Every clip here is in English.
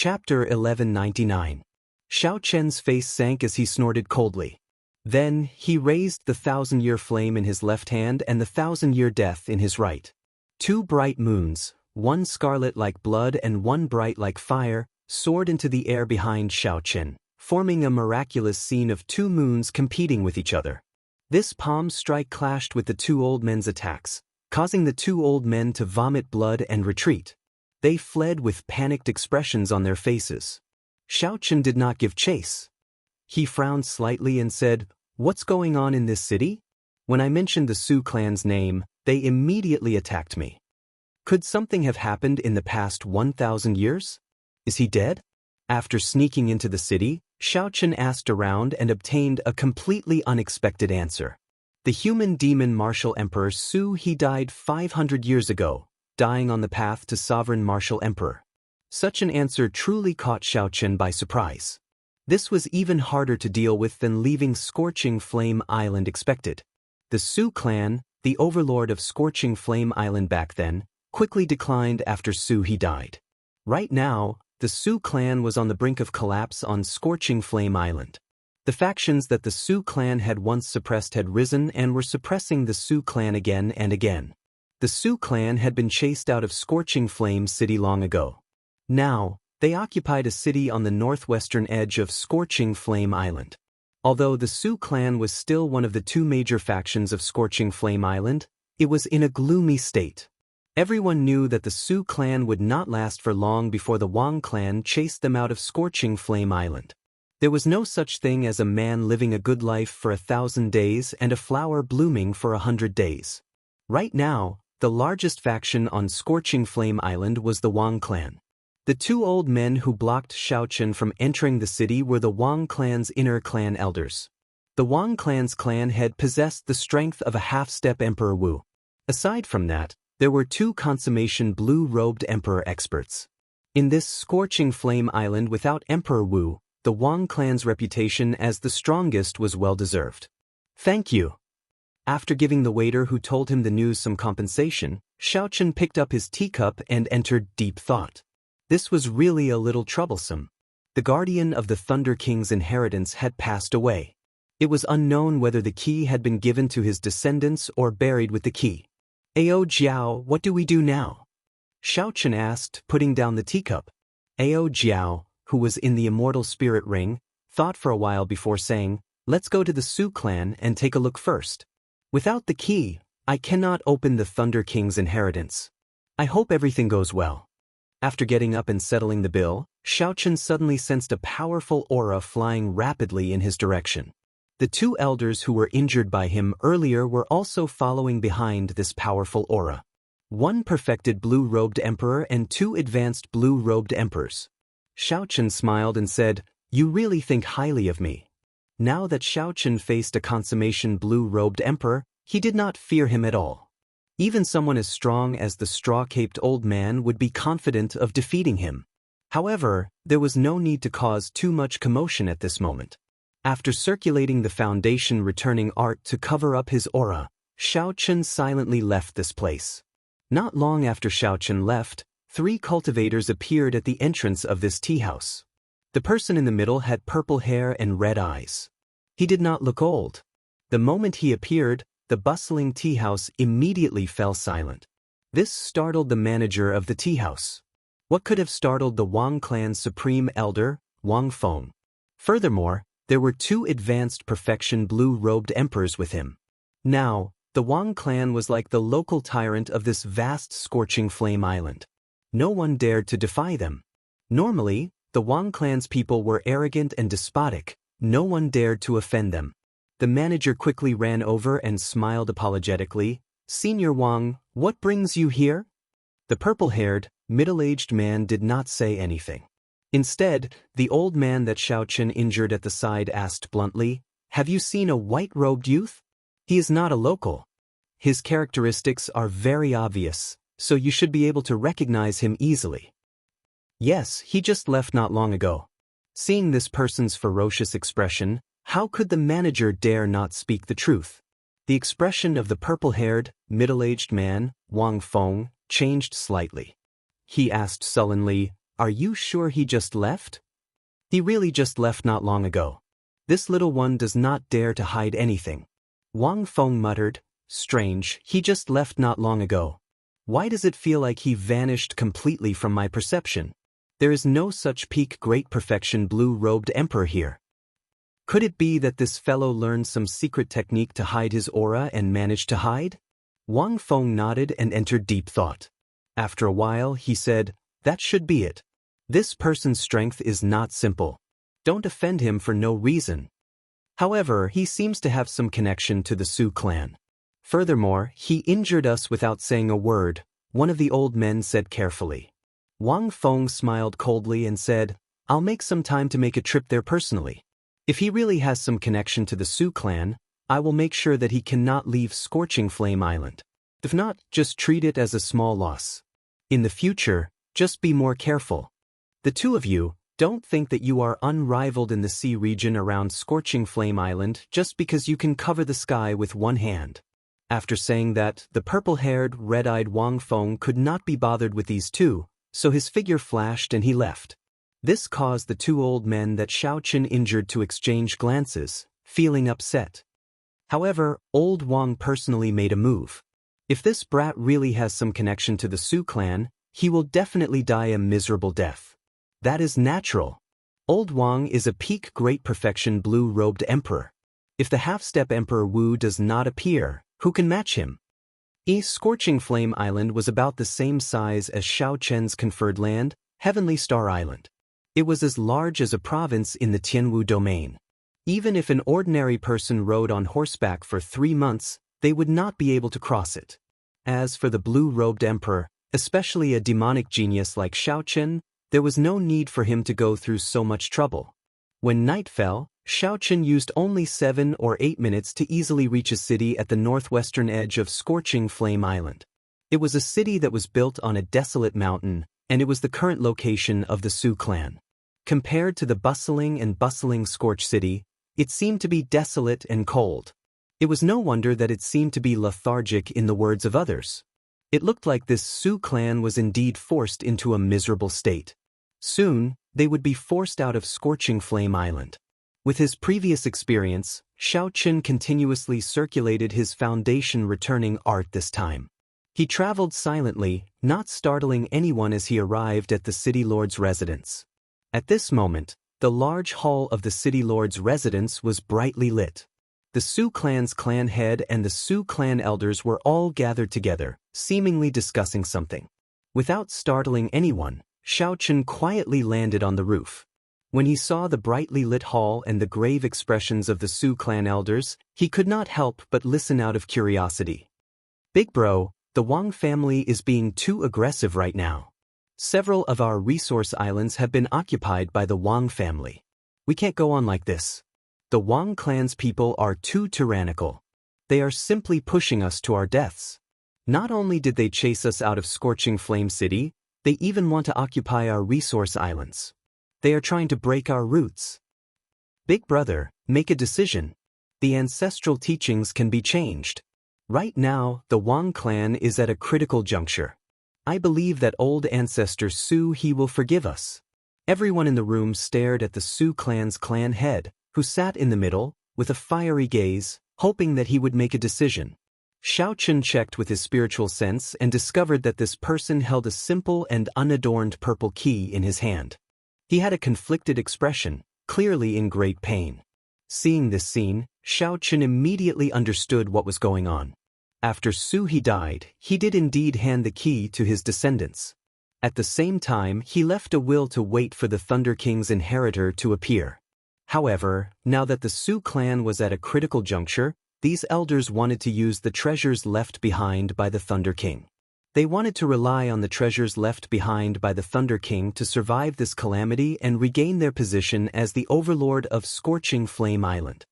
Chapter 1199. Xiao Chen's face sank as he snorted coldly. Then, he raised the 1,000-year flame in his left hand and the 1,000-year death in his right. Two bright moons, one scarlet like blood and one bright like fire, soared into the air behind Xiao Chen, forming a miraculous scene of two moons competing with each other. This palm strike clashed with the two old men's attacks, causing the two old men to vomit blood and retreat. They fled with panicked expressions on their faces. Xiao Chen did not give chase. He frowned slightly and said, "What's going on in this city? When I mentioned the Su clan's name, they immediately attacked me. Could something have happened in the past 1,000 years? Is he dead?" After sneaking into the city, Xiao Chen asked around and obtained a completely unexpected answer. The human demon martial emperor Su, he died 500 years ago, dying on the path to sovereign martial emperor. Such an answer truly caught Xiao Chen by surprise. This was even harder to deal with than leaving Scorching Flame Island expected. The Su clan, the overlord of Scorching Flame Island back then, quickly declined after Su he died. Right now, the Su clan was on the brink of collapse on Scorching Flame Island. The factions that the Su clan had once suppressed had risen and were suppressing the Su clan again and again. The Su clan had been chased out of Scorching Flame City long ago. Now, they occupied a city on the northwestern edge of Scorching Flame Island. Although the Su clan was still one of the two major factions of Scorching Flame Island, it was in a gloomy state. Everyone knew that the Su clan would not last for long before the Wang clan chased them out of Scorching Flame Island. There was no such thing as a man living a good life for 1,000 days and a flower blooming for 100 days. Right now, the largest faction on Scorching Flame Island was the Wang clan. The two old men who blocked Xiao Chen from entering the city were the Wang clan's inner clan elders. The Wang clan's clan head possessed the strength of a half-step Emperor Wu. Aside from that, there were two consummation blue-robed Emperor experts. In this Scorching Flame Island without Emperor Wu, the Wang clan's reputation as the strongest was well-deserved. "Thank you." After giving the waiter who told him the news some compensation, Xiao Chen picked up his teacup and entered deep thought. This was really a little troublesome. The guardian of the Thunder King's inheritance had passed away. It was unknown whether the key had been given to his descendants or buried with the key. "Ao Jiao, what do we do now?" Xiao Chen asked, putting down the teacup. Ao Jiao, who was in the Immortal Spirit Ring, thought for a while before saying, "Let's go to the Su clan and take a look first. Without the key, I cannot open the Thunder King's inheritance. I hope everything goes well." After getting up and settling the bill, Xiao Chen suddenly sensed a powerful aura flying rapidly in his direction. The two elders who were injured by him earlier were also following behind this powerful aura. One perfected blue-robed emperor and two advanced blue-robed emperors. Xiao Chen smiled and said, "You really think highly of me." Now that Xiao Chen faced a consummation blue-robed emperor, he did not fear him at all. Even someone as strong as the straw-caped old man would be confident of defeating him. However, there was no need to cause too much commotion at this moment. After circulating the foundation returning art to cover up his aura, Xiao Chen silently left this place. Not long after Xiao Chen left, 3 cultivators appeared at the entrance of this tea house. The person in the middle had purple hair and red eyes. He did not look old. The moment he appeared, the bustling tea house immediately fell silent. This startled the manager of the tea house. What could have startled the Wang clan's supreme elder, Wang Feng? Furthermore, there were 2 advanced perfection blue-robed emperors with him. Now, the Wang clan was like the local tyrant of this vast Scorching Flame Island. No one dared to defy them. Normally, the Wang clan's people were arrogant and despotic. No one dared to offend them. The manager quickly ran over and smiled apologetically. "Senior Wang, what brings you here?" The purple-haired, middle-aged man did not say anything. Instead, the old man that Xiao Chen injured at the side asked bluntly, "Have you seen a white-robed youth? He is not a local. His characteristics are very obvious, so you should be able to recognize him easily." "Yes, he just left not long ago." Seeing this person's ferocious expression, how could the manager dare not speak the truth? The expression of the purple-haired, middle-aged man, Wang Feng, changed slightly. He asked sullenly, Are you sure he just left? He really just left not long ago. This little one does not dare to hide anything. Wang Feng muttered, strange, he just left not long ago. Why does it feel like he vanished completely from my perception? There is no such peak great perfection blue-robed emperor here. Could it be that this fellow learned some secret technique to hide his aura and managed to hide? Wang Feng nodded and entered deep thought. After a while, he said, that should be it. This person's strength is not simple. Don't offend him for no reason. However, he seems to have some connection to the Su clan. Furthermore, he injured us without saying a word, one of the old men said carefully. Wang Feng smiled coldly and said, I'll make some time to make a trip there personally. If he really has some connection to the Su clan, I will make sure that he cannot leave Scorching Flame Island. If not, just treat it as a small loss. In the future, just be more careful. The two of you, don't think that you are unrivaled in the sea region around Scorching Flame Island just because you can cover the sky with one hand. After saying that, the purple-haired, red-eyed Wang Feng could not be bothered with these two, so his figure flashed and he left. This caused the two old men that Xiao Chen injured to exchange glances, feeling upset. However, old Wang personally made a move. If this brat really has some connection to the Su clan, he will definitely die a miserable death. That is natural. Old Wang is a peak great perfection blue-robed emperor. If the half-step Emperor Wu does not appear, who can match him? Scorching Flame Island was about the same size as Xiao Chen's conferred land, Heavenly Star Island. It was as large as a province in the Tianwu domain. Even if an ordinary person rode on horseback for 3 months, they would not be able to cross it. As for the blue-robed emperor, especially a demonic genius like Xiao Chen, there was no need for him to go through so much trouble. When night fell, Xiao Chen used only 7 or 8 minutes to easily reach a city at the northwestern edge of Scorching Flame Island. It was a city that was built on a desolate mountain, and it was the current location of the Su clan. Compared to the bustling Scorch City, it seemed to be desolate and cold. It was no wonder that it seemed to be lethargic in the words of others. It looked like this Su clan was indeed forced into a miserable state. Soon, they would be forced out of Scorching Flame Island. With his previous experience, Xiao Chen continuously circulated his foundation returning art this time. He traveled silently, not startling anyone as he arrived at the city lord's residence. At this moment, the large hall of the city lord's residence was brightly lit. The Su clan's clan head and the Su clan elders were all gathered together, seemingly discussing something. Without startling anyone, Xiao Chen quietly landed on the roof. When he saw the brightly lit hall and the grave expressions of the Su clan elders, he could not help but listen out of curiosity. Big bro, the Wang family is being too aggressive right now. Several of our resource islands have been occupied by the Wang family. We can't go on like this. The Wang clan's people are too tyrannical. They are simply pushing us to our deaths. Not only did they chase us out of Scorching Flame City, they even want to occupy our resource islands. They are trying to break our roots. Big brother, make a decision. The ancestral teachings can be changed. Right now, the Wang clan is at a critical juncture. I believe that old ancestor Su he will forgive us. Everyone in the room stared at the Su clan's clan head, who sat in the middle, with a fiery gaze, hoping that he would make a decision. Xiao Chen checked with his spiritual sense and discovered that this person held a simple and unadorned purple key in his hand. He had a conflicted expression, clearly in great pain. Seeing this scene, Xiao Chen immediately understood what was going on. After Su he died, he did indeed hand the key to his descendants. At the same time, he left a will to wait for the Thunder King's inheritor to appear. However, now that the Su clan was at a critical juncture, these elders wanted to use the treasures left behind by the Thunder King. They wanted to rely on the treasures left behind by the Thunder King to survive this calamity and regain their position as the overlord of Scorching Flame Island.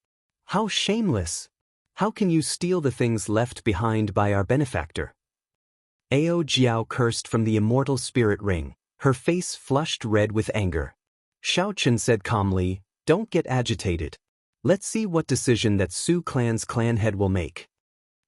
How shameless! How can you steal the things left behind by our benefactor? Ao Jiao cursed from the Immortal Spirit Ring, her face flushed red with anger. Xiao Chen said calmly, don't get agitated. Let's see what decision that Su clan's clan head will make.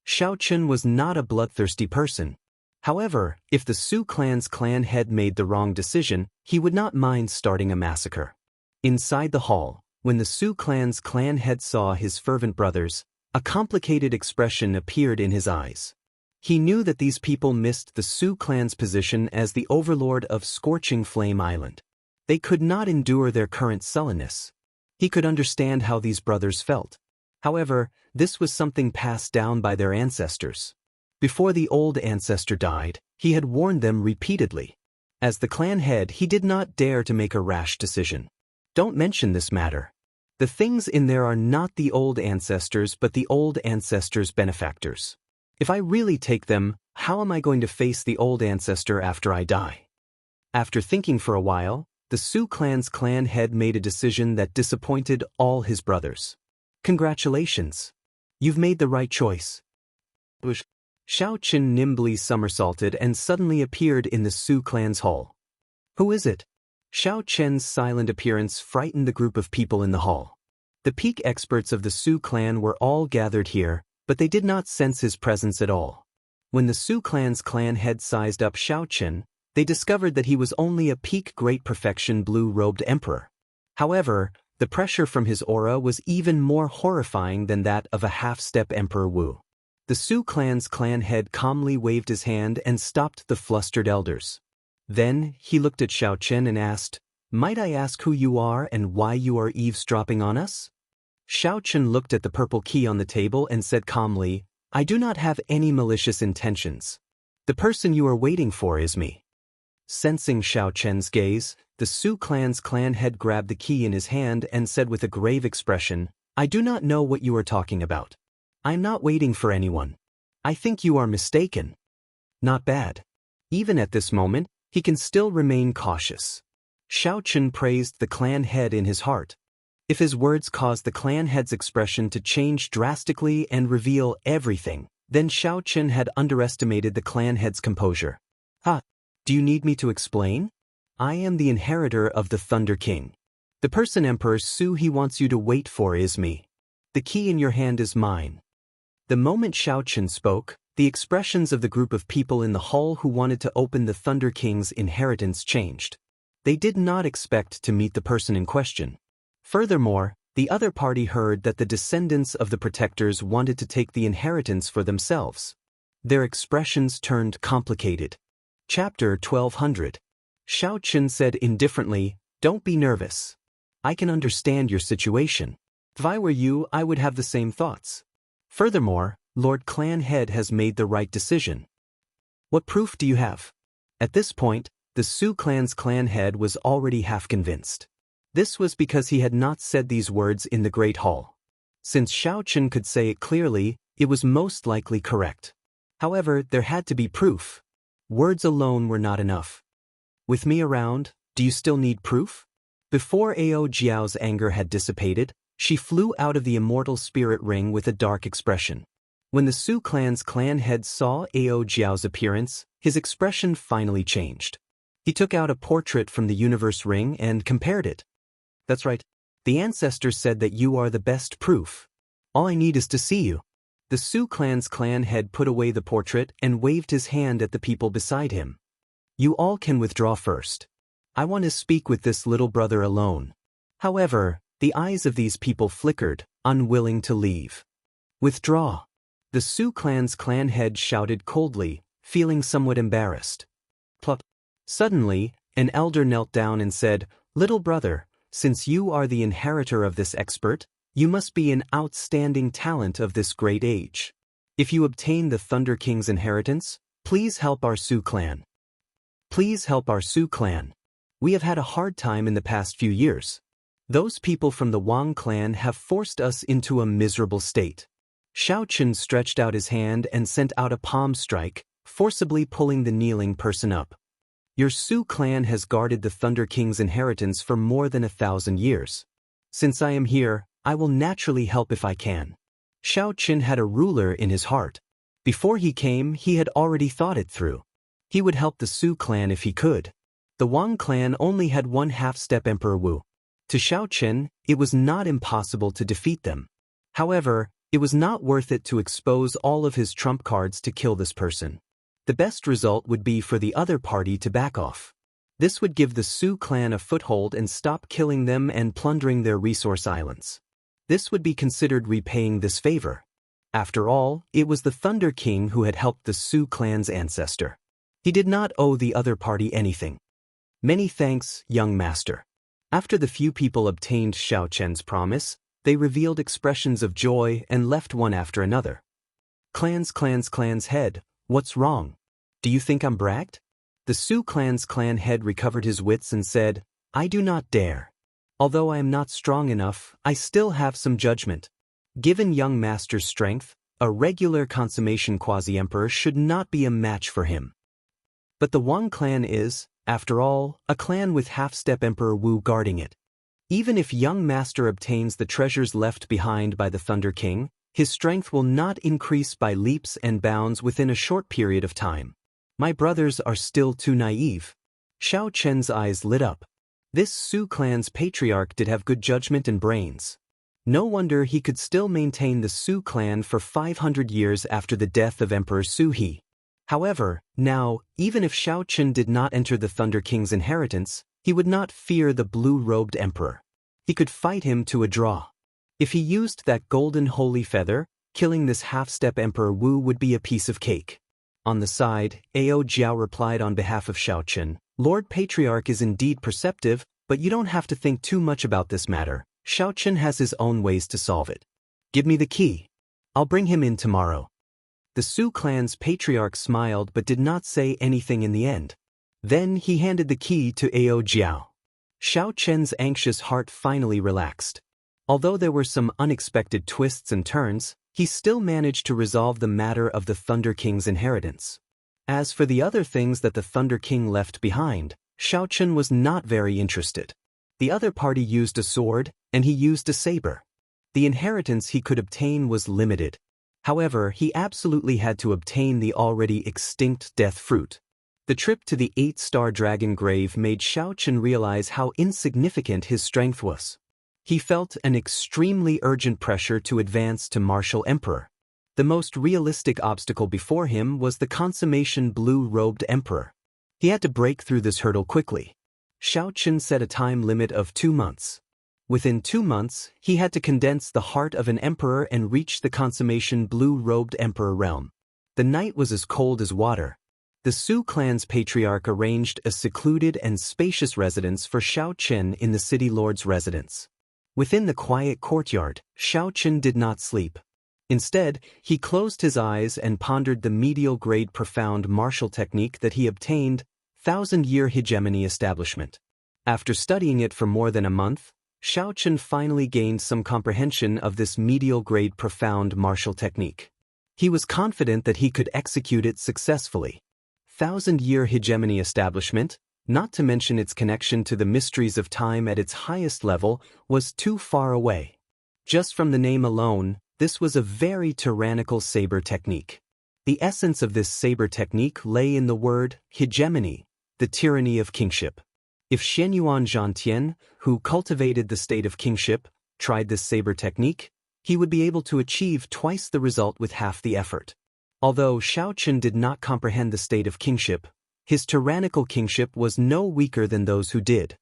Xiao Chen was not a bloodthirsty person. However, if the Su clan's clan head made the wrong decision, he would not mind starting a massacre. Inside the hall, when the Su clan's clan head saw his fervent brothers, a complicated expression appeared in his eyes. He knew that these people missed the Su clan's position as the overlord of Scorching Flame Island. They could not endure their current sullenness. He could understand how these brothers felt. However, this was something passed down by their ancestors. Before the old ancestor died, he had warned them repeatedly. As the clan head, he did not dare to make a rash decision. Don't mention this matter. The things in there are not the old ancestors but the old ancestors' benefactors. If I really take them, how am I going to face the old ancestor after I die? After thinking for a while, the Su clan's clan head made a decision that disappointed all his brothers. Congratulations. You've made the right choice. Xiao Qin nimbly somersaulted and suddenly appeared in the Su clan's hall. Who is it? Xiao Chen's silent appearance frightened the group of people in the hall. The peak experts of the Su clan were all gathered here, but they did not sense his presence at all. When the Su clan's clan head sized up Xiao Chen, they discovered that he was only a peak great perfection blue-robed emperor. However, the pressure from his aura was even more horrifying than that of a half-step Emperor Wu. The Su clan's clan head calmly waved his hand and stopped the flustered elders. Then, he looked at Xiao Chen and asked, "Might I ask who you are and why you are eavesdropping on us?" Xiao Chen looked at the purple key on the table and said calmly, "I do not have any malicious intentions. The person you are waiting for is me." Sensing Xiao Chen's gaze, the Su clan's clan head grabbed the key in his hand and said with a grave expression, "I do not know what you are talking about. I am not waiting for anyone. I think you are mistaken." Not bad. Even at this moment, he can still remain cautious. Xiao Chen praised the clan head in his heart. If his words caused the clan head's expression to change drastically and reveal everything, then Xiao Chen had underestimated the clan head's composure. Do you need me to explain? I am the inheritor of the Thunder King. The person Emperor Su he wants you to wait for is me. The key in your hand is mine. The moment Xiao Chen spoke, the expressions of the group of people in the hall who wanted to open the Thunder King's inheritance changed. They did not expect to meet the person in question. Furthermore, the other party heard that the descendants of the protectors wanted to take the inheritance for themselves. Their expressions turned complicated. Chapter 1200. Xiao Chen said indifferently, "Don't be nervous. I can understand your situation. If I were you, I would have the same thoughts. Furthermore, Lord Clan Head has made the right decision. What proof do you have?" At this point, the Su clan's clan head was already half convinced. This was because he had not said these words in the Great Hall. Since Xiao Chen could say it clearly, it was most likely correct. However, there had to be proof. Words alone were not enough. "With me around, do you still need proof?" Before Ao Jiao's anger had dissipated, she flew out of the immortal spirit ring with a dark expression. When the Su clan's clan head saw Ao Jiao's appearance, his expression finally changed. He took out a portrait from the universe ring and compared it. "That's right. The ancestors said that you are the best proof. All I need is to see you." The Su clan's clan head put away the portrait and waved his hand at the people beside him. "You all can withdraw first. I want to speak with this little brother alone." However, the eyes of these people flickered, unwilling to leave. "Withdraw." The Su clan's clan head shouted coldly, feeling somewhat embarrassed. Plop. Suddenly, an elder knelt down and said, "Little brother, since you are the inheritor of this expert, you must be an outstanding talent of this great age. If you obtain the Thunder King's inheritance, please help our Su clan. Please help our Su clan. We have had a hard time in the past few years. Those people from the Wang clan have forced us into a miserable state." Xiao Chen stretched out his hand and sent out a palm strike, forcibly pulling the kneeling person up. "Your Su clan has guarded the Thunder King's inheritance for more than 1,000 years. Since I am here, I will naturally help if I can." Xiao Chen had a ruler in his heart. Before he came, he had already thought it through. He would help the Su clan if he could. The Wang clan only had one half-step Emperor Wu. To Xiao Chen, it was not impossible to defeat them. However, it was not worth it to expose all of his trump cards to kill this person. The best result would be for the other party to back off. This would give the Su clan a foothold and stop killing them and plundering their resource islands. This would be considered repaying this favor. After all, it was the Thunder King who had helped the Su clan's ancestor. He did not owe the other party anything. Many thanks, young master. After the few people obtained Xiao Chen's promise, they revealed expressions of joy and left one after another. Clan's head, what's wrong? Do you think I'm bragged? The Su clan's clan head recovered his wits and said, I do not dare. Although I am not strong enough, I still have some judgment. Given young master's strength, a regular consummation quasi-emperor should not be a match for him. But the Wang clan is, after all, a clan with half-step Emperor Wu guarding it. Even if young master obtains the treasures left behind by the Thunder King, his strength will not increase by leaps and bounds within a short period of time. My brothers are still too naive. Xiao Chen's eyes lit up. This Su clan's patriarch did have good judgment and brains. No wonder he could still maintain the Su clan for 500 years after the death of Emperor Su He. However, now, even if Xiao Chen did not enter the Thunder King's inheritance, he would not fear the blue-robed emperor. He could fight him to a draw. If he used that golden holy feather, killing this half-step Emperor Wu would be a piece of cake. On the side, Ao Jiao replied on behalf of Xiao Chen, Lord Patriarch is indeed perceptive, but you don't have to think too much about this matter. Xiao Chen has his own ways to solve it. Give me the key. I'll bring him in tomorrow. The Su clan's patriarch smiled but did not say anything in the end. Then he handed the key to Ao Jiao. Xiao Chen's anxious heart finally relaxed. Although there were some unexpected twists and turns, he still managed to resolve the matter of the Thunder King's inheritance. As for the other things that the Thunder King left behind, Xiao Chen was not very interested. The other party used a sword, and he used a saber. The inheritance he could obtain was limited. However, he absolutely had to obtain the already extinct death fruit. The trip to the 8-star dragon grave made Xiao Chen realize how insignificant his strength was. He felt an extremely urgent pressure to advance to martial emperor. The most realistic obstacle before him was the consummation blue-robed emperor. He had to break through this hurdle quickly. Xiao Chen set a time limit of 2 months. Within 2 months, he had to condense the heart of an emperor and reach the consummation blue-robed emperor realm. The night was as cold as water. The Su clan's patriarch arranged a secluded and spacious residence for Xiao Chen in the city lord's residence. Within the quiet courtyard, Xiao Chen did not sleep. Instead, he closed his eyes and pondered the medial-grade profound martial technique that he obtained, 1,000-year hegemony establishment. After studying it for more than a month, Xiao Chen finally gained some comprehension of this medial-grade profound martial technique. He was confident that he could execute it successfully. 1,000-year hegemony establishment, not to mention its connection to the mysteries of time at its highest level, was too far away. Just from the name alone, this was a very tyrannical saber technique. The essence of this saber technique lay in the word hegemony, the tyranny of kingship. If Shenyuan Zhantian, who cultivated the state of kingship, tried this saber technique, he would be able to achieve twice the result with half the effort. Although Xiao Chen did not comprehend the state of kingship, his tyrannical kingship was no weaker than those who did.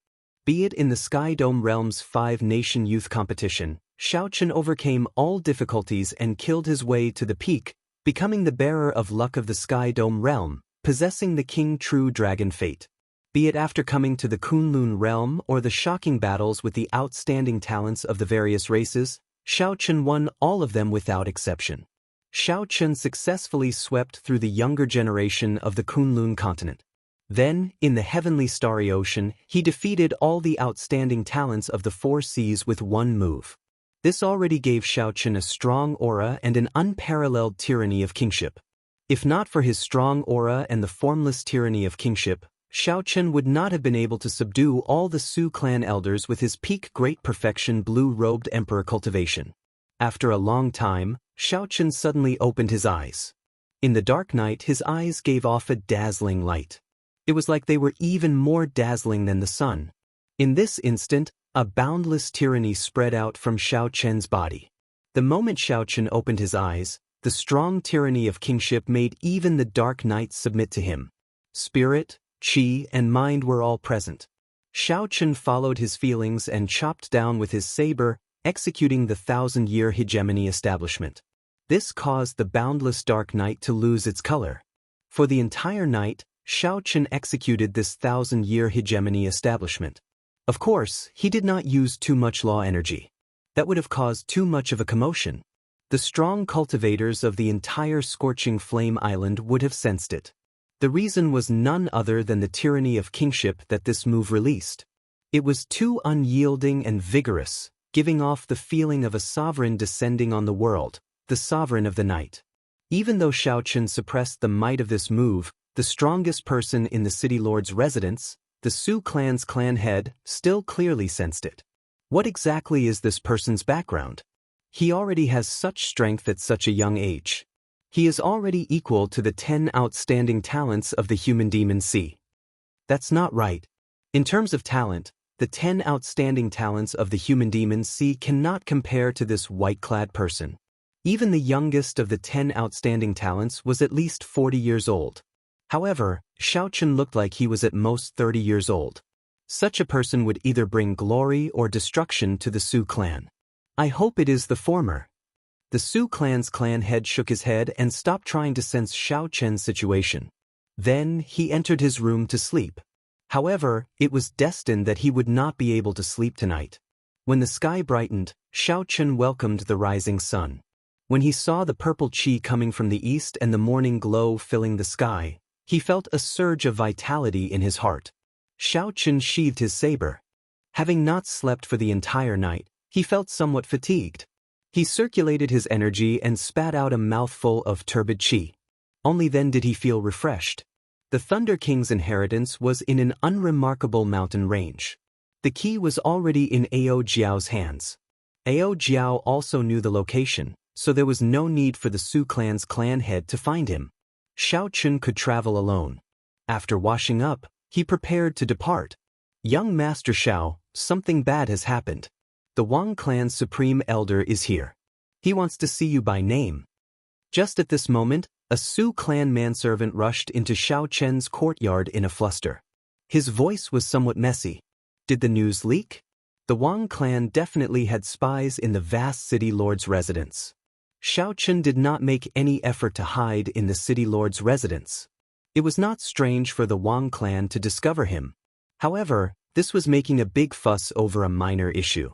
Be it in the Sky Dome Realm's 5-nation youth competition, Xiao Chen overcame all difficulties and killed his way to the peak, becoming the bearer of luck of the Sky Dome Realm, possessing the King True Dragon fate. Be it after coming to the Kunlun Realm or the shocking battles with the outstanding talents of the various races, Xiao Chen won all of them without exception. Xiao Chen successfully swept through the younger generation of the Kunlun continent. Then, in the heavenly starry ocean, he defeated all the outstanding talents of the 4 seas with one move. This already gave Xiao Chen a strong aura and an unparalleled tyranny of kingship. If not for his strong aura and the formless tyranny of kingship, Xiao Chen would not have been able to subdue all the Su clan elders with his peak great perfection blue-robed emperor cultivation. After a long time, Xiao Chen suddenly opened his eyes. In the dark night, his eyes gave off a dazzling light. It was like they were even more dazzling than the sun. In this instant, a boundless tyranny spread out from Xiao Chen's body. The moment Xiao Chen opened his eyes, The strong tyranny of kingship made even the dark knights submit to him. Spirit, chi, and mind were all present. Shao Chen followed his feelings and chopped down with his saber, executing the 1,000-year hegemony establishment. This caused the boundless dark night to lose its color. For the entire night, Shao Chen executed this 1,000-year hegemony establishment. Of course, he did not use too much law energy. That would have caused too much of a commotion. The strong cultivators of the entire scorching flame island would have sensed it. The reason was none other than the tyranny of kingship that this move released. It was too unyielding and vigorous, giving off the feeling of a sovereign descending on the world, the sovereign of the night. Even though Shao Chen suppressed the might of this move, the strongest person in the city lord's residence, the Su clan's clan head, still clearly sensed it. What exactly is this person's background? He already has such strength at such a young age. He is already equal to the 10 outstanding talents of the human demon sea. That's not right. In terms of talent, the 10 outstanding talents of the human demon sea cannot compare to this white-clad person. Even the youngest of the 10 outstanding talents was at least 40 years old. However, Shao Chen looked like he was at most 30 years old. Such a person would either bring glory or destruction to the Su clan. I hope it is the former. The Su clan's clan head shook his head and stopped trying to sense Shao Chen's situation. Then he entered his room to sleep. However, it was destined that he would not be able to sleep tonight. When the sky brightened, Shao Chen welcomed the rising sun. When he saw the purple chi coming from the east and the morning glow filling the sky, he felt a surge of vitality in his heart. Shao Chen sheathed his saber. Having not slept for the entire night, he felt somewhat fatigued. He circulated his energy and spat out a mouthful of turbid chi. Only then did he feel refreshed. The Thunder King's inheritance was in an unremarkable mountain range. The key was already in Ao Jiao's hands. Ao Jiao also knew the location, so there was no need for the Su clan's clan head to find him. Shao Chen could travel alone. After washing up, he prepared to depart. Young Master Shao, something bad has happened. The Wang clan's supreme elder is here. He wants to see you by name. Just at this moment, a Su clan manservant rushed into Shao Chen's courtyard in a fluster. His voice was somewhat messy. Did the news leak? The Wang clan definitely had spies in the vast city lord's residence. Shao Chen did not make any effort to hide in the city lord's residence. It was not strange for the Wang clan to discover him. However, this was making a big fuss over a minor issue.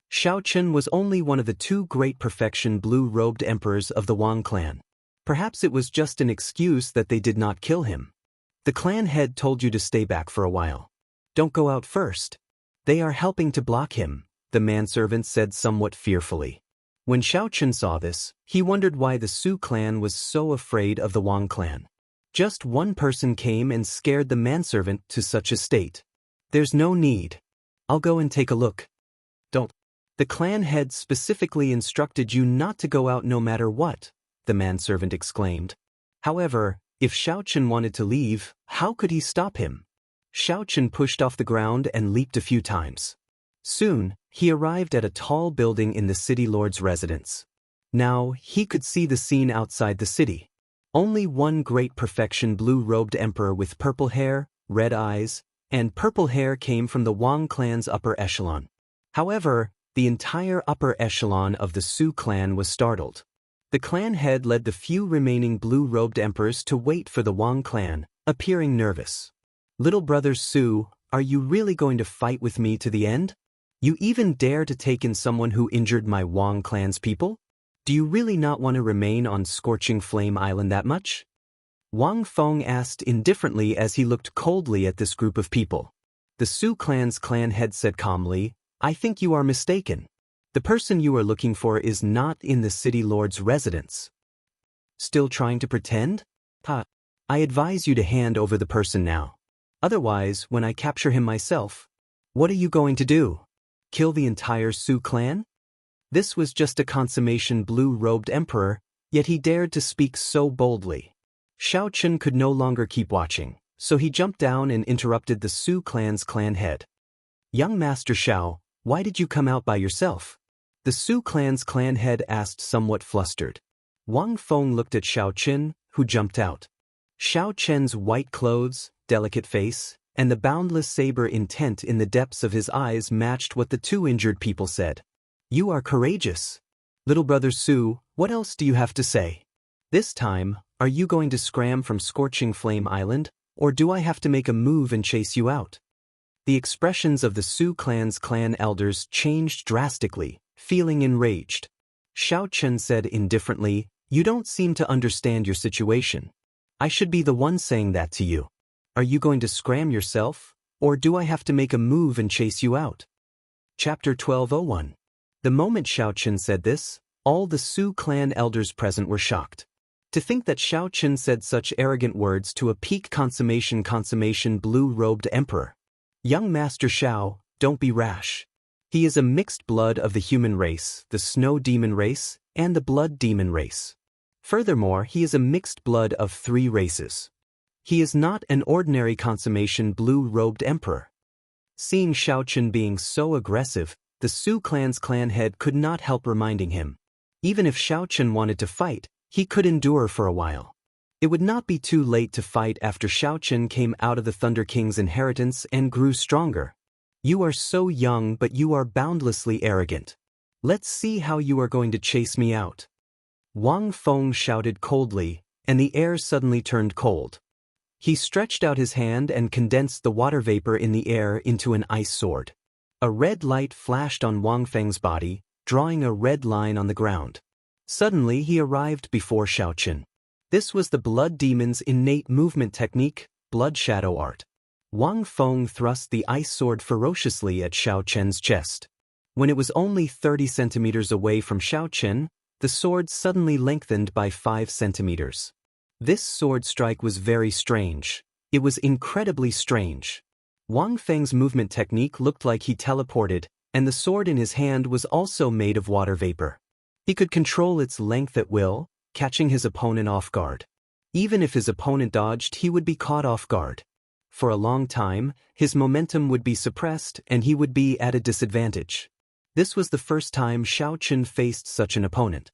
Shao Chen was only one of the 2 great perfection blue-robed emperors of the Wang clan. Perhaps it was just an excuse that they did not kill him. The clan head told you to stay back for a while. Don't go out first. They are helping to block him, the manservant said somewhat fearfully. When Shao Chen saw this, he wondered why the Su clan was so afraid of the Wang clan. Just one person came and scared the manservant to such a state. There's no need. I'll go and take a look. Don't. The clan head specifically instructed you not to go out no matter what, the manservant exclaimed. However, if Shao Chen wanted to leave, how could he stop him? Shao Chen pushed off the ground and leaped a few times. Soon, he arrived at a tall building in the city lord's residence. Now, he could see the scene outside the city. Only one great perfection blue-robed emperor with purple hair, red eyes, and purple hair came from the Wang clan's upper echelon. However, the entire upper echelon of the Su clan was startled. The clan head led the few remaining blue-robed emperors to wait for the Wang clan, appearing nervous. Little brother Su, are you really going to fight with me to the end? You even dare to take in someone who injured my Wang clan's people? Do you really not want to remain on Scorching Flame Island that much? Wang Feng asked indifferently as he looked coldly at this group of people. The Su clan's clan head said calmly, I think you are mistaken. The person you are looking for is not in the city lord's residence. Still trying to pretend? I advise you to hand over the person now. Otherwise, when I capture him myself, what are you going to do? Kill the entire Su clan? This was just a consummation blue-robed emperor, yet he dared to speak so boldly. Shao Chen could no longer keep watching, so he jumped down and interrupted the Su clan's clan head. Young Master Shao, why did you come out by yourself? The Su clan's clan head asked somewhat flustered. Wang Feng looked at Xiao Chen, who jumped out. Xiao Chen's white clothes, delicate face, and the boundless saber intent in the depths of his eyes matched what the two injured people said. You are courageous. Little brother Su, what else do you have to say? This time, are you going to scram from Scorching Flame Island, or do I have to make a move and chase you out? The expressions of the Su clan's clan elders changed drastically, feeling enraged. Xiao Chen said indifferently, You don't seem to understand your situation. I should be the one saying that to you. Are you going to scram yourself, or do I have to make a move and chase you out? Chapter 12:01. The moment Xiao Chen said this, all the Su clan elders present were shocked. To think that Xiao Chen said such arrogant words to a peak consummation blue-robed emperor. Young Master Xiao, don't be rash. He is a mixed blood of the human race, the snow demon race, and the blood demon race. Furthermore, he is a mixed blood of 3 races. He is not an ordinary consummation blue-robed emperor. Seeing Xiao Chen being so aggressive, the Su clan's clan head could not help reminding him. Even if Xiao Chen wanted to fight, he could endure for a while. It would not be too late to fight after Xiao Chen came out of the Thunder King's inheritance and grew stronger. You are so young, but you are boundlessly arrogant. Let's see how you are going to chase me out. Wang Feng shouted coldly, and the air suddenly turned cold. He stretched out his hand and condensed the water vapor in the air into an ice sword. A red light flashed on Wang Feng's body, drawing a red line on the ground. Suddenly he arrived before Xiao Chen. This was the blood demon's innate movement technique, blood shadow art. Wang Feng thrust the ice sword ferociously at Xiao Chen's chest. When it was only 30 centimeters away from Xiao Chen, the sword suddenly lengthened by 5 centimeters. This sword strike was very strange. It was incredibly strange. Wang Feng's movement technique looked like he teleported, and the sword in his hand was also made of water vapor. He could control its length at will, catching his opponent off guard. Even if his opponent dodged, he would be caught off guard. For a long time, his momentum would be suppressed and he would be at a disadvantage. This was the first time Xiao Chen faced such an opponent.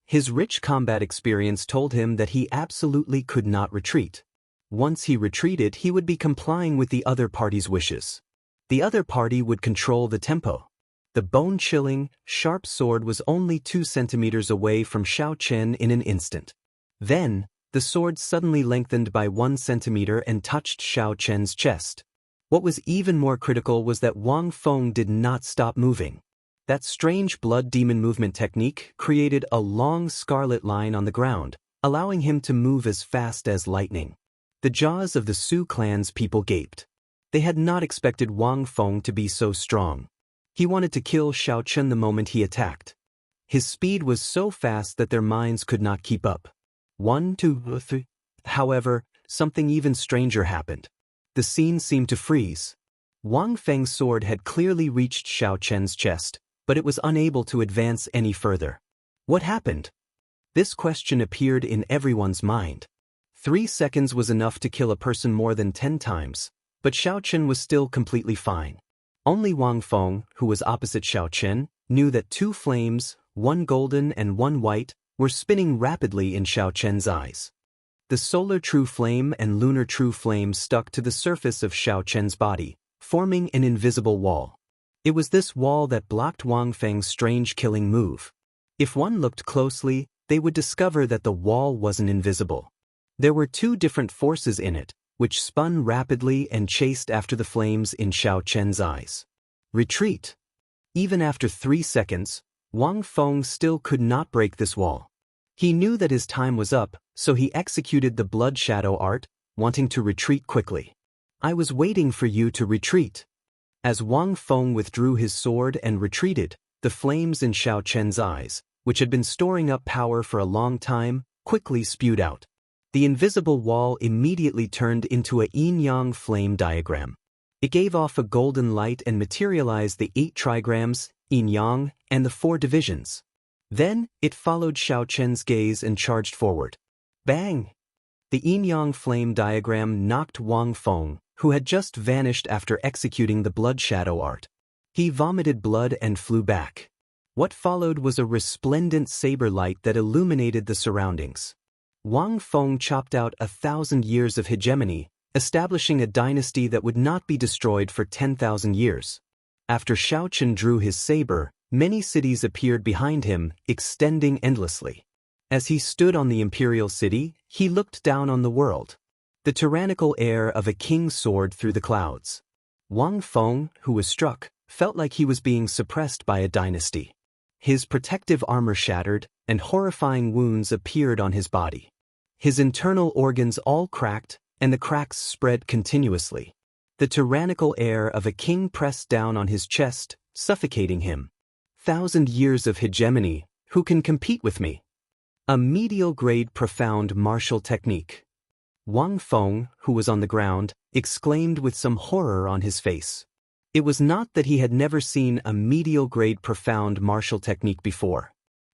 His rich combat experience told him that he absolutely could not retreat. Once he retreated, he would be complying with the other party's wishes. The other party would control the tempo. The bone-chilling, sharp sword was only 2 centimeters away from Xiao Chen in an instant. Then, the sword suddenly lengthened by 1 centimeter and touched Xiao Chen's chest. What was even more critical was that Wang Feng did not stop moving. That strange blood demon movement technique created a long scarlet line on the ground, allowing him to move as fast as lightning. The jaws of the Su clan's people gaped. They had not expected Wang Feng to be so strong. He wanted to kill Xiao Chen the moment he attacked. His speed was so fast that their minds could not keep up. 1, 2, 3. However, something even stranger happened. The scene seemed to freeze. Wang Feng's sword had clearly reached Xiao Chen's chest, but it was unable to advance any further. What happened? This question appeared in everyone's mind. 3 seconds was enough to kill a person more than 10 times, but Xiao Chen was still completely fine. Only Wang Feng, who was opposite Xiao Chen, knew that 2 flames, 1 golden and 1 white, were spinning rapidly in Xiao Chen's eyes. The solar true flame and lunar true flame stuck to the surface of Xiao Chen's body, forming an invisible wall. It was this wall that blocked Wang Feng's strange killing move. If one looked closely, they would discover that the wall wasn't invisible. There were 2 different forces in it, which spun rapidly and chased after the flames in Xiao Chen's eyes. Retreat. Even after 3 seconds, Wang Feng still could not break this wall. He knew that his time was up, so he executed the blood shadow art, wanting to retreat quickly. I was waiting for you to retreat. As Wang Feng withdrew his sword and retreated, the flames in Xiao Chen's eyes, which had been storing up power for a long time, quickly spewed out. The invisible wall immediately turned into a yin-yang flame diagram. It gave off a golden light and materialized the 8 trigrams, yin-yang, and the 4 divisions. Then, it followed Xiao Chen's gaze and charged forward. Bang! The yin-yang flame diagram knocked Wang Feng, who had just vanished after executing the blood shadow art. He vomited blood and flew back. What followed was a resplendent saber light that illuminated the surroundings. Wang Feng chopped out 1,000 years of hegemony, establishing a dynasty that would not be destroyed for 10,000 years. After Shaochen drew his saber, many cities appeared behind him, extending endlessly. As he stood on the imperial city, he looked down on the world. The tyrannical air of a king soared through the clouds. Wang Feng, who was struck, felt like he was being suppressed by a dynasty. His protective armor shattered, and horrifying wounds appeared on his body. His internal organs all cracked, and the cracks spread continuously. The tyrannical air of a king pressed down on his chest, suffocating him. 1,000 years of hegemony, who can compete with me? A medial-grade profound martial technique. Wang Feng, who was on the ground, exclaimed with some horror on his face. It was not that he had never seen a medial-grade profound martial technique before.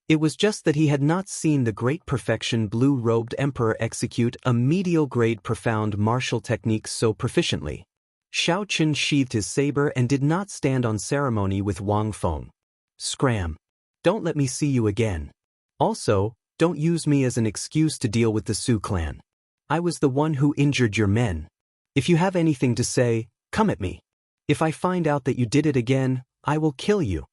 It was just that he had not seen the great perfection blue-robed emperor execute a medial-grade profound martial technique so proficiently. Shaochen sheathed his saber and did not stand on ceremony with Wang Feng. Scram! Don't let me see you again. Also, don't use me as an excuse to deal with the Su clan. I was the one who injured your men. If you have anything to say, come at me. If I find out that you did it again, I will kill you.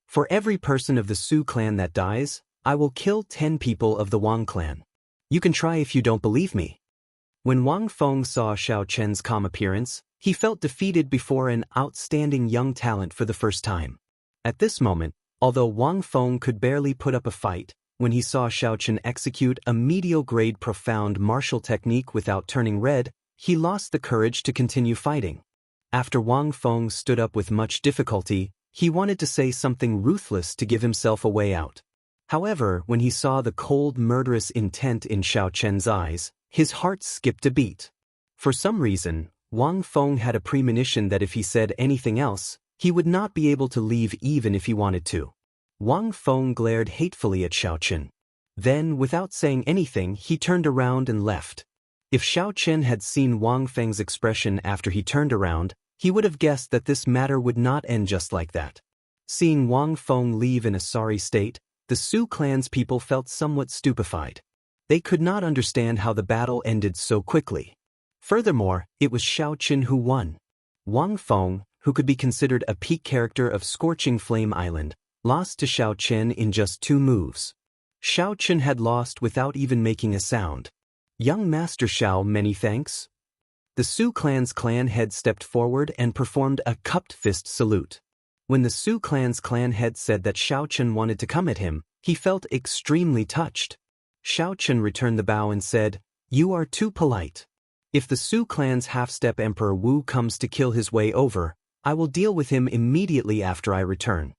For every person of the Su clan that dies, I will kill 10 people of the Wang clan. You can try if you don't believe me. When Wang Feng saw Shaochen's calm appearance, he felt defeated before an outstanding young talent for the first time. At this moment, although Wang Feng could barely put up a fight, when he saw Shaochen execute a medial-grade profound martial technique without turning red, he lost the courage to continue fighting. After Wang Feng stood up with much difficulty, he wanted to say something ruthless to give himself a way out. However, when he saw the cold, murderous intent in Shaochen's eyes, his heart skipped a beat. For some reason, Wang Feng had a premonition that if he said anything else, he would not be able to leave even if he wanted to. Wang Feng glared hatefully at Shaochen. Then, without saying anything, he turned around and left. If Shaochen had seen Wang Feng's expression after he turned around, he would have guessed that this matter would not end just like that. Seeing Wang Feng leave in a sorry state, the Su clan's people felt somewhat stupefied. They could not understand how the battle ended so quickly. Furthermore, it was Shaochen who won. Wang Feng, who could be considered a peak character of Scorching Flame Island, lost to Shaochen in just 2 moves. Shaochen had lost without even making a sound. Young Master Shao, many thanks. The Su clan's clan head stepped forward and performed a cupped fist salute. When the Su clan's clan head said that Shaochen wanted to come at him, he felt extremely touched. Shaochen returned the bow and said, "You are too polite. If the Su clan's half-step Emperor Wu comes to kill his way over, I will deal with him immediately after I return."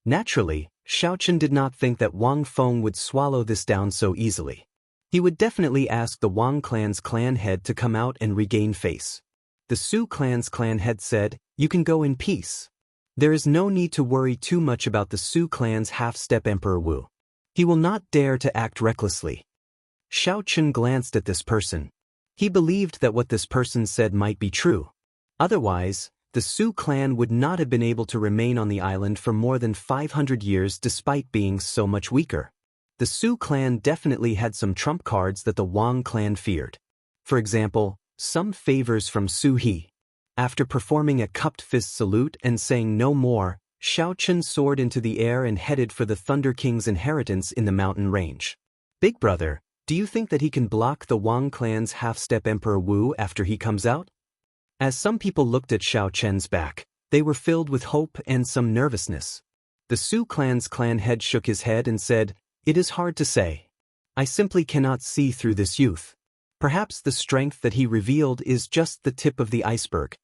Naturally, Shaochen did not think that Wang Feng would swallow this down so easily. He would definitely ask the Wang clan's clan head to come out and regain face. The Su clan's clan head said, "You can go in peace. There is no need to worry too much about the Su clan's half-step Emperor Wu. He will not dare to act recklessly." Shaochen glanced at this person. He believed that what this person said might be true. Otherwise, the Su clan would not have been able to remain on the island for more than 500 years despite being so much weaker. The Su clan definitely had some trump cards that the Wang clan feared. For example, some favors from Su He. After performing a cupped fist salute and saying no more, Shaochen soared into the air and headed for the Thunder King's inheritance in the mountain range. "Big brother, do you think that he can block the Wang clan's half-step Emperor Wu after he comes out?" As some people looked at Shaochen's back, they were filled with hope and some nervousness. The Su clan's clan head shook his head and said, "It is hard to say. I simply cannot see through this youth. Perhaps the strength that he revealed is just the tip of the iceberg."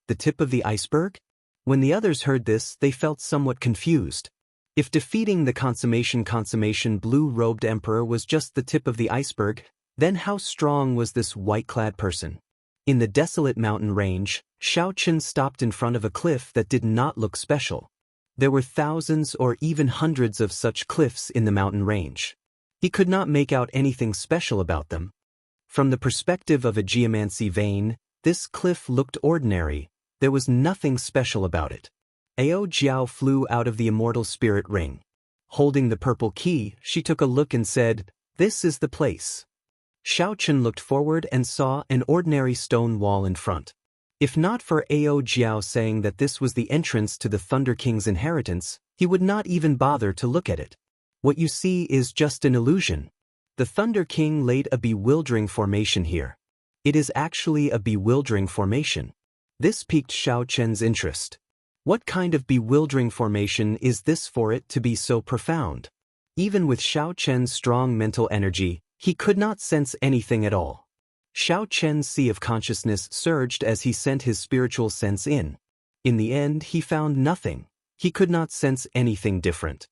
The tip of the iceberg? When the others heard this, they felt somewhat confused. If defeating the consummation blue-robed emperor was just the tip of the iceberg, then how strong was this white-clad person? In the desolate mountain range, Shaochen stopped in front of a cliff that did not look special. There were thousands or even hundreds of such cliffs in the mountain range. He could not make out anything special about them. From the perspective of a geomancy vein, this cliff looked ordinary. There was nothing special about it. Ao Jiao flew out of the immortal spirit ring. Holding the purple key, she took a look and said, "This is the place." Xiao Chen looked forward and saw an ordinary stone wall in front. If not for Ao Jiao saying that this was the entrance to the Thunder King's inheritance, he would not even bother to look at it. What you see is just an illusion. The Thunder King laid a bewildering formation here. It is actually a bewildering formation. This piqued Xiao Chen's interest. What kind of bewildering formation is this for it to be so profound? Even with Xiao Chen's strong mental energy, he could not sense anything at all. Xiao Chen's sea of consciousness surged as he sent his spiritual sense in. In the end, he found nothing. He could not sense anything different.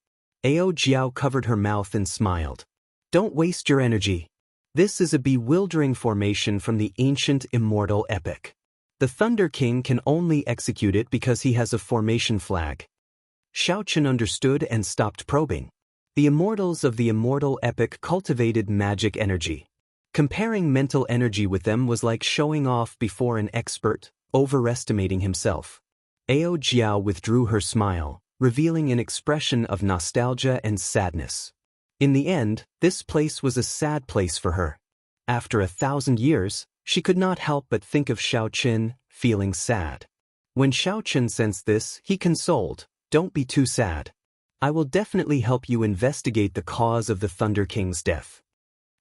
Ao Jiao covered her mouth and smiled. Don't waste your energy. This is a bewildering formation from the ancient immortal epic. The Thunder King can only execute it because he has a formation flag. Xiao Chen understood and stopped probing. The immortals of the immortal epic cultivated magic energy. Comparing mental energy with them was like showing off before an expert, overestimating himself. Ao Jiao withdrew her smile, revealing an expression of nostalgia and sadness. In the end, this place was a sad place for her. After 1,000 years, she could not help but think of Xiao Chen, feeling sad. When Xiao Chen sensed this, he consoled, "Don't be too sad. I will definitely help you investigate the cause of the Thunder King's death."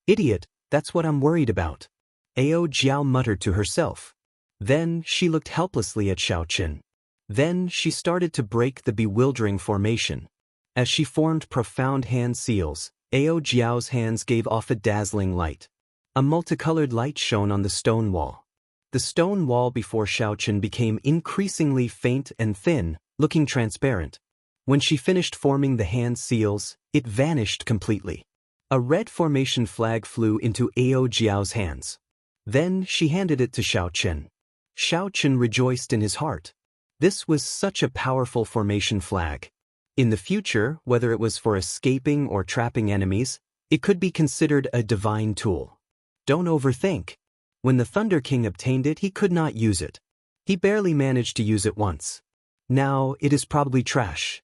"Idiot, that's what I'm worried about," Ao Jiao muttered to herself. Then she looked helplessly at Xiao Chen. Then she started to break the bewildering formation. As she formed profound hand seals, Ao Jiao's hands gave off a dazzling light. A multicolored light shone on the stone wall. The stone wall before Xiao Chen became increasingly faint and thin, looking transparent. When she finished forming the hand seals, it vanished completely. A red formation flag flew into Ao Jiao's hands. Then she handed it to Xiao Chen. Xiao Chen rejoiced in his heart. This was such a powerful formation flag. In the future, whether it was for escaping or trapping enemies, it could be considered a divine tool. Don't overthink. When the Thunder King obtained it, he could not use it. He barely managed to use it once. Now, it is probably trash.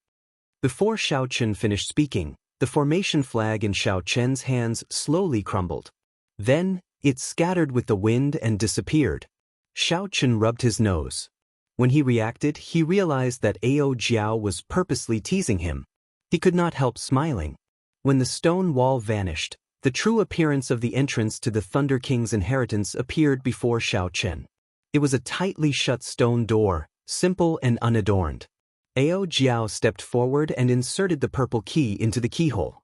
Before Xiao Chen finished speaking, the formation flag in Xiao Chen's hands slowly crumbled. Then, it scattered with the wind and disappeared. Xiao Chen rubbed his nose. When he reacted, he realized that Ao Jiao was purposely teasing him. He could not help smiling. When the stone wall vanished, the true appearance of the entrance to the Thunder King's inheritance appeared before Xiao Chen. It was a tightly shut stone door, simple and unadorned. Ao Jiao stepped forward and inserted the purple key into the keyhole.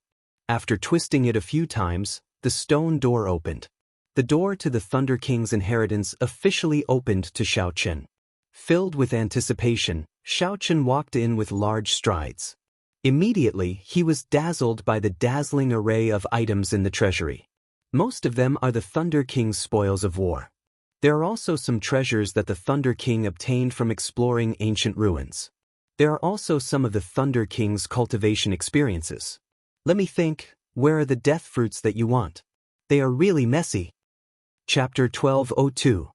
After twisting it a few times, the stone door opened. The door to the Thunder King's inheritance officially opened to Xiao Chen. Filled with anticipation, Xiao Chen walked in with large strides. Immediately, he was dazzled by the dazzling array of items in the treasury. Most of them are the Thunder King's spoils of war. There are also some treasures that the Thunder King obtained from exploring ancient ruins. There are also some of the Thunder King's cultivation experiences. Let me think, where are the death fruits that you want? They are really messy. Chapter 1202.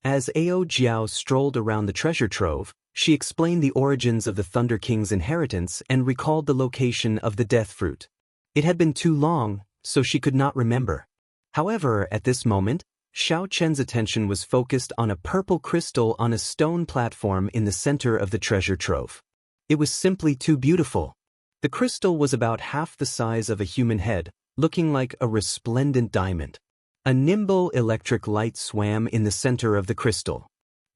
As Ao Jiao strolled around the treasure trove, she explained the origins of the Thunder King's inheritance and recalled the location of the death fruit. It had been too long, so she could not remember. However, at this moment, Xiao Chen's attention was focused on a purple crystal on a stone platform in the center of the treasure trove. It was simply too beautiful. The crystal was about half the size of a human head, looking like a resplendent diamond. A nimble electric light swam in the center of the crystal.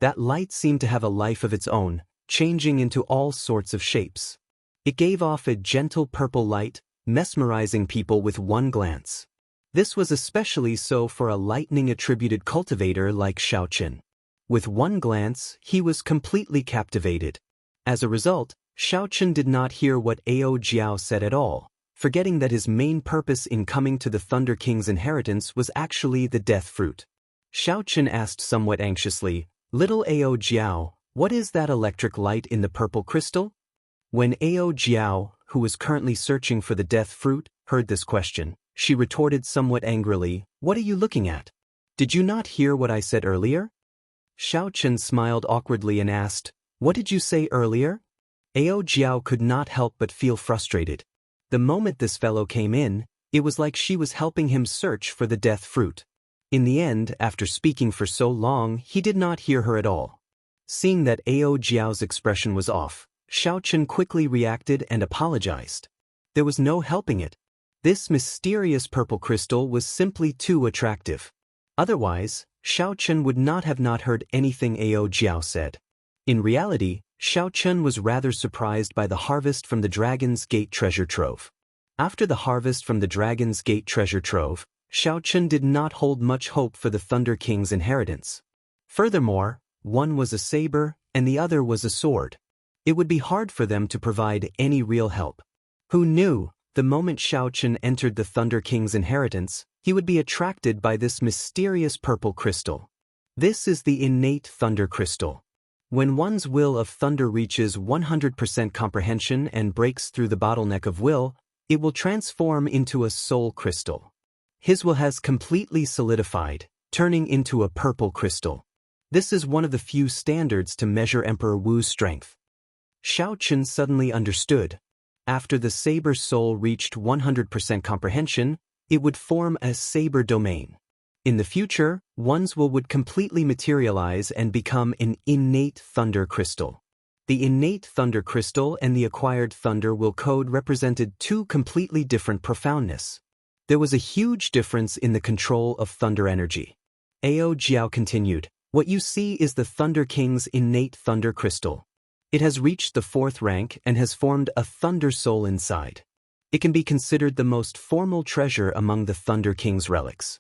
That light seemed to have a life of its own, changing into all sorts of shapes. It gave off a gentle purple light, mesmerizing people with one glance. This was especially so for a lightning-attributed cultivator like Xiao Chen. With one glance, he was completely captivated. As a result, Xiao Chen did not hear what Ao Jiao said at all, forgetting that his main purpose in coming to the Thunder King's inheritance was actually the death fruit. Xiao Chen asked somewhat anxiously, "Little Ao Jiao, what is that electric light in the purple crystal?" When Ao Jiao, who was currently searching for the death fruit, heard this question, she retorted somewhat angrily, "What are you looking at? Did you not hear what I said earlier?" Xiao Chen smiled awkwardly and asked, "What did you say earlier?" Ao Jiao could not help but feel frustrated. The moment this fellow came in, it was like she was helping him search for the death fruit. In the end, after speaking for so long, he did not hear her at all. Seeing that Ao Jiao's expression was off, Xiao Chen quickly reacted and apologized. There was no helping it. This mysterious purple crystal was simply too attractive. Otherwise, Xiao Chen would not have not heard anything Ao Jiao said. In reality, Xiao Chen was rather surprised by the harvest from the Dragon's Gate treasure trove. After the harvest from the Dragon's Gate treasure trove, Xiao Chen did not hold much hope for the Thunder King's inheritance. Furthermore, one was a saber and the other was a sword. It would be hard for them to provide any real help. Who knew, the moment Xiao Chen entered the Thunder King's inheritance, he would be attracted by this mysterious purple crystal. This is the innate thunder crystal. When one's will of thunder reaches 100% comprehension and breaks through the bottleneck of will, it will transform into a soul crystal. His will has completely solidified, turning into a purple crystal. This is one of the few standards to measure Emperor Wu's strength. Xiao Chen suddenly understood. After the saber soul reached 100% comprehension, it would form a saber domain. In the future, one's will would completely materialize and become an innate thunder crystal. The innate thunder crystal and the acquired thunder will code represented two completely different profoundness. There was a huge difference in the control of thunder energy. Ao Jiao continued, "What you see is the Thunder King's innate thunder crystal. It has reached the 4th rank and has formed a thunder soul inside. It can be considered the most formal treasure among the Thunder King's relics.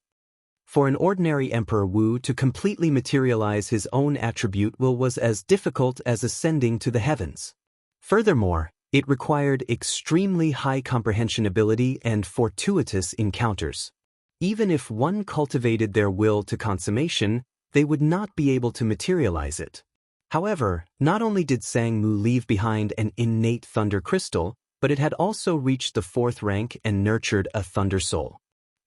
For an ordinary Emperor Wu to completely materialize his own attribute will was as difficult as ascending to the heavens. Furthermore, it required extremely high comprehension ability and fortuitous encounters. Even if one cultivated their will to consummation, they would not be able to materialize it. However, not only did Sang Mu leave behind an innate thunder crystal, but it had also reached the 4th rank and nurtured a thunder soul.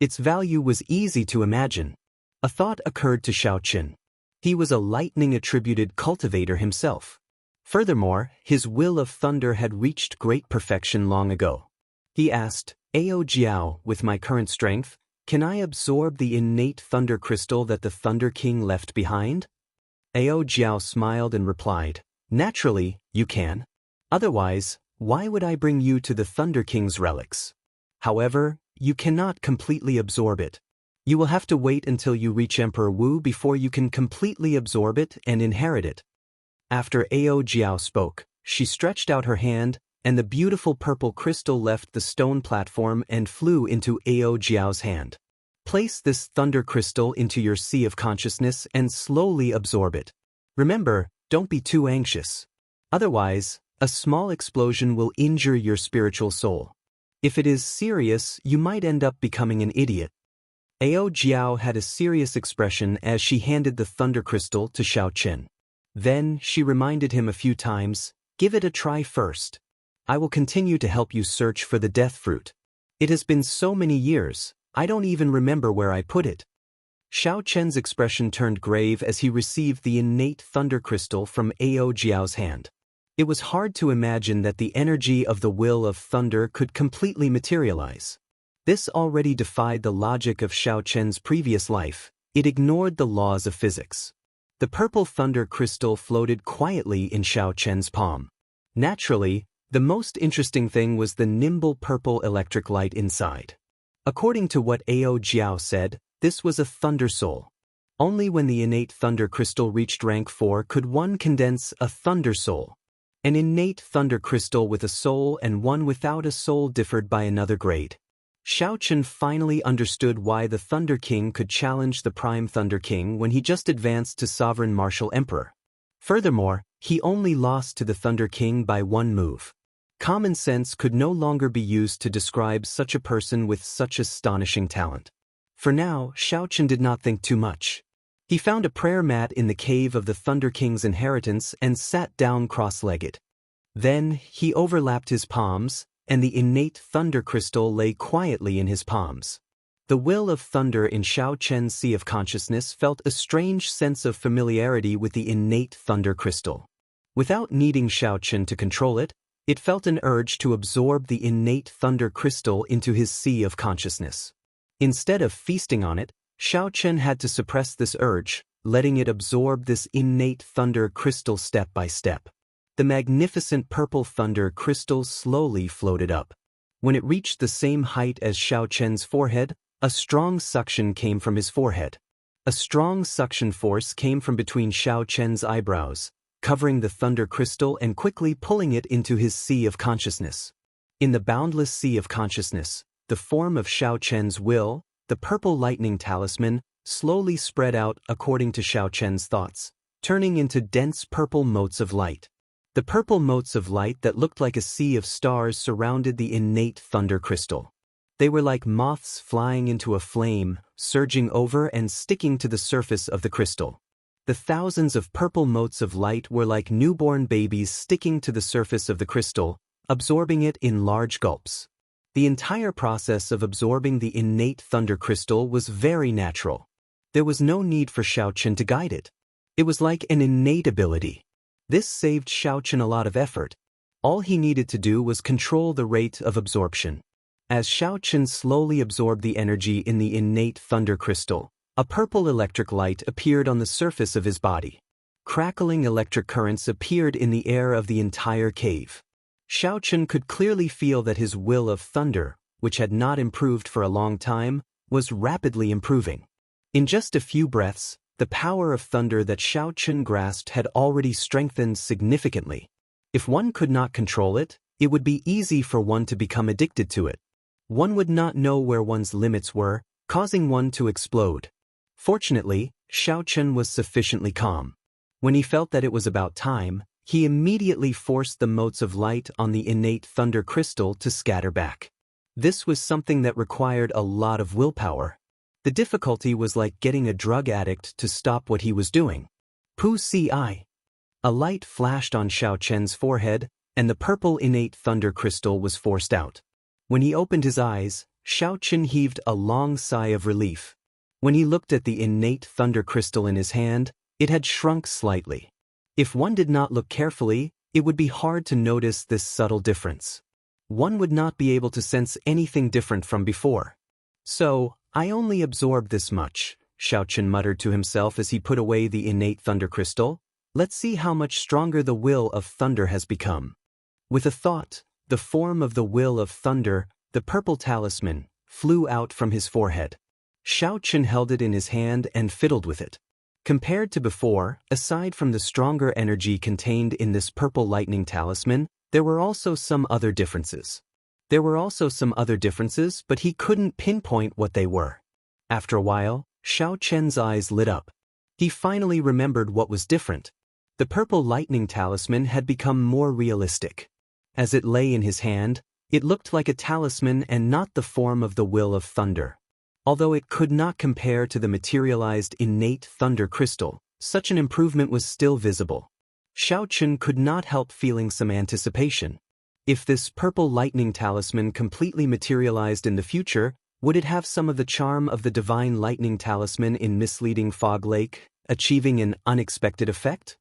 Its value was easy to imagine. A thought occurred to Xiao Chen. He was a lightning-attributed cultivator himself. Furthermore, his will of thunder had reached great perfection long ago. He asked, "Ao Jiao, with my current strength, can I absorb the innate thunder crystal that the Thunder King left behind?" Ao Jiao smiled and replied, "Naturally, you can. Otherwise, why would I bring you to the Thunder King's relics? However, you cannot completely absorb it. You will have to wait until you reach Emperor Wu before you can completely absorb it and inherit it." After Ao Jiao spoke, she stretched out her hand, and the beautiful purple crystal left the stone platform and flew into Ao Jiao's hand. "Place this thunder crystal into your sea of consciousness and slowly absorb it. Remember, don't be too anxious. Otherwise, a small explosion will injure your spiritual soul. If it is serious, you might end up becoming an idiot." Ao Jiao had a serious expression as she handed the thunder crystal to Xiao Chen. Then, she reminded him a few times, "Give it a try first. I will continue to help you search for the death fruit. It has been so many years, I don't even remember where I put it." Xiao Chen's expression turned grave as he received the innate thunder crystal from Ao Jiao's hand. It was hard to imagine that the energy of the will of thunder could completely materialize. This already defied the logic of Xiao Chen's previous life. It ignored the laws of physics. The purple thunder crystal floated quietly in Xiao Chen's palm. Naturally, the most interesting thing was the nimble purple electric light inside. According to what Ao Jiao said, this was a thunder soul. Only when the innate thunder crystal reached rank 4 could one condense a thunder soul. An innate thunder crystal with a soul and one without a soul differed by another grade. Xiao Chen finally understood why the Thunder King could challenge the Prime Thunder King when he just advanced to Sovereign Martial Emperor. Furthermore, he only lost to the Thunder King by one move. Common sense could no longer be used to describe such a person with such astonishing talent. For now, Xiao Chen did not think too much. He found a prayer mat in the cave of the Thunder King's inheritance and sat down cross-legged. Then, he overlapped his palms, and the innate thunder crystal lay quietly in his palms. The will of thunder in Xiao Chen's sea of consciousness felt a strange sense of familiarity with the innate thunder crystal. Without needing Xiao Chen to control it, it felt an urge to absorb the innate thunder crystal into his sea of consciousness. Instead of feasting on it, Xiao Chen had to suppress this urge, letting it absorb this innate thunder crystal step by step. The magnificent purple thunder crystal slowly floated up. When it reached the same height as Xiao Chen's forehead, a strong suction came from his forehead. A strong suction force came from between Xiao Chen's eyebrows, covering the thunder crystal and quickly pulling it into his sea of consciousness. In the boundless sea of consciousness, the form of Xiao Chen's will, the purple lightning talisman, slowly spread out according to Xiao Chen's thoughts, turning into dense purple motes of light. The purple motes of light that looked like a sea of stars surrounded the innate thunder crystal. They were like moths flying into a flame, surging over and sticking to the surface of the crystal. The thousands of purple motes of light were like newborn babies sticking to the surface of the crystal, absorbing it in large gulps. The entire process of absorbing the innate thunder crystal was very natural. There was no need for Xiao Chen to guide it. It was like an innate ability. This saved Xiao Chen a lot of effort. All he needed to do was control the rate of absorption. As Xiao Chen slowly absorbed the energy in the innate thunder crystal, a purple electric light appeared on the surface of his body. Crackling electric currents appeared in the air of the entire cave. Xiao Chen could clearly feel that his will of thunder, which had not improved for a long time, was rapidly improving. In just a few breaths, the power of thunder that Xiao Chen grasped had already strengthened significantly. If one could not control it, it would be easy for one to become addicted to it. One would not know where one's limits were, causing one to explode. Fortunately, Xiao Chen was sufficiently calm. When he felt that it was about time, he immediately forced the motes of light on the innate thunder crystal to scatter back. This was something that required a lot of willpower. The difficulty was like getting a drug addict to stop what he was doing. Pu Si. A light flashed on Xiao Chen's forehead, and the purple innate thunder crystal was forced out. When he opened his eyes, Xiao Chen heaved a long sigh of relief. When he looked at the innate thunder crystal in his hand, it had shrunk slightly. If one did not look carefully, it would be hard to notice this subtle difference. One would not be able to sense anything different from before. So, I only absorbed this much, Xiao Chen muttered to himself as he put away the innate thunder crystal. Let's see how much stronger the will of thunder has become. With a thought, the form of the will of thunder, the purple talisman, flew out from his forehead. Xiao Chen held it in his hand and fiddled with it. Compared to before, aside from the stronger energy contained in this purple lightning talisman, there were also some other differences. But he couldn't pinpoint what they were. After a while, Xiao Chen's eyes lit up. He finally remembered what was different. The purple lightning talisman had become more realistic. As it lay in his hand, it looked like a talisman and not the form of the will of thunder. Although it could not compare to the materialized innate thunder crystal, such an improvement was still visible. Xiao Chen could not help feeling some anticipation. If this purple lightning talisman completely materialized in the future, would it have some of the charm of the divine lightning talisman in misleading Fog Lake, achieving an unexpected effect?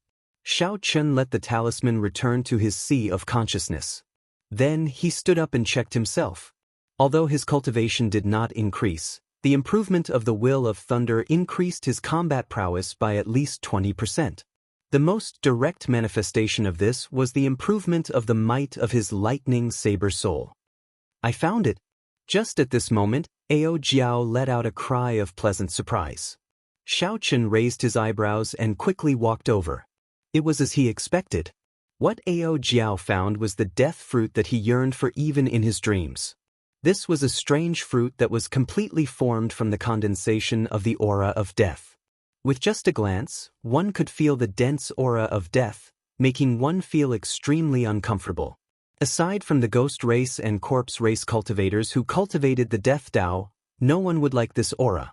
Xiao Chen let the talisman return to his sea of consciousness. Then he stood up and checked himself. Although his cultivation did not increase, the improvement of the will of thunder increased his combat prowess by at least 20%. The most direct manifestation of this was the improvement of the might of his lightning saber soul. I found it. Just at this moment, Ao Jiao let out a cry of pleasant surprise. Xiao Chen raised his eyebrows and quickly walked over. It was as he expected. What Ao Jiao found was the death fruit that he yearned for even in his dreams. This was a strange fruit that was completely formed from the condensation of the aura of death. With just a glance, one could feel the dense aura of death, making one feel extremely uncomfortable. Aside from the ghost race and corpse race cultivators who cultivated the death Dao, no one would like this aura.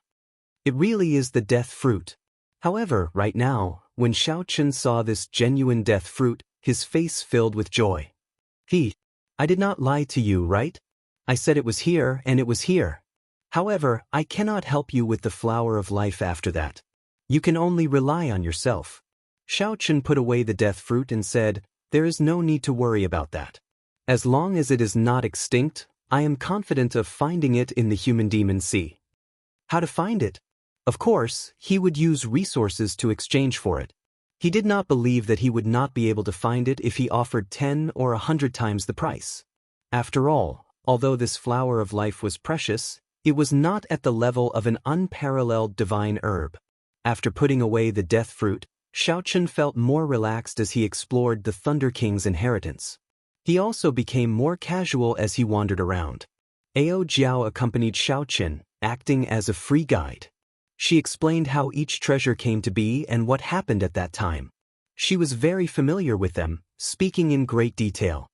It really is the death fruit. However, right now, when Xiao Chen saw this genuine death fruit, his face filled with joy. I did not lie to you, right? I said it was here and it was here. However, I cannot help you with the flower of life after that. You can only rely on yourself. Xiao Chen put away the death fruit and said, "There is no need to worry about that. As long as it is not extinct, I am confident of finding it in the human demon sea." How to find it? Of course, he would use resources to exchange for it. He did not believe that he would not be able to find it if he offered 10 or 100 times the price. After all, although this flower of life was precious, it was not at the level of an unparalleled divine herb. After putting away the death fruit, Xiao Chen felt more relaxed as he explored the Thunder King's inheritance. He also became more casual as he wandered around. Ao Jiao accompanied Xiao Chen, acting as a free guide. She explained how each treasure came to be and what happened at that time. She was very familiar with them, speaking in great detail.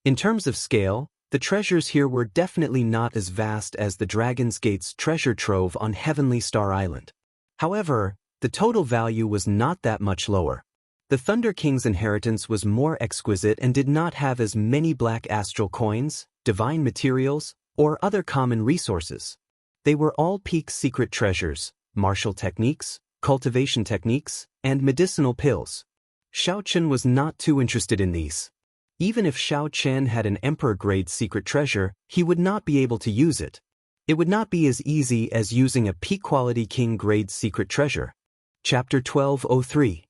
In terms of scale, the treasures here were definitely not as vast as the Dragon's Gate's treasure trove on Heavenly Star Island. However, the total value was not that much lower. The Thunder King's inheritance was more exquisite and did not have as many black astral coins, divine materials, or other common resources. They were all peak secret treasures, martial techniques, cultivation techniques, and medicinal pills. Xiao Chen was not too interested in these. Even if Xiao Chen had an emperor-grade secret treasure, he would not be able to use it. It would not be as easy as using a peak-quality king-grade secret treasure. Chapter 1203.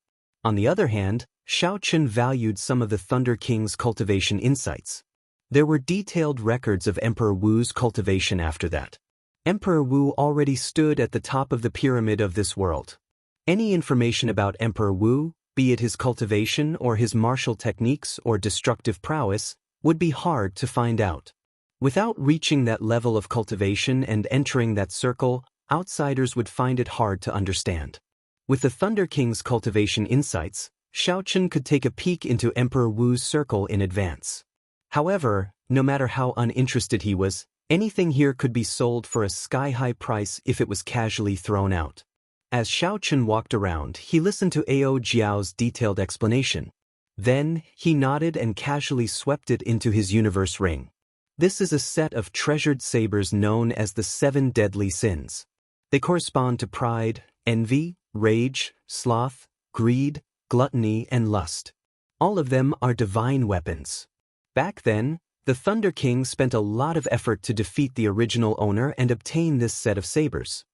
On the other hand, Xiao Chen valued some of the Thunder King's cultivation insights. There were detailed records of Emperor Wu's cultivation after that. Emperor Wu already stood at the top of the pyramid of this world. Any information about Emperor Wu, be it his cultivation or his martial techniques or destructive prowess, would be hard to find out. Without reaching that level of cultivation and entering that circle, outsiders would find it hard to understand. With the Thunder King's cultivation insights, Xiao Chen could take a peek into Emperor Wu's circle in advance. However, no matter how uninterested he was, anything here could be sold for a sky-high price if it was casually thrown out. As Xiao Chen walked around, he listened to Ao Jiao's detailed explanation. Then, he nodded and casually swept it into his universe ring. This is a set of treasured sabers known as the 7 deadly sins. They correspond to pride, envy, rage, sloth, greed, gluttony, and lust. All of them are divine weapons. Back then, the Thunder King spent a lot of effort to defeat the original owner and obtain this set of sabers.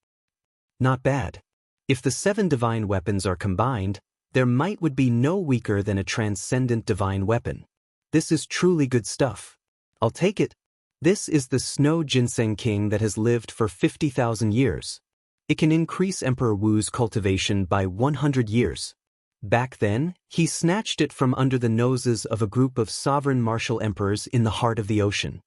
Not bad. If the 7 divine weapons are combined, their might would be no weaker than a transcendent divine weapon. This is truly good stuff. I'll take it. This is the Snow Ginseng King that has lived for 50,000 years. It can increase Emperor Wu's cultivation by 100 years. Back then, he snatched it from under the noses of a group of sovereign martial emperors in the heart of the ocean.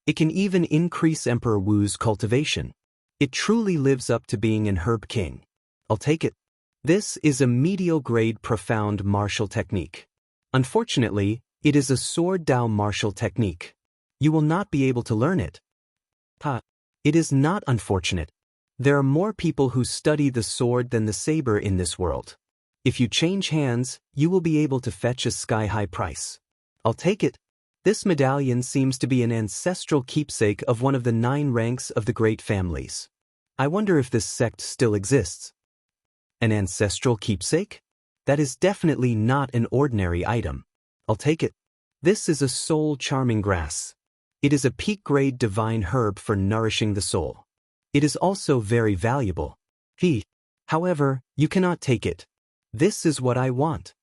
It can even increase Emperor Wu's cultivation. It truly lives up to being an herb king. I'll take it. This is a medial-grade profound martial technique. Unfortunately, it is a sword Dao martial technique. You will not be able to learn it. It is not unfortunate. There are more people who study the sword than the saber in this world. If you change hands, you will be able to fetch a sky-high price. I'll take it. This medallion seems to be an ancestral keepsake of one of the 9 ranks of the great families. I wonder if this sect still exists. An ancestral keepsake? That is definitely not an ordinary item. I'll take it. This is a soul-charming grass. It is a peak-grade divine herb for nourishing the soul. It is also very valuable. However, you cannot take it. This is what I want.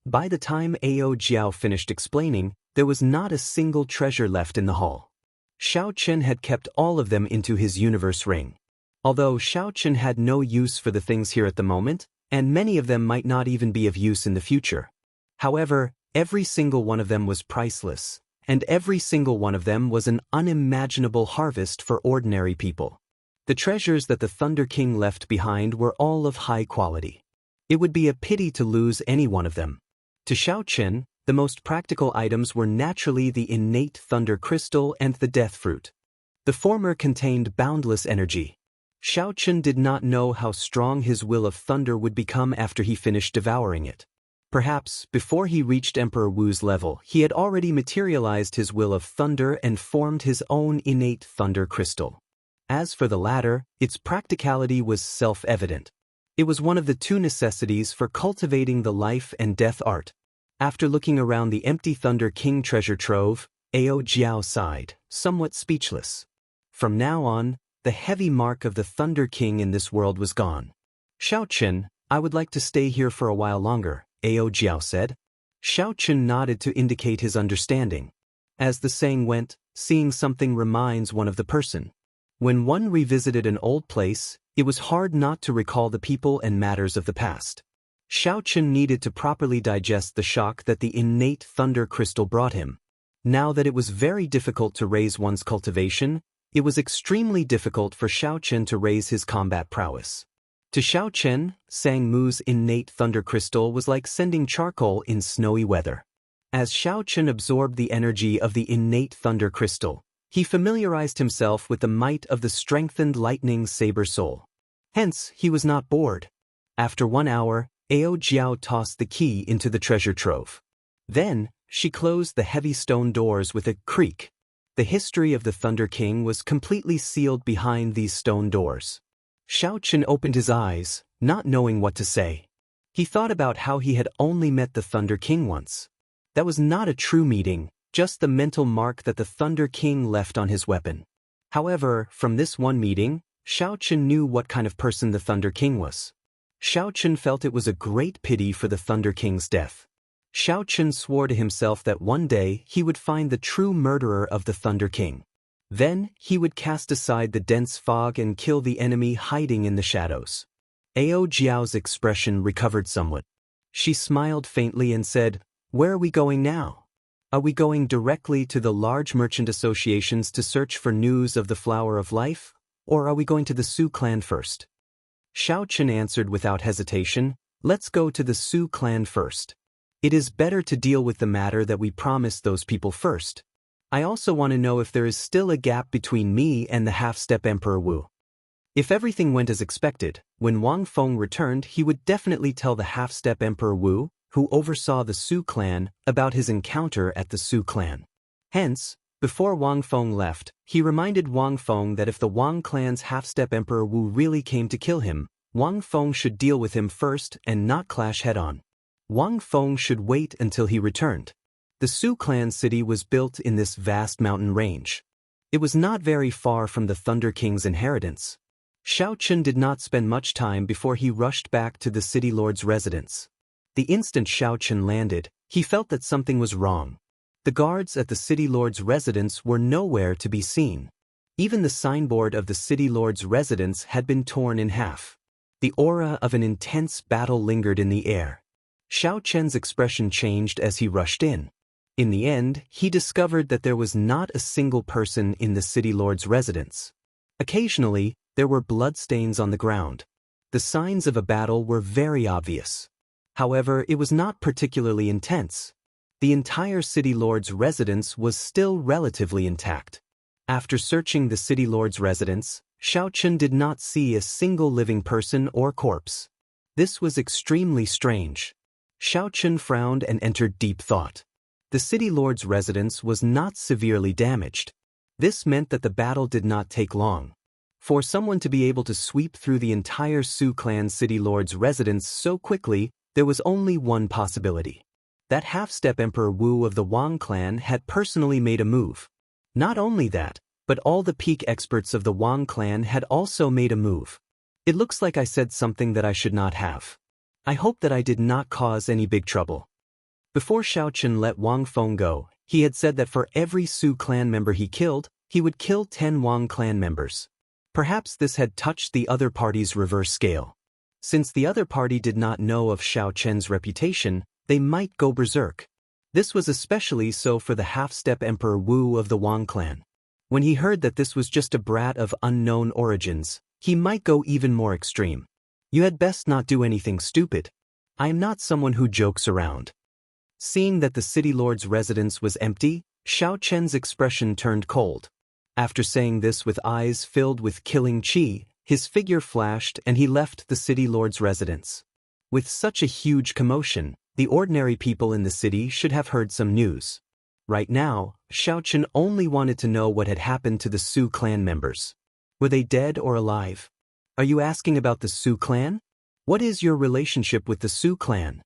By the time Ao Jiao finished explaining, there was not a single treasure left in the hall. Xiao Chen had kept all of them into his universe ring. Although Xiao Chen had no use for the things here at the moment, and many of them might not even be of use in the future. However, every single one of them was priceless, and every single one of them was an unimaginable harvest for ordinary people. The treasures that the Thunder King left behind were all of high quality. It would be a pity to lose any one of them. To Xiao Chen, the most practical items were naturally the innate thunder crystal and the death fruit. The former contained boundless energy. Xiao Chen did not know how strong his will of thunder would become after he finished devouring it. Perhaps, before he reached Emperor Wu's level, he had already materialized his will of thunder and formed his own innate thunder crystal. As for the latter, its practicality was self-evident. It was one of the two necessities for cultivating the life and death art. After looking around the empty Thunder King treasure trove, Ao Jiao sighed, somewhat speechless. From now on, the heavy mark of the Thunder King in this world was gone. Xiao Chen, I would like to stay here for a while longer, Ao Jiao said. Xiao Chen nodded to indicate his understanding. As the saying went, seeing something reminds one of the person. When one revisited an old place, it was hard not to recall the people and matters of the past. Xiao Chen needed to properly digest the shock that the innate thunder crystal brought him. Now that it was very difficult to raise one's cultivation, it was extremely difficult for Xiao Chen to raise his combat prowess. To Xiao Chen, Sang Mu's innate thunder crystal was like sending charcoal in snowy weather. As Xiao Chen absorbed the energy of the innate thunder crystal, he familiarized himself with the might of the strengthened lightning saber soul. Hence, he was not bored. After 1 hour, Ao Jiao tossed the key into the treasure trove. Then, she closed the heavy stone doors with a creak. The history of the Thunder King was completely sealed behind these stone doors. Xiao Chen opened his eyes, not knowing what to say. He thought about how he had only met the Thunder King once. That was not a true meeting, just the mental mark that the Thunder King left on his weapon. However, from this one meeting, Xiao Chen knew what kind of person the Thunder King was. Xiao Chen felt it was a great pity for the Thunder King's death. Xiao Chen swore to himself that one day he would find the true murderer of the Thunder King. Then, he would cast aside the dense fog and kill the enemy hiding in the shadows. Ao Jiao's expression recovered somewhat. She smiled faintly and said, "Where are we going now? Are we going directly to the large merchant associations to search for news of the Flower of Life, or are we going to the Su clan first?" Xiao Chen answered without hesitation, "Let's go to the Su clan first. It is better to deal with the matter that we promised those people first. I also want to know if there is still a gap between me and the half-step Emperor Wu." If everything went as expected, when Wang Feng returned he would definitely tell the half-step Emperor Wu, who oversaw the Su clan, about his encounter at the Su clan. Hence, before Wang Feng left, he reminded Wang Feng that if the Wang clan's half-step Emperor Wu really came to kill him, Wang Feng should deal with him first and not clash head-on. Wang Feng should wait until he returned. The Su clan city was built in this vast mountain range. It was not very far from the Thunder King's inheritance. Xiao Chen did not spend much time before he rushed back to the city lord's residence. The instant Xiao Chen landed, he felt that something was wrong. The guards at the city lord's residence were nowhere to be seen. Even the signboard of the city lord's residence had been torn in half. The aura of an intense battle lingered in the air. Xiao Chen's expression changed as he rushed in. In the end, he discovered that there was not a single person in the city lord's residence. Occasionally, there were bloodstains on the ground. The signs of a battle were very obvious. However, it was not particularly intense. The entire city lord's residence was still relatively intact. After searching the city lord's residence, Xiao Chen did not see a single living person or corpse. This was extremely strange. Xiao Chen frowned and entered deep thought. The city lord's residence was not severely damaged. This meant that the battle did not take long. For someone to be able to sweep through the entire Su clan city lord's residence so quickly, there was only one possibility. That half-step Emperor Wu of the Wang clan had personally made a move. Not only that, but all the peak experts of the Wang clan had also made a move. It looks like I said something that I should not have. I hope that I did not cause any big trouble. Before Xiao Chen let Wang Feng go, he had said that for every Su clan member he killed, he would kill 10 Wang clan members. Perhaps this had touched the other party's reverse scale. Since the other party did not know of Xiao Chen's reputation, they might go berserk. This was especially so for the half-step Emperor Wu of the Wang clan. When he heard that this was just a brat of unknown origins, he might go even more extreme. You had best not do anything stupid. I am not someone who jokes around. Seeing that the city lord's residence was empty, Xiao Chen's expression turned cold. After saying this with eyes filled with killing chi, his figure flashed and he left the city lord's residence. With such a huge commotion, the ordinary people in the city should have heard some news. Right now, Xiao Chen only wanted to know what had happened to the Su clan members. Were they dead or alive? Are you asking about the Su clan? What is your relationship with the Su clan?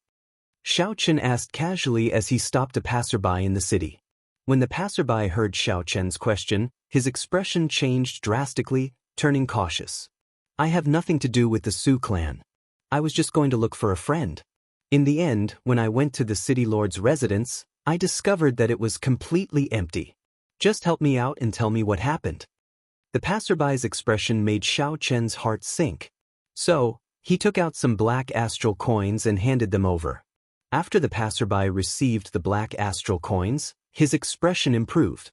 Xiao Chen asked casually as he stopped a passerby in the city. When the passerby heard Xiao Chen's question, his expression changed drastically, turning cautious. I have nothing to do with the Su clan. I was just going to look for a friend. In the end, when I went to the city lord's residence, I discovered that it was completely empty. Just help me out and tell me what happened. The passerby's expression made Xiao Chen's heart sink. So, he took out some black astral coins and handed them over. After the passerby received the black astral coins, his expression improved.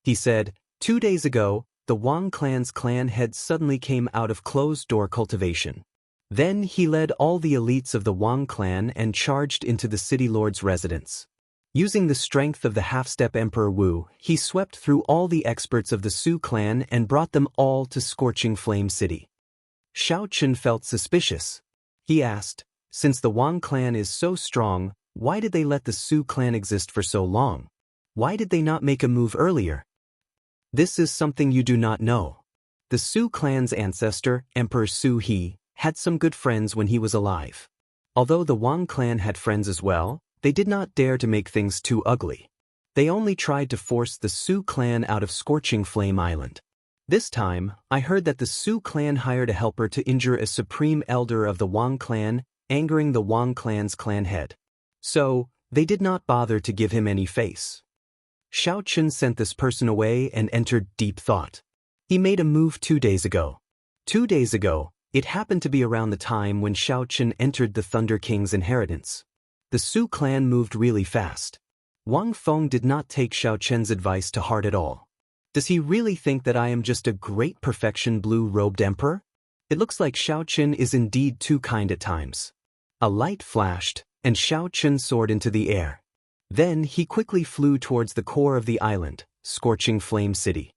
He said, 2 days ago, the Wang clan's clan head suddenly came out of closed-door cultivation. Then he led all the elites of the Wang clan and charged into the city lord's residence. Using the strength of the half-step Emperor Wu, he swept through all the experts of the Su clan and brought them all to Scorching Flame City. Xiao Chen felt suspicious. He asked, since the Wang clan is so strong, why did they let the Su clan exist for so long? Why did they not make a move earlier? This is something you do not know. The Su clan's ancestor, Emperor Su He, had some good friends when he was alive. Although the Wang clan had friends as well, they did not dare to make things too ugly. They only tried to force the Su clan out of Scorching Flame Island. This time, I heard that the Su clan hired a helper to injure a supreme elder of the Wang clan, angering the Wang clan's clan head. So, they did not bother to give him any face. Xiao Chen sent this person away and entered deep thought. He made a move 2 days ago. 2 days ago, it happened to be around the time when Xiao Chen entered the Thunder King's inheritance. The Su clan moved really fast. Wang Feng did not take Xiao Chen's advice to heart at all. Does he really think that I am just a great perfection blue-robed emperor? It looks like Xiao Chen is indeed too kind at times. A light flashed, and Xiao Chen soared into the air. Then he quickly flew towards the core of the island, Scorching Flame City.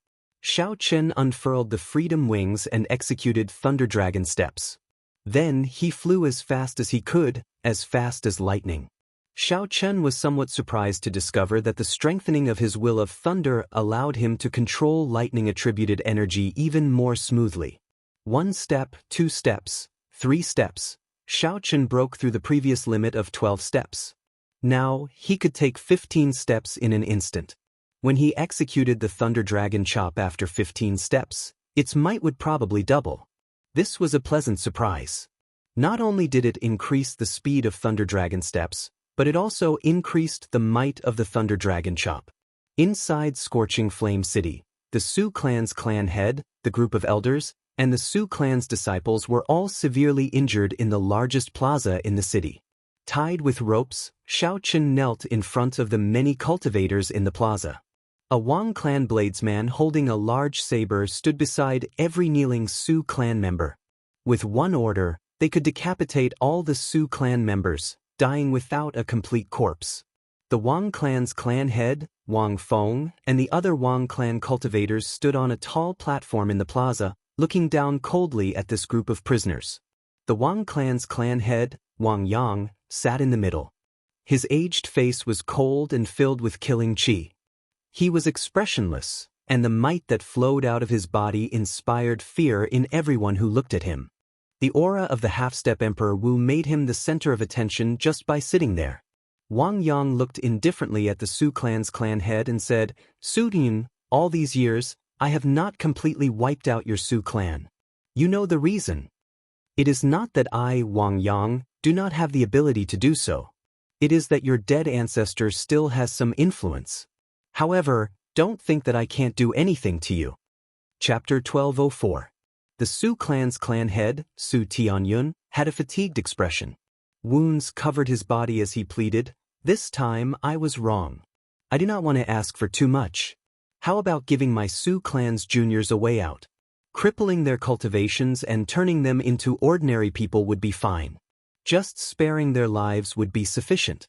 Xiao Chen unfurled the freedom wings and executed Thunder Dragon steps. Then he flew as fast as he could, as fast as lightning. Xiao Chen was somewhat surprised to discover that the strengthening of his will of thunder allowed him to control lightning-attributed energy even more smoothly. 1 step, 2 steps, 3 steps. Xiao Chen broke through the previous limit of 12 steps. Now, he could take 15 steps in an instant. When he executed the Thunder Dragon Chop after 15 steps, its might would probably double. This was a pleasant surprise. Not only did it increase the speed of Thunder Dragon steps, but it also increased the might of the Thunder Dragon Chop. Inside Scorching Flame City, the Su clan's clan head, the group of elders, and the Su clan's disciples were all severely injured in the largest plaza in the city. Tied with ropes, Xiao Chen knelt in front of the many cultivators in the plaza. A Wang clan bladesman holding a large saber stood beside every kneeling Su clan member. With one order, they could decapitate all the Su clan members, dying without a complete corpse. The Wang clan's clan head, Wang Feng, and the other Wang clan cultivators stood on a tall platform in the plaza, looking down coldly at this group of prisoners. The Wang clan's clan head, Wang Yang, sat in the middle. His aged face was cold and filled with killing qi. He was expressionless, and the might that flowed out of his body inspired fear in everyone who looked at him. The aura of the half-step Emperor Wu made him the center of attention just by sitting there. Wang Yang looked indifferently at the Su clan's clan head and said, Su Yun, all these years, I have not completely wiped out your Su clan. You know the reason. It is not that I, Wang Yang, do not have the ability to do so. It is that your dead ancestor still has some influence. However, don't think that I can't do anything to you. Chapter 1204. The Su clan's clan head, Su Tianyun, had a fatigued expression. Wounds covered his body as he pleaded, This time I was wrong. I do not want to ask for too much. How about giving my Su clan's juniors a way out? Crippling their cultivations and turning them into ordinary people would be fine. Just sparing their lives would be sufficient.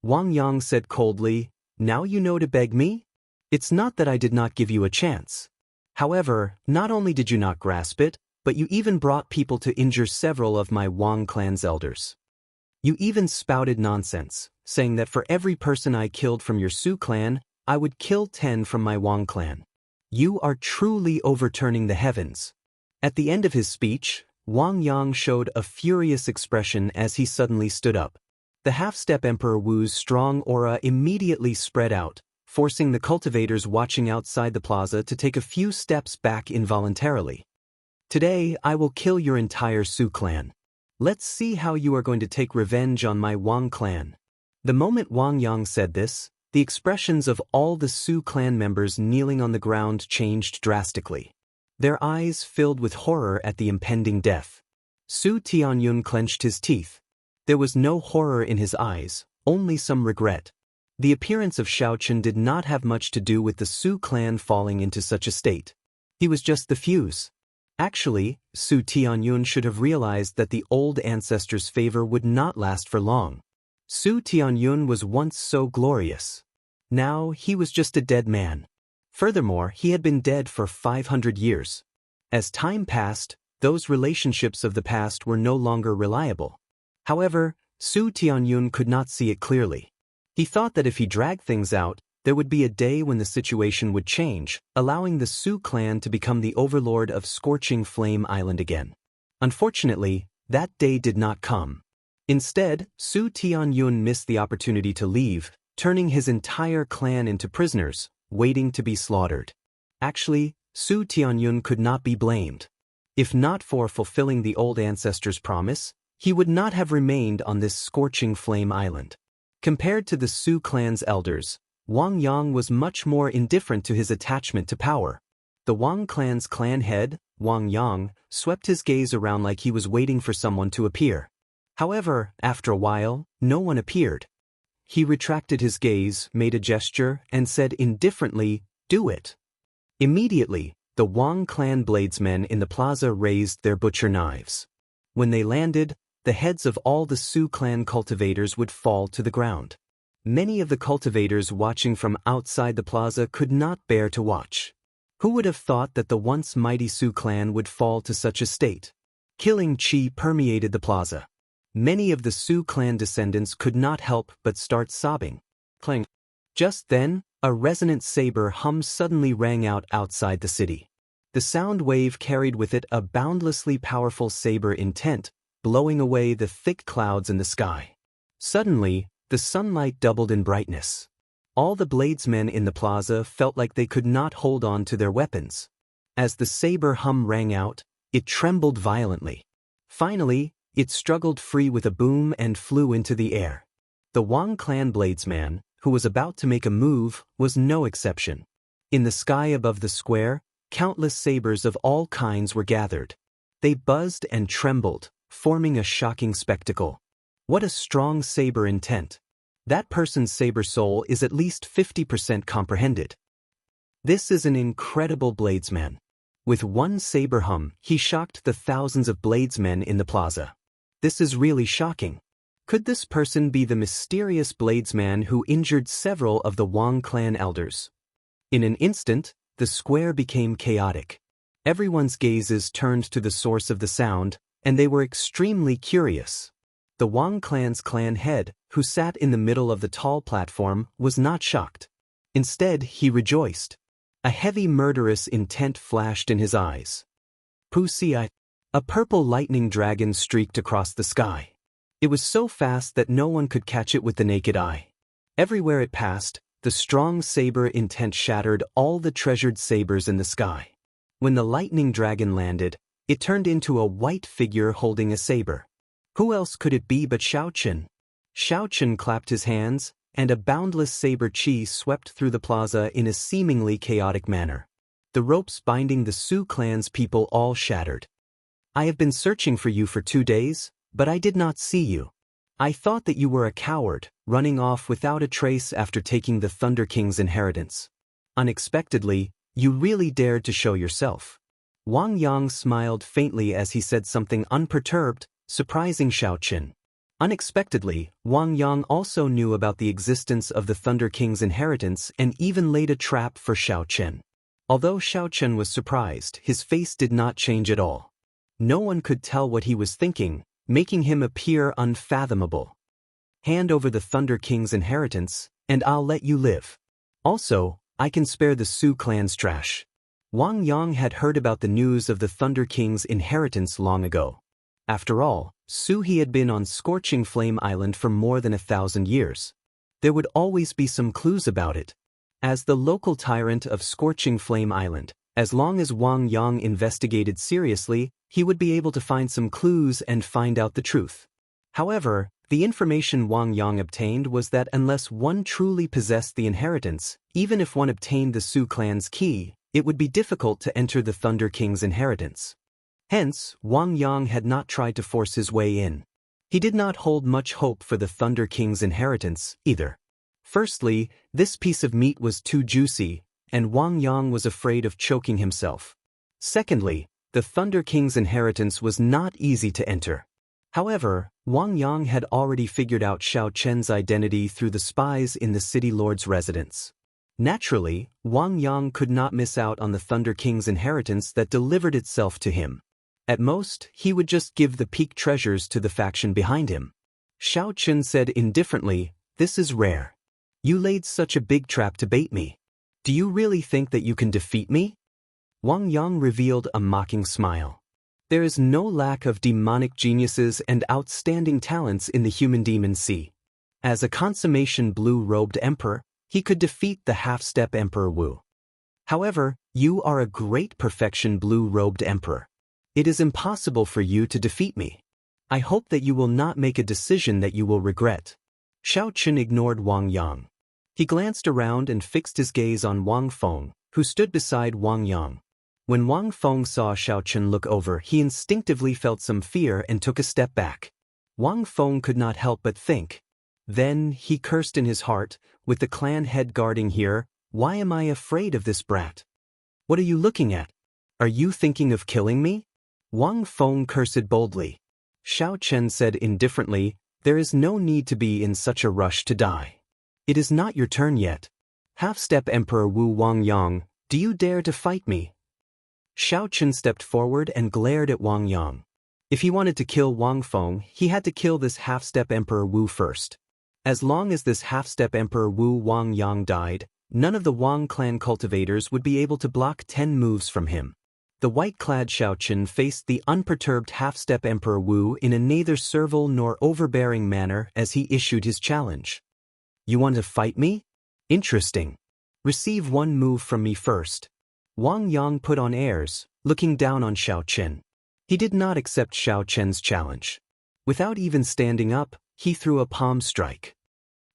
Wang Yang said coldly, Now you know to beg me? It's not that I did not give you a chance. However, not only did you not grasp it, but you even brought people to injure several of my Wang clan's elders. You even spouted nonsense, saying that for every person I killed from your Su clan, I would kill 10 from my Wang clan. You are truly overturning the heavens. At the end of his speech, Wang Yang showed a furious expression as he suddenly stood up. The half-step Emperor Wu's strong aura immediately spread out, forcing the cultivators watching outside the plaza to take a few steps back involuntarily. Today, I will kill your entire Su clan. Let's see how you are going to take revenge on my Wang clan. The moment Wang Yang said this, the expressions of all the Su clan members kneeling on the ground changed drastically. Their eyes filled with horror at the impending death. Su Tianyun clenched his teeth. There was no horror in his eyes, only some regret. The appearance of Xiaochen did not have much to do with the Su clan falling into such a state. He was just the fuse. Actually, Su Tianyun should have realized that the old ancestors' favor would not last for long. Su Tianyun was once so glorious. Now he was just a dead man. Furthermore, he had been dead for 500 years. As time passed, those relationships of the past were no longer reliable. However, Su Tianyun could not see it clearly. He thought that if he dragged things out, there would be a day when the situation would change, allowing the Su clan to become the overlord of Scorching Flame Island again. Unfortunately, that day did not come. Instead, Su Tianyun missed the opportunity to leave, turning his entire clan into prisoners, waiting to be slaughtered. Actually, Su Tianyun could not be blamed. If not for fulfilling the old ancestors' promise, he would not have remained on this Scorching Flame Island. Compared to the Su clan's elders, Wang Yang was much more indifferent to his attachment to power. The Wang clan's clan head, Wang Yang, swept his gaze around like he was waiting for someone to appear. However, after a while, no one appeared. He retracted his gaze, made a gesture, and said indifferently, "Do it." Immediately, the Wang clan bladesmen in the plaza raised their butcher knives. When they landed, the heads of all the Su clan cultivators would fall to the ground. Many of the cultivators watching from outside the plaza could not bear to watch. Who would have thought that the once mighty Su clan would fall to such a state? Killing chi permeated the plaza. Many of the Su clan descendants could not help but start sobbing. Clang. Just then, a resonant saber hum suddenly rang out outside the city. The sound wave carried with it a boundlessly powerful saber intent, blowing away the thick clouds in the sky. Suddenly, the sunlight doubled in brightness. All the bladesmen in the plaza felt like they could not hold on to their weapons. As the saber hum rang out, it trembled violently. Finally, it struggled free with a boom and flew into the air. The Wang clan bladesman, who was about to make a move, was no exception. In the sky above the square, countless sabers of all kinds were gathered. They buzzed and trembled, forming a shocking spectacle. What a strong saber intent. That person's saber soul is at least 50% comprehended. This is an incredible bladesman. With one saber hum, he shocked the thousands of bladesmen in the plaza. This is really shocking. Could this person be the mysterious bladesman who injured several of the Wang clan elders? In an instant, the square became chaotic. Everyone's gazes turned to the source of the sound, and they were extremely curious. The Wang clan's clan head, who sat in the middle of the tall platform, was not shocked. Instead, he rejoiced. A heavy murderous intent flashed in his eyes. Wuxia. A purple lightning dragon streaked across the sky. It was so fast that no one could catch it with the naked eye. Everywhere it passed, the strong saber intent shattered all the treasured sabers in the sky. When the lightning dragon landed, it turned into a white figure holding a saber. Who else could it be but Xiaochen? Xiaochen clapped his hands, and a boundless saber chi swept through the plaza in a seemingly chaotic manner. The ropes binding the Su clan's people all shattered. I have been searching for you for 2 days, but I did not see you. I thought that you were a coward, running off without a trace after taking the Thunder King's inheritance. Unexpectedly, you really dared to show yourself. Wang Yang smiled faintly as he said something unperturbed, surprising Xiaochen. Unexpectedly, Wang Yang also knew about the existence of the Thunder King's inheritance and even laid a trap for Xiaochen. Although Xiaochen was surprised, his face did not change at all. No one could tell what he was thinking, making him appear unfathomable. Hand over the Thunder King's inheritance, and I'll let you live. Also, I can spare the Su clan's trash. Wang Yang had heard about the news of the Thunder King's inheritance long ago. After all, He had been on Scorching Flame Island for more than 1,000 years. There would always be some clues about it. As the local tyrant of Scorching Flame Island, as long as Wang Yang investigated seriously, he would be able to find some clues and find out the truth. However, the information Wang Yang obtained was that unless one truly possessed the inheritance, even if one obtained the Su clan's key, it would be difficult to enter the Thunder King's inheritance. Hence, Wang Yang had not tried to force his way in. He did not hold much hope for the Thunder King's inheritance, either. Firstly, this piece of meat was too juicy, and Wang Yang was afraid of choking himself. Secondly, the Thunder King's inheritance was not easy to enter. However, Wang Yang had already figured out Xiao Chen's identity through the spies in the city lord's residence. Naturally, Wang Yang could not miss out on the Thunder King's inheritance that delivered itself to him. At most, he would just give the peak treasures to the faction behind him. Xiao Chen said indifferently, "This is rare. You laid such a big trap to bait me. Do you really think that you can defeat me?" Wang Yang revealed a mocking smile. There is no lack of demonic geniuses and outstanding talents in the human demon sea. As a consummation blue-robed emperor, he could defeat the half-step Emperor Wu. However, you are a great perfection blue-robed emperor. It is impossible for you to defeat me. I hope that you will not make a decision that you will regret. Xiao Chen ignored Wang Yang. He glanced around and fixed his gaze on Wang Feng, who stood beside Wang Yang. When Wang Feng saw Xiao Chen look over, he instinctively felt some fear and took a step back. Wang Feng could not help but think. Then, he cursed in his heart, "With the clan head guarding here, why am I afraid of this brat? What are you looking at? Are you thinking of killing me?" Wang Feng cursed boldly. Xiao Chen said indifferently, "There is no need to be in such a rush to die. It is not your turn yet. Half-step Emperor Wu Wang Yang, do you dare to fight me?" Xiao Chen stepped forward and glared at Wang Yang. If he wanted to kill Wang Feng, he had to kill this half-step Emperor Wu first. As long as this half-step Emperor Wu Wang Yang died, none of the Wang clan cultivators would be able to block 10 moves from him. The white-clad Xiao Chen faced the unperturbed half-step Emperor Wu in a neither servile nor overbearing manner as he issued his challenge. "You want to fight me? Interesting. Receive one move from me first." Wang Yang put on airs, looking down on Xiao Chen. He did not accept Xiao Chen's challenge. Without even standing up, he threw a palm strike.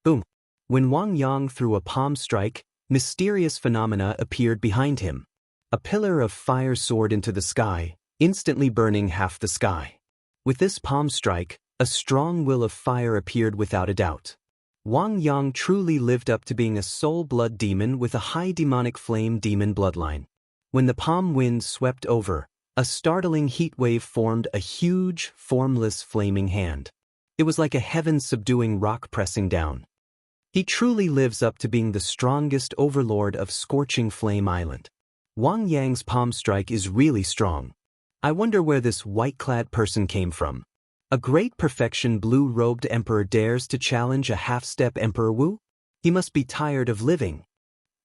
Boom! When Wang Yang threw a palm strike, mysterious phenomena appeared behind him. A pillar of fire soared into the sky, instantly burning half the sky. With this palm strike, a strong will of fire appeared without a doubt. Wang Yang truly lived up to being a soul blood demon with a high demonic flame demon bloodline. When the palm wind swept over, a startling heat wave formed a huge, formless flaming hand. It was like a heaven-subduing rock pressing down. He truly lives up to being the strongest overlord of Scorching Flame Island. Wang Yang's palm strike is really strong. I wonder where this white-clad person came from. A great perfection blue-robed emperor dares to challenge a half-step Emperor Wu? He must be tired of living.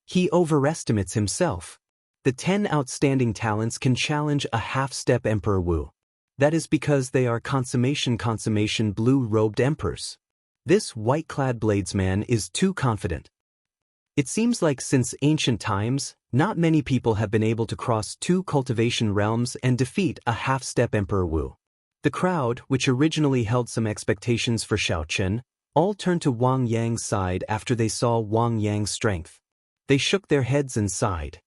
He overestimates himself. The 10 outstanding talents can challenge a half-step Emperor Wu. That is because they are consummation blue-robed emperors. This white-clad bladesman is too confident. It seems like since ancient times, not many people have been able to cross 2 cultivation realms and defeat a half-step Emperor Wu. The crowd, which originally held some expectations for Xiao Chen, all turned to Wang Yang's side after they saw Wang Yang's strength. They shook their heads and sighed.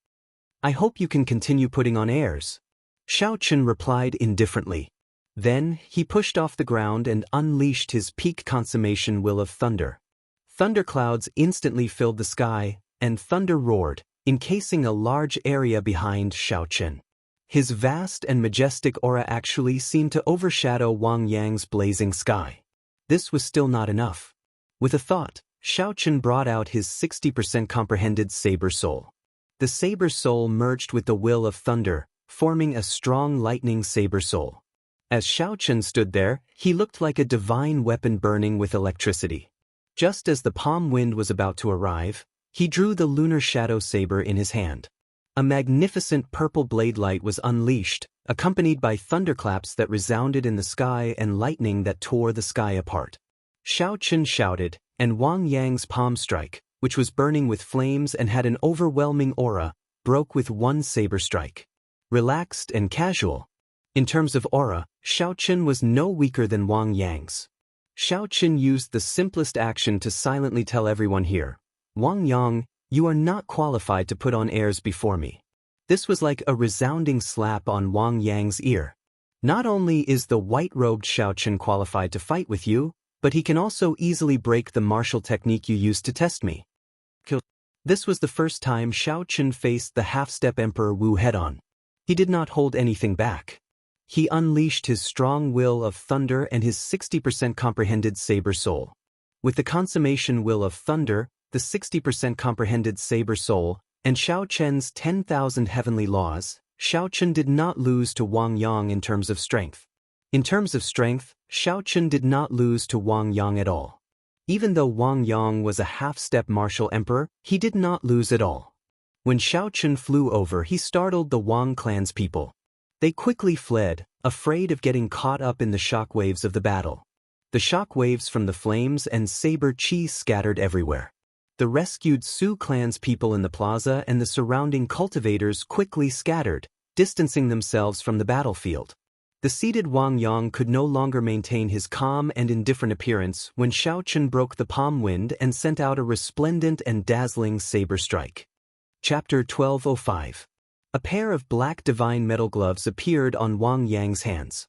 "I hope you can continue putting on airs," Xiao Chen replied indifferently. Then, he pushed off the ground and unleashed his peak consummation will of thunder. Thunderclouds instantly filled the sky, and thunder roared, encasing a large area behind Xiao Chen. His vast and majestic aura actually seemed to overshadow Wang Yang's blazing sky. This was still not enough. With a thought, Xiao Chen brought out his 60% comprehended saber soul. The saber soul merged with the will of thunder, forming a strong lightning saber soul. As Xiao Chen stood there, he looked like a divine weapon burning with electricity. Just as the palm wind was about to arrive, he drew the lunar shadow saber in his hand. A magnificent purple blade light was unleashed, accompanied by thunderclaps that resounded in the sky and lightning that tore the sky apart. Xiao Chen shouted, and Wang Yang's palm strike, which was burning with flames and had an overwhelming aura, broke with one saber strike. Relaxed and casual. In terms of aura, Xiao Chen was no weaker than Wang Yang's. Xiao Chen used the simplest action to silently tell everyone here, "Wang Yang, you are not qualified to put on airs before me." This was like a resounding slap on Wang Yang's ear. Not only is the white-robed Xiao Chen qualified to fight with you, but he can also easily break the martial technique you used to test me. This was the first time Xiao Chen faced the half-step Emperor Wu head-on. He did not hold anything back. He unleashed his strong will of thunder and his 60% comprehended saber soul. With the consummation will of thunder, the 60% comprehended saber soul, and Xiao Chen's 10,000 heavenly laws, Xiao Chen did not lose to Wang Yang in terms of strength. In terms of strength, Xiao Chen did not lose to Wang Yang at all. Even though Wang Yang was a half-step martial emperor, he did not lose at all. When Xiao Chen flew over, he startled the Wang clan's people. They quickly fled, afraid of getting caught up in the shock waves of the battle. The shock waves from the flames and saber chi scattered everywhere. The rescued Su clan's people in the plaza and the surrounding cultivators quickly scattered, distancing themselves from the battlefield. The seated Wang Yang could no longer maintain his calm and indifferent appearance when Xiao Chen broke the palm wind and sent out a resplendent and dazzling saber strike. Chapter 1205. A pair of black divine metal gloves appeared on Wang Yang's hands.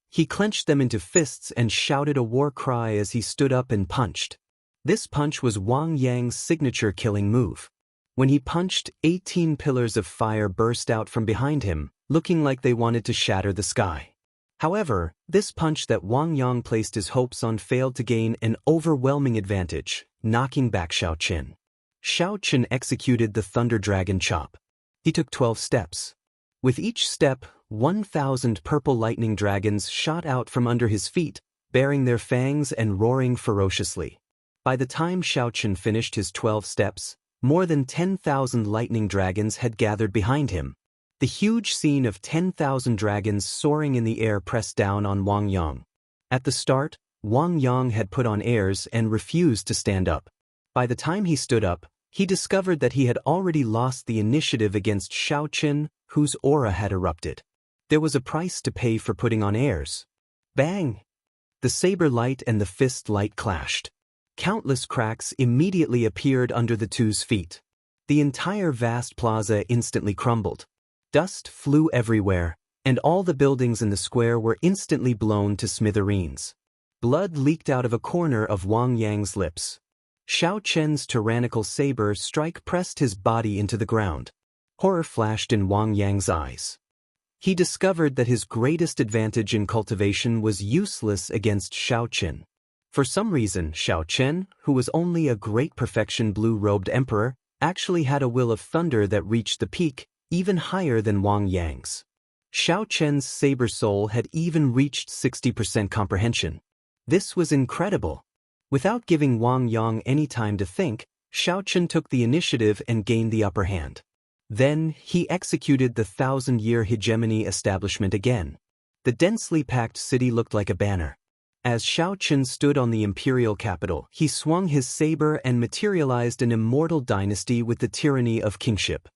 He clenched them into fists and shouted a war cry as he stood up and punched. This punch was Wang Yang's signature killing move. When he punched, 18 pillars of fire burst out from behind him, looking like they wanted to shatter the sky. However, this punch that Wang Yang placed his hopes on failed to gain an overwhelming advantage, knocking back Xiao Chen. Xiao Chen executed the Thunder Dragon Chop. He took 12 steps. With each step, 1,000 purple lightning dragons shot out from under his feet, baring their fangs and roaring ferociously. By the time Xiao Chen finished his 12 steps, more than 10,000 lightning dragons had gathered behind him. The huge scene of 10,000 dragons soaring in the air pressed down on Wang Yang. At the start, Wang Yang had put on airs and refused to stand up. By the time he stood up, he discovered that he had already lost the initiative against Xiao Chen, whose aura had erupted. There was a price to pay for putting on airs. Bang! The saber light and the fist light clashed. Countless cracks immediately appeared under the two's feet. The entire vast plaza instantly crumbled. Dust flew everywhere, and all the buildings in the square were instantly blown to smithereens. Blood leaked out of a corner of Wang Yang's lips. Xiao Chen's tyrannical saber strike pressed his body into the ground. Horror flashed in Wang Yang's eyes. He discovered that his greatest advantage in cultivation was useless against Xiao Chen. For some reason, Xiao Chen, who was only a great perfection blue-robed emperor, actually had a will of thunder that reached the peak, even higher than Wang Yang's. Xiao Chen's saber soul had even reached 60% comprehension. This was incredible. Without giving Wang Yang any time to think, Xiao Chen took the initiative and gained the upper hand. Then, he executed the 1,000-year hegemony establishment again. The densely packed city looked like a banner. As Xiao Chen stood on the imperial capital, he swung his saber and materialized an immortal dynasty with the tyranny of kingship.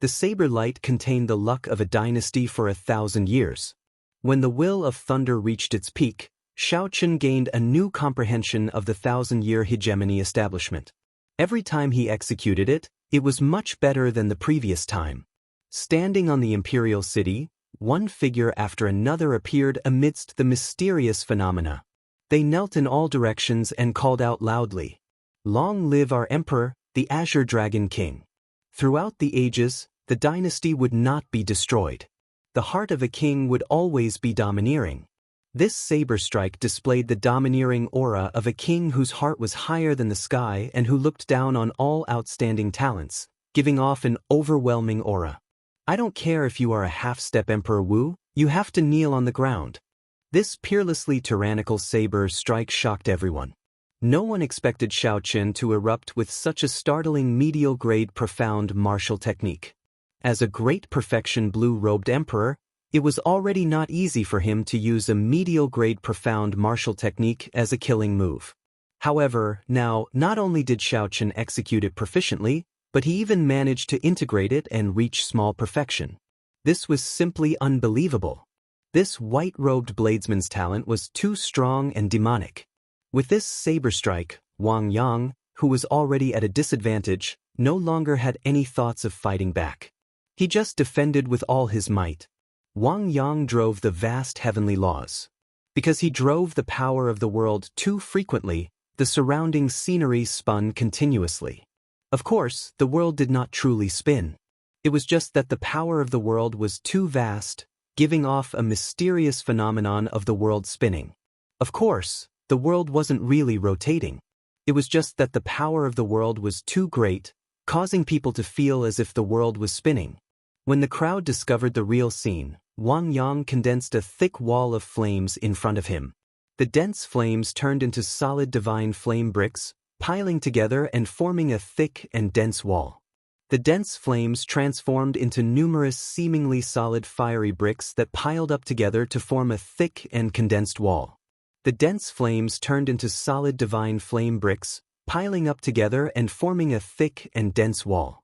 The saber light contained the luck of a dynasty for 1,000 years. When the will of thunder reached its peak, Xiao Chen gained a new comprehension of the 1,000-year hegemony establishment. Every time he executed it, it was much better than the previous time. Standing on the imperial city, one figure after another appeared amidst the mysterious phenomena. They knelt in all directions and called out loudly, "Long live our emperor, the Azure Dragon King." Throughout the ages, the dynasty would not be destroyed. The heart of a king would always be domineering. This saber strike displayed the domineering aura of a king whose heart was higher than the sky and who looked down on all outstanding talents, giving off an overwhelming aura. I don't care if you are a half-step Emperor Wu, you have to kneel on the ground. This peerlessly tyrannical saber strike shocked everyone. No one expected Xiao Chen to erupt with such a startling medial-grade profound martial technique. As a great perfection blue-robed emperor, it was already not easy for him to use a medial-grade profound martial technique as a killing move. However, now, not only did Xiaochen execute it proficiently, but he even managed to integrate it and reach small perfection. This was simply unbelievable. This white-robed bladesman's talent was too strong and demonic. With this saber strike, Wang Yang, who was already at a disadvantage, no longer had any thoughts of fighting back. He just defended with all his might. Wang Yang drove the vast heavenly laws. Because he drove the power of the world too frequently, the surrounding scenery spun continuously. Of course, the world did not truly spin. It was just that the power of the world was too vast, giving off a mysterious phenomenon of the world spinning. Of course, the world wasn't really rotating. It was just that the power of the world was too great, causing people to feel as if the world was spinning. When the crowd discovered the real scene, Wang Yang condensed a thick wall of flames in front of him. The dense flames turned into solid divine flame bricks, piling together and forming a thick and dense wall. The dense flames transformed into numerous seemingly solid fiery bricks that piled up together to form a thick and condensed wall. The dense flames turned into solid divine flame bricks, piling up together and forming a thick and dense wall.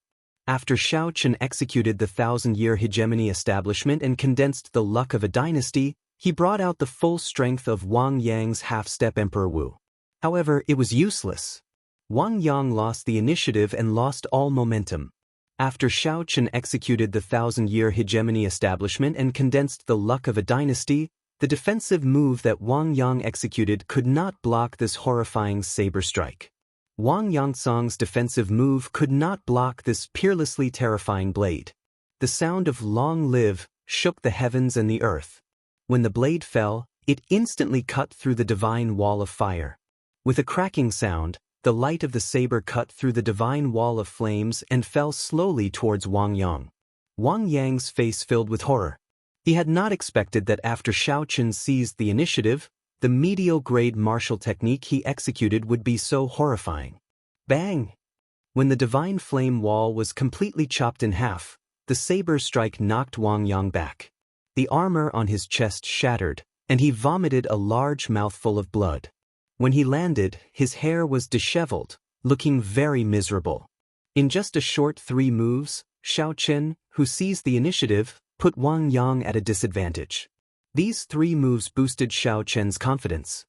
After Xiaochen executed the 1,000-year hegemony establishment and condensed the luck of a dynasty, he brought out the full strength of Wang Yang's half-step Emperor Wu. However, it was useless. Wang Yang lost the initiative and lost all momentum. After Xiaochen executed the 1,000-year hegemony establishment and condensed the luck of a dynasty, the defensive move that Wang Yang executed could not block this horrifying saber strike. Wang Yangsong's defensive move could not block this peerlessly terrifying blade. The sound of "Long live" shook the heavens and the earth. When the blade fell, it instantly cut through the divine wall of fire. With a cracking sound, the light of the saber cut through the divine wall of flames and fell slowly towards Wang Yang. Wang Yang's face filled with horror. He had not expected that after Xiaochen seized the initiative, the medial-grade martial technique he executed would be so horrifying. Bang! When the divine flame wall was completely chopped in half, the saber strike knocked Wang Yang back. The armor on his chest shattered, and he vomited a large mouthful of blood. When he landed, his hair was disheveled, looking very miserable. In just a short 3 moves, Xiaochen, who seized the initiative, put Wang Yang at a disadvantage. These 3 moves boosted Xiaochen's confidence.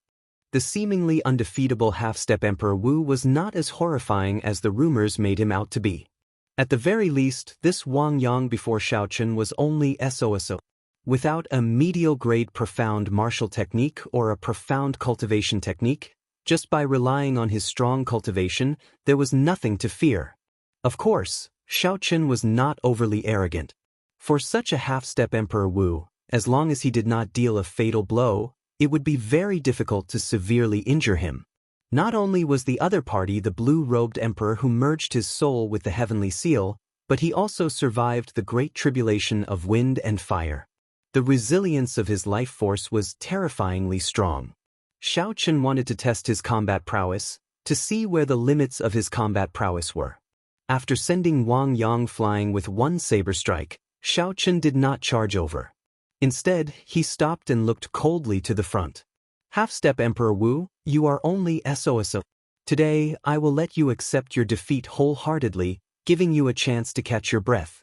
The seemingly undefeatable half-step Emperor Wu was not as horrifying as the rumors made him out to be. At the very least, this Wang Yang before Xiaochen was only SOSO. Without a medial-grade profound martial technique or a profound cultivation technique, just by relying on his strong cultivation, there was nothing to fear. Of course, Xiaochen was not overly arrogant. For such a half-step Emperor Wu, as long as he did not deal a fatal blow, it would be very difficult to severely injure him. Not only was the other party the blue-robed emperor who merged his soul with the heavenly seal, but he also survived the great tribulation of wind and fire. The resilience of his life force was terrifyingly strong. Xiaochen wanted to test his combat prowess, to see where the limits of his combat prowess were. After sending Wang Yang flying with 1 saber strike, Xiaochen did not charge over. Instead, he stopped and looked coldly to the front. Half-step Emperor Wu, you are only SOSO. Today, I will let you accept your defeat wholeheartedly, giving you a chance to catch your breath.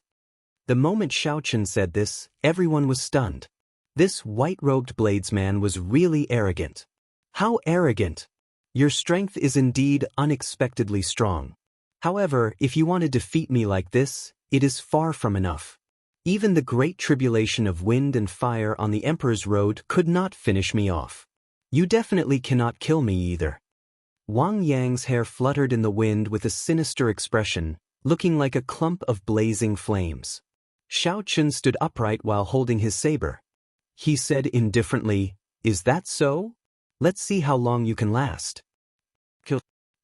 The moment Xiaochen said this, everyone was stunned. This white-robed bladesman was really arrogant. How arrogant! Your strength is indeed unexpectedly strong. However, if you want to defeat me like this, it is far from enough. Even the great tribulation of wind and fire on the Emperor's road could not finish me off. You definitely cannot kill me either. Wang Yang's hair fluttered in the wind with a sinister expression, looking like a clump of blazing flames. Xiaochen stood upright while holding his saber. He said indifferently, "Is that so? Let's see how long you can last."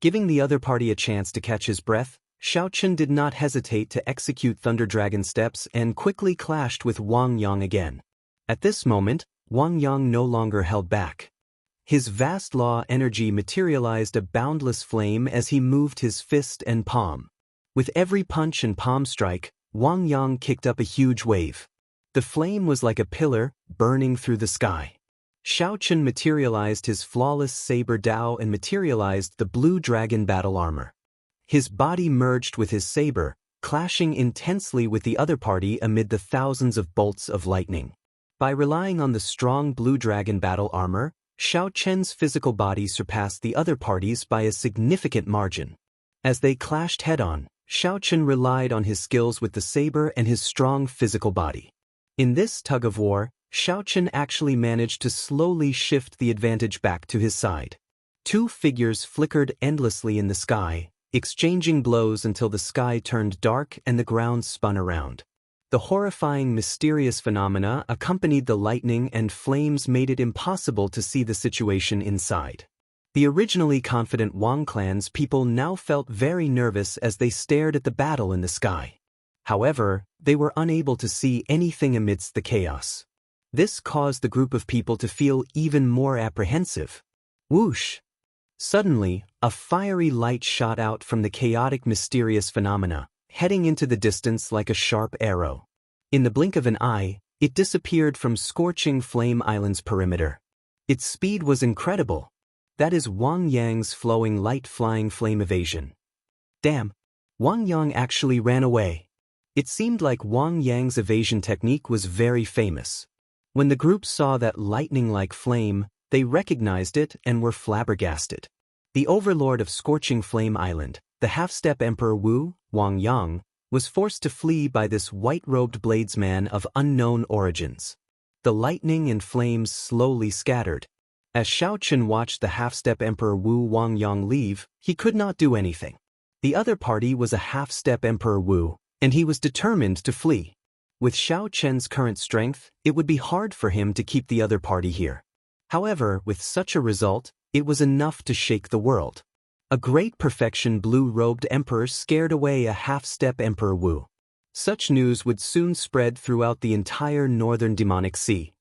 Giving the other party a chance to catch his breath, Xiaochen did not hesitate to execute Thunder Dragon steps and quickly clashed with Wang Yang again. At this moment, Wang Yang no longer held back. His vast law energy materialized a boundless flame as he moved his fist and palm. With every punch and palm strike, Wang Yang kicked up a huge wave. The flame was like a pillar, burning through the sky. Xiao Chen materialized his flawless saber Dao and materialized the blue dragon battle armor. His body merged with his saber, clashing intensely with the other party amid the thousands of bolts of lightning. By relying on the strong blue dragon battle armor, Xiao Chen's physical body surpassed the other parties by a significant margin. As they clashed head-on, Xiao Chen relied on his skills with the saber and his strong physical body. In this tug-of-war, Xiao Chen actually managed to slowly shift the advantage back to his side. Two figures flickered endlessly in the sky, exchanging blows until the sky turned dark and the ground spun around. The horrifying, mysterious phenomena accompanied the lightning and flames made it impossible to see the situation inside. The originally confident Wang clan's people now felt very nervous as they stared at the battle in the sky. However, they were unable to see anything amidst the chaos. This caused the group of people to feel even more apprehensive. Whoosh! Suddenly, a fiery light shot out from the chaotic, mysterious phenomena, heading into the distance like a sharp arrow. In the blink of an eye, it disappeared from scorching Flame Island's perimeter. Its speed was incredible. That is Wang Yang's flowing light flying flame evasion. Damn! Wang Yang actually ran away. It seemed like Wang Yang's evasion technique was very famous. When the group saw that lightning-like flame, they recognized it and were flabbergasted. The overlord of Scorching Flame Island, the half-step Emperor Wu, Wang Yang, was forced to flee by this white-robed bladesman of unknown origins. The lightning and flames slowly scattered. As Xiao Chen watched the half-step Emperor Wu Wang Yang leave, he could not do anything. The other party was a half-step Emperor Wu, and he was determined to flee. With Xiao Chen's current strength, it would be hard for him to keep the other party here. However, with such a result, it was enough to shake the world. A great perfection blue-robed emperor scared away a half-step Emperor Wu. Such news would soon spread throughout the entire northern demonic sea.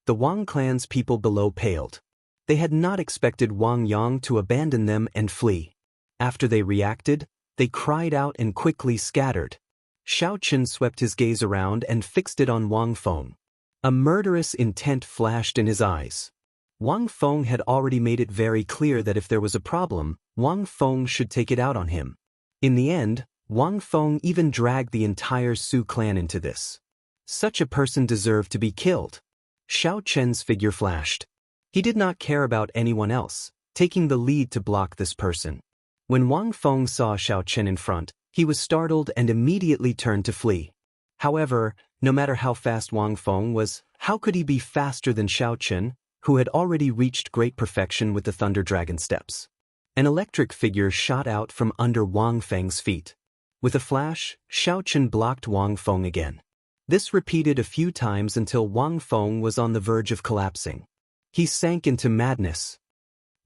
The Wang clan's people below paled. They had not expected Wang Yang to abandon them and flee. After they reacted, they cried out and quickly scattered. Xiao Chen swept his gaze around and fixed it on Wang Feng. A murderous intent flashed in his eyes. Wang Feng had already made it very clear that if there was a problem, Wang Feng should take it out on him. In the end, Wang Feng even dragged the entire Su clan into this. Such a person deserved to be killed. Xiao Chen's figure flashed. He did not care about anyone else, taking the lead to block this person. When Wang Feng saw Xiao Chen in front, he was startled and immediately turned to flee. However, no matter how fast Wang Feng was, how could he be faster than Xiao Chen, who had already reached great perfection with the Thunder Dragon steps? An electric figure shot out from under Wang Feng's feet. With a flash, Xiao Chen blocked Wang Feng again. This repeated a few times until Wang Feng was on the verge of collapsing. He sank into madness.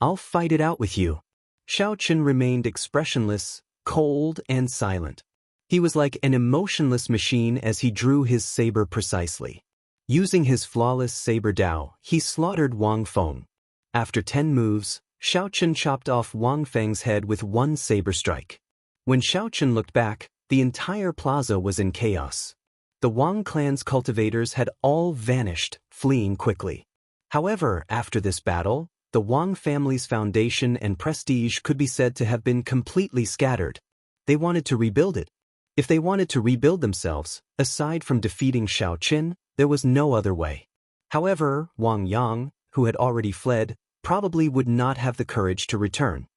"I'll fight it out with you." Xiao Chen remained expressionless, cold and silent. He was like an emotionless machine as he drew his saber precisely. Using his flawless saber Dao, he slaughtered Wang Feng. After 10 moves, Xiao Chen chopped off Wang Feng's head with one saber strike. When Xiao Chen looked back, the entire plaza was in chaos. The Wang clan's cultivators had all vanished, fleeing quickly. However, after this battle, the Wang family's foundation and prestige could be said to have been completely scattered. They wanted to rebuild it. If they wanted to rebuild themselves, aside from defeating Xiao Chen, there was no other way. However, Wang Yang, who had already fled, probably would not have the courage to return.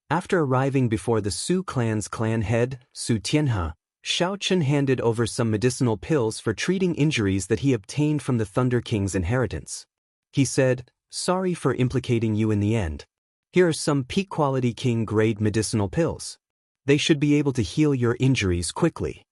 After arriving before the Su clan's clan head, Su Tianhe, Xiao Chen handed over some medicinal pills for treating injuries that he obtained from the Thunder King's inheritance. He said, "Sorry for implicating you in the end. Here are some peak-quality king-grade medicinal pills. They should be able to heal your injuries quickly."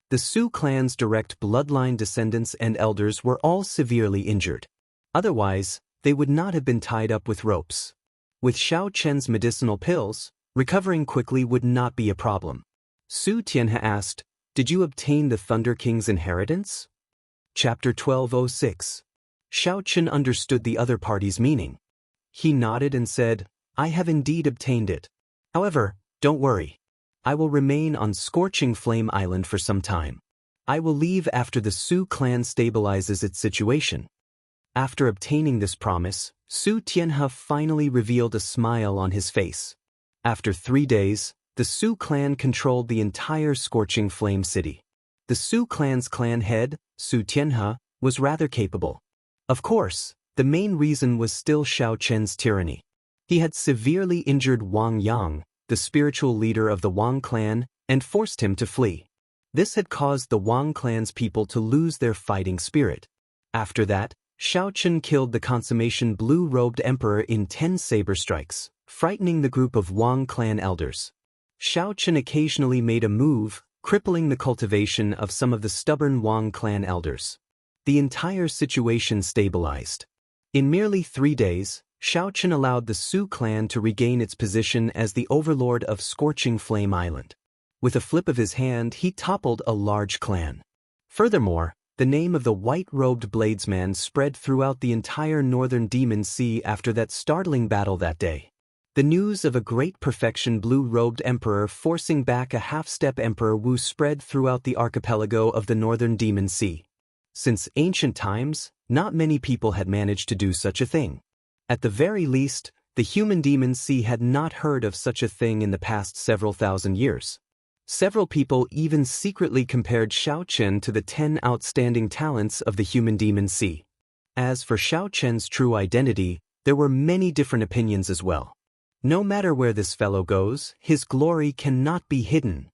The Su clan's direct bloodline descendants and elders were all severely injured. Otherwise, they would not have been tied up with ropes. With Xiao Chen's medicinal pills, recovering quickly would not be a problem. Su Tianhe asked, "Did you obtain the Thunder King's inheritance?" Chapter 1206. Xiao Chen understood the other party's meaning. He nodded and said, "I have indeed obtained it. However, don't worry. I will remain on Scorching Flame Island for some time. I will leave after the Su clan stabilizes its situation. After obtaining this promise, Su Tianhe finally revealed a smile on his face. After 3 days, the Su clan controlled the entire Scorching Flame City. The Su clan's clan head, Su Tianhe, was rather capable. Of course, the main reason was still Xiao Chen's tyranny. He had severely injured Wang Yang, the spiritual leader of the Wang clan, and forced him to flee. This had caused the Wang clan's people to lose their fighting spirit. After that, Xiao Chen killed the consummation blue-robed emperor in 10 saber strikes, frightening the group of Wang clan elders. Xiao Chen occasionally made a move, crippling the cultivation of some of the stubborn Wang clan elders. The entire situation stabilized. In merely 3 days, Xiao Chen allowed the Su clan to regain its position as the overlord of Scorching Flame Island. With a flip of his hand, he toppled a large clan. Furthermore, the name of the white-robed bladesman spread throughout the entire northern Demon Sea after that startling battle that day. The news of a great perfection blue-robed emperor forcing back a half-step Emperor Wu spread throughout the archipelago of the northern Demon Sea. Since ancient times, not many people had managed to do such a thing. At the very least, the human Demon Sea had not heard of such a thing in the past several thousand years. Several people even secretly compared Xiao Chen to the 10 outstanding talents of the human Demon Sea. As for Xiao Chen's true identity, there were many different opinions as well. No matter where this fellow goes, his glory cannot be hidden.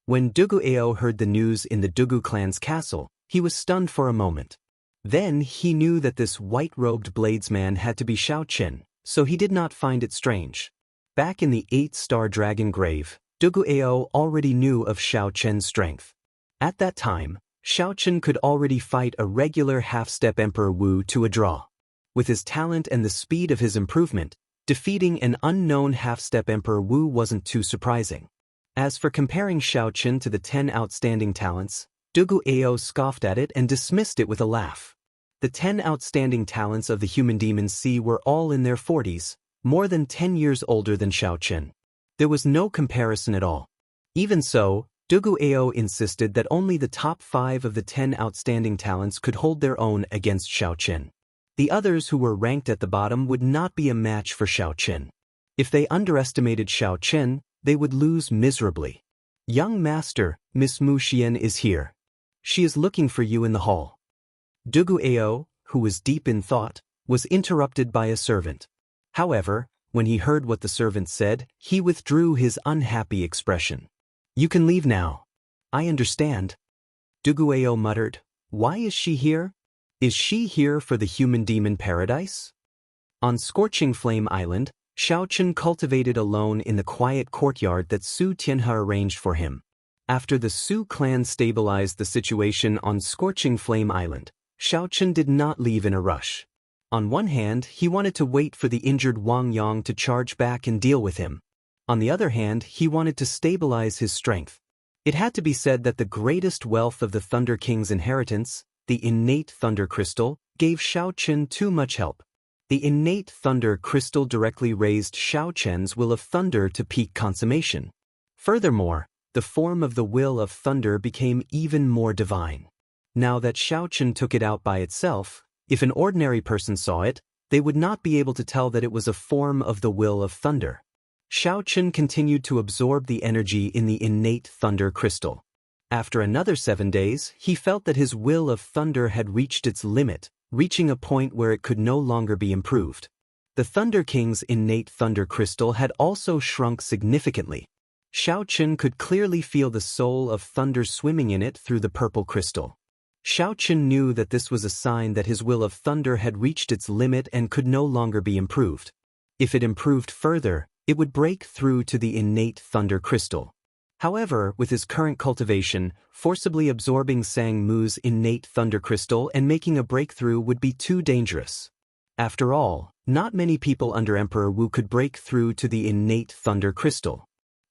When Dugu Ao heard the news in the Dugu clan's castle, he was stunned for a moment. Then he knew that this white-robed bladesman had to be Xiao Chen, so he did not find it strange. Back in the 8-star dragon grave, Dugu Ao already knew of Xiao Chen's strength. At that time, Xiao Chen could already fight a regular half-step Emperor Wu to a draw. With his talent and the speed of his improvement, defeating an unknown half-step Emperor Wu wasn't too surprising. As for comparing Xiao Chen to the 10 outstanding talents, Dugu Ao scoffed at it and dismissed it with a laugh. The 10 outstanding talents of the human Demon Sea were all in their 40s, more than 10 years older than Xiao Chen. There was no comparison at all. Even so, Dugu Ao insisted that only the top 5 of the 10 outstanding talents could hold their own against Xiao Chen. The others who were ranked at the bottom would not be a match for Xiao Chen. If they underestimated Xiao Chen, they would lose miserably. "Young master, Miss Mu Xian is here. She is looking for you in the hall." Dugu Ao, who was deep in thought, was interrupted by a servant. However, when he heard what the servant said, he withdrew his unhappy expression. "You can leave now." "I understand." Dugu Ao muttered. "Why is she here? Is she here for the human demon paradise?" On Scorching Flame Island, Xiao Chen cultivated alone in the quiet courtyard that Su Tianhe arranged for him. After the Su clan stabilized the situation on Scorching Flame Island, Xiao Chen did not leave in a rush. On one hand, he wanted to wait for the injured Wang Yang to charge back and deal with him. On the other hand, he wanted to stabilize his strength. It had to be said that the greatest wealth of the Thunder King's inheritance, the innate Thunder Crystal, gave Xiao Chen too much help. The innate Thunder Crystal directly raised Xiao Chen's will of thunder to peak consummation. Furthermore, the form of the will of thunder became even more divine. Now that Xiao Chen took it out by itself, if an ordinary person saw it, they would not be able to tell that it was a form of the will of thunder. Xiao Chen continued to absorb the energy in the innate thunder crystal. After another 7 days, he felt that his will of thunder had reached its limit, reaching a point where it could no longer be improved. The Thunder King's innate thunder crystal had also shrunk significantly. Xiao Chen could clearly feel the soul of thunder swimming in it through the purple crystal. Xiao Chen knew that this was a sign that his will of thunder had reached its limit and could no longer be improved. If it improved further, it would break through to the innate thunder crystal. However, with his current cultivation, forcibly absorbing Sang Mu's innate thunder crystal and making a breakthrough would be too dangerous. After all, not many people under Emperor Wu could break through to the innate thunder crystal.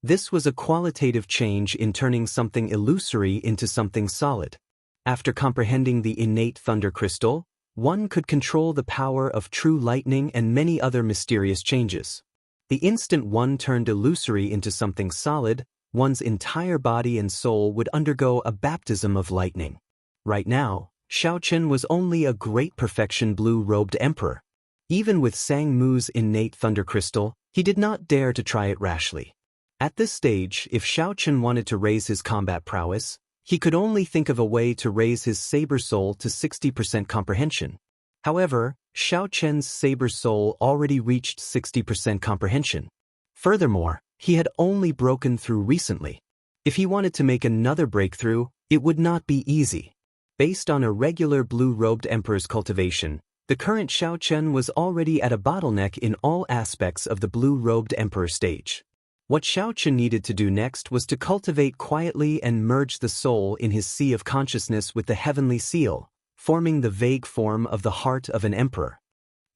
This was a qualitative change in turning something illusory into something solid. After comprehending the innate thunder crystal, one could control the power of true lightning and many other mysterious changes. The instant one turned illusory into something solid, one's entire body and soul would undergo a baptism of lightning. Right now, Xiaochen was only a great perfection blue-robed emperor. Even with Sang Mu's innate thunder crystal, he did not dare to try it rashly. At this stage, if Xiaochen wanted to raise his combat prowess, he could only think of a way to raise his saber soul to 60% comprehension. However, Xiaochen's saber soul already reached 60% comprehension. Furthermore, he had only broken through recently. If he wanted to make another breakthrough, it would not be easy. Based on a regular blue-robed emperor's cultivation, the current Xiaochen was already at a bottleneck in all aspects of the blue-robed emperor stage. What Xiaochen needed to do next was to cultivate quietly and merge the soul in his sea of consciousness with the heavenly seal, forming the vague form of the heart of an emperor.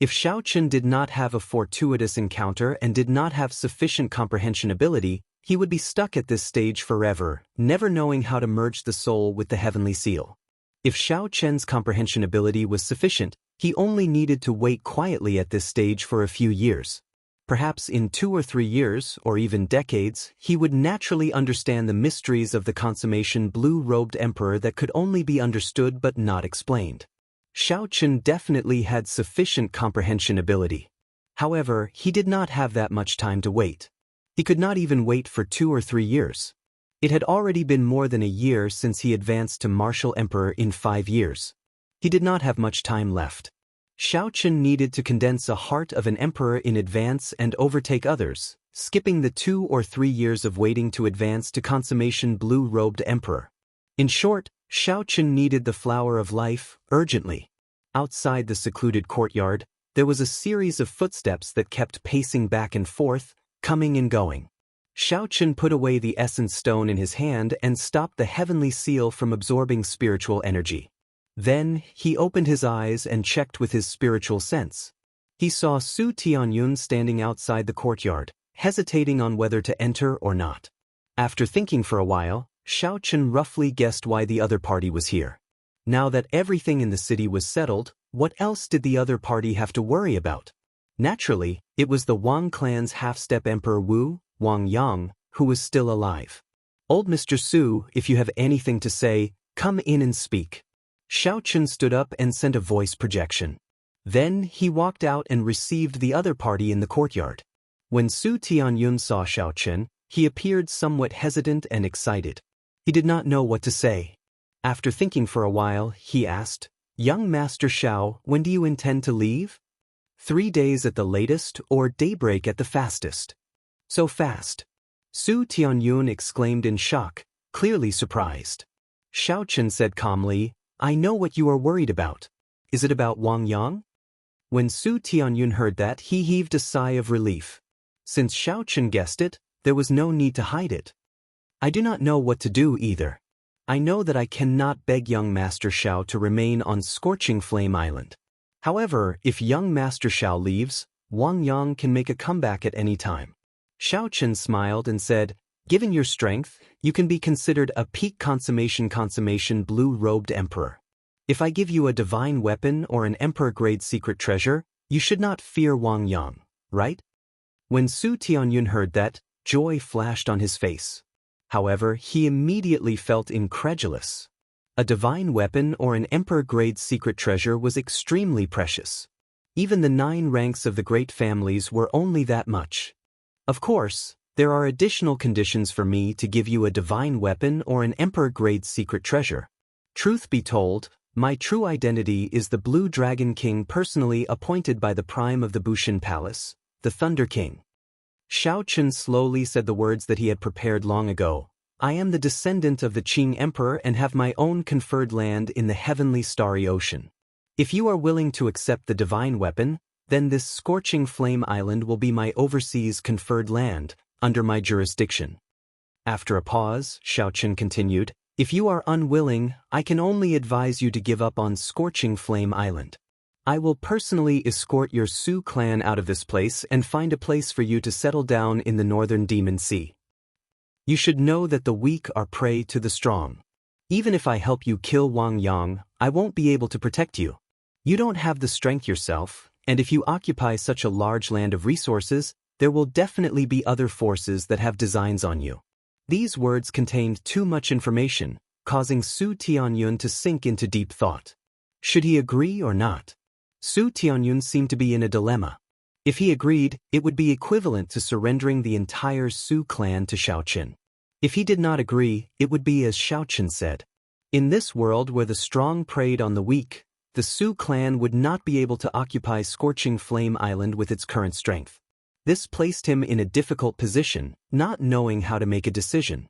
If Xiaochen did not have a fortuitous encounter and did not have sufficient comprehension ability, he would be stuck at this stage forever, never knowing how to merge the soul with the heavenly seal. If Xiaochen's comprehension ability was sufficient, he only needed to wait quietly at this stage for a few years. Perhaps in 2 or 3 years, or even decades, he would naturally understand the mysteries of the consummation blue-robed emperor that could only be understood but not explained. Xiaochen definitely had sufficient comprehension ability. However, he did not have that much time to wait. He could not even wait for 2 or 3 years. It had already been more than a year since he advanced to martial emperor in 5 years. He did not have much time left. Xiaochen needed to condense a heart of an emperor in advance and overtake others, skipping the 2 or 3 years of waiting to advance to consummation blue-robed emperor. In short, Xiaochen needed the flower of life, urgently. Outside the secluded courtyard, there was a series of footsteps that kept pacing back and forth, coming and going. Xiaochen put away the essence stone in his hand and stopped the heavenly seal from absorbing spiritual energy. Then, he opened his eyes and checked with his spiritual sense. He saw Su Tianyun standing outside the courtyard, hesitating on whether to enter or not. After thinking for a while, Xiaochen roughly guessed why the other party was here. Now that everything in the city was settled, what else did the other party have to worry about? Naturally, it was the Wang clan's half-step emperor Wu, Wang Yang, who was still alive. "Old Mr. Su, if you have anything to say, come in and speak." Xiaochen stood up and sent a voice projection. Then he walked out and received the other party in the courtyard. When Su Tianyun saw Xiaochen, he appeared somewhat hesitant and excited. He did not know what to say. After thinking for a while, he asked, "Young Master Xiao, when do you intend to leave?" 3 days at the latest, or daybreak at the fastest." "So fast?" Su Tianyun exclaimed in shock, clearly surprised. Xiaochen said calmly, "I know what you are worried about. Is it about Wang Yang?" When Su Tianyun heard that, he heaved a sigh of relief. Since Xiaochen guessed it, there was no need to hide it. "I do not know what to do either. I know that I cannot beg young Master Xiao to remain on Scorching Flame Island. However, if young Master Xiao leaves, Wang Yang can make a comeback at any time." Xiaochen smiled and said, "Given your strength, you can be considered a peak consummation blue-robed emperor. If I give you a divine weapon or an emperor-grade secret treasure, you should not fear Wang Yang, right?" When Su Tianyun heard that, joy flashed on his face. However, he immediately felt incredulous. A divine weapon or an emperor-grade secret treasure was extremely precious. Even the 9 ranks of the great families were only that much. Of course, there are additional conditions for me to give you a divine weapon or an emperor-grade secret treasure. Truth be told, my true identity is the Blue Dragon King personally appointed by the Prime of the Bushin Palace, the Thunder King. Xiaochen slowly said the words that he had prepared long ago. "I am the descendant of the Qing Emperor and have my own conferred land in the heavenly starry ocean. If you are willing to accept the divine weapon, then this Scorching Flame Island will be my overseas conferred land, under my jurisdiction." After a pause, Xiaochen continued, "If you are unwilling, I can only advise you to give up on Scorching Flame Island. I will personally escort your Su clan out of this place and find a place for you to settle down in the northern Demon Sea. You should know that the weak are prey to the strong. Even if I help you kill Wang Yang, I won't be able to protect you. You don't have the strength yourself, and if you occupy such a large land of resources, there will definitely be other forces that have designs on you. These words contained too much information, causing Su Tianyun to sink into deep thought. Should he agree or not? Su Tianyun seemed to be in a dilemma. If he agreed, it would be equivalent to surrendering the entire Su clan to Shaoqin. If he did not agree, it would be as Shaoqin said. In this world where the strong preyed on the weak, the Su clan would not be able to occupy Scorching Flame Island with its current strength. This placed him in a difficult position, not knowing how to make a decision.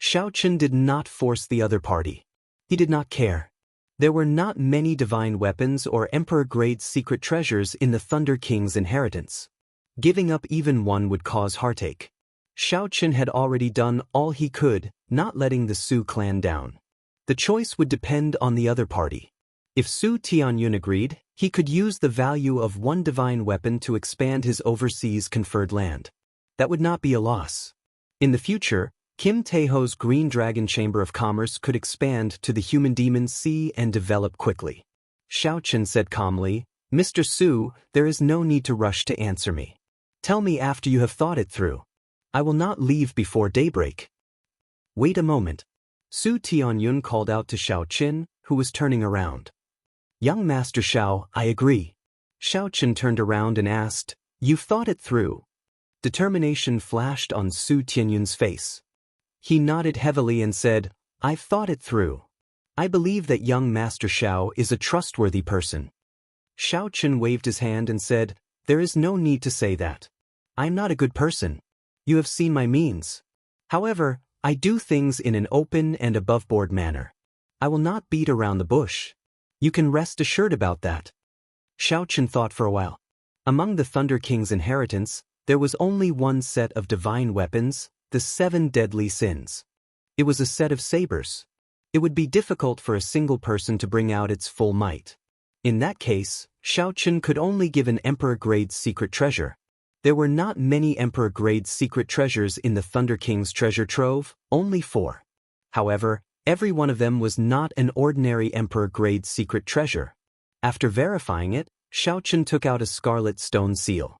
Shaoqin did not force the other party. He did not care. There were not many divine weapons or emperor-grade secret treasures in the Thunder King's inheritance. Giving up even one would cause heartache. Shaoqin had already done all he could, not letting the Su clan down. The choice would depend on the other party. If Su Tianyun agreed, he could use the value of one divine weapon to expand his overseas conferred land. That would not be a loss. In the future, Kim Taeho's Green Dragon Chamber of Commerce could expand to the Human Demon Sea and develop quickly. Shaoqin said calmly, "Mr. Su, there is no need to rush to answer me. Tell me after you have thought it through. I will not leave before daybreak." "Wait a moment." Su Tianyun called out to Shaoqin, who was turning around. "Young Master Shao, I agree." Shaoqin turned around and asked, "You've thought it through?" Determination flashed on Su Tianyun's face. He nodded heavily and said, "I've thought it through. I believe that young Master Shao is a trustworthy person." Shaoqin waved his hand and said, "There is no need to say that. I'm not a good person. You have seen my means. However, I do things in an open and above-board manner. I will not beat around the bush. You can rest assured about that." Shaoqin thought for a while. Among the Thunder King's inheritance, there was only one set of divine weapons, the 7 deadly sins. It was a set of sabers. It would be difficult for a single person to bring out its full might. In that case, Shaoqin could only give an Emperor-grade secret treasure. There were not many Emperor-grade secret treasures in the Thunder King's treasure trove, only 4. However, every one of them was not an ordinary Emperor-grade secret treasure. After verifying it, Shaoqin took out a scarlet stone seal.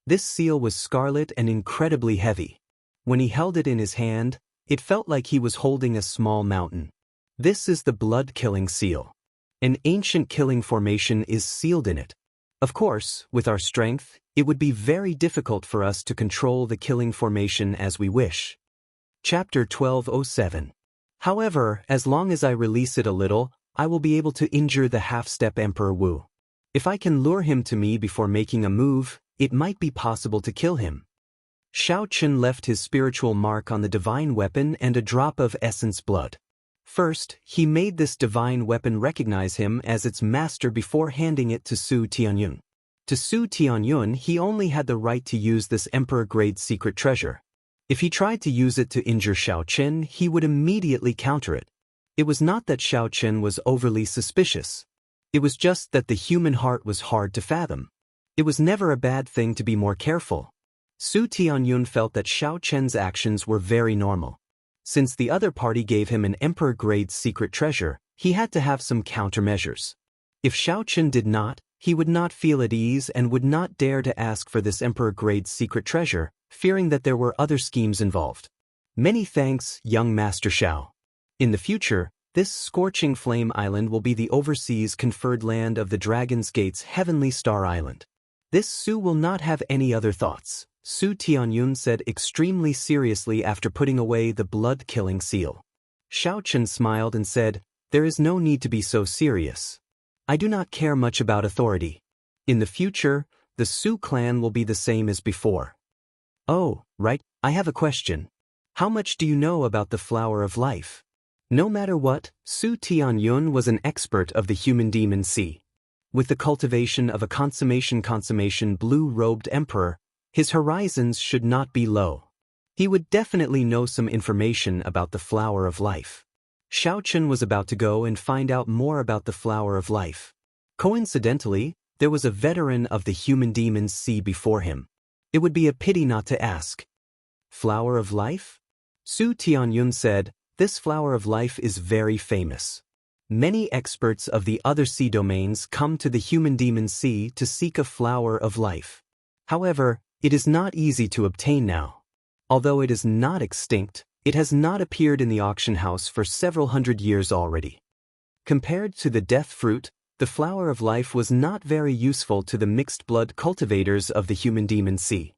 This seal was scarlet and incredibly heavy. When he held it in his hand, it felt like he was holding a small mountain. This is the blood-killing seal. An ancient killing formation is sealed in it. Of course, with our strength, it would be very difficult for us to control the killing formation as we wish. Chapter 1207. However, as long as I release it a little, I will be able to injure the half-step Emperor Wu. If I can lure him to me before making a move, it might be possible to kill him. Shaoqin left his spiritual mark on the divine weapon and a drop of essence blood. First, he made this divine weapon recognize him as its master before handing it to Su Tianyun. To Su Tianyun, he only had the right to use this Emperor-grade secret treasure. If he tried to use it to injure Shaoqin, he would immediately counter it. It was not that Shaoqin was overly suspicious. It was just that the human heart was hard to fathom. It was never a bad thing to be more careful. Su Tianyun felt that Shaoqin's actions were very normal. Since the other party gave him an Emperor-grade secret treasure, he had to have some countermeasures. If Shaoqin did not, he would not feel at ease and would not dare to ask for this Emperor-grade secret treasure, fearing that there were other schemes involved. Many thanks, young Master Shao. In the future, this Scorching Flame Island will be the overseas conferred land of the Dragon's Gate's Heavenly Star Island. This Su will not have any other thoughts, Su Tianyun said extremely seriously after putting away the blood-killing seal. Shaoqin smiled and said, "There is no need to be so serious. I do not care much about authority. In the future, the Su clan will be the same as before." "Oh, right, I have a question. How much do you know about the Flower of Life?" No matter what, Su Tianyun was an expert of the Human Demon Sea. With the cultivation of a consummation blue-robed emperor, his horizons should not be low. He would definitely know some information about the Flower of Life. Shaoqin was about to go and find out more about the Flower of Life. Coincidentally, there was a veteran of the Human Demon Sea before him. It would be a pity not to ask. "Flower of Life?" Su Tianyun said, "This Flower of Life is very famous. Many experts of the other sea domains come to the Human Demon Sea to seek a Flower of Life. However, it is not easy to obtain now. Although it is not extinct, It has not appeared in the auction house for several hundred years already. Compared to the death fruit, the flower of life was not very useful to the mixed-blood cultivators of the human demon sea.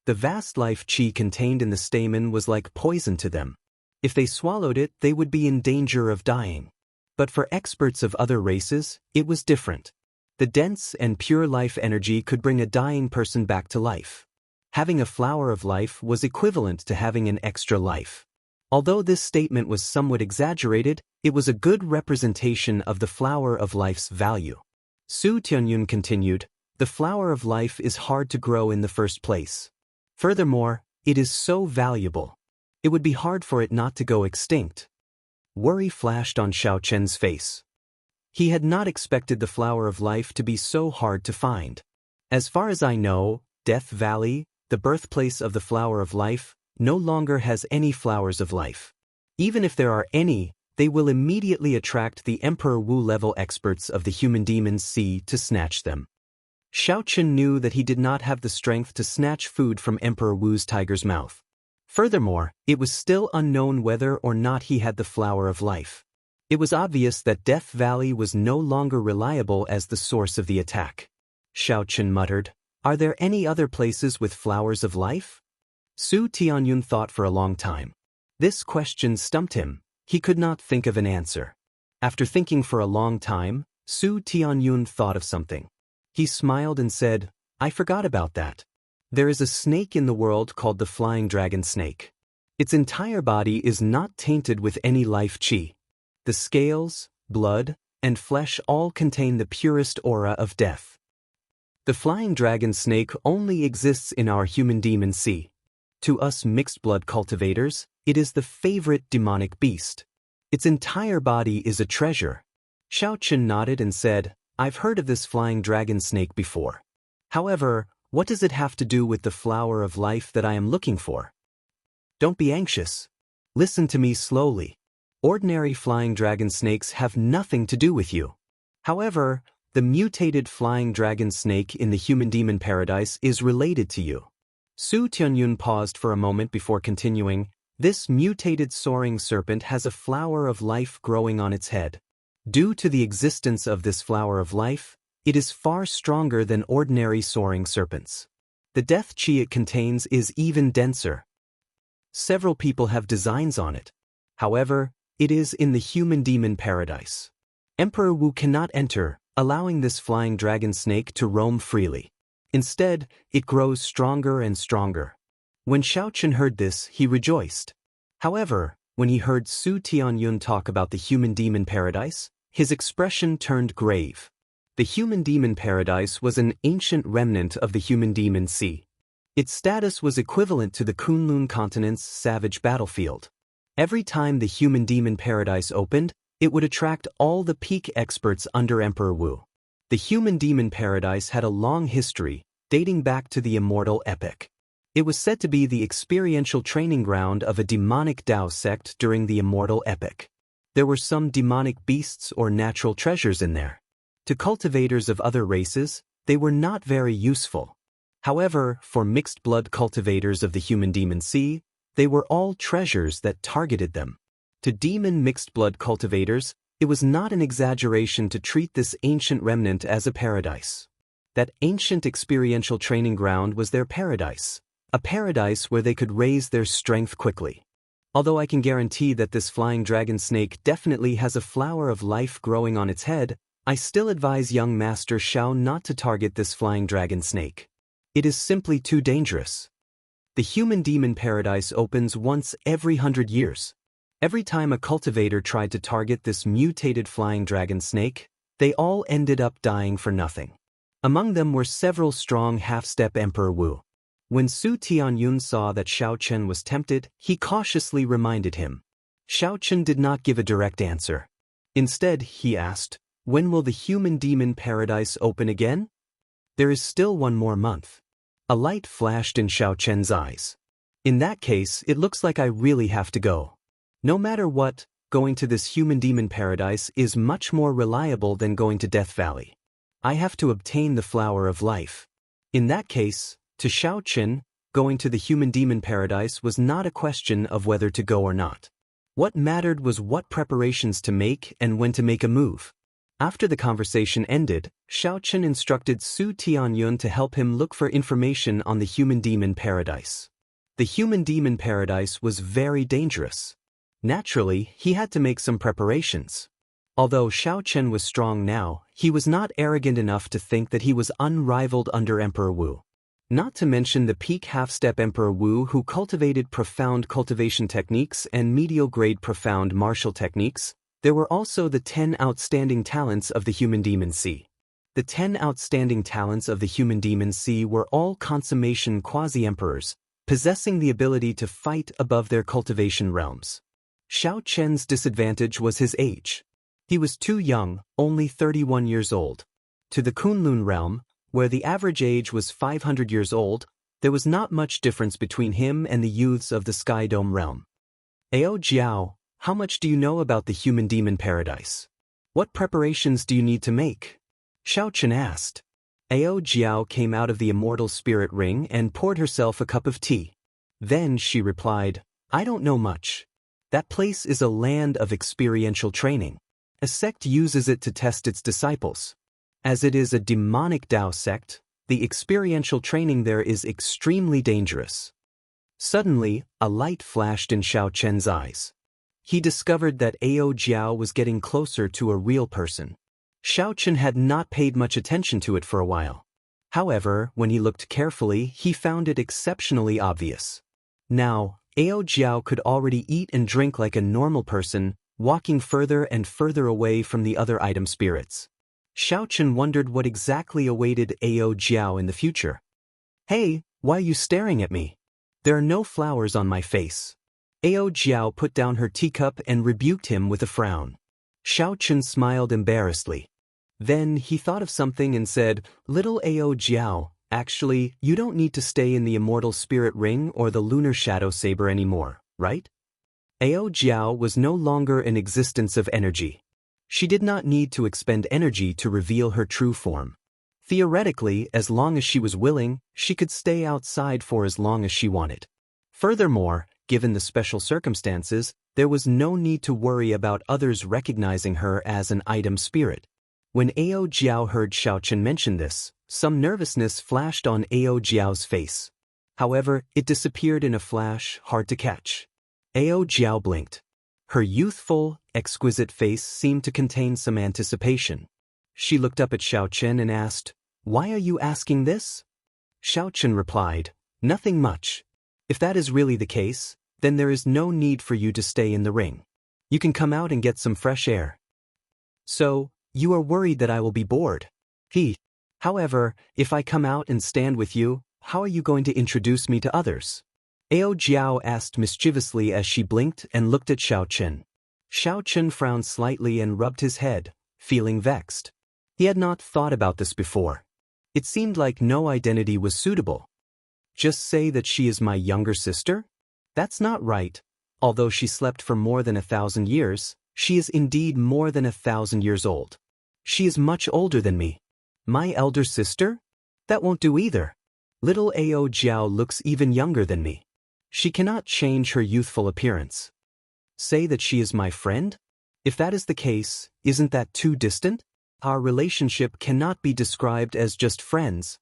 The vast life chi contained in the stamen was like poison to them. If they swallowed it, they would be in danger of dying. But for experts of other races, it was different. The dense and pure life energy could bring a dying person back to life. Having a flower of life was equivalent to having an extra life. Although this statement was somewhat exaggerated, it was a good representation of the flower of life's value. Su Tianyun continued, "The flower of life is hard to grow in the first place. Furthermore, it is so valuable. It would be hard for it not to go extinct." Worry flashed on Xiao Chen's face. He had not expected the flower of life to be so hard to find. As far as I know, Death Valley, the birthplace of the flower of life, no longer has any flowers of life. Even if there are any, they will immediately attract the Emperor Wu-level experts of the human demons sea to snatch them. Xiao Chen knew that he did not have the strength to snatch food from Emperor Wu's tiger's mouth. Furthermore, it was still unknown whether or not he had the flower of life. It was obvious that Death Valley was no longer reliable as the source of the attack. Xiao Chen muttered, "Are there any other places with flowers of life?" Su Tianyun thought for a long time. This question stumped him. He could not think of an answer. After thinking for a long time, Su Tianyun thought of something. He smiled and said, "I forgot about that. There is a snake in the world called the flying dragon snake. Its entire body is not tainted with any life chi. The scales, blood, and flesh all contain the purest aura of death. The flying dragon snake only exists in our human demon sea. To us mixed-blood cultivators, it is the favorite demonic beast. Its entire body is a treasure." Xiao Chen nodded and said, "I've heard of this flying dragon snake before. However, what does it have to do with the flower of life that I am looking for?" "Don't be anxious. Listen to me slowly. Ordinary flying dragon snakes have nothing to do with you. However, the mutated flying dragon snake in the human demon paradise is related to you." Su Tianyun paused for a moment before continuing, "This mutated soaring serpent has a flower of life growing on its head. Due to the existence of this flower of life, it is far stronger than ordinary soaring serpents. The death chi it contains is even denser. Several people have designs on it. However, it is in the human demon paradise. Emperor Wu cannot enter, allowing this flying dragon snake to roam freely. Instead, it grows stronger and stronger." When Xiao Chen heard this, he rejoiced. However, when he heard Su Tianyun talk about the human demon paradise, his expression turned grave. The human demon paradise was an ancient remnant of the human demon sea. Its status was equivalent to the Kunlun continent's savage battlefield. Every time the human demon paradise opened, it would attract all the peak experts under Emperor Wu. The human demon paradise had a long history, dating back to the Immortal epic. It was said to be the experiential training ground of a demonic Dao sect during the Immortal epic. There were some demonic beasts or natural treasures in there. To cultivators of other races, they were not very useful. However, for mixed-blood cultivators of the human demon sea, they were all treasures that targeted them. To demon mixed-blood cultivators, it was not an exaggeration to treat this ancient remnant as a paradise. That ancient experiential training ground was their paradise, a paradise where they could raise their strength quickly. Although I can guarantee that this flying dragon snake definitely has a flower of life growing on its head, I still advise young Master Xiao not to target this flying dragon snake. It is simply too dangerous. The human demon paradise opens once every 100 years. Every time a cultivator tried to target this mutated flying dragon snake, they all ended up dying for nothing. Among them were several strong half-step Emperor Wu. When Su Tianyun saw that Xiao Chen was tempted, he cautiously reminded him. Xiao Chen did not give a direct answer. Instead, he asked, "When will the human demon paradise open again?" "There is still one more month." A light flashed in Xiao Chen's eyes. "In that case, it looks like I really have to go. No matter what, going to this human demon paradise is much more reliable than going to Death Valley. I have to obtain the flower of life." In that case, to Xiao Chen, going to the human-demon paradise was not a question of whether to go or not. What mattered was what preparations to make and when to make a move. After the conversation ended, Xiaochen instructed Su Tianyun to help him look for information on the human-demon paradise. The human-demon paradise was very dangerous. Naturally, he had to make some preparations. Although Xiaochen was strong now, he was not arrogant enough to think that he was unrivaled under Emperor Wu. Not to mention the peak half-step Emperor Wu, who cultivated profound cultivation techniques and medial-grade profound martial techniques. There were also the 10 outstanding talents of the human demon sea. The 10 outstanding talents of the human demon sea were all consummation quasi-emperors, possessing the ability to fight above their cultivation realms. Xiaochen's disadvantage was his age. He was too young, only 31 years old. To the Kunlun realm, where the average age was 500 years old, there was not much difference between him and the youths of the Sky Dome realm. Ao Jiao, how much do you know about the human-demon paradise? What preparations do you need to make? Xiaochen asked. Ao Jiao came out of the immortal spirit ring and poured herself a cup of tea. Then she replied, I don't know much. That place is a land of experiential training. A sect uses it to test its disciples. As it is a demonic Dao sect, the experiential training there is extremely dangerous. Suddenly, a light flashed in Xiaochen's eyes. He discovered that Ao Jiao was getting closer to a real person. Xiaochen had not paid much attention to it for a while. However, when he looked carefully, he found it exceptionally obvious. Now, Ao Jiao could already eat and drink like a normal person, walking further and further away from the other item spirits. Xiaochen wondered what exactly awaited Ao Jiao in the future. Hey, why are you staring at me? There are no flowers on my face. Ao Jiao put down her teacup and rebuked him with a frown. Xiaochen smiled embarrassedly. Then he thought of something and said, Little Ao Jiao, actually, you don't need to stay in the immortal spirit ring or the lunar shadow saber anymore, right? Ao Jiao was no longer an existence of energy. She did not need to expend energy to reveal her true form. Theoretically, as long as she was willing, she could stay outside for as long as she wanted. Furthermore, given the special circumstances, there was no need to worry about others recognizing her as an item spirit. When Ao Jiao heard Xiaochen mention this, some nervousness flashed on Ao Jiao's face. However, it disappeared in a flash, hard to catch. Ao Jiao blinked. Her youthful, exquisite face seemed to contain some anticipation. She looked up at Xiaochen and asked, Why are you asking this? Xiaochen replied, Nothing much. If that is really the case, then there is no need for you to stay in the ring. You can come out and get some fresh air. So, you are worried that I will be bored. However, if I come out and stand with you, how are you going to introduce me to others? Ao Jiao asked mischievously as she blinked and looked at Xiaochen. Xiaochen frowned slightly and rubbed his head, feeling vexed. He had not thought about this before. It seemed like no identity was suitable. Just say that she is my younger sister? That's not right. Although she slept for more than 1,000 years, she is indeed more than 1,000 years old. She is much older than me. My elder sister? That won't do either. Little Ao Jiao looks even younger than me. She cannot change her youthful appearance. Say that she is my friend? If that is the case, isn't that too distant? Our relationship cannot be described as just friends.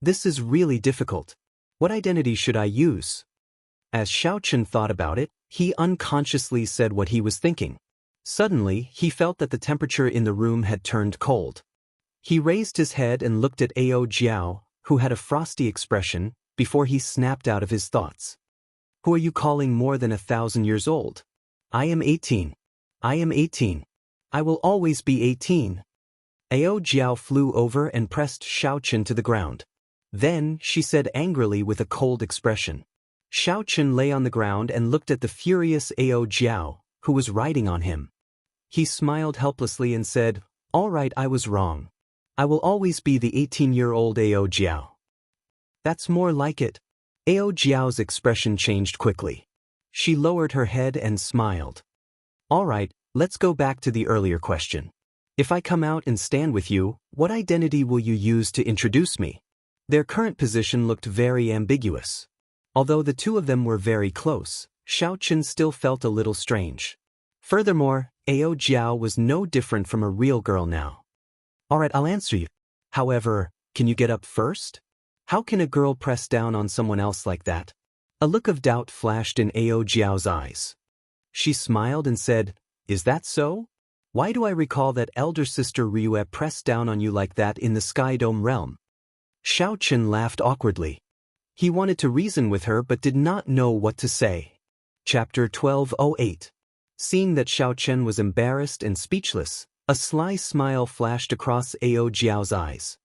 This is really difficult. What identity should I use? As Xiaochen thought about it, he unconsciously said what he was thinking. Suddenly, he felt that the temperature in the room had turned cold. He raised his head and looked at Ao Jiao, who had a frosty expression, before he snapped out of his thoughts. Who are you calling more than 1,000 years old? I am 18. I am 18. I will always be 18. Ao Jiao flew over and pressed Xiaochen to the ground. Then, she said angrily with a cold expression. Xiaochen lay on the ground and looked at the furious Ao Jiao, who was riding on him. He smiled helplessly and said, All right, I was wrong. I will always be the 18-year-old Ao Jiao. That's more like it. Ao Jiao's expression changed quickly. She lowered her head and smiled. All right, let's go back to the earlier question. If I come out and stand with you, what identity will you use to introduce me? Their current position looked very ambiguous. Although the two of them were very close, Xiao Chen still felt a little strange. Furthermore, Ao Jiao was no different from a real girl now. Alright, I'll answer you. However, can you get up first? How can a girl press down on someone else like that? A look of doubt flashed in Ao Jiao's eyes. She smiled and said, Is that so? Why do I recall that elder sister Ryue pressed down on you like that in the Sky Dome realm? Xiao Chen laughed awkwardly. He wanted to reason with her but did not know what to say. Chapter 1208. Seeing that Xiao Chen was embarrassed and speechless, a sly smile flashed across Ao Jiao's eyes.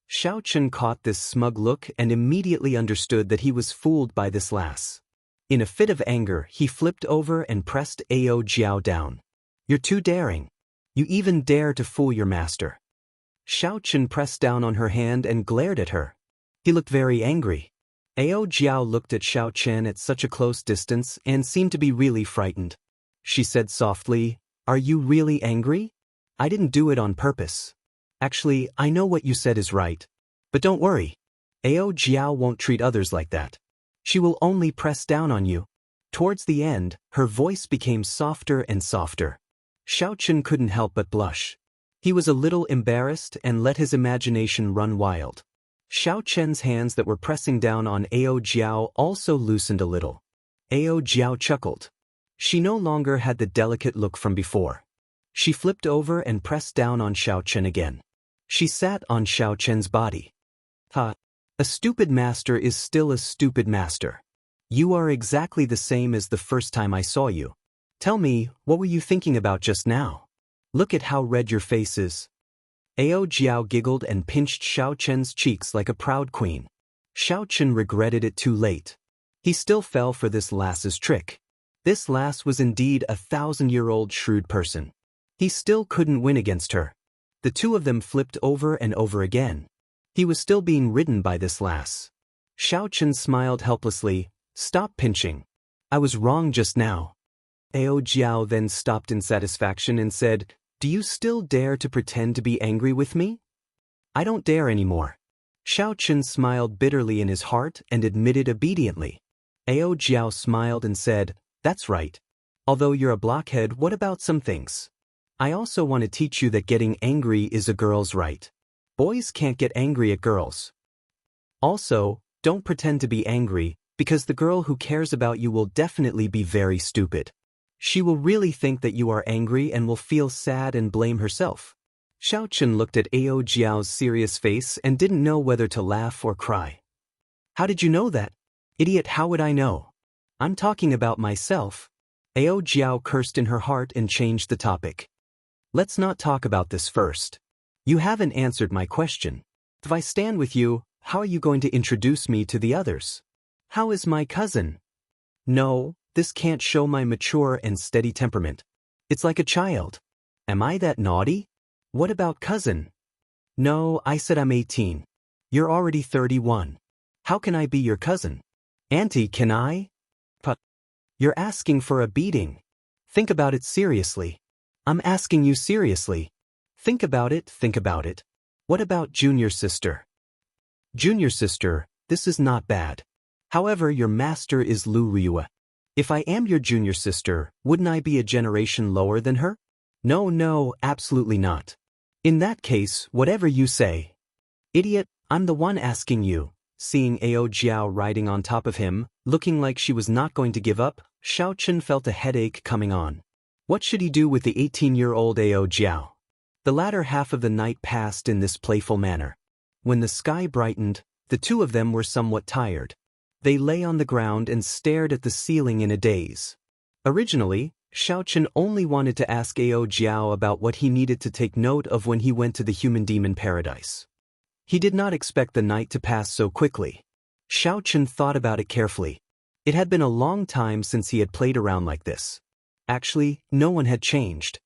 Xiao Chen caught this smug look and immediately understood that he was fooled by this lass. In a fit of anger, he flipped over and pressed Ao Jiao down. You're too daring. You even dare to fool your master. Xiao Chen pressed down on her hand and glared at her. He looked very angry. Ao Jiao looked at Xiao Chen at such a close distance and seemed to be really frightened. She said softly, Are you really angry? I didn't do it on purpose. Actually, I know what you said is right. But don't worry. Ao Jiao won't treat others like that. She will only press down on you. Towards the end, her voice became softer and softer. Xiao Chen couldn't help but blush. He was a little embarrassed and let his imagination run wild. Xiao Chen's hands that were pressing down on Ao Jiao also loosened a little. Ao Jiao chuckled. She no longer had the delicate look from before. She flipped over and pressed down on Xiao Chen again. She sat on Xiao Chen's body. Ha! A stupid master is still a stupid master. You are exactly the same as the first time I saw you. Tell me, what were you thinking about just now? Look at how red your face is. Ao Jiao giggled and pinched Xiao Chen's cheeks like a proud queen. Xiao Chen regretted it too late. He still fell for this lass's trick. This lass was indeed a 1,000-year-old shrewd person. He still couldn't win against her. The two of them flipped over and over again. He was still being ridden by this lass. Xiao Chen smiled helplessly. Stop pinching. I was wrong just now. Ao Jiao then stopped in satisfaction and said, Do you still dare to pretend to be angry with me? I don't dare anymore. Xiao Chen smiled bitterly in his heart and admitted obediently. Ao Jiao smiled and said, That's right. Although you're a blockhead, what about some things? I also want to teach you that getting angry is a girl's right. Boys can't get angry at girls. Also, don't pretend to be angry, because the girl who cares about you will definitely be very stupid. She will really think that you are angry and will feel sad and blame herself. Xiao Chen looked at Ao Jiao's serious face and didn't know whether to laugh or cry. How did you know that? Idiot, how would I know? I'm talking about myself. Ao Jiao cursed in her heart and changed the topic. Let's not talk about this first. You haven't answered my question. If I stand with you, how are you going to introduce me to the others? How is my cousin? No, this can't show my mature and steady temperament. It's like a child. Am I that naughty? What about cousin? No, I said I'm 18. You're already 31. How can I be your cousin? Auntie, can I? But you're asking for a beating. Think about it seriously. I'm asking you seriously. Think about it, think about it. What about junior sister? Junior sister, this is not bad. However, your master is Lu Ryue. If I am your junior sister, wouldn't I be a generation lower than her? No, absolutely not. In that case, whatever you say. Idiot, I'm the one asking you. Seeing Ao Jiao riding on top of him, looking like she was not going to give up, Xiao Chen felt a headache coming on. What should he do with the 18-year-old Ao Jiao? The latter half of the night passed in this playful manner. When the sky brightened, the two of them were somewhat tired. They lay on the ground and stared at the ceiling in a daze. Originally, Xiao Chen only wanted to ask Ao Jiao about what he needed to take note of when he went to the human-demon paradise. He did not expect the night to pass so quickly. Xiao Chen thought about it carefully. It had been a long time since he had played around like this. Actually, no one had changed.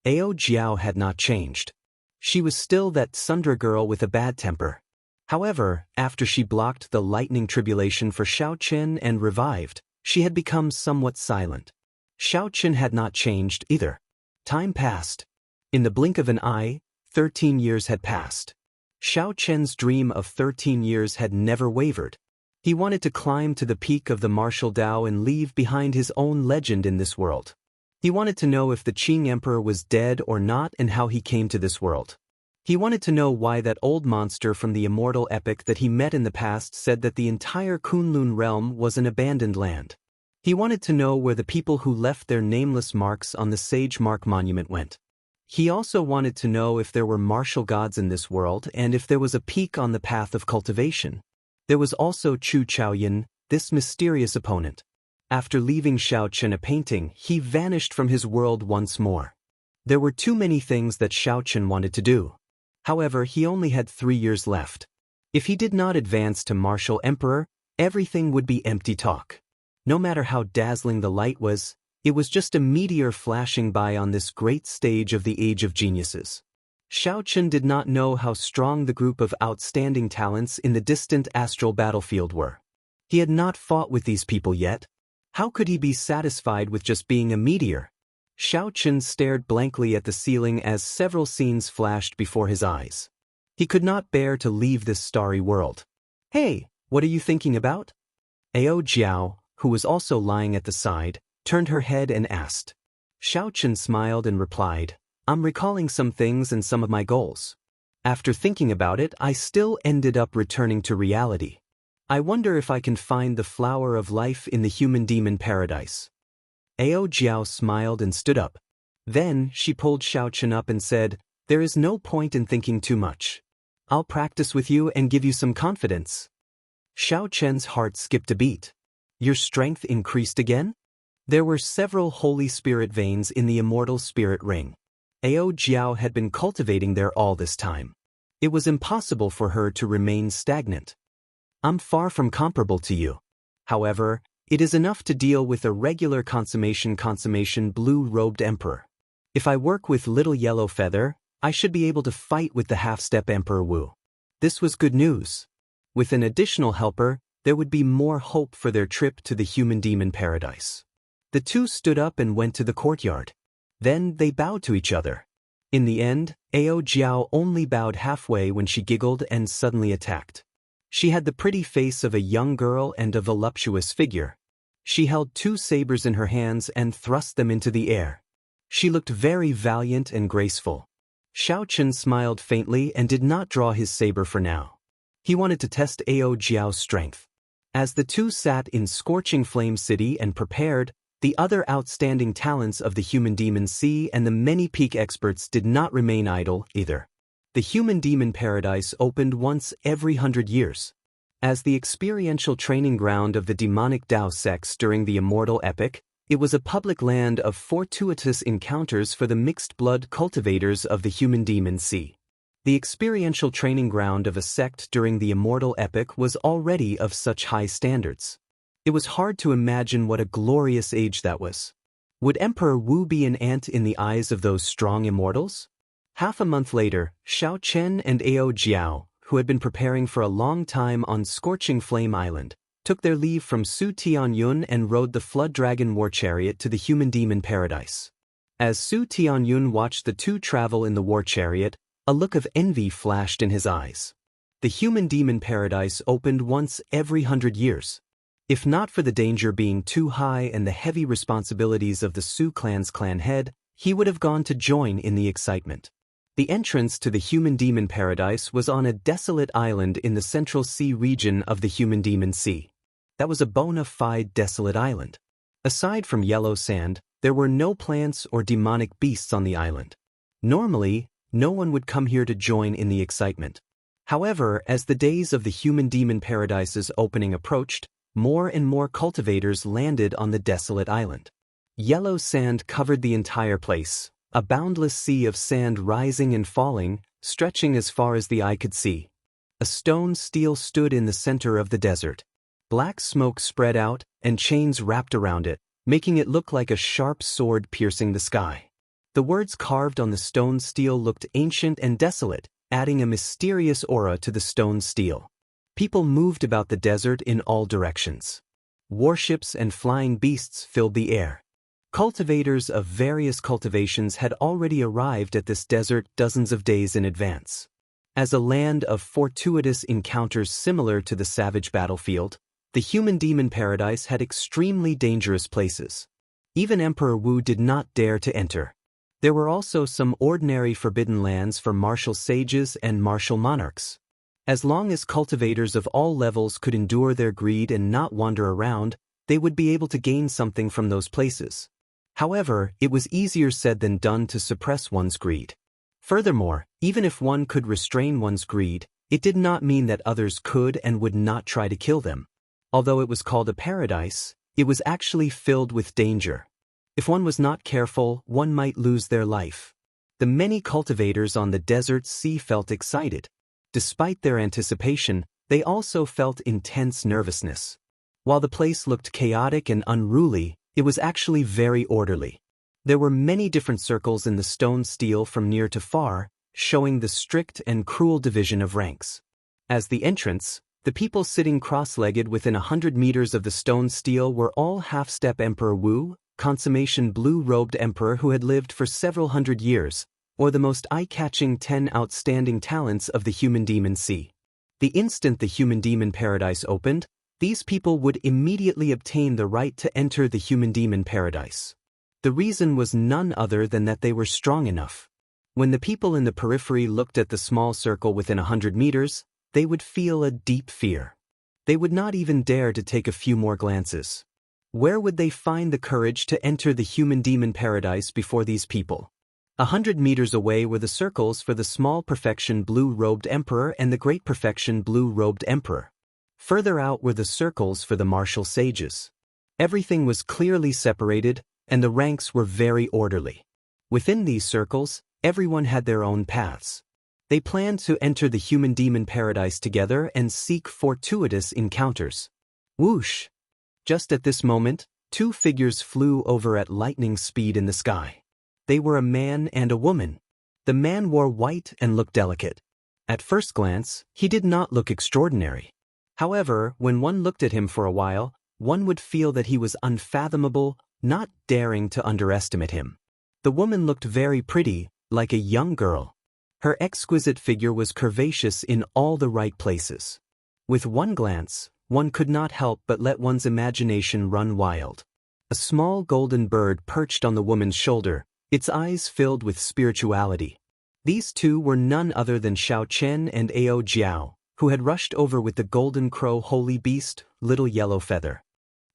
Ao Jiao had not changed. She was still that tsundere girl with a bad temper. However, after she blocked the lightning tribulation for Xiao Chen and revived, she had become somewhat silent. Xiao Chen had not changed either. Time passed. In the blink of an eye, 13 years had passed. Xiao Chen's dream of 13 years had never wavered. He wanted to climb to the peak of the martial Tao and leave behind his own legend in this world. He wanted to know if the Qing Emperor was dead or not and how he came to this world. He wanted to know why that old monster from the Immortal epic that he met in the past said that the entire Kunlun realm was an abandoned land. He wanted to know where the people who left their nameless marks on the Sage Mark Monument went. He also wanted to know if there were martial gods in this world and if there was a peak on the path of cultivation. There was also Chu Chaoyin, this mysterious opponent. After leaving Xiao Chen a painting, he vanished from his world once more. There were too many things that Xiao Chen wanted to do. However, he only had 3 years left. If he did not advance to Martial Emperor, everything would be empty talk. No matter how dazzling the light was, it was just a meteor flashing by on this great stage of the Age of Geniuses. Xiao Chen did not know how strong the group of outstanding talents in the distant astral battlefield were. He had not fought with these people yet. How could he be satisfied with just being a meteor? Xiao Chen stared blankly at the ceiling as several scenes flashed before his eyes. He could not bear to leave this starry world. "Hey, what are you thinking about?" Ao Jiao, who was also lying at the side, turned her head and asked. Xiao Chen smiled and replied, "I'm recalling some things and some of my goals. After thinking about it, I still ended up returning to reality. I wonder if I can find the flower of life in the human-demon paradise." Ao Jiao smiled and stood up. Then she pulled Xiao Chen up and said, "There is no point in thinking too much. I'll practice with you and give you some confidence." Xiao Chen's heart skipped a beat. "Your strength increased again?" There were several Holy Spirit veins in the Immortal Spirit Ring. Ao Jiao had been cultivating there all this time. It was impossible for her to remain stagnant. "I'm far from comparable to you. However, it is enough to deal with a regular consummation blue-robed emperor. If I work with little yellow feather, I should be able to fight with the half-step Emperor Wu." This was good news. With an additional helper, there would be more hope for their trip to the human-demon paradise. The two stood up and went to the courtyard. Then they bowed to each other. In the end, Ao Jiao only bowed halfway when she giggled and suddenly attacked. She had the pretty face of a young girl and a voluptuous figure. She held 2 sabers in her hands and thrust them into the air. She looked very valiant and graceful. Xiao Chen smiled faintly and did not draw his saber for now. He wanted to test Ao Jiao's strength. As the two sat in Scorching Flame City and prepared, the other outstanding talents of the human-demon sea and the many peak experts did not remain idle either. The human-demon paradise opened once every 100 years. As the experiential training ground of the demonic Tao sects during the Immortal epic, it was a public land of fortuitous encounters for the mixed-blood cultivators of the human-demon sea. The experiential training ground of a sect during the Immortal epic was already of such high standards. It was hard to imagine what a glorious age that was. Would Emperor Wu be an ant in the eyes of those strong immortals? Half a month later, Xiao Chen and Ao Jiao, who had been preparing for a long time on Scorching Flame Island, took their leave from Su Tianyun and rode the Flood Dragon war chariot to the human-demon paradise. As Su Tianyun watched the two travel in the war chariot, a look of envy flashed in his eyes. The human-demon paradise opened once every 100 years. If not for the danger being too high and the heavy responsibilities of the Su clan's clan head, he would have gone to join in the excitement. The entrance to the human-demon paradise was on a desolate island in the Central Sea region of the human-demon sea. That was a bona fide desolate island. Aside from yellow sand, there were no plants or demonic beasts on the island. Normally, no one would come here to join in the excitement. However, as the days of the human-demon paradise's opening approached, more and more cultivators landed on the desolate island. Yellow sand covered the entire place, a boundless sea of sand rising and falling, stretching as far as the eye could see. A stone stele stood in the center of the desert. Black smoke spread out, and chains wrapped around it, making it look like a sharp sword piercing the sky. The words carved on the stone stele looked ancient and desolate, adding a mysterious aura to the stone stele. People moved about the desert in all directions. Warships and flying beasts filled the air. Cultivators of various cultivations had already arrived at this desert dozens of days in advance. As a land of fortuitous encounters similar to the savage battlefield, The human-demon paradise had extremely dangerous places. Even Emperor Wu did not dare to enter. There were also some ordinary forbidden lands for martial sages and martial monarchs. As long as cultivators of all levels could endure their greed and not wander around, they would be able to gain something from those places. However, it was easier said than done to suppress one's greed. Furthermore, even if one could restrain one's greed, it did not mean that others could and would not try to kill them. Although it was called a paradise, it was actually filled with danger. If one was not careful, one might lose their life. The many cultivators on the desert sea felt excited. Despite their anticipation, they also felt intense nervousness. While the place looked chaotic and unruly, it was actually very orderly. There were many different circles in the stone steel from near to far, showing the strict and cruel division of ranks. As the entrance, the people sitting cross-legged within 100 meters of the stone steel were all half-step Emperor Wu, consummation blue-robed emperor who had lived for several hundred years, or the most eye-catching 10 outstanding talents of the human-demon sea. The instant the human-demon paradise opened, these people would immediately obtain the right to enter the human-demon paradise. The reason was none other than that they were strong enough. When the people in the periphery looked at the small circle within 100 meters, they would feel a deep fear. They would not even dare to take a few more glances. Where would they find the courage to enter the human-demon paradise before these people? 100 meters away were the circles for the small perfection blue-robed emperor and the great perfection blue-robed emperor. Further out were the circles for the martial sages. Everything was clearly separated, and the ranks were very orderly. Within these circles, everyone had their own paths. They planned to enter the human-demon paradise together and seek fortuitous encounters. Whoosh! Just at this moment, two figures flew over at lightning speed in the sky. They were a man and a woman. The man wore white and looked delicate. At first glance, he did not look extraordinary. However, when one looked at him for a while, one would feel that he was unfathomable, not daring to underestimate him. The woman looked very pretty, like a young girl. Her exquisite figure was curvaceous in all the right places. With one glance, one could not help but let one's imagination run wild. A small golden bird perched on the woman's shoulder, its eyes filled with spirituality. These two were none other than Xiao Chen and Ao Jiao, who had rushed over with the golden crow holy beast, Little Yellow Feather.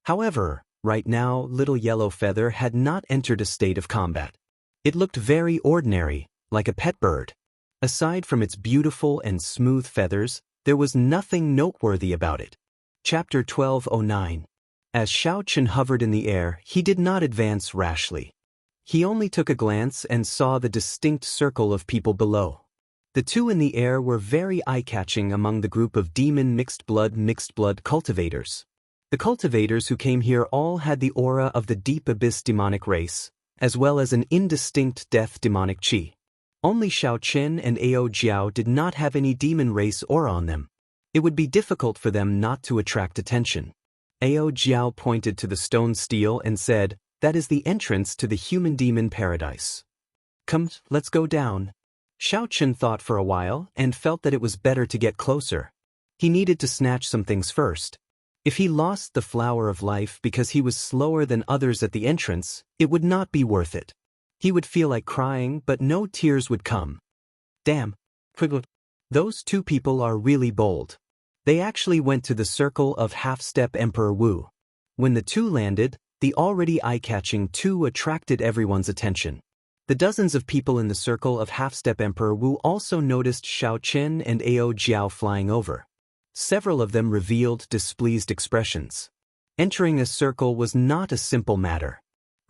However, right now Little Yellow Feather had not entered a state of combat. It looked very ordinary, like a pet bird. Aside from its beautiful and smooth feathers, there was nothing noteworthy about it. Chapter 1209. As Xiao Chen hovered in the air, he did not advance rashly. He only took a glance and saw the distinct circle of people below. The two in the air were very eye-catching among the group of demon mixed-blood cultivators. The cultivators who came here all had the aura of the deep abyss demonic race, as well as an indistinct death demonic chi. Only Xiao Chen and Ao Jiao did not have any demon race aura on them. It would be difficult for them not to attract attention. Ao Jiao pointed to the stone steel and said, "That is the entrance to the human-demon paradise. Come, let's go down." Xiao Chen thought for a while and felt that it was better to get closer. He needed to snatch some things first. If he lost the flower of life because he was slower than others at the entrance, it would not be worth it. He would feel like crying, but no tears would come. Damn. Those two people are really bold. They actually went to the circle of half-step Emperor Wu. When the two landed, the already eye-catching two attracted everyone's attention. The dozens of people in the circle of half-step Emperor Wu also noticed Xiao Chen and Ao Jiao flying over. Several of them revealed displeased expressions. Entering a circle was not a simple matter.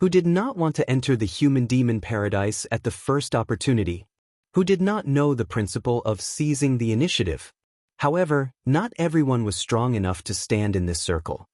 Who did not want to enter the human-demon paradise at the first opportunity? Who did not know the principle of seizing the initiative? However, not everyone was strong enough to stand in this circle.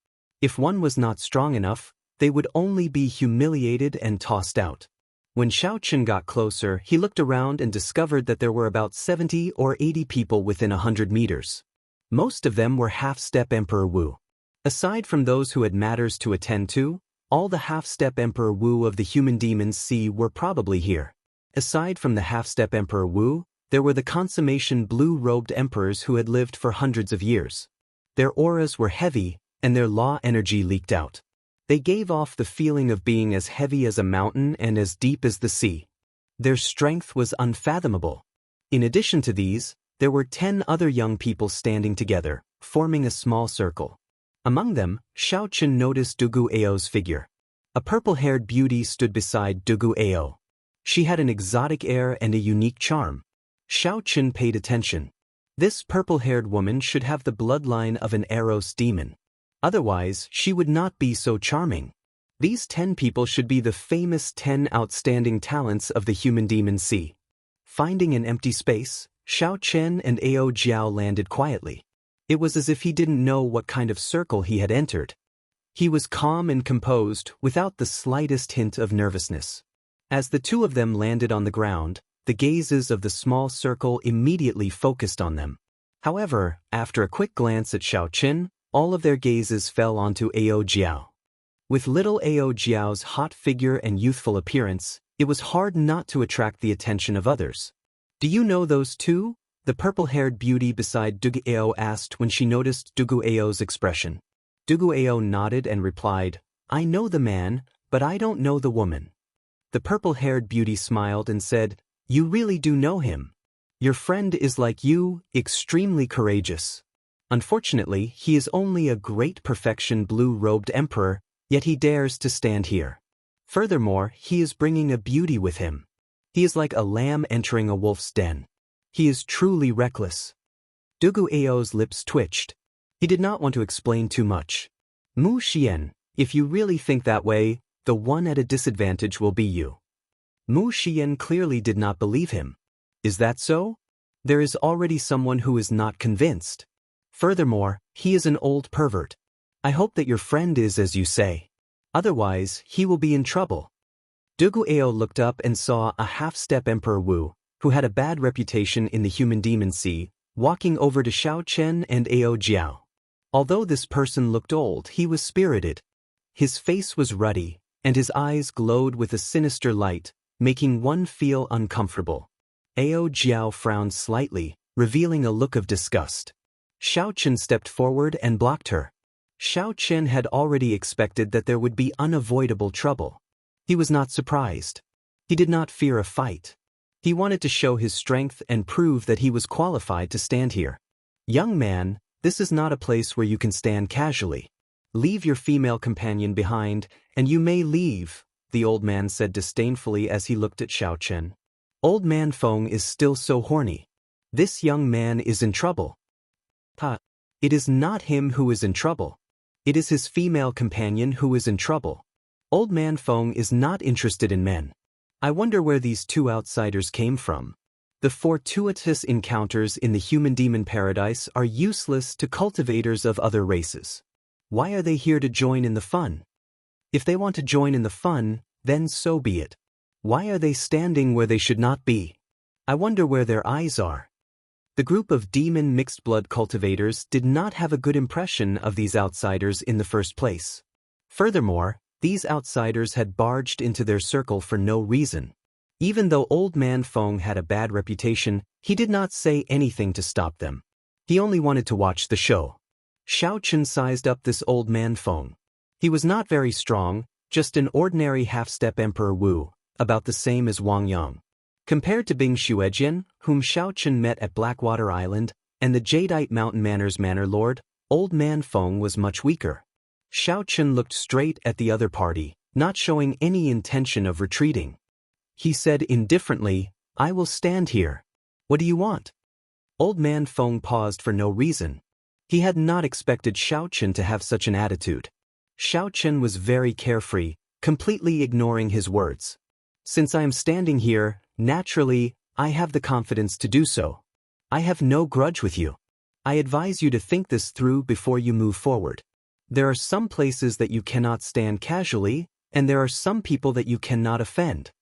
If one was not strong enough, they would only be humiliated and tossed out. When Xiao Chen got closer, he looked around and discovered that there were about 70 or 80 people within 100 meters. Most of them were half-step Emperor Wu. Aside from those who had matters to attend to, all the half-step Emperor Wu of the human demons sea were probably here. Aside from the half-step Emperor Wu, there were the consummation blue-robed emperors who had lived for hundreds of years. Their auras were heavy, and their law energy leaked out. They gave off the feeling of being as heavy as a mountain and as deep as the sea. Their strength was unfathomable. In addition to these, there were 10 other young people standing together, forming a small circle. Among them, Xiao Chen noticed Dugu Ao's figure. A purple-haired beauty stood beside Dugu Ao. She had an exotic air and a unique charm. Xiao Chen paid attention. This purple-haired woman should have the bloodline of an Eros demon. Otherwise, she would not be so charming. These 10 people should be the famous 10 outstanding talents of the human demon sea. Finding an empty space, Xiao Chen and Ao Jiao landed quietly. It was as if he didn't know what kind of circle he had entered. He was calm and composed, without the slightest hint of nervousness. As the two of them landed on the ground, the gazes of the small circle immediately focused on them. However, after a quick glance at Xiao Chen, all of their gazes fell onto Ao Jiao. With little Ao Jiao's hot figure and youthful appearance, it was hard not to attract the attention of others. "Do you know those two?" the purple-haired beauty beside Dugu Ao asked when she noticed Dugu Ao's expression. Dugu Ao nodded and replied, "I know the man, but I don't know the woman." The purple-haired beauty smiled and said, "You really do know him. Your friend is like you, extremely courageous. Unfortunately, he is only a great perfection blue-robed emperor, yet he dares to stand here. Furthermore, he is bringing a beauty with him. He is like a lamb entering a wolf's den. He is truly reckless." Dugu Ao's lips twitched. He did not want to explain too much. "Mu Xian, if you really think that way, the one at a disadvantage will be you." Mu Xian clearly did not believe him. "Is that so? There is already someone who is not convinced. Furthermore, he is an old pervert. I hope that your friend is as you say. Otherwise, he will be in trouble." Dugu Ao looked up and saw a half-step Emperor Wu, who had a bad reputation in the human demon sea, walking over to Xiao Chen and Ao Jiao. Although this person looked old, he was spirited. His face was ruddy, and his eyes glowed with a sinister light, making one feel uncomfortable. Ao Jiao frowned slightly, revealing a look of disgust. Xiao Chen stepped forward and blocked her. Xiao Chen had already expected that there would be unavoidable trouble. He was not surprised. He did not fear a fight. He wanted to show his strength and prove that he was qualified to stand here. "Young man, this is not a place where you can stand casually. Leave your female companion behind, and you may leave," the old man said disdainfully as he looked at Xiao Chen. "Old man Feng is still so horny. This young man is in trouble." "Ha! It is not him who is in trouble. It is his female companion who is in trouble. Old man Feng is not interested in men. I wonder where these two outsiders came from. The fortuitous encounters in the human-demon paradise are useless to cultivators of other races. Why are they here to join in the fun? If they want to join in the fun, then so be it. Why are they standing where they should not be? I wonder where their eyes are." The group of demon mixed-blood cultivators did not have a good impression of these outsiders in the first place. Furthermore, these outsiders had barged into their circle for no reason. Even though Old Man Feng had a bad reputation, he did not say anything to stop them. He only wanted to watch the show. Xiao Chen sized up this Old Man Feng. He was not very strong, just an ordinary half-step Emperor Wu, about the same as Wang Yang. Compared to Bing Xuejian, whom Xiao Chen met at Blackwater Island, and the Jadeite Mountain Manor's Manor Lord, Old Man Feng was much weaker. Xiao Chen looked straight at the other party, not showing any intention of retreating. He said indifferently, "I will stand here. What do you want?" Old Man Feng paused for no reason. He had not expected Xiao Chen to have such an attitude. Xiao Chen was very carefree, completely ignoring his words. "Since I am standing here, naturally, I have the confidence to do so. I have no grudge with you. I advise you to think this through before you move forward. There are some places that you cannot stand casually, and there are some people that you cannot offend."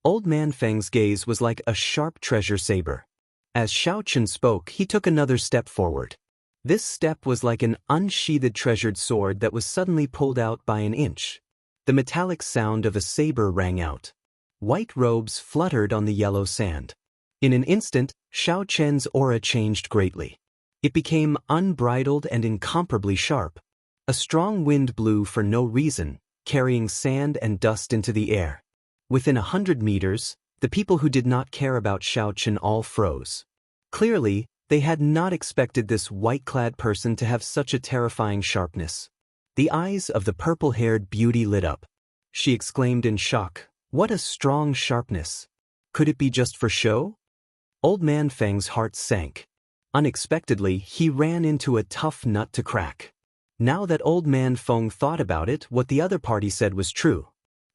Old Man Feng's gaze was like a sharp treasure saber. As Xiao Chen spoke, he took another step forward. This step was like an unsheathed treasured sword that was suddenly pulled out by an inch. The metallic sound of a saber rang out. White robes fluttered on the yellow sand. In an instant, Xiao Chen's aura changed greatly. It became unbridled and incomparably sharp. A strong wind blew for no reason, carrying sand and dust into the air. Within 100 meters, the people who did not care about Xiao Chen all froze. Clearly, they had not expected this white-clad person to have such a terrifying sharpness. The eyes of the purple-haired beauty lit up. She exclaimed in shock, "What a strong sharpness! Could it be just for show?" Old Man Feng's heart sank. Unexpectedly, he ran into a tough nut to crack. Now that Old Man Feng thought about it, what the other party said was true.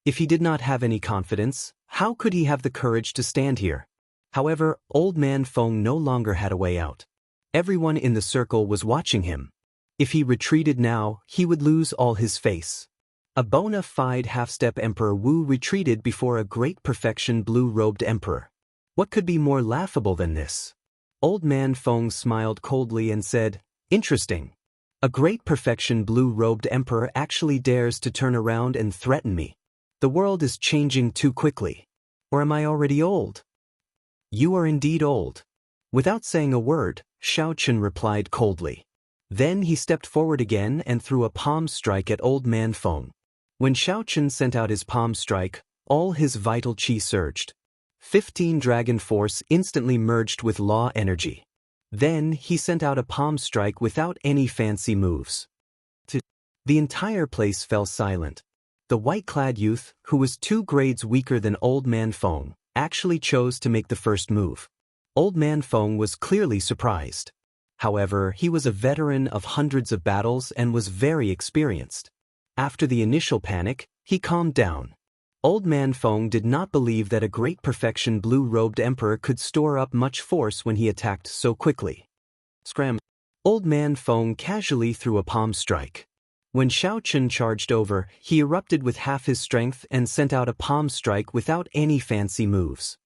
If he did not have any confidence, how could he have the courage to stand here? However, Old Man Feng no longer had a way out. Everyone in the circle was watching him. If he retreated now, he would lose all his face. A bona fide half-step Emperor Wu retreated before a great perfection blue-robed emperor. What could be more laughable than this? Old Man Feng smiled coldly and said, "Interesting. A great perfection blue-robed emperor actually dares to turn around and threaten me. The world is changing too quickly. Or am I already old?" "You are indeed old." Without saying a word, Xiao Chen replied coldly. Then he stepped forward again and threw a palm strike at Old Man Feng. When Xiao Chen sent out his palm strike, all his vital qi surged. 15 dragon force instantly merged with law energy. Then he sent out a palm strike without any fancy moves. The entire place fell silent. The white-clad youth, who was 2 grades weaker than Old Man Feng, actually chose to make the first move. Old Man Feng was clearly surprised. However, he was a veteran of hundreds of battles and was very experienced. After the initial panic, he calmed down. Old Man Feng did not believe that a great perfection blue-robed emperor could store up much force when he attacked so quickly. Scram! Old Man Feng casually threw a palm strike. When Xiao Chen charged over, he erupted with half his strength and sent out a palm strike without any fancy moves.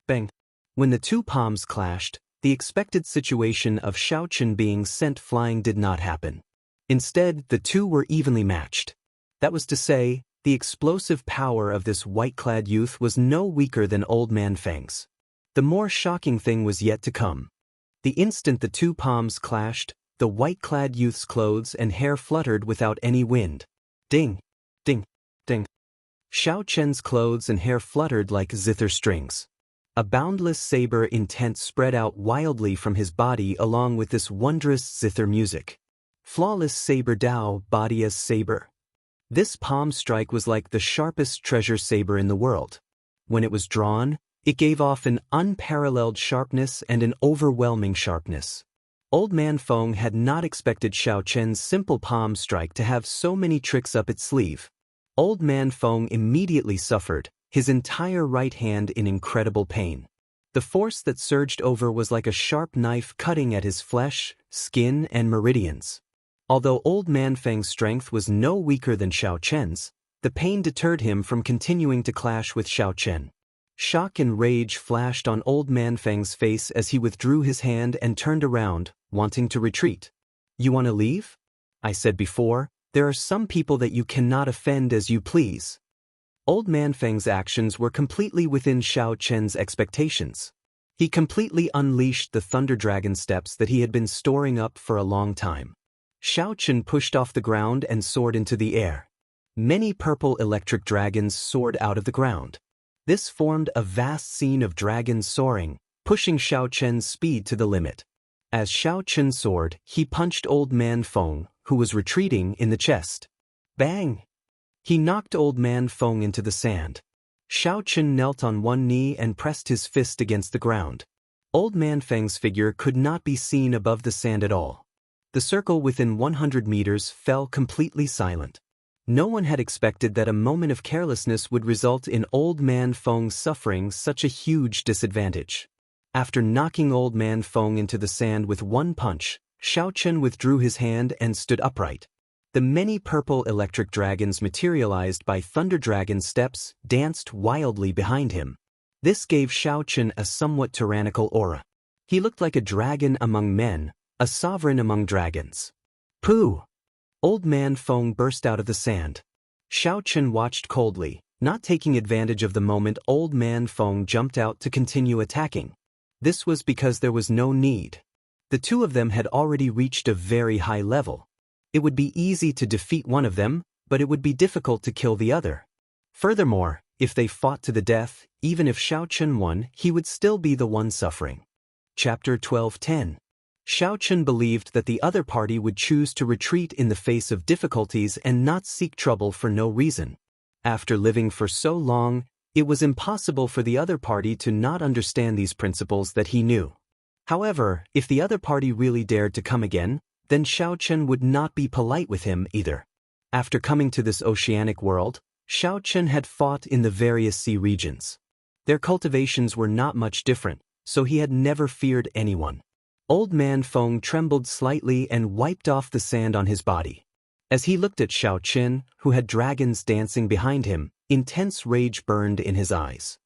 Bang! When the 2 palms clashed, the expected situation of Xiao Chen being sent flying did not happen. Instead, the 2 were evenly matched. That was to say, the explosive power of this white-clad youth was no weaker than Old Man Feng's. The more shocking thing was yet to come. The instant the 2 palms clashed, the white-clad youth's clothes and hair fluttered without any wind. Ding! Ding! Ding! Xiao Chen's clothes and hair fluttered like zither strings. A boundless saber intent spread out wildly from his body along with this wondrous zither music. Flawless saber Dao, body as saber. This palm strike was like the sharpest treasure saber in the world. When it was drawn, it gave off an unparalleled sharpness and an overwhelming sharpness. Old Man Feng had not expected Xiao Chen's simple palm strike to have so many tricks up its sleeve. Old Man Feng immediately suffered, his entire right hand in incredible pain. The force that surged over was like a sharp knife cutting at his flesh, skin, and meridians. Although Old Man Feng's strength was no weaker than Xiao Chen's, the pain deterred him from continuing to clash with Xiao Chen. Shock and rage flashed on Old Man Feng's face as he withdrew his hand and turned around, wanting to retreat. "You want to leave? I said before, there are some people that you cannot offend as you please." Old Man Feng's actions were completely within Xiao Chen's expectations. He completely unleashed the Thunder Dragon steps that he had been storing up for a long time. Xiao Chen pushed off the ground and soared into the air. Many purple electric dragons soared out of the ground. This formed a vast scene of dragons soaring, pushing Xiao Chen's speed to the limit. As Xiao Chen soared, he punched Old Man Feng, who was retreating, in the chest. Bang! He knocked Old Man Feng into the sand. Xiao Chen knelt on one knee and pressed his fist against the ground. Old Man Feng's figure could not be seen above the sand at all. The circle within 100 meters fell completely silent. No one had expected that a moment of carelessness would result in Old Man Feng suffering such a huge disadvantage. After knocking Old Man Feng into the sand with one punch, Xiao Chen withdrew his hand and stood upright. The many purple electric dragons materialized by Thunder Dragon steps danced wildly behind him. This gave Xiao Chen a somewhat tyrannical aura. He looked like a dragon among men, a sovereign among dragons. Pooh! Old Man Feng burst out of the sand. Xiao Chen watched coldly, not taking advantage of the moment Old Man Feng jumped out to continue attacking. This was because there was no need. The 2 of them had already reached a very high level. It would be easy to defeat one of them, but it would be difficult to kill the other. Furthermore, if they fought to the death, even if Xiao Chun won, he would still be the one suffering. Chapter 12:10. Xiao Chun believed that the other party would choose to retreat in the face of difficulties and not seek trouble for no reason. After living for so long, it was impossible for the other party to not understand these principles that he knew. However, if the other party really dared to come again, then Xiao Chun would not be polite with him either. After coming to this oceanic world, Xiao Chun had fought in the various sea regions. Their cultivations were not much different, so he had never feared anyone. Old Man Feng trembled slightly and wiped off the sand on his body. As he looked at Xiao Chun, who had dragons dancing behind him, intense rage burned in his eyes.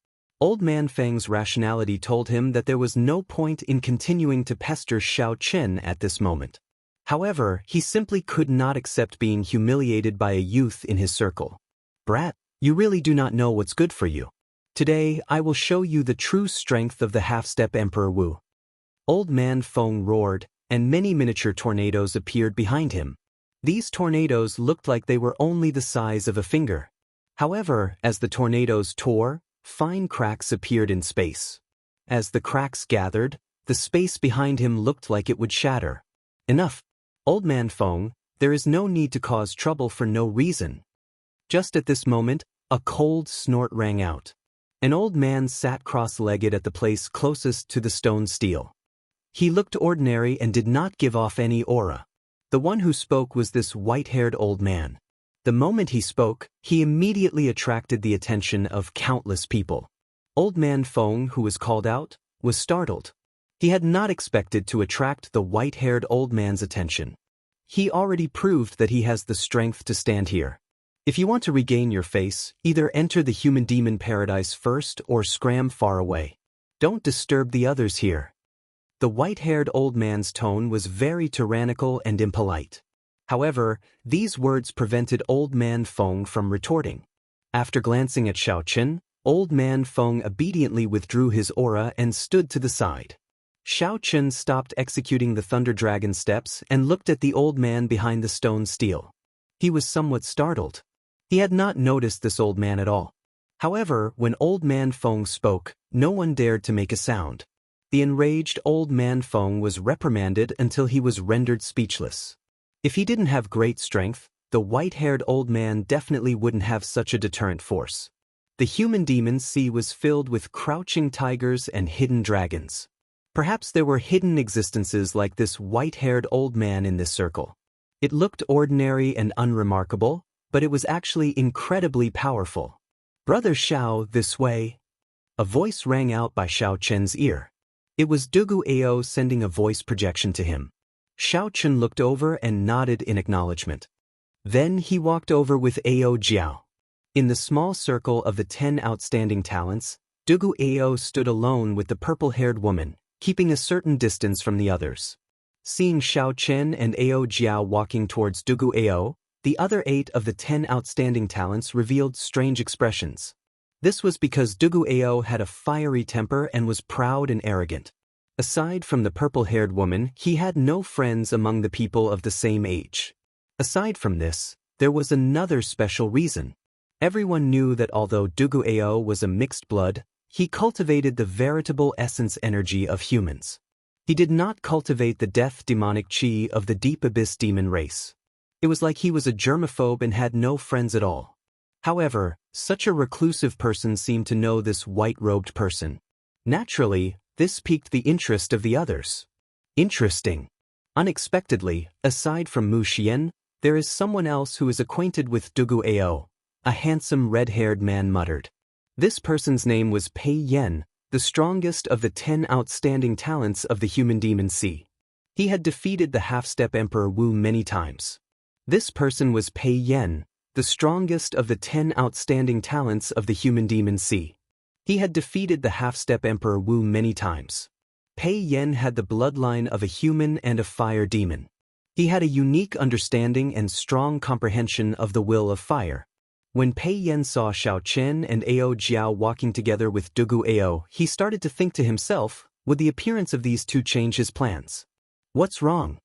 Old Man Feng's rationality told him that there was no point in continuing to pester Xiao Chun at this moment. However, he simply could not accept being humiliated by a youth in his circle. "Brat, you really do not know what's good for you. Today, I will show you the true strength of the half-step Emperor Wu." Old Man Feng roared, and many miniature tornadoes appeared behind him. These tornadoes looked like they were only the size of a finger. However, as the tornadoes tore, fine cracks appeared in space. As the cracks gathered, the space behind him looked like it would shatter. "Enough, Old Man Feng, there is no need to cause trouble for no reason." Just at this moment, a cold snort rang out. An old man sat cross-legged at the place closest to the stone steel. He looked ordinary and did not give off any aura. The one who spoke was this white-haired old man. The moment he spoke, he immediately attracted the attention of countless people. Old Man Feng, who was called out, was startled. He had not expected to attract the white-haired old man's attention. He already proved that he has the strength to stand here. If you want to regain your face, either enter the human-demon paradise first or scram far away. Don't disturb the others here. The white-haired old man's tone was very tyrannical and impolite. However, these words prevented Old Man Feng from retorting. After glancing at Xiao Chun, Old Man Feng obediently withdrew his aura and stood to the side. Xiao Chun stopped executing the Thunder Dragon steps and looked at the old man behind the stone steel. He was somewhat startled. He had not noticed this old man at all. However, when Old Man Feng spoke, no one dared to make a sound. The enraged Old Man Feng was reprimanded until he was rendered speechless. If he didn't have great strength, the white-haired old man definitely wouldn't have such a deterrent force. The human demon sea was filled with crouching tigers and hidden dragons. Perhaps there were hidden existences like this white-haired old man in this circle. It looked ordinary and unremarkable, but it was actually incredibly powerful. "Brother Xiao, this way." A voice rang out by Xiao Chun's ear. It was Dugu Ao sending a voice projection to him. Xiao Chun looked over and nodded in acknowledgement. Then he walked over with Ao Jiao. In the small circle of the 10 outstanding talents, Dugu Ao stood alone with the purple-haired woman, keeping a certain distance from the others. Seeing Xiao Chun and Ao Jiao walking towards Dugu Ao, the other 8 of the 10 outstanding talents revealed strange expressions. This was because Dugu Ao had a fiery temper and was proud and arrogant. Aside from the purple-haired woman, he had no friends among the people of the same age. Aside from this, there was another special reason. Everyone knew that although Dugu Ao was a mixed blood, he cultivated the veritable essence energy of humans. He did not cultivate the death demonic chi of the deep abyss demon race. It was like he was a germaphobe and had no friends at all. However, such a reclusive person seemed to know this white-robed person. Naturally, this piqued the interest of the others. Interesting. Unexpectedly, aside from Mu Xian, there is someone else who is acquainted with Dugu Ao, a handsome red-haired man muttered. This person's name was Pei Yen, the strongest of the 10 outstanding talents of the human demon sea. He had defeated the half-step Emperor Wu many times. This person was Pei Yen, the strongest of the 10 outstanding talents of the human demon sea. He had defeated the half-step Emperor Wu many times. Pei Yen had the bloodline of a human and a fire demon. He had a unique understanding and strong comprehension of the will of fire. When Pei Yen saw Xiao Chun and Ao Jiao walking together with Dugu Ao, he started to think to himself, would the appearance of these two change his plans? What's wrong?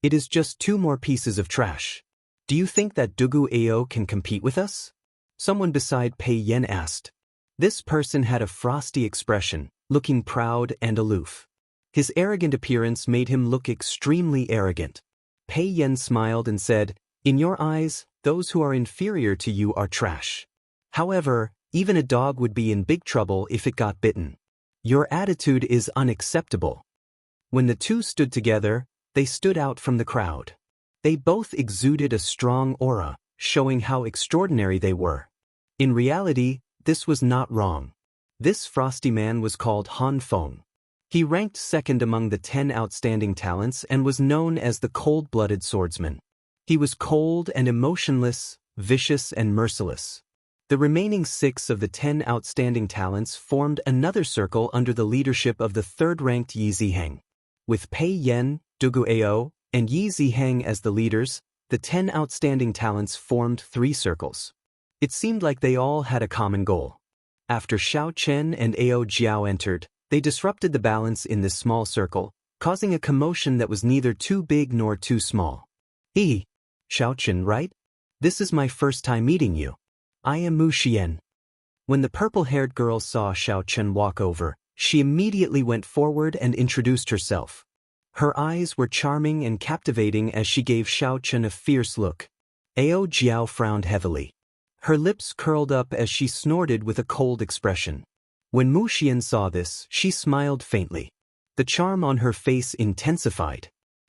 It is just 2 more pieces of trash. Do you think that Dugu Ao can compete with us? Someone beside Pei Yen asked. This person had a frosty expression, looking proud and aloof. His arrogant appearance made him look extremely arrogant. Pei Yen smiled and said, "In your eyes, those who are inferior to you are trash. However, even a dog would be in big trouble if it got bitten. Your attitude is unacceptable." When the two stood together, they stood out from the crowd. They both exuded a strong aura, showing how extraordinary they were. In reality, this was not wrong. This frosty man was called Han Feng. He ranked second among the 10 outstanding talents and was known as the cold-blooded swordsman. He was cold and emotionless, vicious and merciless. The remaining 6 of the 10 outstanding talents formed another circle under the leadership of the third-ranked Yi Ziheng. With Pei Yen, Dugu Ao, and Yi Ziheng as the leaders, the 10 outstanding talents formed 3 circles. It seemed like they all had a common goal. After Xiao Chen and Ao Jiao entered, they disrupted the balance in this small circle, causing a commotion that was neither too big nor too small. Xiao Chen, right? This is my first time meeting you. I am Mu Xian. When the purple-haired girl saw Xiao Chen walk over, she immediately went forward and introduced herself. Her eyes were charming and captivating as she gave Xiao Chen a fierce look. Ao Jiao frowned heavily. Her lips curled up as she snorted with a cold expression. When Mu Xian saw this, she smiled faintly. The charm on her face intensified.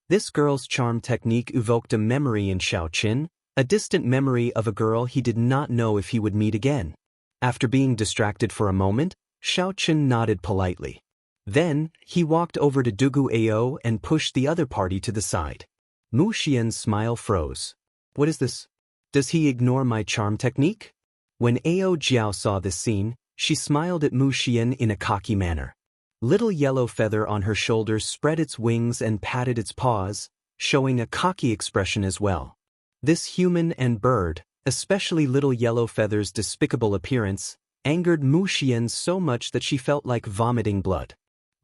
This girl's charm technique evoked a memory in Xiao Chen, a distant memory of a girl he did not know if he would meet again. After being distracted for a moment, Xiao Chen nodded politely. Then, he walked over to Dugu Ao and pushed the other party to the side. Mu Xian's smile froze. What is this? Does he ignore my charm technique? When Ao Jiao saw this scene, she smiled at Mu Xian in a cocky manner. Little yellow feather on her shoulders spread its wings and patted its paws, showing a cocky expression as well. This human and bird, especially little yellow feather's despicable appearance, angered Mu Xian so much that she felt like vomiting blood.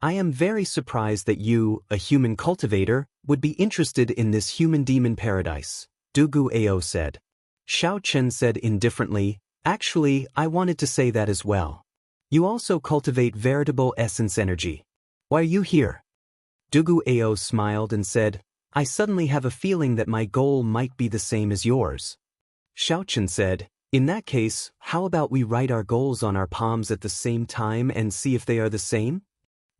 I am very surprised that you, a human cultivator, would be interested in this human-demon paradise, Dugu Ao said. Xiao Chen said indifferently, actually, I wanted to say that as well. You also cultivate veritable essence energy. Why are you here? Dugu Ao smiled and said, I suddenly have a feeling that my goal might be the same as yours. Xiao Chen said, in that case, how about we write our goals on our palms at the same time and see if they are the same?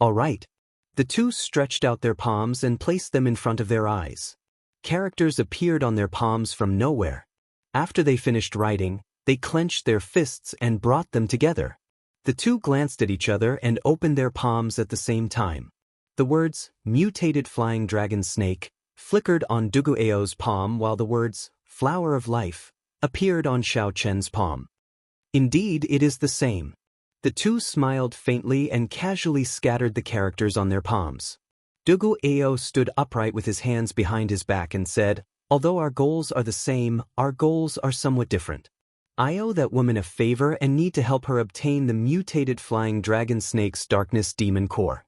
All right. The two stretched out their palms and placed them in front of their eyes. Characters appeared on their palms from nowhere. After they finished writing, they clenched their fists and brought them together. The two glanced at each other and opened their palms at the same time. The words, mutated flying dragon snake, flickered on Dugu Ao's palm while the words, flower of life, appeared on Xiao Chen's palm. Indeed, it is the same. The two smiled faintly and casually scattered the characters on their palms. Dugu Ao stood upright with his hands behind his back and said, although our goals are the same, our goals are somewhat different. I owe that woman a favor and need to help her obtain the mutated flying dragon snake's darkness demon core.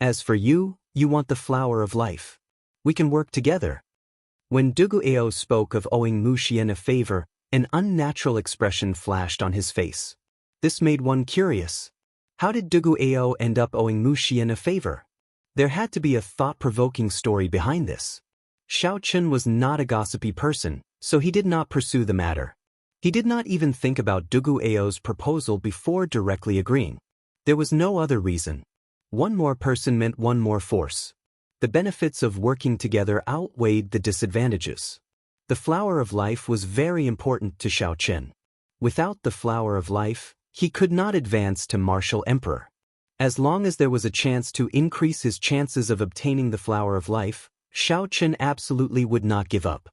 As for you, you want the flower of life. We can work together. When Dugu Ao spoke of owing Mu Xian a favor, an unnatural expression flashed on his face. This made one curious. How did Dugu Ao end up owing Mu Xian a favor? There had to be a thought-provoking story behind this. Xiao Chen was not a gossipy person, so he did not pursue the matter. He did not even think about Dugu Ao's proposal before directly agreeing. There was no other reason. One more person meant one more force. The benefits of working together outweighed the disadvantages. The flower of life was very important to Xiao Chen. Without the flower of life, he could not advance to martial emperor. As long as there was a chance to increase his chances of obtaining the flower of life, Xiao Chen absolutely would not give up.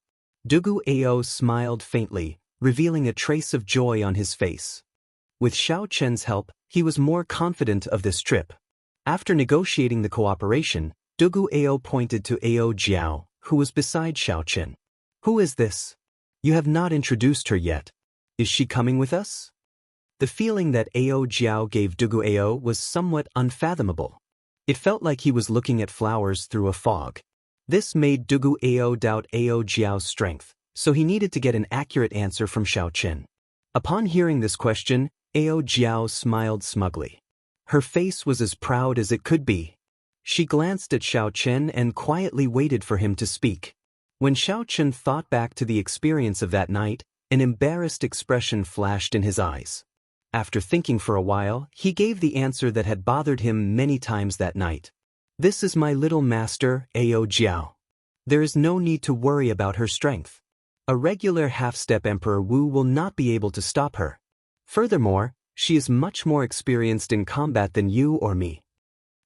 Dugu Ao smiled faintly, revealing a trace of joy on his face. With Xiao Chen's help, he was more confident of this trip. After negotiating the cooperation, Dugu Ao pointed to Ao Jiao, who was beside Xiao Chen. Who is this? You have not introduced her yet. Is she coming with us? The feeling that Ao Jiao gave Dugu Ao was somewhat unfathomable. It felt like he was looking at flowers through a fog. This made Dugu Ao doubt Ao Jiao's strength, so he needed to get an accurate answer from Xiao Chen. Upon hearing this question, Ao Jiao smiled smugly. Her face was as proud as it could be. She glanced at Xiao Chen and quietly waited for him to speak. When Xiao Chen thought back to the experience of that night, an embarrassed expression flashed in his eyes. After thinking for a while, he gave the answer that had bothered him many times that night. This is my little master, Ao Jiao. There is no need to worry about her strength. A regular half-step Emperor Wu will not be able to stop her. Furthermore, she is much more experienced in combat than you or me.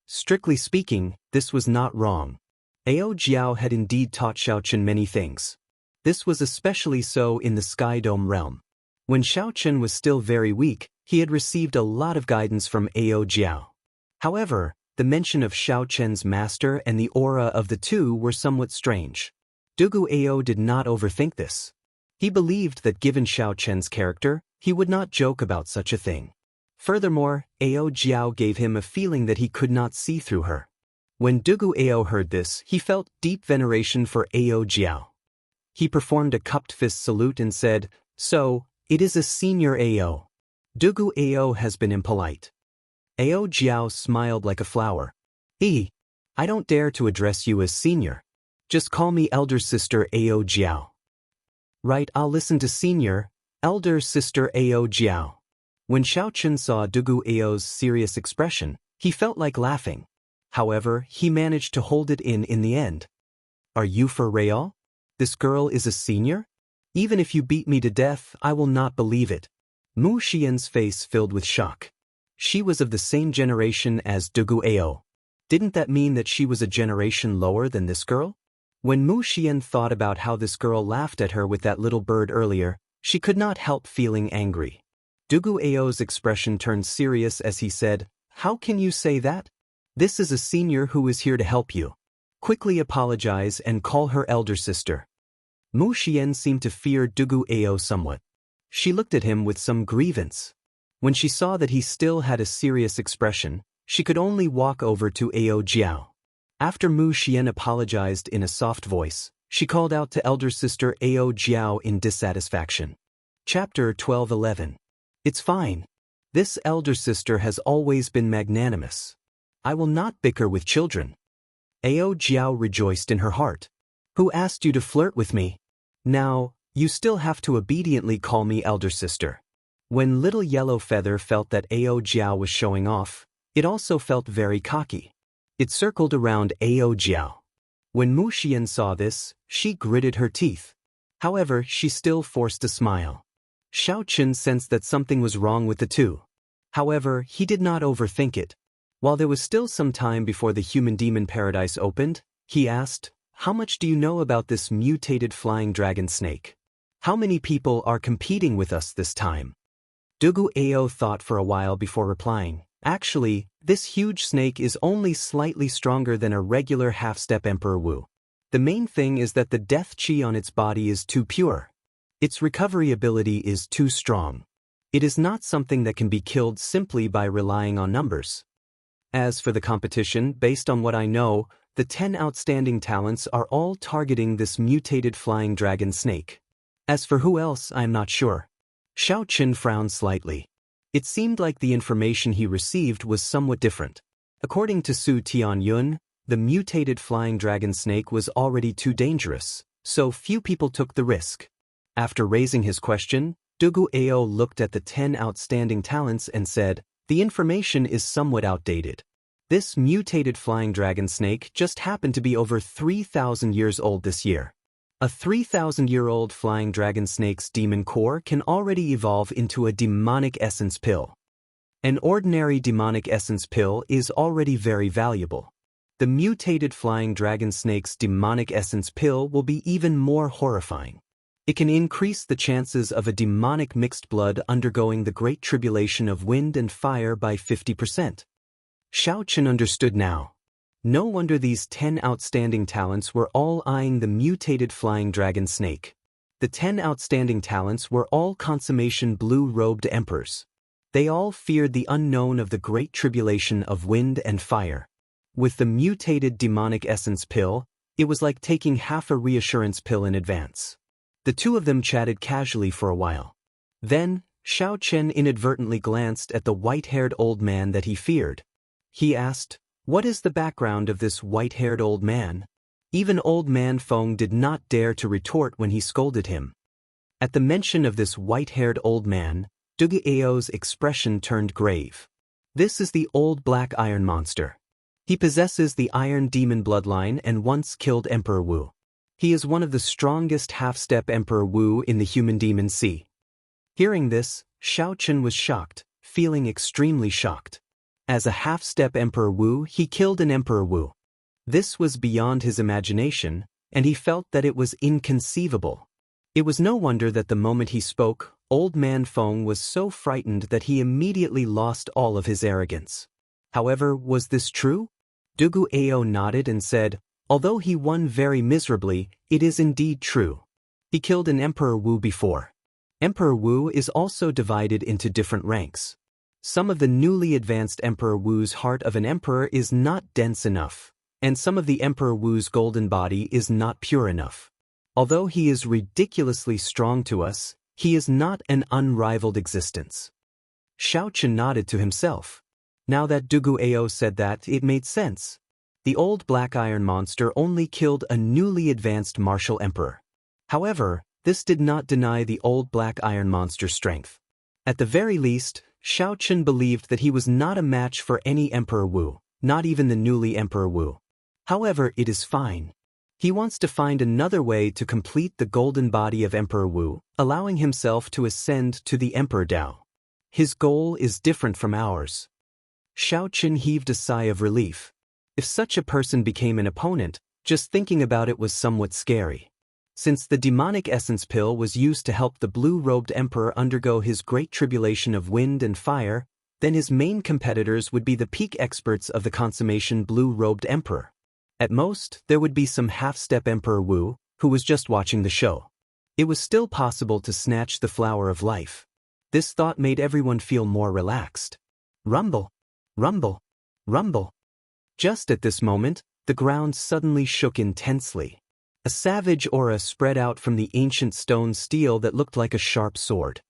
Strictly speaking, this was not wrong. Ao Jiao had indeed taught Xiao Chen many things. This was especially so in the Sky Dome realm. When Xiao Chen was still very weak, he had received a lot of guidance from Ao Jiao. However, the mention of Xiao Chen's master and the aura of the two were somewhat strange. Dugu Ao did not overthink this. He believed that given Xiao Chen's character, he would not joke about such a thing. Furthermore, Ao Jiao gave him a feeling that he could not see through her. When Dugu Ao heard this, he felt deep veneration for Ao Jiao. He performed a cupped fist salute and said, "So, it is a senior Ao. Dugu Ao has been impolite." Ao Jiao smiled like a flower. I don't dare to address you as senior. Just call me elder sister Ao Jiao." "Right, I'll listen to senior, elder sister Ao Jiao." When Xiao Chen saw Dugu Ao's serious expression, he felt like laughing. However, he managed to hold it in the end. "Are you for real? This girl is a senior? Even if you beat me to death, I will not believe it." Mu Xian's face filled with shock. She was of the same generation as Dugu Ao. Didn't that mean that she was a generation lower than this girl? When Mu Xian thought about how this girl laughed at her with that little bird earlier, she could not help feeling angry. Dugu Ao's expression turned serious as he said, "How can you say that? This is a senior who is here to help you. Quickly apologize and call her elder sister." Mu Xian seemed to fear Dugu Ao somewhat. She looked at him with some grievance. When she saw that he still had a serious expression, she could only walk over to Ao Jiao. After Mu Xian apologized in a soft voice, she called out to elder sister Ao Jiao in dissatisfaction. Chapter 12:11. It's fine. This elder sister has always been magnanimous. I will not bicker with children. Ao Jiao rejoiced in her heart. Who asked you to flirt with me? Now, you still have to obediently call me elder sister. When little yellow feather felt that Ao Jiao was showing off, it also felt very cocky. It circled around Ao Jiao. When Mu Xian saw this, she gritted her teeth. However, she still forced a smile. Xiao Chen sensed that something was wrong with the two. However, he did not overthink it. While there was still some time before the human-demon paradise opened, he asked, "How much do you know about this mutated flying dragon snake? How many people are competing with us this time?" Dugu Ao thought for a while before replying, "Actually, this huge snake is only slightly stronger than a regular half-step Emperor Wu. The main thing is that the death chi on its body is too pure. Its recovery ability is too strong. It is not something that can be killed simply by relying on numbers. As for the competition, based on what I know, the 10 outstanding talents are all targeting this mutated flying dragon snake. As for who else, I am not sure." Xiao Chen frowned slightly. It seemed like the information he received was somewhat different. According to Su Tianyun, the mutated flying dragon snake was already too dangerous, so few people took the risk. After raising his question, Dugu Ao looked at the 10 outstanding talents and said, "The information is somewhat outdated. This mutated flying dragon snake just happened to be over 3,000 years old this year. A 3,000-year-old flying dragon snake's demon core can already evolve into a demonic essence pill. An ordinary demonic essence pill is already very valuable. The mutated flying dragon snake's demonic essence pill will be even more horrifying. It can increase the chances of a demonic mixed blood undergoing the great tribulation of wind and fire by 50%. Xiao Chen understood now. No wonder these 10 outstanding talents were all eyeing the mutated flying dragon snake. The 10 outstanding talents were all consummation blue-robed emperors. They all feared the unknown of the great tribulation of wind and fire. With the mutated demonic essence pill, It was like taking half a reassurance pill in advance. The two of them chatted casually for a while. Then, Xiao Chen inadvertently glanced at the white-haired old man that he feared. He asked, "What is the background of this white-haired old man?" Even old man Feng did not dare to retort when he scolded him. At the mention of this white-haired old man, Dugu Ao's expression turned grave. This is the old black iron monster. He possesses the iron demon bloodline and once killed Emperor Wu. He is one of the strongest half-step Emperor Wu in the human demon sea. Hearing this, Xiao Chen was shocked, feeling extremely shocked. As a half-step Emperor Wu, he killed an Emperor Wu. This was beyond his imagination, and he felt that it was inconceivable. It was no wonder that the moment he spoke, old man Feng was so frightened that he immediately lost all of his arrogance. However, was this true? Dugu Ao nodded and said, "Although he won very miserably, it is indeed true. He killed an Emperor Wu before." Emperor Wu is also divided into different ranks. Some of the newly advanced Emperor Wu's heart of an emperor is not dense enough, and some of the Emperor Wu's golden body is not pure enough. Although he is ridiculously strong to us, he is not an unrivaled existence. Xiao Chen nodded to himself. Now that Dugu Ao said that, it made sense. The old black iron monster only killed a newly advanced martial emperor. However, this did not deny the old black iron monster's strength. At the very least, Xiao Chen believed that he was not a match for any Emperor Wu, not even the newly Emperor Wu. However, it is fine. He wants to find another way to complete the golden body of Emperor Wu, allowing himself to ascend to the Emperor Dao. His goal is different from ours. Xiao Chen heaved a sigh of relief. If such a person became an opponent, just thinking about it was somewhat scary. Since the demonic essence pill was used to help the blue-robed emperor undergo his great tribulation of wind and fire, then his main competitors would be the peak experts of the consummation blue-robed emperor. At most, there would be some half-step Emperor Wu, who was just watching the show. It was still possible to snatch the flower of life. This thought made everyone feel more relaxed. Rumble! Rumble! Rumble! Just at this moment, the ground suddenly shook intensely. A savage aura spread out from the ancient stone steel that looked like a sharp sword.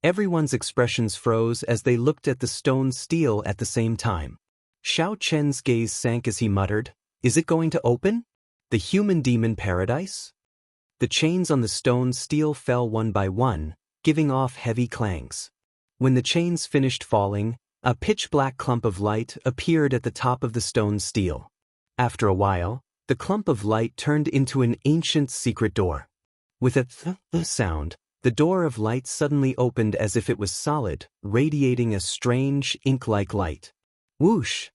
Everyone's expressions froze as they looked at the stone steel at the same time. Xiao Chen's gaze sank as he muttered, "Is it going to open? The human demon paradise?" The chains on the stone steel fell one by one, giving off heavy clangs. When the chains finished falling, a pitch-black clump of light appeared at the top of the stone steel. After a while, the clump of light turned into an ancient secret door. With a th sound, the door of light suddenly opened as if it was solid, radiating a strange, ink-like light. Whoosh!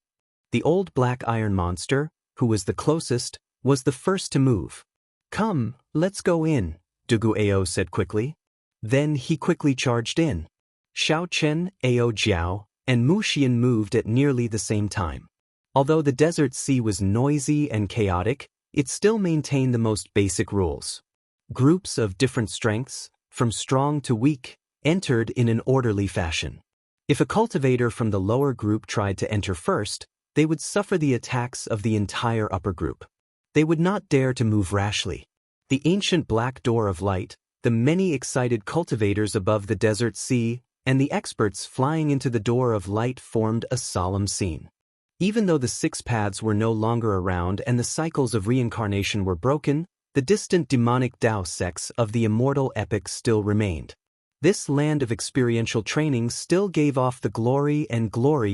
The old black iron monster, who was the closest, was the first to move. "Come, let's go in," Dugu Ao said quickly. Then he quickly charged in. Xiao Chen, Ao Jiao, and Mu Xian moved at nearly the same time. Although the desert sea was noisy and chaotic, it still maintained the most basic rules. Groups of different strengths, from strong to weak, entered in an orderly fashion. If a cultivator from the lower group tried to enter first, they would suffer the attacks of the entire upper group. They would not dare to move rashly. The ancient black door of light, the many excited cultivators above the desert sea, and the experts flying into the door of light formed a solemn scene. Even though the six paths were no longer around and the cycles of reincarnation were broken, the distant demonic Tao sects of the immortal epic still remained. This land of experiential training still gave off the glory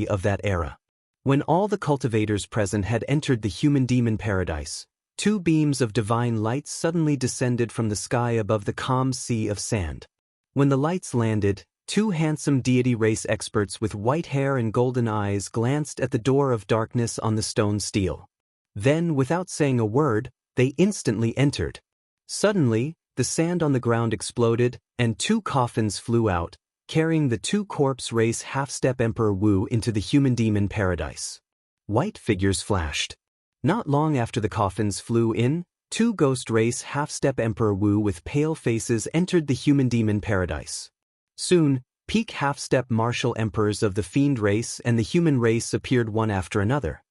of that era. When all the cultivators present had entered the human demon paradise, two beams of divine light suddenly descended from the sky above the calm sea of sand. When the lights landed, two handsome deity race experts with white hair and golden eyes glanced at the door of darkness on the stone steel. Then, without saying a word, they instantly entered. Suddenly, the sand on the ground exploded, and two coffins flew out, carrying the two corpse race half-step Emperor Wu into the human demon paradise. White figures flashed. Not long after the coffins flew in, two ghost race half-step Emperor Wu with pale faces entered the human demon paradise. Soon, peak half-step martial emperors of the fiend race and the human race appeared one after another.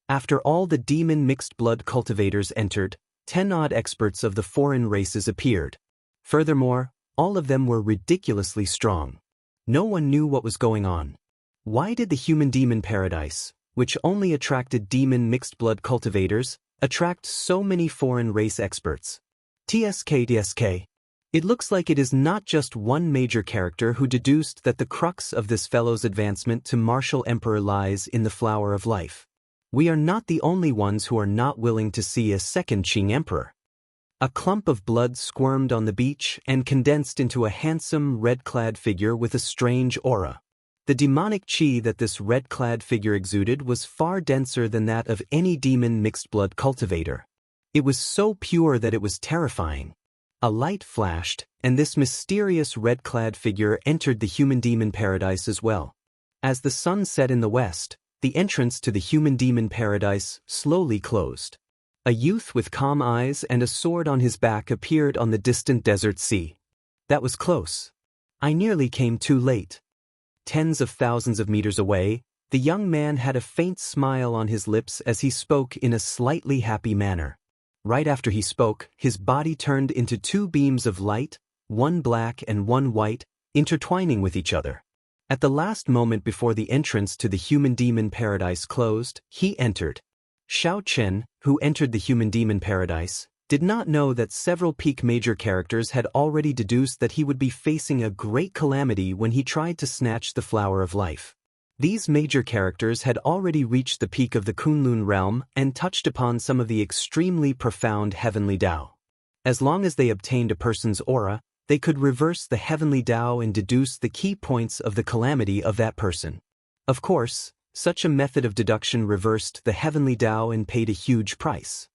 After all the demon mixed blood cultivators entered, 10 odd experts of the foreign races appeared. Furthermore, all of them were ridiculously strong. No one knew what was going on. Why did the human demon paradise, which only attracted demon mixed-blood cultivators, attract so many foreign race experts? TSK. It looks like it is not just one major character who deduced that the crux of this fellow's advancement to martial emperor lies in the flower of life. We are not the only ones who are not willing to see a second Qing emperor. A clump of blood squirmed on the beach and condensed into a handsome red-clad figure with a strange aura. The demonic qi that this red-clad figure exuded was far denser than that of any demon mixed-blood cultivator. It was so pure that it was terrifying. A light flashed, and this mysterious red-clad figure entered the human demon paradise as well. As the sun set in the west, the entrance to the human demon paradise slowly closed. A youth with calm eyes and a sword on his back appeared on the distant desert sea. That was close. I nearly came too late. Tens of thousands of meters away, the young man had a faint smile on his lips as he spoke in a slightly happy manner. Right after he spoke, his body turned into two beams of light, one black and one white, intertwining with each other. At the last moment before the entrance to the human demon paradise closed, he entered. Xiao Chen, who entered the human demon paradise, did not know that several peak major characters had already deduced that he would be facing a great calamity when he tried to snatch the flower of life. These major characters had already reached the peak of the Kunlun realm and touched upon some of the extremely profound heavenly Tao. As long as they obtained a person's aura, they could reverse the heavenly Tao and deduce the key points of the calamity of that person. Of course, such a method of deduction reversed the heavenly Tao and paid a huge price.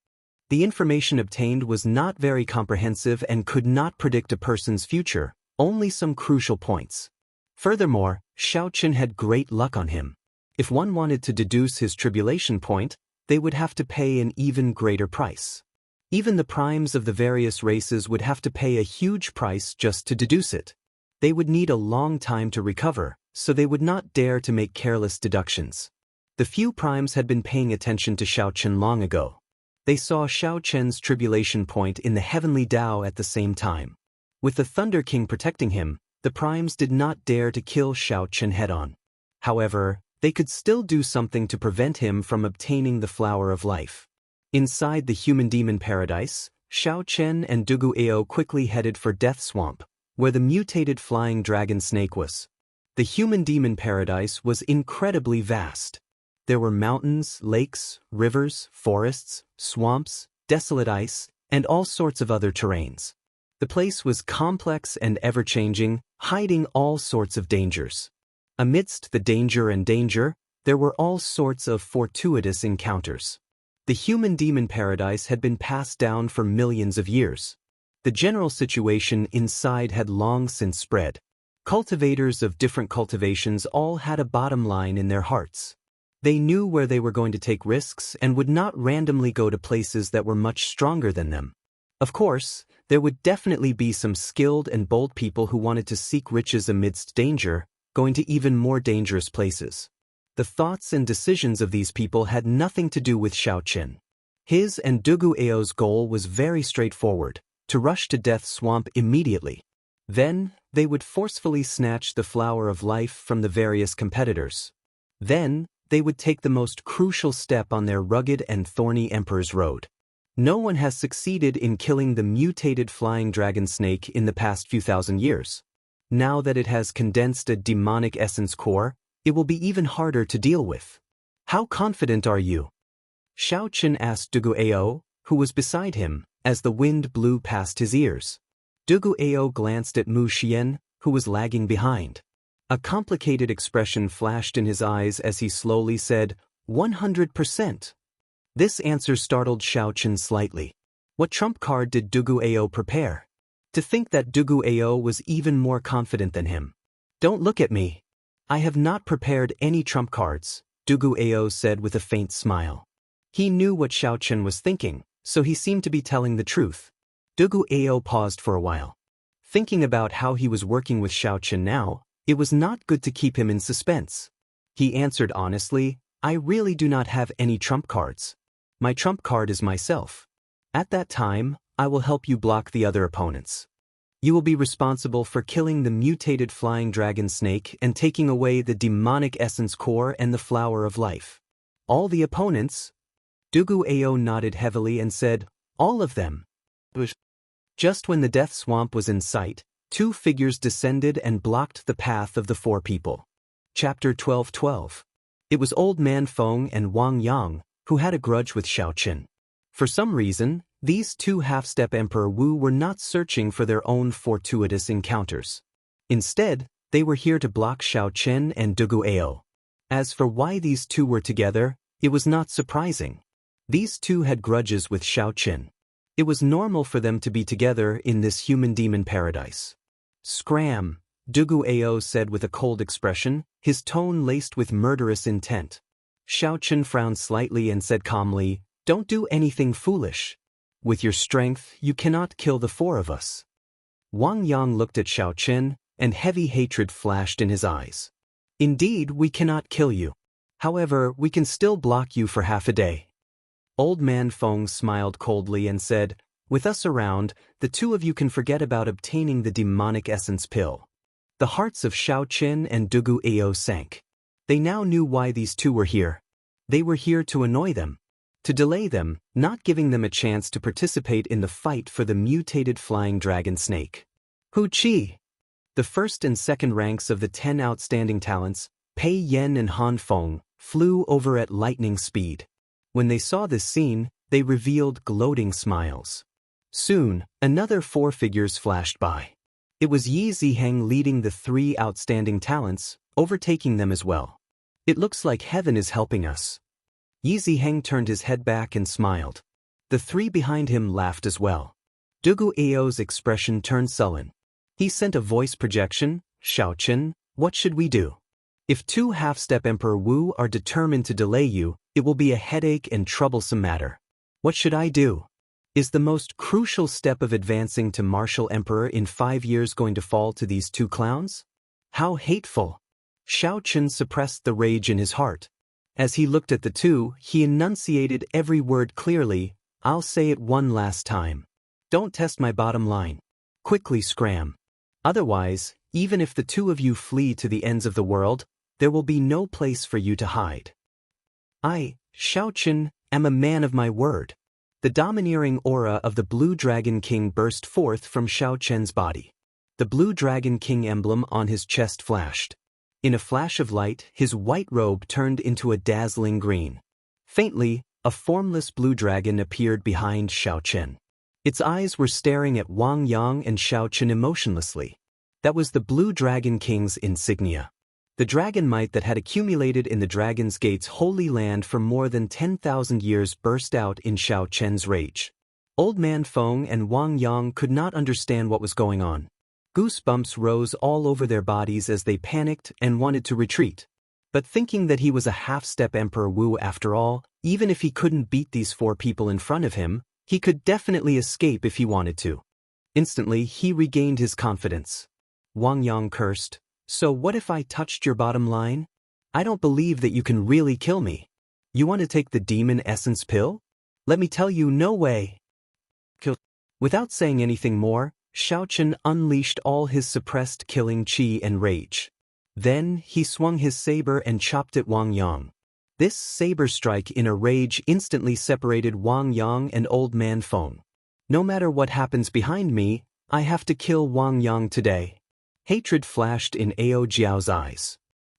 The information obtained was not very comprehensive and could not predict a person's future, only some crucial points. Furthermore, Xiao Chen had great luck on him. If one wanted to deduce his tribulation point, they would have to pay an even greater price. Even the primes of the various races would have to pay a huge price just to deduce it. They would need a long time to recover, so they would not dare to make careless deductions. The few primes had been paying attention to Xiao Chen long ago. They saw Xiao Chen's tribulation point in the heavenly Tao at the same time. With the Thunder King protecting him, the primes did not dare to kill Xiao Chen head-on. However, they could still do something to prevent him from obtaining the flower of life. Inside the human demon paradise, Xiao Chen and Dugu Ao quickly headed for Death Swamp, where the mutated flying dragon snake was. The human demon paradise was incredibly vast. There were mountains, lakes, rivers, forests, swamps, desolate ice, and all sorts of other terrains. The place was complex and ever-changing, hiding all sorts of dangers. Amidst the danger, there were all sorts of fortuitous encounters. The human demon paradise had been passed down for millions of years. The general situation inside had long since spread. Cultivators of different cultivations all had a bottom line in their hearts. They knew where they were going to take risks and would not randomly go to places that were much stronger than them. Of course, there would definitely be some skilled and bold people who wanted to seek riches amidst danger, going to even more dangerous places. The thoughts and decisions of these people had nothing to do with Xiao Chen. His and Dugu Ao's goal was very straightforward, to rush to Death Swamp immediately. Then, they would forcefully snatch the flower of life from the various competitors. Then, they would take the most crucial step on their rugged and thorny Emperor's Road. No one has succeeded in killing the mutated flying dragon snake in the past few thousand years. Now that it has condensed a demonic essence core, it will be even harder to deal with. How confident are you? Xiao Chen asked Dugu Ao, who was beside him, as the wind blew past his ears. Dugu Ao glanced at Mu Xian, who was lagging behind. A complicated expression flashed in his eyes as he slowly said, 100%. This answer startled Xiao Chen slightly. What trump card did Dugu Ao prepare? To think that Dugu Ao was even more confident than him. Don't look at me. I have not prepared any trump cards, Dugu Ao said with a faint smile. He knew what Xiao Chen was thinking, so he seemed to be telling the truth. Dugu Ao paused for a while. Thinking about how he was working with Xiao Chen now, it was not good to keep him in suspense. He answered honestly, I really do not have any trump cards. My trump card is myself. At that time, I will help you block the other opponents. You will be responsible for killing the mutated flying dragon snake and taking away the demonic essence core and the flower of life. All the opponents? Dugu Ao nodded heavily and said, all of them. Just when the death swamp was in sight, two figures descended and blocked the path of the four people. Chapter 12:12. It was Old Man Feng and Wang Yang, who had a grudge with Xiao Qin. For some reason, these two half-step Emperor Wu were not searching for their own fortuitous encounters. Instead, they were here to block Xiao Qin and Dugu Ao. As for why these two were together, it was not surprising. These two had grudges with Xiao Qin. It was normal for them to be together in this human-demon paradise. Scram, Dugu Ao said with a cold expression, his tone laced with murderous intent. Xiao Qin frowned slightly and said calmly, don't do anything foolish. With your strength, you cannot kill the four of us. Wang Yang looked at Xiao Qin, and heavy hatred flashed in his eyes. Indeed, we cannot kill you. However, we can still block you for half a day. Old Man Feng smiled coldly and said, with us around, the two of you can forget about obtaining the demonic essence pill. The hearts of Xiao Qin and Dugu Ao sank. They now knew why these two were here. They were here to annoy them. To delay them, not giving them a chance to participate in the fight for the mutated flying dragon snake. Hu Qi. The first and second ranks of the 10 outstanding talents, Pei Yan and Han Feng, flew over at lightning speed. When they saw this scene, they revealed gloating smiles. Soon, another 4 figures flashed by. It was Yi Ziheng leading the 3 outstanding talents, overtaking them as well. It looks like heaven is helping us. Yi Ziheng turned his head back and smiled. The 3 behind him laughed as well. Dugu Ao's expression turned sullen. He sent a voice projection, Xiao Qin, what should we do? If 2 half-step Emperor Wu are determined to delay you, it will be a headache and troublesome matter. What should I do? Is the most crucial step of advancing to Martial Emperor in 5 years going to fall to these 2 clowns? How hateful! Xiao Qin suppressed the rage in his heart. As he looked at the 2, he enunciated every word clearly, I'll say it one last time. Don't test my bottom line. Quickly scram. Otherwise, even if the 2 of you flee to the ends of the world, there will be no place for you to hide. I, Xiao Qin, am a man of my word. The domineering aura of the Blue Dragon King burst forth from Xiao Qin's body. The Blue Dragon King emblem on his chest flashed. In a flash of light, his white robe turned into a dazzling green. Faintly, a formless blue dragon appeared behind Xiao Qin. Its eyes were staring at Wang Yang and Xiao Qin emotionlessly. That was the Blue Dragon King's insignia. The dragon might that had accumulated in the Dragon's Gate's holy land for more than 10,000 years burst out in Xiao Qin's rage. Old Man Feng and Wang Yang could not understand what was going on. Goosebumps rose all over their bodies as they panicked and wanted to retreat. But thinking that he was a half-step Emperor Wu after all, even if he couldn't beat these 4 people in front of him, he could definitely escape if he wanted to. Instantly, he regained his confidence. Wang Yang cursed, so what if I touched your bottom line? I don't believe that you can really kill me. You want to take the demon essence pill? Let me tell you, no way. Without saying anything more, Xiao Qin unleashed all his suppressed killing chi and rage. Then, he swung his saber and chopped at Wang Yang. This saber strike in a rage instantly separated Wang Yang and Old Man Feng. No matter what happens behind me, I have to kill Wang Yang today. Hatred flashed in Ao Jiao's eyes.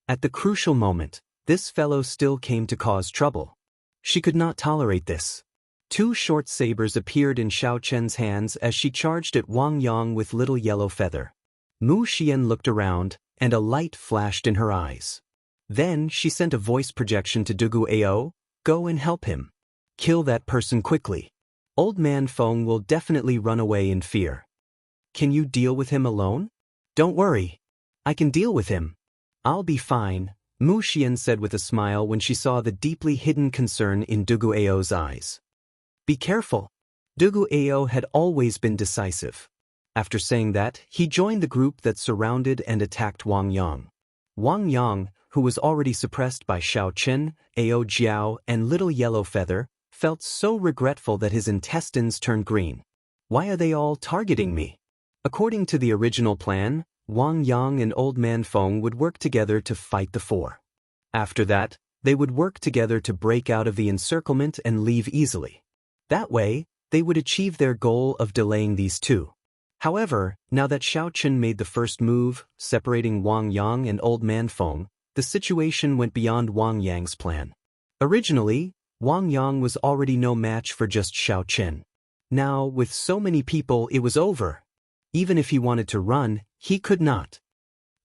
At the crucial moment, this fellow still came to cause trouble. She could not tolerate this. 2 short sabers appeared in Xiao Qin's hands as she charged at Wang Yang with little yellow feather. Mu Xian looked around, and a light flashed in her eyes. Then she sent a voice projection to Dugu Ao, go and help him. Kill that person quickly. Old Man Feng will definitely run away in fear. Can you deal with him alone? Don't worry. I can deal with him. I'll be fine, Mu Xian said with a smile when she saw the deeply hidden concern in Dugu Ao's eyes. Be careful. Dugu Ao had always been decisive. After saying that, he joined the group that surrounded and attacked Wang Yang. Wang Yang, who was already suppressed by Xiao Qin, Ao Jiao, and Little Yellow Feather, felt so regretful that his intestines turned green. Why are they all targeting me? According to the original plan, Wang Yang and Old Man Feng would work together to fight the four. After that, they would work together to break out of the encirclement and leave easily. That way, they would achieve their goal of delaying these two. However, now that Xiao Chen made the first move, separating Wang Yang and Old Man Feng, the situation went beyond Wang Yang's plan. Originally, Wang Yang was already no match for just Xiao Chen. Now, with so many people, it was over. Even if he wanted to run, he could not.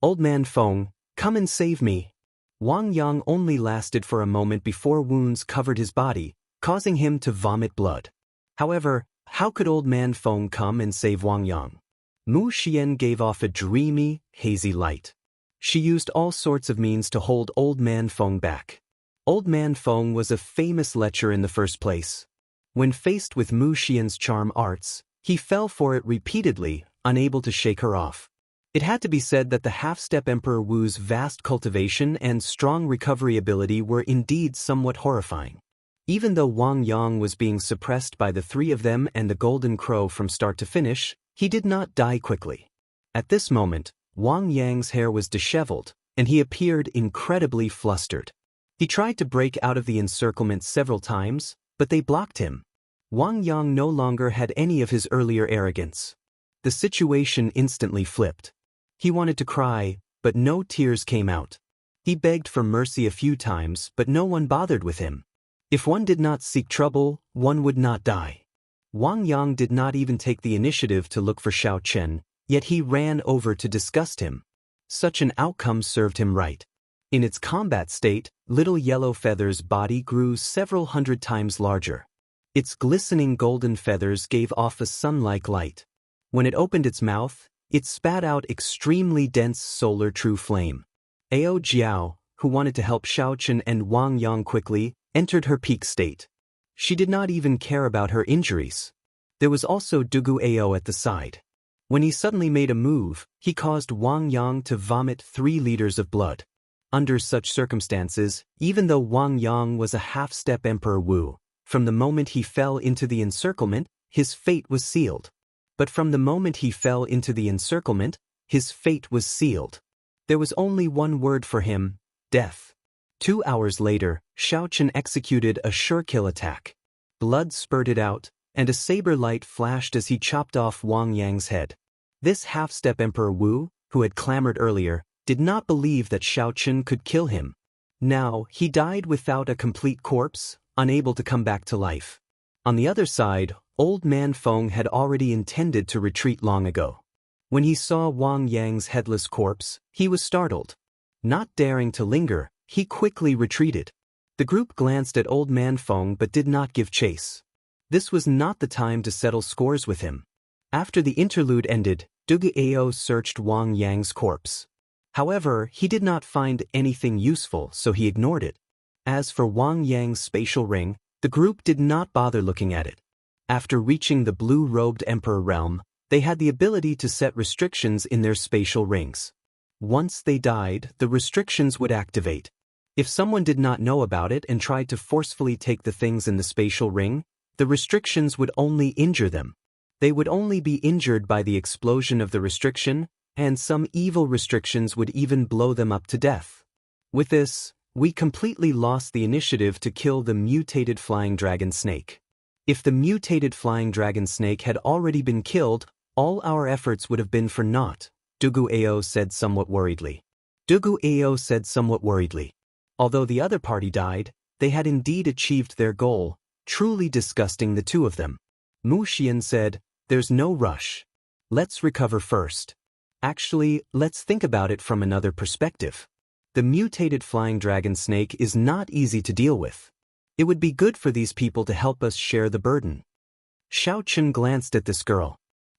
Old Man Feng, come and save me. Wang Yang only lasted for a moment before wounds covered his body, causing him to vomit blood. However, how could Old Man Feng come and save Wang Yang? Mu Xian gave off a dreamy, hazy light. She used all sorts of means to hold Old Man Feng back. Old Man Feng was a famous lecher in the first place. When faced with Mu Xian's charm arts, he fell for it repeatedly, unable to shake her off. It had to be said that the half-step Emperor Wu's vast cultivation and strong recovery ability were indeed somewhat horrifying. Even though Wang Yang was being suppressed by the three of them and the Golden Crow from start to finish, he did not die quickly. At this moment, Wang Yang's hair was disheveled, and he appeared incredibly flustered. He tried to break out of the encirclement several times, but they blocked him. Wang Yang no longer had any of his earlier arrogance. The situation instantly flipped. He wanted to cry, but no tears came out. He begged for mercy a few times, but no one bothered with him. If one did not seek trouble, one would not die. Wang Yang did not even take the initiative to look for Xiao Chen, yet he ran over to disgust him. Such an outcome served him right. In its combat state, Little Yellow Feather's body grew several hundred times larger. Its glistening golden feathers gave off a sun-like light. When it opened its mouth, it spat out extremely dense solar true flame. Ao Jiao, who wanted to help Xiao Chen and Wang Yang quickly, entered her peak state. She did not even care about her injuries. There was also Dugu Ao at the side. When he suddenly made a move, he caused Wang Yang to vomit 3 liters of blood. Under such circumstances, even though Wang Yang was a half-step Emperor Wu, from the moment he fell into the encirclement, his fate was sealed. But from the moment he fell into the encirclement, his fate was sealed. There was only one word for him: death. 2 hours later, Xiao Chen executed a sure-kill attack. Blood spurted out, and a saber light flashed as he chopped off Wang Yang's head. This half-step Emperor Wu, who had clamored earlier, did not believe that Xiao Chen could kill him. Now, he died without a complete corpse, unable to come back to life. On the other side, Old Man Feng had already intended to retreat long ago. When he saw Wang Yang's headless corpse, he was startled. Not daring to linger, he quickly retreated. The group glanced at Old Man Feng but did not give chase. This was not the time to settle scores with him. After the interlude ended, Dugu Ao searched Wang Yang's corpse. However, he did not find anything useful, so he ignored it. As for Wang Yang's spatial ring, the group did not bother looking at it. After reaching the blue-robed Emperor realm, they had the ability to set restrictions in their spatial rings. Once they died, the restrictions would activate. If someone did not know about it and tried to forcefully take the things in the spatial ring, the restrictions would only injure them. They would only be injured by the explosion of the restriction, and some evil restrictions would even blow them up to death. With this, we completely lost the initiative to kill the mutated flying dragon snake. If the mutated flying dragon snake had already been killed, all our efforts would have been for naught, Dugu Ao said somewhat worriedly. Although the other party died, they had indeed achieved their goal, truly disgusting the two of them. Mu Xian said, "There's no rush. Let's recover first. Actually, let's think about it from another perspective. The mutated flying dragon snake is not easy to deal with. It would be good for these people to help us share the burden." Xiao Chen glanced at this girl.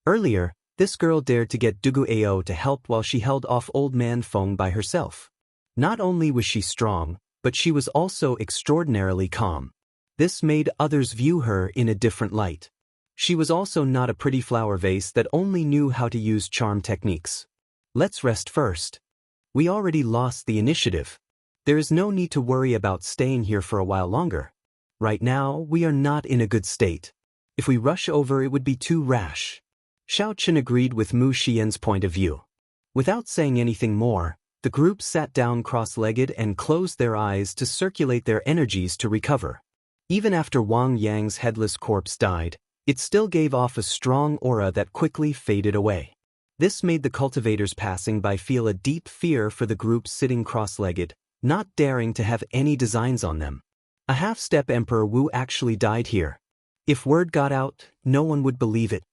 Earlier, this girl dared to get Dugu Ao to help while she held off Old Man Feng by herself. Not only was she strong, but she was also extraordinarily calm. This made others view her in a different light. She was also not a pretty flower vase that only knew how to use charm techniques. Let's rest first. We already lost the initiative. There is no need to worry about staying here for a while longer. Right now, we are not in a good state. If we rush over, it would be too rash. Xiao Chen agreed with Mu Xian's point of view. Without saying anything more, the group sat down cross-legged and closed their eyes to circulate their energies to recover. Even after Wang Yang's headless corpse died, it still gave off a strong aura that quickly faded away. This made the cultivators passing by feel a deep fear for the group sitting cross-legged, not daring to have any designs on them. A half-step Emperor Wu actually died here. If word got out, no one would believe it.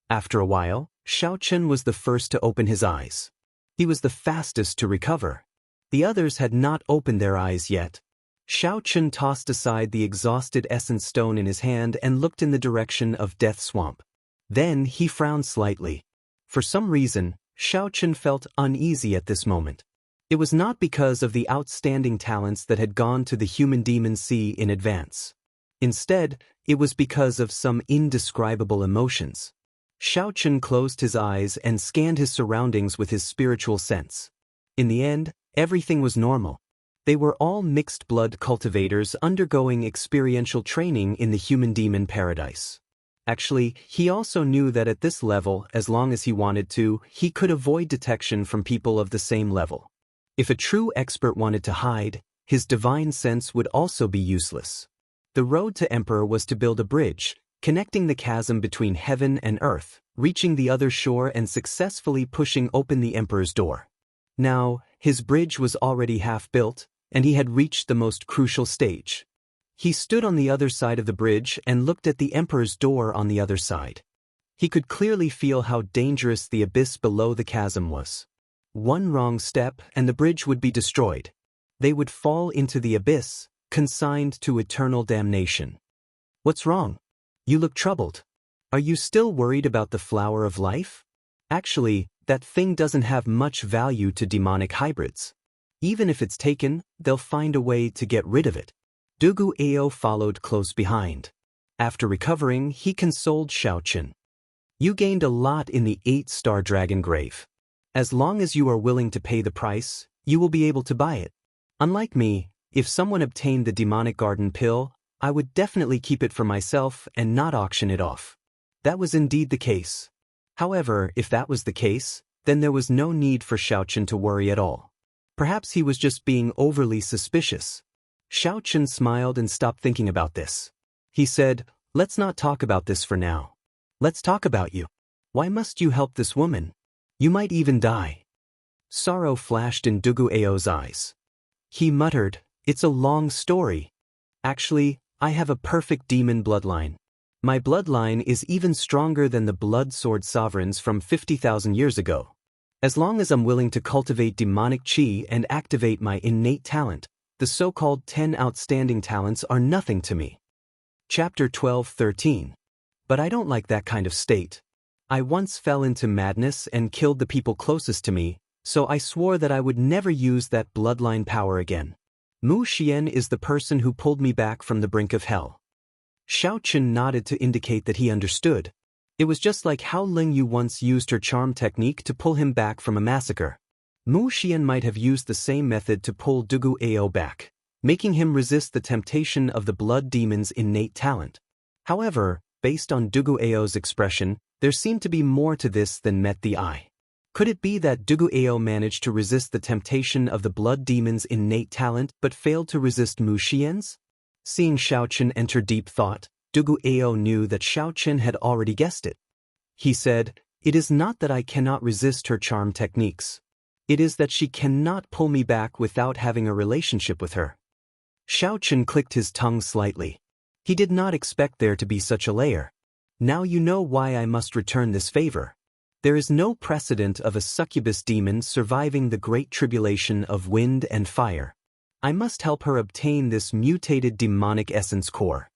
After a while, Xiao Chen was the first to open his eyes. He was the fastest to recover. The others had not opened their eyes yet. Xiao Chen tossed aside the exhausted essence stone in his hand and looked in the direction of Death Swamp. Then he frowned slightly. For some reason, Xiao Chen felt uneasy at this moment. It was not because of the outstanding talents that had gone to the human demon sea in advance. Instead, it was because of some indescribable emotions. Xiao Chen closed his eyes and scanned his surroundings with his spiritual sense. In the end, everything was normal. They were all mixed-blood cultivators undergoing experiential training in the human-demon paradise. Actually, he also knew that at this level, as long as he wanted to, he could avoid detection from people of the same level. If a true expert wanted to hide, his divine sense would also be useless. The road to Emperor was to build a bridge, connecting the chasm between heaven and earth, reaching the other shore and successfully pushing open the Emperor's door. Now, his bridge was already half built, and he had reached the most crucial stage. He stood on the other side of the bridge and looked at the Emperor's door on the other side. He could clearly feel how dangerous the abyss below the chasm was. One wrong step and the bridge would be destroyed. They would fall into the abyss, consigned to eternal damnation. What's wrong? You look troubled. Are you still worried about the flower of life? Actually, that thing doesn't have much value to demonic hybrids. Even if it's taken, they'll find a way to get rid of it. Dugu Ao followed close behind. After recovering, he consoled Xiao Chen. You gained a lot in the 8-star dragon grave. As long as you are willing to pay the price, you will be able to buy it. Unlike me, if someone obtained the demonic garden pill, I would definitely keep it for myself and not auction it off. That was indeed the case. However, if that was the case, then there was no need for Xiao Chen to worry at all. Perhaps he was just being overly suspicious. Xiao Chen smiled and stopped thinking about this. He said, "Let's not talk about this for now. Let's talk about you. Why must you help this woman? You might even die." Sorrow flashed in Dugu Ao's eyes. He muttered, "It's a long story. Actually, I have a perfect demon bloodline. My bloodline is even stronger than the blood sword sovereigns from 50,000 years ago. As long as I'm willing to cultivate demonic chi and activate my innate talent, the so-called 10 outstanding talents are nothing to me." Chapter 12:13. But I don't like that kind of state. I once fell into madness and killed the people closest to me, so I swore that I would never use that bloodline power again. Mu Xian is the person who pulled me back from the brink of hell. Xiao Chen nodded to indicate that he understood. It was just like how Ling Yu once used her charm technique to pull him back from a massacre. Mu Xian might have used the same method to pull Dugu Ao back, making him resist the temptation of the blood demon's innate talent. However, based on Dugu Ao's expression, there seemed to be more to this than met the eye. Could it be that Dugu Ao managed to resist the temptation of the blood demon's innate talent but failed to resist Mu Xian's? Seeing Xiao Chen enter deep thought, Dugu Ao knew that Xiao Chen had already guessed it. He said, "It is not that I cannot resist her charm techniques. It is that she cannot pull me back without having a relationship with her." Xiao Chen clicked his tongue slightly. He did not expect there to be such a layer. "Now you know why I must return this favor. There is no precedent of a succubus demon surviving the great tribulation of wind and fire. I must help her obtain this mutated demonic essence core."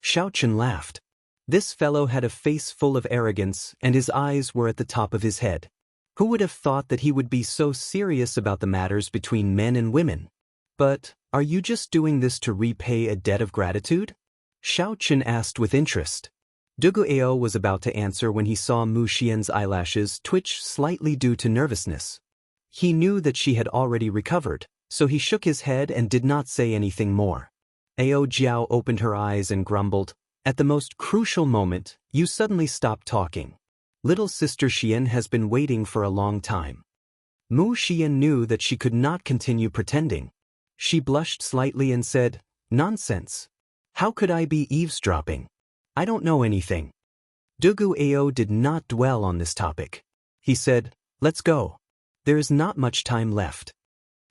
Xiao Chen laughed. This fellow had a face full of arrogance and his eyes were at the top of his head. Who would have thought that he would be so serious about the matters between men and women? "But, are you just doing this to repay a debt of gratitude?" Xiao Chen asked with interest. Dugu Ao was about to answer when he saw Mu Xian's eyelashes twitch slightly due to nervousness. He knew that she had already recovered, so he shook his head and did not say anything more. Ao Jiao opened her eyes and grumbled, "At the most crucial moment, you suddenly stop talking. Little sister Xian has been waiting for a long time." Mu Xian knew that she could not continue pretending. She blushed slightly and said, "Nonsense. How could I be eavesdropping? I don't know anything." Dugu Ao did not dwell on this topic. He said, "Let's go. There is not much time left."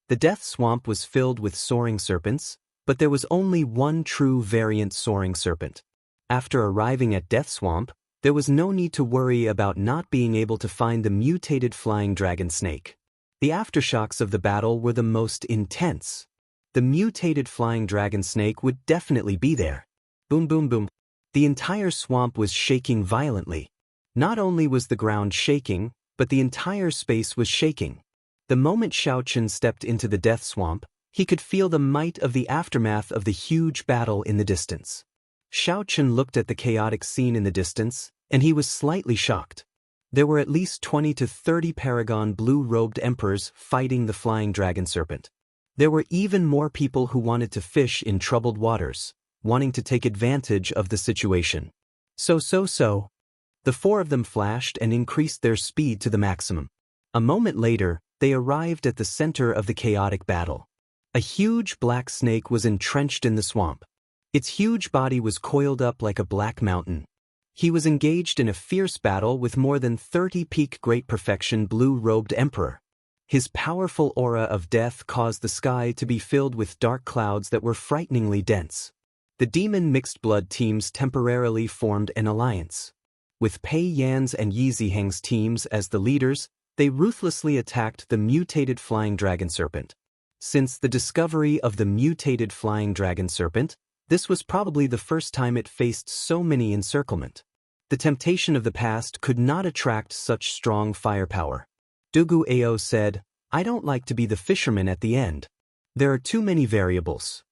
The death swamp was filled with soaring serpents, but there was only one true variant soaring serpent. After arriving at Death Swamp, there was no need to worry about not being able to find the mutated flying dragon snake. The aftershocks of the battle were the most intense. The mutated flying dragon snake would definitely be there. Boom boom boom. The entire swamp was shaking violently. Not only was the ground shaking, but the entire space was shaking. The moment Xiao Chen stepped into the death swamp, he could feel the might of the aftermath of the huge battle in the distance. Xiao Chen looked at the chaotic scene in the distance, and he was slightly shocked. There were at least 20 to 30 paragon blue-robed emperors fighting the flying dragon serpent. There were even more people who wanted to fish in troubled waters, wanting to take advantage of the situation. So. The four of them flashed and increased their speed to the maximum. A moment later, they arrived at the center of the chaotic battle. A huge black snake was entrenched in the swamp. Its huge body was coiled up like a black mountain. He was engaged in a fierce battle with more than 30 peak great perfection blue-robed emperor. His powerful aura of death caused the sky to be filled with dark clouds that were frighteningly dense. The demon mixed blood teams temporarily formed an alliance. With Pei Yan's and Yi Ziheng's teams as the leaders, they ruthlessly attacked the mutated flying dragon serpent. Since the discovery of the mutated flying dragon serpent, this was probably the first time it faced so many encirclement. The temptation of the past could not attract such strong firepower. Dugu Ao said, "I don't like to be the fisherman at the end. There are too many variables.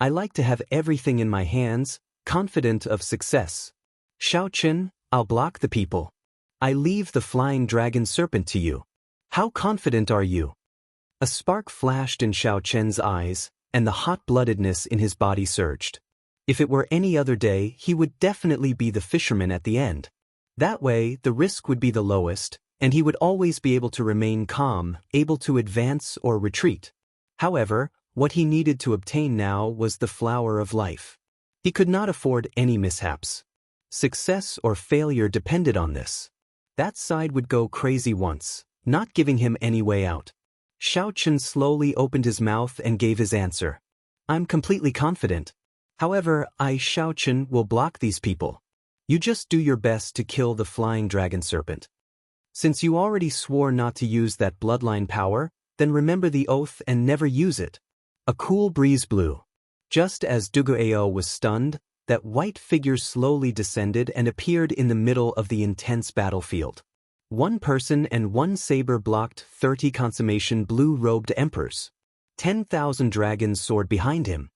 I like to have everything in my hands, confident of success. Xiao Chen, I'll block the people. I leave the flying dragon serpent to you. How confident are you?" A spark flashed in Xiao Chen's eyes, and the hot-bloodedness in his body surged. If it were any other day, he would definitely be the fisherman at the end. That way, the risk would be the lowest, and he would always be able to remain calm, able to advance or retreat. However, what he needed to obtain now was the flower of life. He could not afford any mishaps. Success or failure depended on this. That side would go crazy once, not giving him any way out. Xiao Chen slowly opened his mouth and gave his answer. "I'm completely confident. However, Xiao Chen, will block these people. You just do your best to kill the flying dragon serpent. Since you already swore not to use that bloodline power, then remember the oath and never use it." A cool breeze blew. Just as Dugu Ao was stunned, that white figure slowly descended and appeared in the middle of the intense battlefield. One person and one saber blocked 30 consummation blue-robed emperors. 10,000 dragons soared behind him.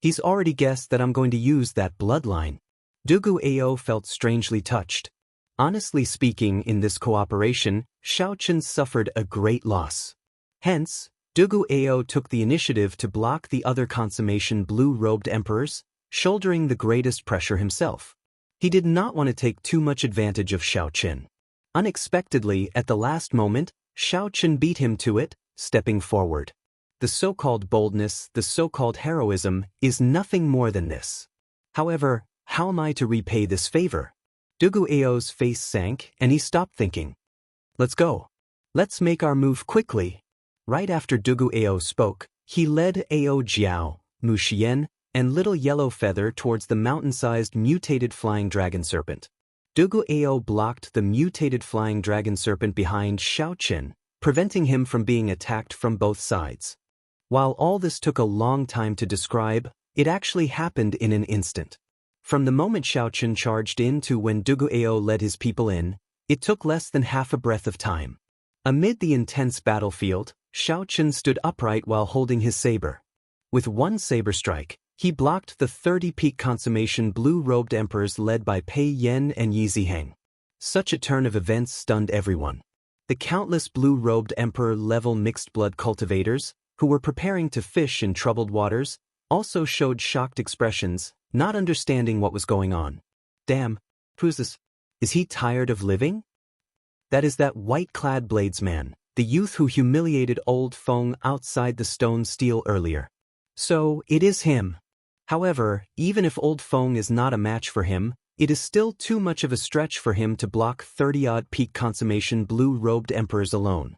He's already guessed that I'm going to use that bloodline. Dugu Ao felt strangely touched. Honestly speaking, in this cooperation, Xiao Chen suffered a great loss. Hence, Dugu Ao took the initiative to block the other consummation blue-robed emperors, shouldering the greatest pressure himself. He did not want to take too much advantage of Xiao Chen. Unexpectedly, at the last moment, Xiao Chen beat him to it, stepping forward. The so-called boldness, the so-called heroism, is nothing more than this. However, how am I to repay this favor? Dugu Ao's face sank, and he stopped thinking. "Let's go. Let's make our move quickly." Right after Dugu Ao spoke, he led Ao Jiao, Mu Xian, and Little Yellow Feather towards the mountain-sized mutated flying dragon serpent. Dugu Ao blocked the mutated flying dragon serpent behind Xiao Chen, preventing him from being attacked from both sides. While all this took a long time to describe, it actually happened in an instant. From the moment Xiao Chen charged in to when Dugu Ao led his people in, it took less than half a breath of time. Amid the intense battlefield, Xiao Chen stood upright while holding his saber. With one saber strike, he blocked the 30 peak consummation blue-robed emperors led by Pei Yan and Yi Ziheng. Such a turn of events stunned everyone. The countless blue-robed emperor-level mixed-blood cultivators, who were preparing to fish in troubled waters, also showed shocked expressions, not understanding what was going on. Damn, who's this? Is he tired of living? That is that white-clad bladesman, the youth who humiliated old Feng outside the stone steel earlier. So, it is him. However, even if old Feng is not a match for him, it is still too much of a stretch for him to block 30-odd peak consummation blue-robed emperors alone.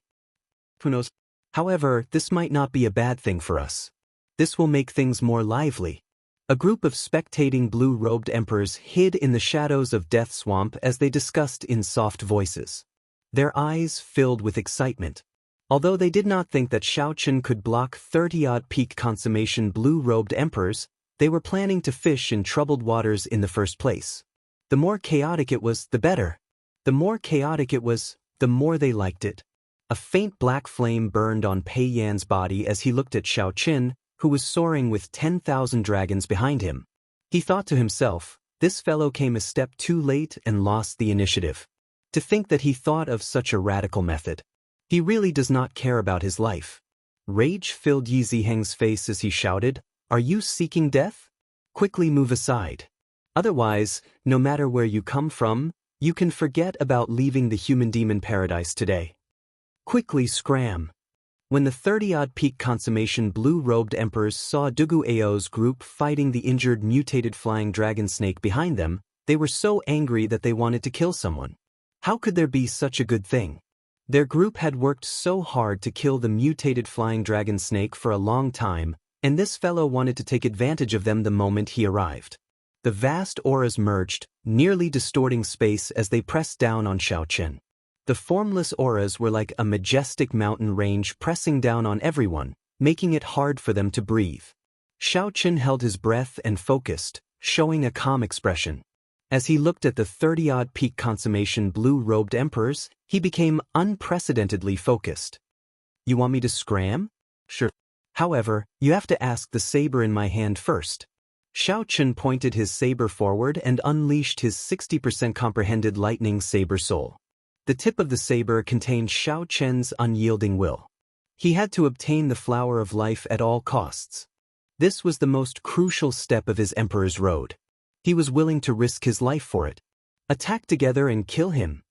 Who knows? However, this might not be a bad thing for us. This will make things more lively. A group of spectating blue-robed emperors hid in the shadows of Death Swamp as they discussed in soft voices. Their eyes filled with excitement. Although they did not think that Xiaochen could block 30-odd peak consummation blue-robed emperors, they were planning to fish in troubled waters in the first place. The more chaotic it was, the better. The more chaotic it was, the more they liked it. A faint black flame burned on Pei Yan's body as he looked at Xiaochen, who was soaring with 10,000 dragons behind him. He thought to himself, this fellow came a step too late and lost the initiative. To think that he thought of such a radical method. He really does not care about his life. Rage filled Yi Ziheng's face as he shouted, "Are you seeking death? Quickly move aside. Otherwise, no matter where you come from, you can forget about leaving the human-demon paradise today. Quickly scram." When the 30-odd peak consummation blue-robed emperors saw Dugu Ao's group fighting the injured mutated flying dragon snake behind them, they were so angry that they wanted to kill someone. How could there be such a good thing? Their group had worked so hard to kill the mutated flying dragon snake for a long time, and this fellow wanted to take advantage of them the moment he arrived. The vast auras merged, nearly distorting space as they pressed down on Xiaochen. The formless auras were like a majestic mountain range pressing down on everyone, making it hard for them to breathe. Xiaochen held his breath and focused, showing a calm expression. As he looked at the 30-odd peak consummation blue-robed emperors, he became unprecedentedly focused. You want me to scram? Sure. However, you have to ask the saber in my hand first. Xiaochen pointed his saber forward and unleashed his 60% comprehended lightning saber soul. The tip of the saber contained Xiaochen's unyielding will. He had to obtain the flower of life at all costs. This was the most crucial step of his emperor's road. He was willing to risk his life for it. Attack together and kill him.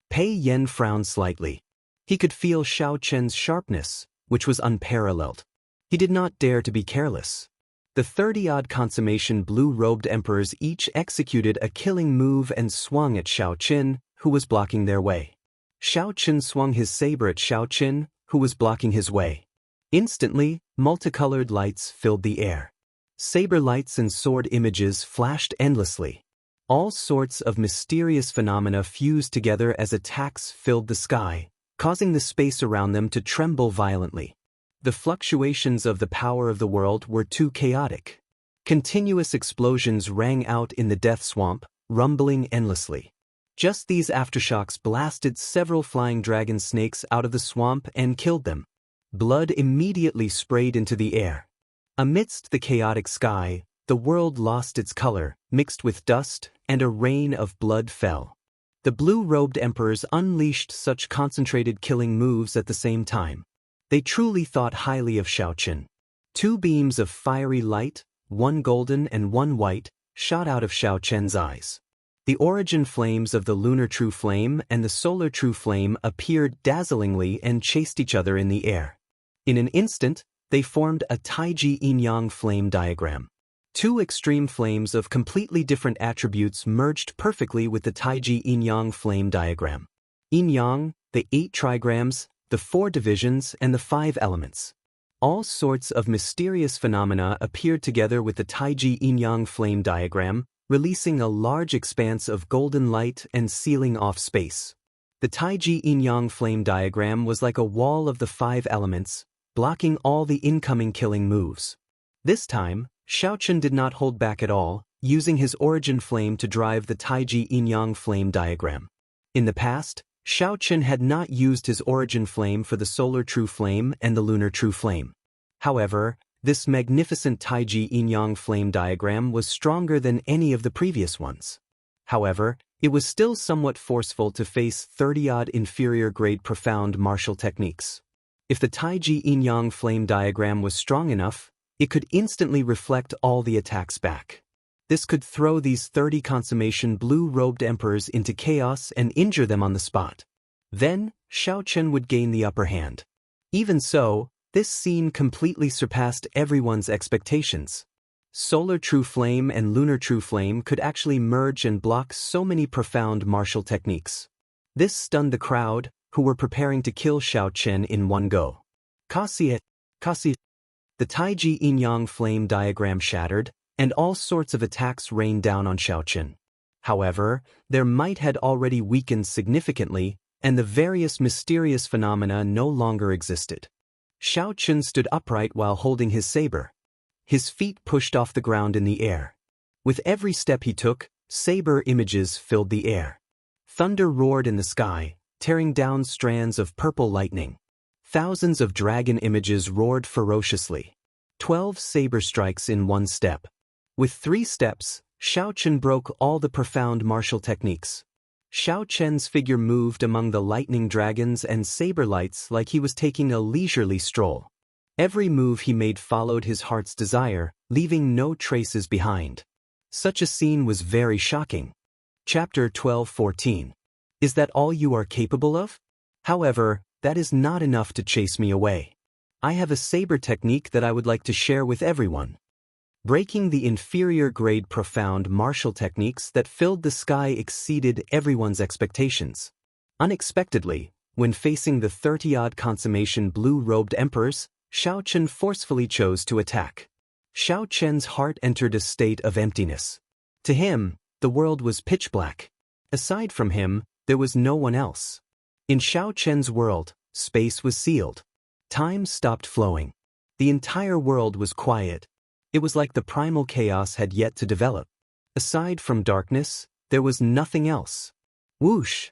Pei Yan frowned slightly. He could feel Xiaochen's sharpness, which was unparalleled. He did not dare to be careless. The 30-odd consummation blue-robed emperors each executed a killing move and swung at Xiaochen, who was blocking their way. Xiaochen swung his saber at Xiaochen, who was blocking his way. Instantly, multicolored lights filled the air. Saber lights and sword images flashed endlessly. All sorts of mysterious phenomena fused together as attacks filled the sky, causing the space around them to tremble violently. The fluctuations of the power of the world were too chaotic. Continuous explosions rang out in the death swamp, rumbling endlessly. Just these aftershocks blasted several flying dragon snakes out of the swamp and killed them. Blood immediately sprayed into the air. Amidst the chaotic sky, the world lost its color, mixed with dust, and a rain of blood fell. The blue-robed emperors unleashed such concentrated killing moves at the same time. They truly thought highly of Xiaochen. Two beams of fiery light, one golden and one white, shot out of Xiaochen's eyes. The origin flames of the lunar true flame and the solar true flame appeared dazzlingly and chased each other in the air. In an instant, they formed a Taiji yin-yang flame diagram. Two extreme flames of completely different attributes merged perfectly with the Taiji yin-yang flame diagram. Yin-yang, the 8 trigrams, the 4 divisions, and the 5 elements. All sorts of mysterious phenomena appeared together with the Taiji yin-yang flame diagram, releasing a large expanse of golden light and sealing off space. The Taiji yin-yang flame diagram was like a wall of the 5 elements, blocking all the incoming killing moves. This time, Xiaochen did not hold back at all, using his origin flame to drive the Taiji yin-yang flame diagram. In the past, Xiaochen had not used his origin flame for the solar true flame and the lunar true flame. However, this magnificent Taiji yin-yang flame diagram was stronger than any of the previous ones. However, it was still somewhat forceful to face 30-odd inferior-grade profound martial techniques. If the Taiji yin-yang flame diagram was strong enough, It could instantly reflect all the attacks back. This could throw these 30 consummation blue-robed emperors into chaos and injure them on the spot. Then, Xiao Chen would gain the upper hand. Even so, this scene completely surpassed everyone's expectations. Solar True Flame and Lunar True Flame could actually merge and block so many profound martial techniques. This stunned the crowd, who were preparing to kill Xiao Chen in one go. Kasi. The Taiji Yin-Yang flame diagram shattered, and all sorts of attacks rained down on Xiao Chen. However, their might had already weakened significantly, and the various mysterious phenomena no longer existed. Xiao Chen stood upright while holding his saber. His feet pushed off the ground in the air. With every step he took, saber images filled the air. Thunder roared in the sky, tearing down strands of purple lightning. Thousands of dragon images roared ferociously. 12 saber strikes in one step. With 3 steps, Xiao Chen broke all the profound martial techniques. Xiao Chen's figure moved among the lightning dragons and saber lights like he was taking a leisurely stroll. Every move he made followed his heart's desire, leaving no traces behind. Such a scene was very shocking. Chapter 12:14. Is that all you are capable of? However, that is not enough to chase me away. I have a saber technique that I would like to share with everyone. Breaking the inferior grade profound martial techniques that filled the sky exceeded everyone's expectations. Unexpectedly, when facing the 30-odd consummation blue-robed emperors, Xiao Chen forcefully chose to attack. Xiao Chen's heart entered a state of emptiness. To him, the world was pitch black. Aside from him, there was no one else. In Xiao Chen's world, space was sealed. Time stopped flowing. The entire world was quiet. It was like the primal chaos had yet to develop. Aside from darkness, there was nothing else. Whoosh!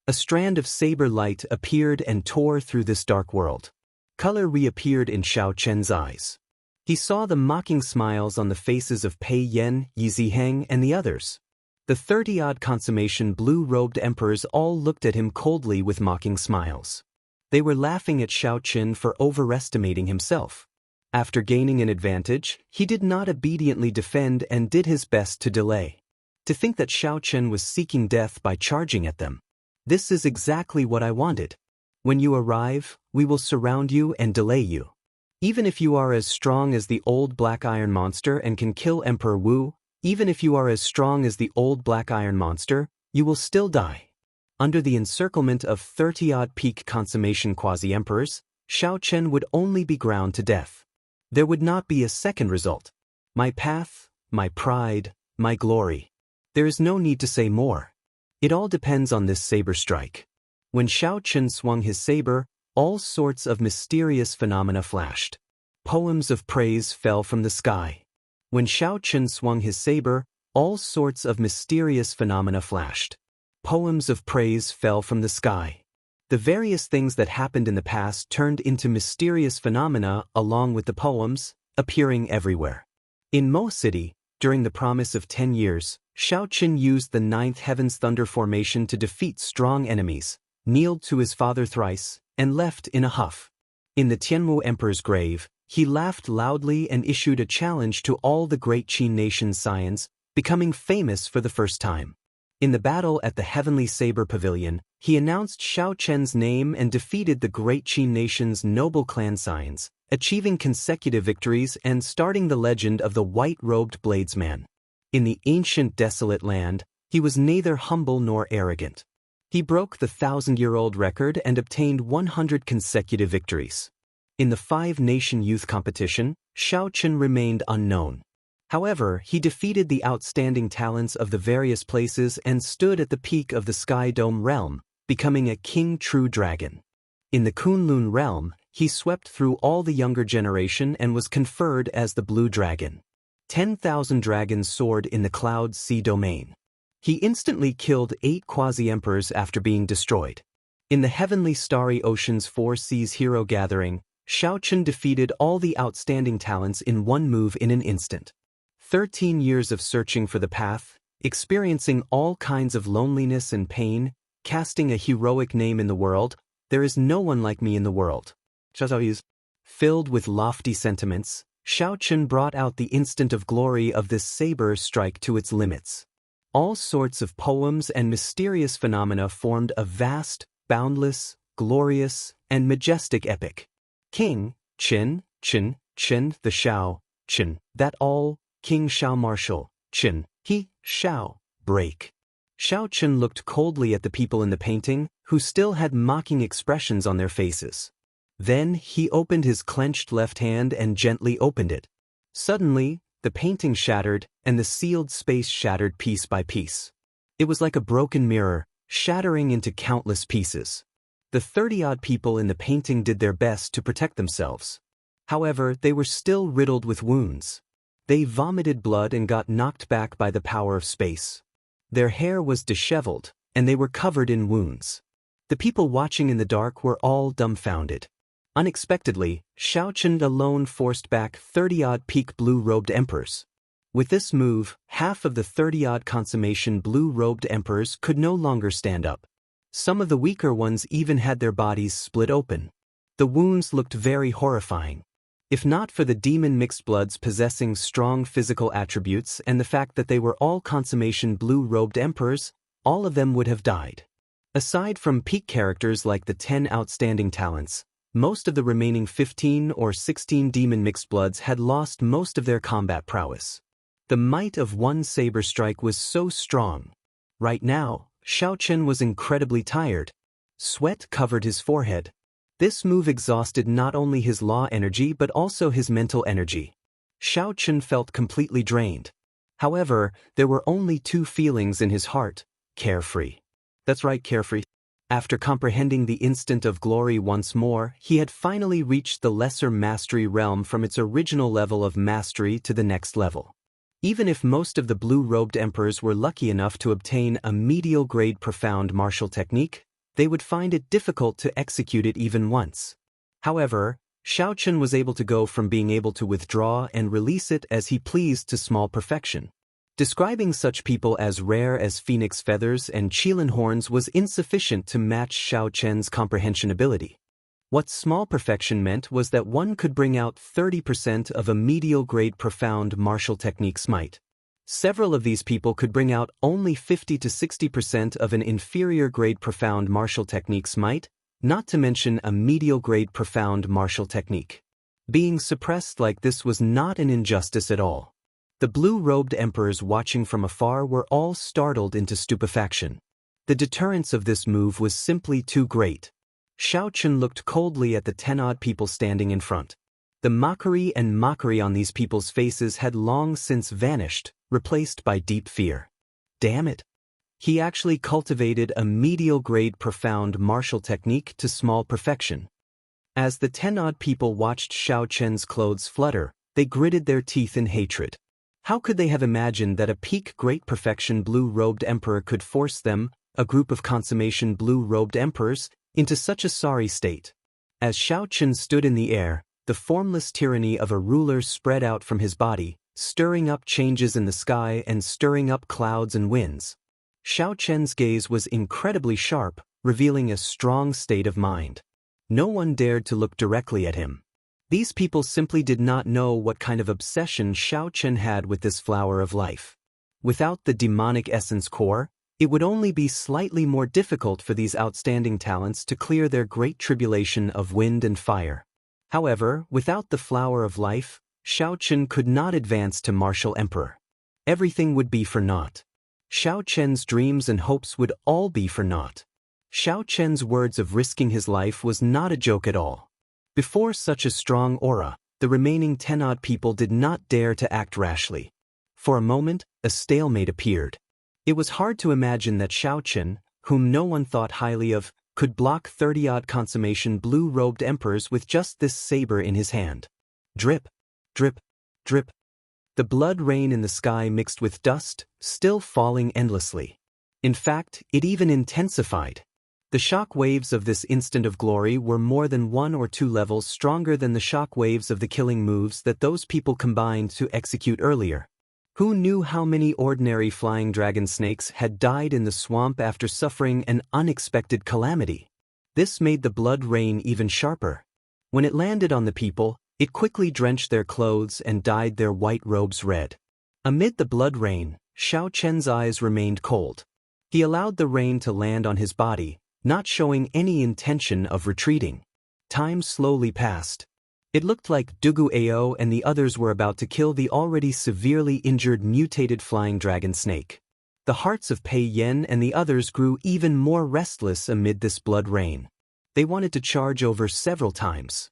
A strand of saber light appeared and tore through this dark world. Color reappeared in Xiao Chen's eyes. He saw the mocking smiles on the faces of Pei Yan, Yi Ziheng, and the others. The 30-odd consummation blue-robed emperors all looked at him coldly with mocking smiles. They were laughing at Xiao Chen for overestimating himself. After gaining an advantage, he did not obediently defend and did his best to delay. To think that Xiao Chen was seeking death by charging at them. This is exactly what I wanted. When you arrive, we will surround you and delay you. Even if you are as strong as the old black iron monster and can kill Emperor Wu, even if you are as strong as the old black iron monster, you will still die. Under the encirclement of 30-odd peak consummation quasi-emperors, Xiao Chen would only be ground to death. There would not be a second result. My path, my pride, my glory. There is no need to say more. It all depends on this saber strike. When Xiao Chen swung his saber, all sorts of mysterious phenomena flashed. Poems of praise fell from the sky. When Xiao Chen swung his saber, all sorts of mysterious phenomena flashed. Poems of praise fell from the sky. The various things that happened in the past turned into mysterious phenomena along with the poems, appearing everywhere. In Mo City, during the promise of 10 years, Xiao Chen used the 9th Heaven's Thunder formation to defeat strong enemies, kneeled to his father thrice, and left in a huff. In the Tianmu Emperor's grave, he laughed loudly and issued a challenge to all the great Qin nation's scions, becoming famous for the first time. In the battle at the Heavenly Saber Pavilion, he announced Xiao Chen's name and defeated the great Qin nation's noble clan scions, achieving consecutive victories and starting the legend of the white-robed bladesman. In the ancient desolate land, he was neither humble nor arrogant. He broke the 1,000-year-old record and obtained 100 consecutive victories. In the 5-nation youth competition, Xiao Chen remained unknown. However, he defeated the outstanding talents of the various places and stood at the peak of the Sky Dome realm, becoming a king true dragon. In the Kunlun realm, he swept through all the younger generation and was conferred as the Blue Dragon. 10,000 dragons soared in the Cloud Sea domain. He instantly killed 8 quasi-emperors after being destroyed. In the Heavenly Starry Ocean's 4 Seas Hero Gathering, Xiao Chen defeated all the outstanding talents in one move in an instant. 13 years of searching for the path, experiencing all kinds of loneliness and pain, casting a heroic name in the world, there is no one like me in the world. Filled with lofty sentiments, Shao Chen brought out the instant of glory of this saber strike to its limits. All sorts of poems and mysterious phenomena formed a vast, boundless, glorious, and majestic epic. King, Chen, the Shao, Chen, that all, King Shao martial, Chen, he, Shao, break. Shao Chen looked coldly at the people in the painting, who still had mocking expressions on their faces. Then he opened his clenched left hand and gently opened it. Suddenly, the painting shattered, and the sealed space shattered piece by piece. It was like a broken mirror, shattering into countless pieces. The 30-odd people in the painting did their best to protect themselves. However, they were still riddled with wounds. They vomited blood and got knocked back by the power of space. Their hair was disheveled, and they were covered in wounds. The people watching in the dark were all dumbfounded. Unexpectedly, Shao Chen alone forced back 30-odd peak blue-robed emperors. With this move, half of the 30-odd consummation blue-robed emperors could no longer stand up. Some of the weaker ones even had their bodies split open. The wounds looked very horrifying. If not for the demon mixed bloods possessing strong physical attributes and the fact that they were all consummation blue-robed emperors, all of them would have died. Aside from peak characters like the 10 outstanding talents, most of the remaining 15 or 16 demon mixed bloods had lost most of their combat prowess. The might of one saber strike was so strong. Right now, Shao Chen was incredibly tired. Sweat covered his forehead. This move exhausted not only his law energy but also his mental energy. Shao Chen felt completely drained. However, there were only two feelings in his heart: carefree. That's right, carefree. After comprehending the instant of glory once more, he had finally reached the lesser mastery realm from its original level of mastery to the next level. Even if most of the blue-robed emperors were lucky enough to obtain a medial-grade profound martial technique, they would find it difficult to execute it even once. However, Shao Chen was able to go from being able to withdraw and release it as he pleased to small perfection. Describing such people as rare as phoenix feathers and qilin horns was insufficient to match Shao Chen's comprehension ability. What small perfection meant was that one could bring out 30% of a medial-grade profound martial technique's might. Several of these people could bring out only 50 to 60% of an inferior-grade profound martial technique's might, not to mention a medial-grade profound martial technique. Being suppressed like this was not an injustice at all. The blue-robed emperors watching from afar were all startled into stupefaction. The deterrence of this move was simply too great. Shao Chen looked coldly at the 10-odd people standing in front. The mockery on these people's faces had long since vanished, replaced by deep fear. Damn it! He actually cultivated a medial-grade profound martial technique to small perfection. As the 10-odd people watched Shao Chen's clothes flutter, they gritted their teeth in hatred. How could they have imagined that a peak great perfection blue-robed emperor could force them, a group of consummation blue-robed emperors, into such a sorry state? As Shao Chen stood in the air, the formless tyranny of a ruler spread out from his body, stirring up changes in the sky and stirring up clouds and winds. Shao Chen's gaze was incredibly sharp, revealing a strong state of mind. No one dared to look directly at him. These people simply did not know what kind of obsession Shao Chen had with this flower of life. Without the demonic essence core, it would only be slightly more difficult for these outstanding talents to clear their great tribulation of wind and fire. However, without the flower of life, Shao Chen could not advance to martial emperor. Everything would be for naught. Shao Chen's dreams and hopes would all be for naught. Shao Chen's words of risking his life was not a joke at all. Before such a strong aura, the remaining 10-odd people did not dare to act rashly. For a moment, a stalemate appeared. It was hard to imagine that Shao Chen, whom no one thought highly of, could block 30-odd consummation blue-robed emperors with just this saber in his hand. Drip, drip, drip. The blood rain in the sky mixed with dust, still falling endlessly. In fact, it even intensified. The shock waves of this instant of glory were more than 1 or 2 levels stronger than the shock waves of the killing moves that those people combined to execute earlier. Who knew how many ordinary flying dragon snakes had died in the swamp after suffering an unexpected calamity? This made the blood rain even sharper. When it landed on the people, It quickly drenched their clothes and dyed their white robes red. Amid the blood rain, Xiao Chen's eyes remained cold. He allowed the rain to land on his body, not showing any intention of retreating. Time slowly passed. It looked like Dugu Ao and the others were about to kill the already severely injured mutated flying dragon snake. The hearts of Pei Yan and the others grew even more restless amid this blood rain. They wanted to charge over several times.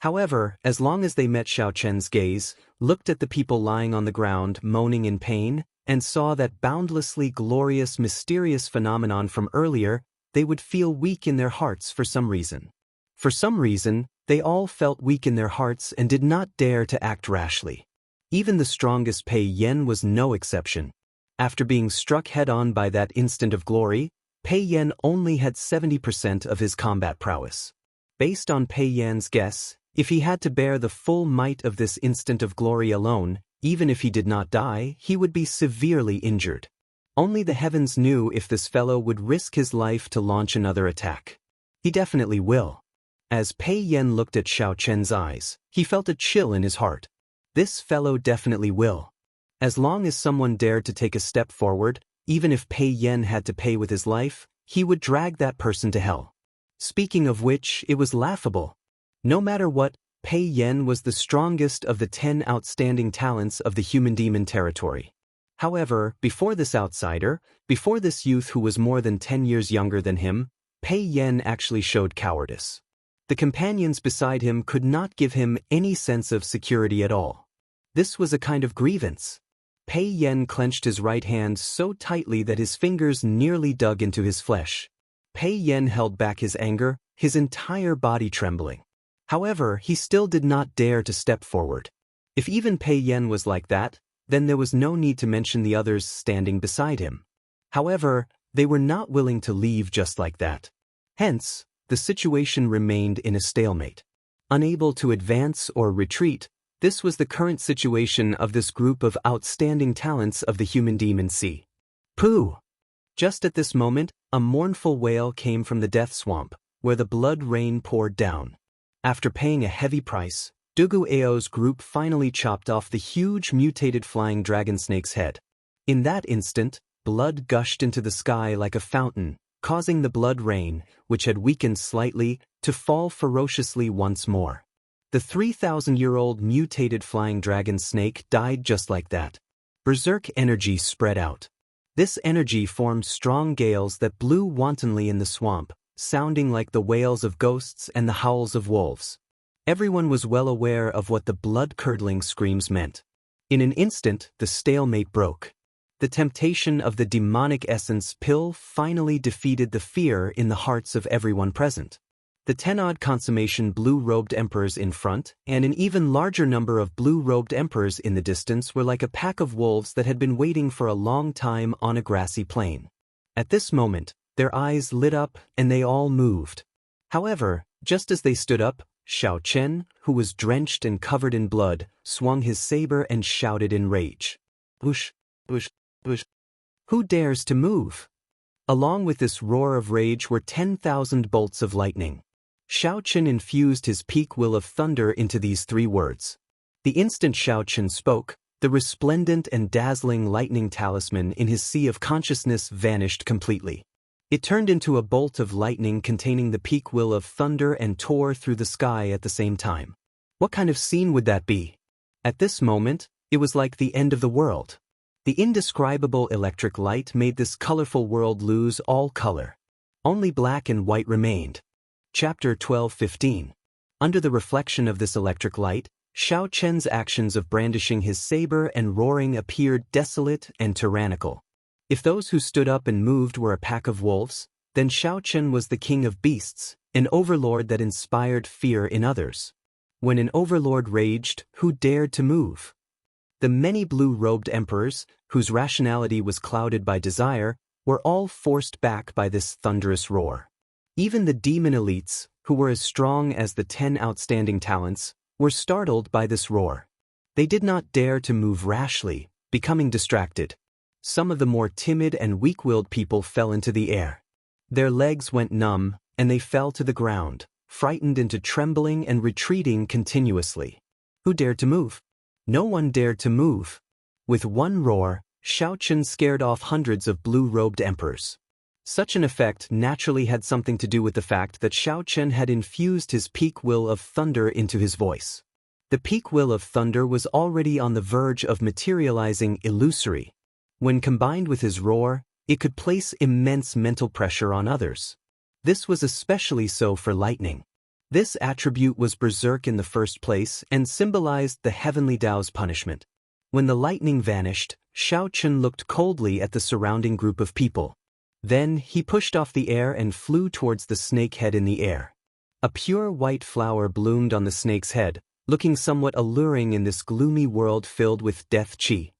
However, as long as they met Xiao Chen's gaze, looked at the people lying on the ground moaning in pain, and saw that boundlessly glorious mysterious phenomenon from earlier, they would feel weak in their hearts for some reason. For some reason, they all felt weak in their hearts and did not dare to act rashly. Even the strongest Pei Yan was no exception. After being struck head-on by that instant of glory, Pei Yan only had 70% of his combat prowess. Based on Pei Yan's guess, if he had to bear the full might of this instant of glory alone, even if he did not die, he would be severely injured. Only the heavens knew if this fellow would risk his life to launch another attack. He definitely will. As Pei Yan looked at Xiao Chen's eyes, he felt a chill in his heart. This fellow definitely will. As long as someone dared to take a step forward, even if Pei Yan had to pay with his life, he would drag that person to hell. Speaking of which, it was laughable. No matter what, Pei Yan was the strongest of the 10 outstanding talents of the human demon territory. However, before this outsider, before this youth who was more than 10 years younger than him, Pei Yan actually showed cowardice. The companions beside him could not give him any sense of security at all. This was a kind of grievance. Pei Yan clenched his right hand so tightly that his fingers nearly dug into his flesh. Pei Yan held back his anger, his entire body trembling. However, he still did not dare to step forward. If even Pei Yan was like that, then there was no need to mention the others standing beside him. However, they were not willing to leave just like that. Hence, the situation remained in a stalemate. Unable to advance or retreat, this was the current situation of this group of outstanding talents of the human demon sea. Pooh! Just at this moment, a mournful wail came from the death swamp, where the blood rain poured down. After paying a heavy price, Dugu Ao's group finally chopped off the huge mutated flying dragon snake's head. In that instant, blood gushed into the sky like a fountain, causing the blood rain, which had weakened slightly, to fall ferociously once more. The 3,000-year-old mutated flying dragon snake died just like that. Berserk energy spread out. This energy formed strong gales that blew wantonly in the swamp, sounding like the wails of ghosts and the howls of wolves. Everyone was well aware of what the blood-curdling screams meant. In an instant, the stalemate broke. The temptation of the demonic essence pill finally defeated the fear in the hearts of everyone present. The 10-odd consummation blue-robed emperors in front, and an even larger number of blue-robed emperors in the distance were like a pack of wolves that had been waiting for a long time on a grassy plain. At this moment, their eyes lit up and they all moved. However, just as they stood up, Xiao Chen, who was drenched and covered in blood, swung his saber and shouted in rage. "Whoosh, whoosh, whoosh. Who dares to move?" Along with this roar of rage were 10,000 bolts of lightning. Xiao Chen infused his peak will of thunder into these 3 words. The instant Xiao Chen spoke, the resplendent and dazzling lightning talisman in his sea of consciousness vanished completely. It turned into a bolt of lightning containing the peak will of thunder and tore through the sky at the same time. What kind of scene would that be? At this moment, it was like the end of the world. The indescribable electric light made this colorful world lose all color. Only black and white remained. Chapter 12:15. Under the reflection of this electric light, Xiao Chen's actions of brandishing his saber and roaring appeared desolate and tyrannical. If those who stood up and moved were a pack of wolves, then Xiao Chen was the king of beasts, an overlord that inspired fear in others. When an overlord raged, who dared to move? The many blue-robed emperors, whose rationality was clouded by desire, were all forced back by this thunderous roar. Even the demon elites, who were as strong as the 10 outstanding talents, were startled by this roar. They did not dare to move rashly, becoming distracted. Some of the more timid and weak-willed people fell into the air. Their legs went numb, and they fell to the ground, frightened into trembling and retreating continuously. Who dared to move? No one dared to move. With one roar, Xiaochen scared off hundreds of blue-robed emperors. Such an effect naturally had something to do with the fact that Xiaochen had infused his peak will of thunder into his voice. The peak will of thunder was already on the verge of materializing illusory. When combined with his roar, it could place immense mental pressure on others. This was especially so for lightning. This attribute was berserk in the first place and symbolized the heavenly Tao's punishment. When the lightning vanished, Xiaochen looked coldly at the surrounding group of people. Then he pushed off the air and flew towards the snake head in the air. A pure white flower bloomed on the snake's head, looking somewhat alluring in this gloomy world filled with death qi.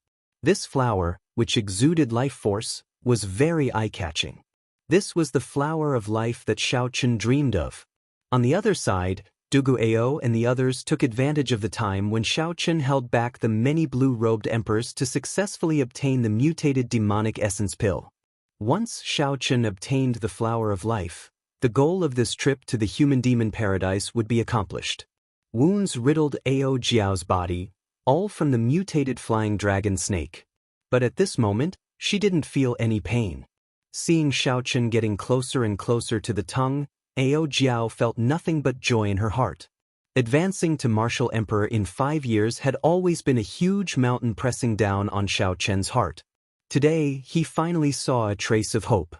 This flower, which exuded life force, was very eye-catching. This was the flower of life that Xiaochen dreamed of. On the other side, Dugu Ao and the others took advantage of the time when Xiaochen held back the many blue-robed emperors to successfully obtain the mutated demonic essence pill. Once Xiaochen obtained the flower of life, the goal of this trip to the human-demon paradise would be accomplished. Wounds riddled Ao Jiao's body, all from the mutated flying dragon snake. But at this moment, she didn't feel any pain. Seeing Xiaochen getting closer and closer to the tongue, Ao Jiao felt nothing but joy in her heart. Advancing to martial emperor in 5 years had always been a huge mountain pressing down on Xiaochen's heart. Today, he finally saw a trace of hope.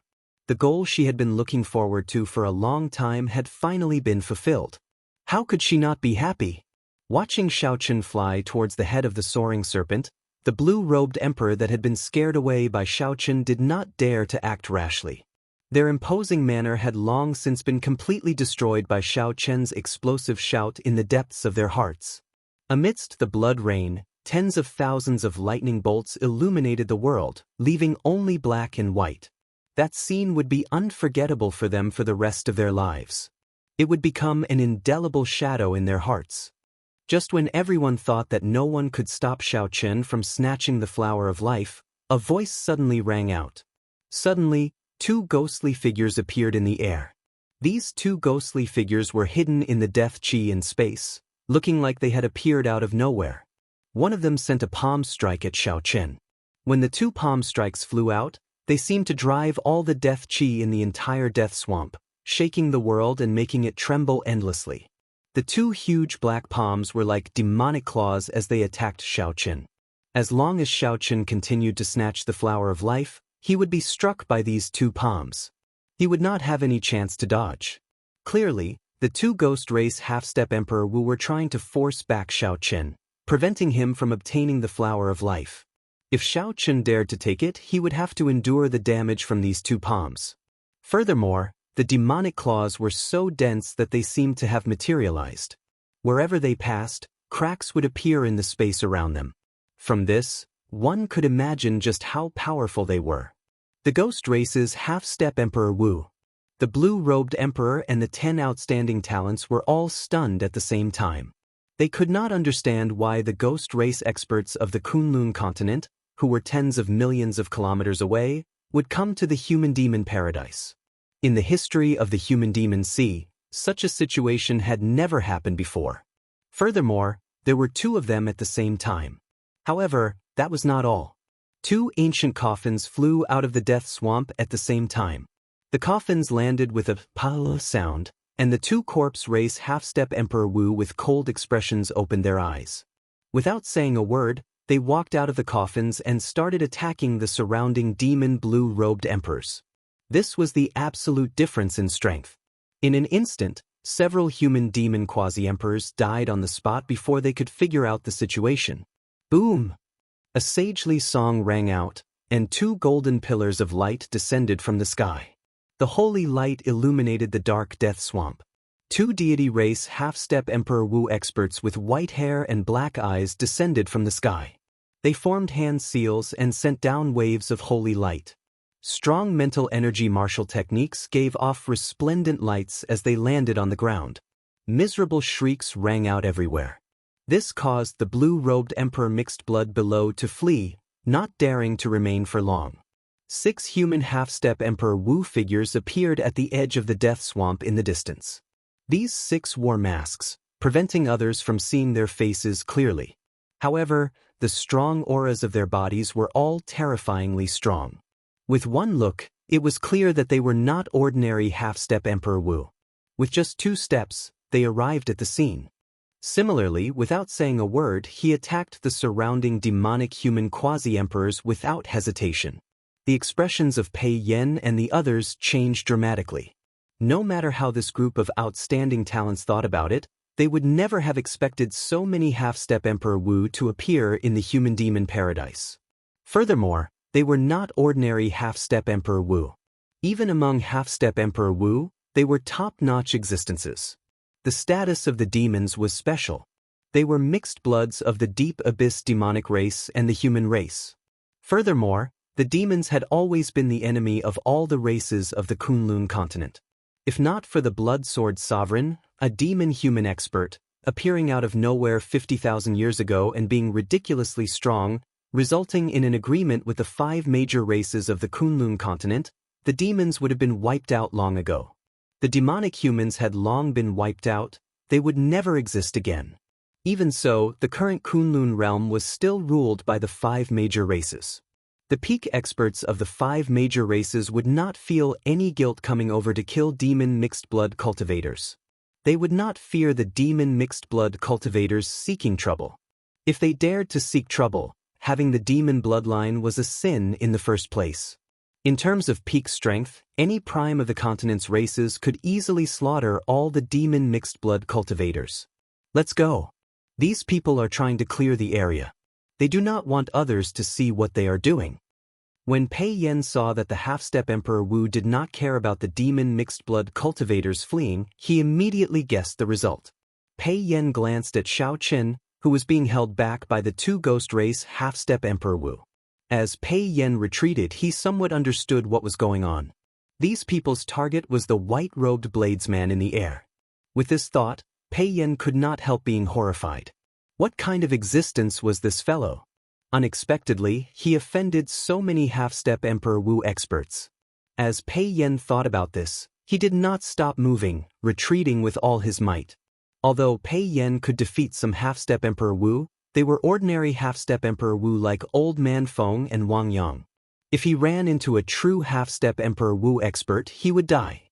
The goal she had been looking forward to for a long time had finally been fulfilled. How could she not be happy? Watching Xiaochen fly towards the head of the soaring serpent, the blue-robed emperor that had been scared away by Xiaochen did not dare to act rashly. Their imposing manner had long since been completely destroyed by Xiaochen's explosive shout in the depths of their hearts. Amidst the blood rain, tens of thousands of lightning bolts illuminated the world, leaving only black and white. That scene would be unforgettable for them for the rest of their lives. It would become an indelible shadow in their hearts. Just when everyone thought that no one could stop Xiaochen from snatching the flower of life, a voice suddenly rang out. Suddenly, 2 ghostly figures appeared in the air. These 2 ghostly figures were hidden in the death qi in space, looking like they had appeared out of nowhere. One of them sent a palm strike at Xiaochen. When the 2 palm strikes flew out, they seemed to drive all the death qi in the entire death swamp, shaking the world and making it tremble endlessly. The 2 huge black palms were like demonic claws as they attacked Xiaochen. As long as Xiaochen continued to snatch the flower of life, he would be struck by these 2 palms. He would not have any chance to dodge. Clearly, the 2 Ghost Race Half-Step Emperor Wu were trying to force back Xiaochen, preventing him from obtaining the flower of life. If Xiaochen dared to take it, he would have to endure the damage from these 2 palms. Furthermore, the demonic claws were so dense that they seemed to have materialized. Wherever they passed, cracks would appear in the space around them. From this, one could imagine just how powerful they were. The Ghost Race's Half-Step Emperor Wu, the blue-robed emperor and the 10 outstanding talents were all stunned at the same time. They could not understand why the Ghost Race experts of the Kunlun continent, who were tens of millions of kilometers away, would come to the human-demon paradise. In the history of the human-demon sea, such a situation had never happened before. Furthermore, there were 2 of them at the same time. However, that was not all. 2 ancient coffins flew out of the death swamp at the same time. The coffins landed with a pa sound, and the 2 corpse race half-step Emperor Wu with cold expressions opened their eyes. Without saying a word, they walked out of the coffins and started attacking the surrounding demon blue-robed emperors. This was the absolute difference in strength. In an instant, several human-demon quasi-emperors died on the spot before they could figure out the situation. Boom! A sagely song rang out, and 2 golden pillars of light descended from the sky. The holy light illuminated the dark death swamp. 2 deity race half-step Emperor Wu experts with white hair and black eyes descended from the sky. They formed hand seals and sent down waves of holy light. Strong mental energy martial techniques gave off resplendent lights as they landed on the ground. Miserable shrieks rang out everywhere. This caused the blue-robed emperor mixed blood below to flee, not daring to remain for long. 6 human half-step Emperor Wu figures appeared at the edge of the death swamp in the distance. These 6 wore masks, preventing others from seeing their faces clearly. However, the strong auras of their bodies were all terrifyingly strong. With one look, it was clear that they were not ordinary half-step Emperor Wu. With just 2 steps, they arrived at the scene. Similarly, without saying a word, he attacked the surrounding demonic human quasi-emperors without hesitation. The expressions of Pei Yan and the others changed dramatically. No matter how this group of outstanding talents thought about it, they would never have expected so many half-step Emperor Wu to appear in the human-demon paradise. Furthermore, they were not ordinary half-step Emperor Wu. Even among half-step Emperor Wu, they were top-notch existences. The status of the demons was special. They were mixed bloods of the deep abyss demonic race and the human race. Furthermore, the demons had always been the enemy of all the races of the Kunlun continent. If not for the Blood Sword Sovereign, a demon-human expert, appearing out of nowhere 50,000 years ago and being ridiculously strong, resulting in an agreement with the 5 major races of the Kunlun continent, the demons would have been wiped out long ago. The demonic humans had long been wiped out, they would never exist again. Even so, the current Kunlun realm was still ruled by the 5 major races. The peak experts of the 5 major races would not feel any guilt coming over to kill demon mixed-blood cultivators. They would not fear the demon mixed-blood cultivators seeking trouble. If they dared to seek trouble, having the demon bloodline was a sin in the first place. In terms of peak strength, any prime of the continent's races could easily slaughter all the demon mixed-blood cultivators. Let's go. These people are trying to clear the area. They do not want others to see what they are doing. When Pei Yan saw that the half-step Emperor Wu did not care about the demon mixed-blood cultivators fleeing, he immediately guessed the result. Pei Yan glanced at Xiao Chen, who was being held back by the 2 ghost race half-step Emperor Wu. As Pei Yan retreated, he somewhat understood what was going on. These people's target was the white-robed bladesman in the air. With this thought, Pei Yan could not help being horrified. What kind of existence was this fellow? Unexpectedly, he offended so many half-step Emperor Wu experts. As Pei Yan thought about this, he did not stop moving, retreating with all his might. Although Pei Yan could defeat some half-step Emperor Wu, they were ordinary half-step Emperor Wu like Old Man Feng and Wang Yang. If he ran into a true half-step Emperor Wu expert, he would die.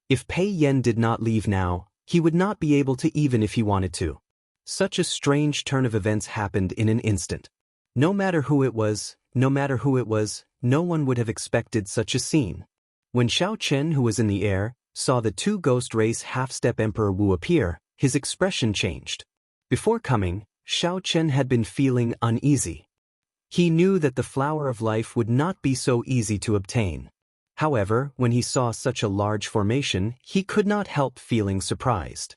If Pei Yan did not leave now, he would not be able to even if he wanted to. Such a strange turn of events happened in an instant. No matter who it was, no one would have expected such a scene. When Xiao Chen, who was in the air, saw the 2 ghost race half-step Emperor Wu appear, his expression changed. Before coming, Xiao Chen had been feeling uneasy. He knew that the flower of life would not be so easy to obtain. However, when he saw such a large formation, he could not help feeling surprised.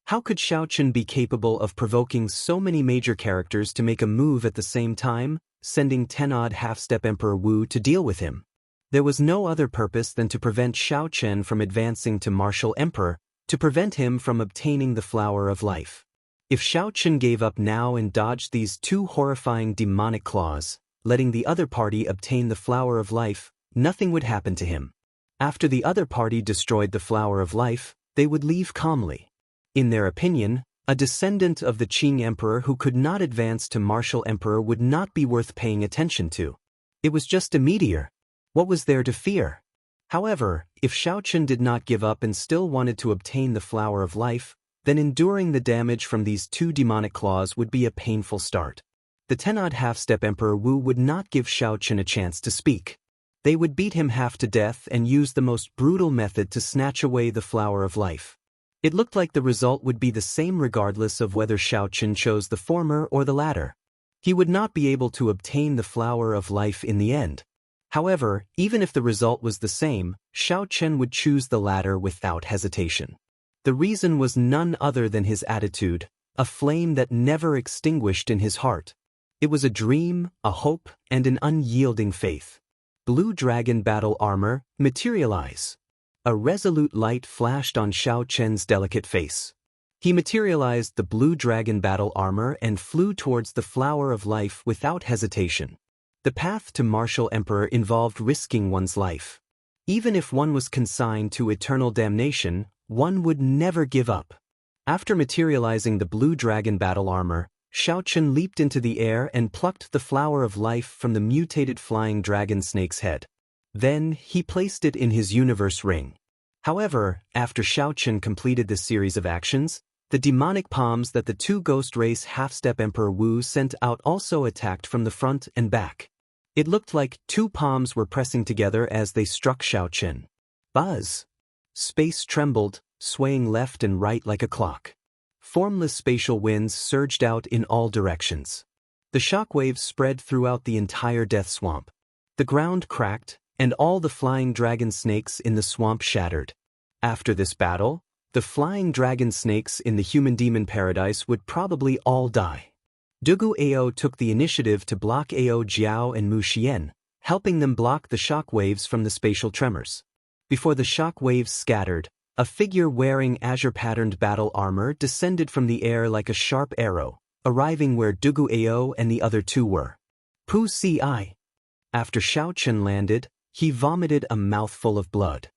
How could Xiao Chen be capable of provoking so many major characters to make a move at the same time, sending 10-odd half-step Emperor Wu to deal with him? There was no other purpose than to prevent Xiao Chen from advancing to Martial Emperor, to prevent him from obtaining the flower of life. If Xiao Chen gave up now and dodged these 2 horrifying demonic claws, letting the other party obtain the flower of life, nothing would happen to him. After the other party destroyed the flower of life, they would leave calmly. In their opinion, a descendant of the Qing Emperor who could not advance to Martial Emperor would not be worth paying attention to. It was just a meteor. What was there to fear? However, if Xiao Chen did not give up and still wanted to obtain the flower of life, then enduring the damage from these 2 demonic claws would be a painful start. The 10-odd half-step Emperor Wu would not give Xiao Chen a chance to speak. They would beat him half to death and use the most brutal method to snatch away the flower of life. It looked like the result would be the same regardless of whether Xiao Chen chose the former or the latter. He would not be able to obtain the flower of life in the end. However, even if the result was the same, Xiao Chen would choose the latter without hesitation. The reason was none other than his attitude, a flame that never extinguished in his heart. It was a dream, a hope, and an unyielding faith. Blue Dragon Battle Armor, materialize. A resolute light flashed on Xiao Chen's delicate face. He materialized the Blue Dragon Battle Armor and flew towards the Flower of Life without hesitation. The path to Martial Emperor involved risking one's life. Even if one was consigned to eternal damnation, one would never give up. After materializing the blue dragon battle armor, Xiaochen leaped into the air and plucked the flower of life from the mutated flying dragon snake's head. Then, he placed it in his universe ring. However, after Xiaochen completed this series of actions, the demonic palms that the two ghost race half-step Emperor Wu sent out also attacked from the front and back. It looked like two palms were pressing together as they struck Xiaochen. Buzz! Space trembled, swaying left and right like a clock. Formless spatial winds surged out in all directions. The shockwaves spread throughout the entire death swamp. The ground cracked, and all the flying dragon snakes in the swamp shattered. After this battle, the flying dragon snakes in the human-demon paradise would probably all die. Dugu Ao took the initiative to block Ao Jiao and Mu Xian, helping them block the shockwaves from the spatial tremors. Before the shockwaves scattered, a figure wearing azure-patterned battle armor descended from the air like a sharp arrow, arriving where Dugu Ao and the other two were. Pu Si. After Xiaochen landed, he vomited a mouthful of blood.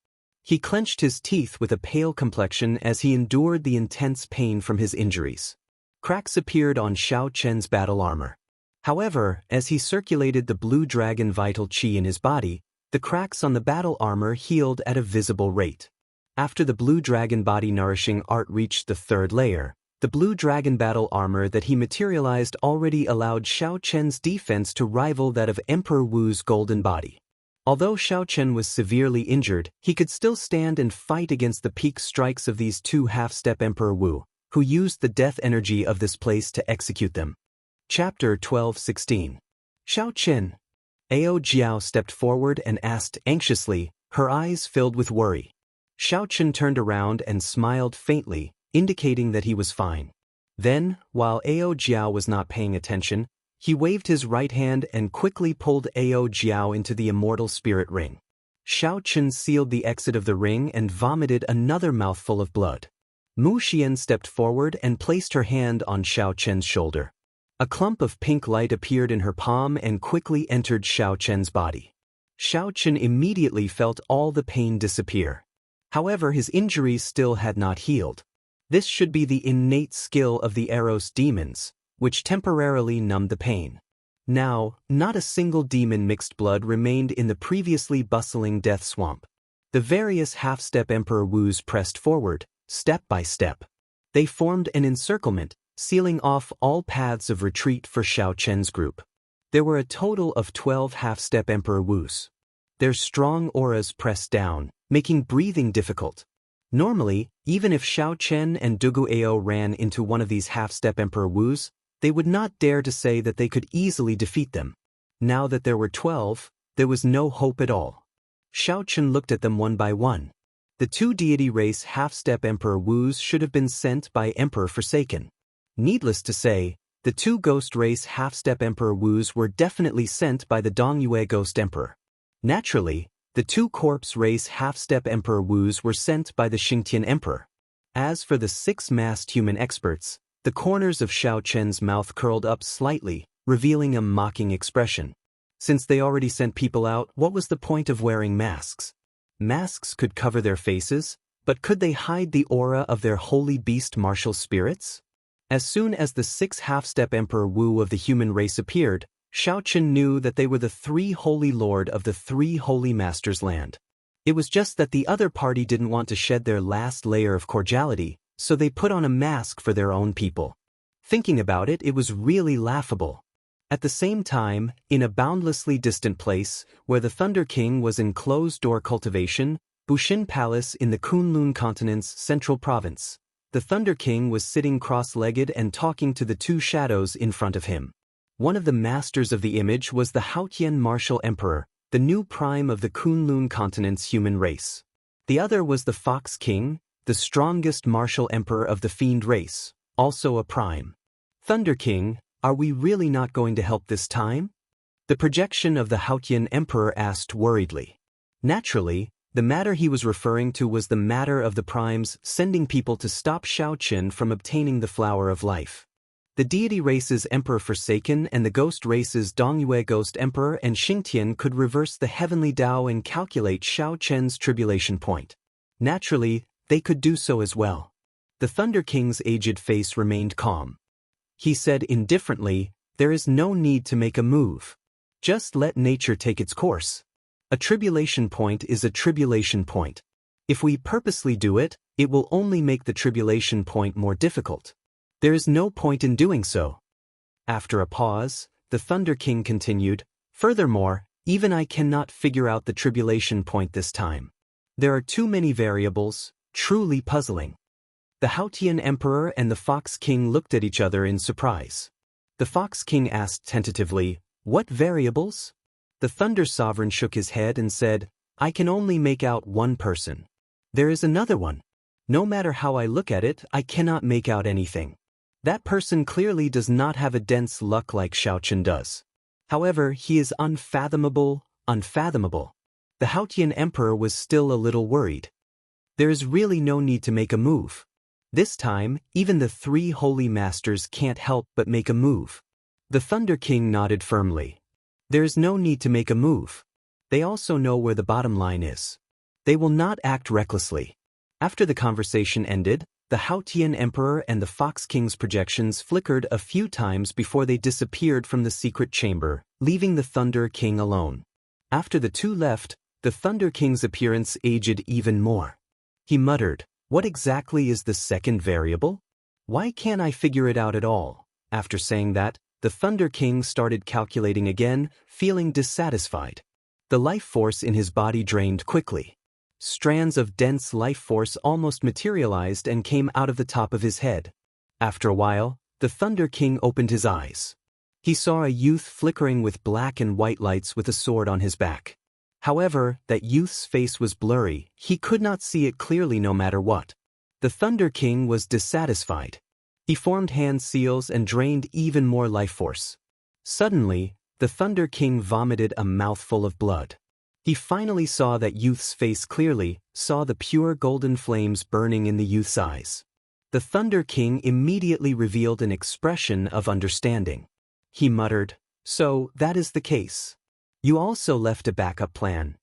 He clenched his teeth with a pale complexion as he endured the intense pain from his injuries. Cracks appeared on Xiaochen's battle armor. However, as he circulated the blue dragon vital qi in his body, the cracks on the battle armor healed at a visible rate. After the blue dragon body nourishing art reached the third layer, the blue dragon battle armor that he materialized already allowed Xiaochen's defense to rival that of Emperor Wu's golden body. Although Xiaochen was severely injured, he could still stand and fight against the peak strikes of these two half-step Emperor Wu, who used the death energy of this place to execute them. Chapter 12:16. Xiaochen. Ao Jiao stepped forward and asked anxiously, her eyes filled with worry. Xiaochen turned around and smiled faintly, indicating that he was fine. Then, while Ao Jiao was not paying attention, he waved his right hand and quickly pulled Ao Jiao into the Immortal Spirit Ring. Xiaochen sealed the exit of the ring and vomited another mouthful of blood. Mu Xian stepped forward and placed her hand on Xiaochen's shoulder. A clump of pink light appeared in her palm and quickly entered Xiaochen's body. Xiaochen immediately felt all the pain disappear. However, his injuries still had not healed. This should be the innate skill of the Eros demons, which temporarily numbed the pain. Now, not a single demon mixed blood remained in the previously bustling death swamp. The various half-step Emperor Wus pressed forward, step by step. They formed an encirclement, sealing off all paths of retreat for Xiaochen's group. There were a total of 12 half-step Emperor Wus. Their strong auras pressed down, making breathing difficult. Normally, even if Xiaochen and Dugu Ao ran into one of these half-step Emperor Wus, they would not dare to say that they could easily defeat them. Now that there were 12, there was no hope at all. Xiaochen looked at them one by one. The two deity race half-step Emperor Wus should have been sent by Emperor Forsaken. Needless to say, the two ghost race half-step Emperor Wus were definitely sent by the Dongyue Ghost Emperor. Naturally, the two corpse race half-step Emperor Wus were sent by the Xingtian Emperor. As for the six-masked human experts, the corners of Xiaochen's mouth curled up slightly, revealing a mocking expression. Since they already sent people out, what was the point of wearing masks? Masks could cover their faces, but could they hide the aura of their holy beast martial spirits? As soon as the six half-step Emperor Wu of the human race appeared, Xiaochen knew that they were the three holy lord of the three holy masters' land. It was just that the other party didn't want to shed their last layer of cordiality, so they put on a mask for their own people. Thinking about it, it was really laughable. At the same time, in a boundlessly distant place, where the Thunder King was in closed-door cultivation, Bushin Palace in the Kunlun continent's central province, the Thunder King was sitting cross-legged and talking to the two shadows in front of him. One of the masters of the image was the Haotian Martial Emperor, the new prime of the Kunlun continent's human race. The other was the Fox King, the strongest martial emperor of the fiend race, also a prime. Thunder King, are we really not going to help this time? The projection of the Haotian Emperor asked worriedly. Naturally, the matter he was referring to was the matter of the primes sending people to stop Xiaochen from obtaining the flower of life. The deity race's Emperor Forsaken and the ghost race's Dongyue Ghost Emperor and Xingtian could reverse the heavenly Tao and calculate Xiaochen's tribulation point. Naturally, they could do so as well. The Thunder King's aged face remained calm. He said indifferently, "There is no need to make a move. Just let nature take its course. A tribulation point is a tribulation point. If we purposely do it, it will only make the tribulation point more difficult. There is no point in doing so." After a pause, the Thunder King continued, "Furthermore, even I cannot figure out the tribulation point this time. There are too many variables, truly puzzling." The Haotian Emperor and the Fox King looked at each other in surprise. The Fox King asked tentatively, "What variables?" The Thunder Sovereign shook his head and said, "I can only make out one person. There is another one. No matter how I look at it, I cannot make out anything. That person clearly does not have a dense luck like Xiaochen does. However, he is unfathomable. The Haotian Emperor was still a little worried. There is really no need to make a move. This time, even the three holy masters can't help but make a move. The Thunder King nodded firmly. There is no need to make a move. They also know where the bottom line is. They will not act recklessly. After the conversation ended, the Haotian Emperor and the Fox King's projections flickered a few times before they disappeared from the secret chamber, leaving the Thunder King alone. After the two left, the Thunder King's appearance aged even more. He muttered, "What exactly is the second variable? Why can't I figure it out at all?" After saying that, the Thunder King started calculating again, feeling dissatisfied. The life force in his body drained quickly. Strands of dense life force almost materialized and came out of the top of his head. After a while, the Thunder King opened his eyes. He saw a youth flickering with black and white lights with a sword on his back. However, that youth's face was blurry, he could not see it clearly no matter what. The Thunder King was dissatisfied. He formed hand seals and drained even more life force. Suddenly, the Thunder King vomited a mouthful of blood. He finally saw that youth's face clearly, saw the pure golden flames burning in the youth's eyes. The Thunder King immediately revealed an expression of understanding. He muttered, "So, that is the case. You also left a backup plan."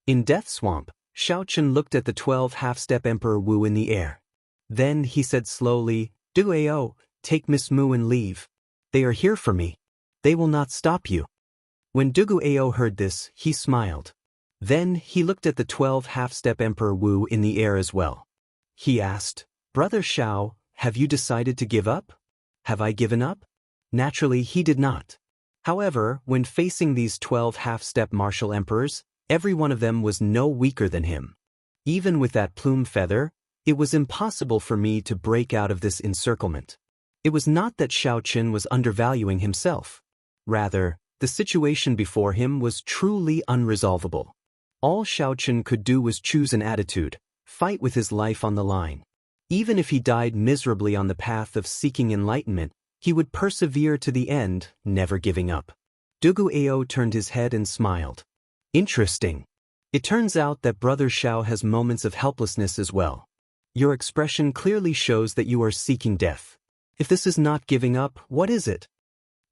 In Death Swamp, Xiaochen looked at the 12 half-step Emperor Wu in the air. Then he said slowly, "Du Ao, take Miss Mu and leave. They are here for me. They will not stop you." When Dugu Ao heard this, he smiled. Then he looked at the 12 half-step Emperor Wu in the air as well. He asked, "Brother Xiao, have you decided to give up? Have I given up?" Naturally, he did not. However, when facing these 12 half-step martial emperors, every one of them was no weaker than him. Even with that plume feather, it was impossible for me to break out of this encirclement. It was not that Xiaochen was undervaluing himself. Rather, the situation before him was truly unresolvable. All Xiaochen could do was choose an attitude, fight with his life on the line. Even if he died miserably on the path of seeking enlightenment, he would persevere to the end, never giving up. Dugu Ao turned his head and smiled. "Interesting. It turns out that Brother Xiao has moments of helplessness as well. Your expression clearly shows that you are seeking death. If this is not giving up, what is it?"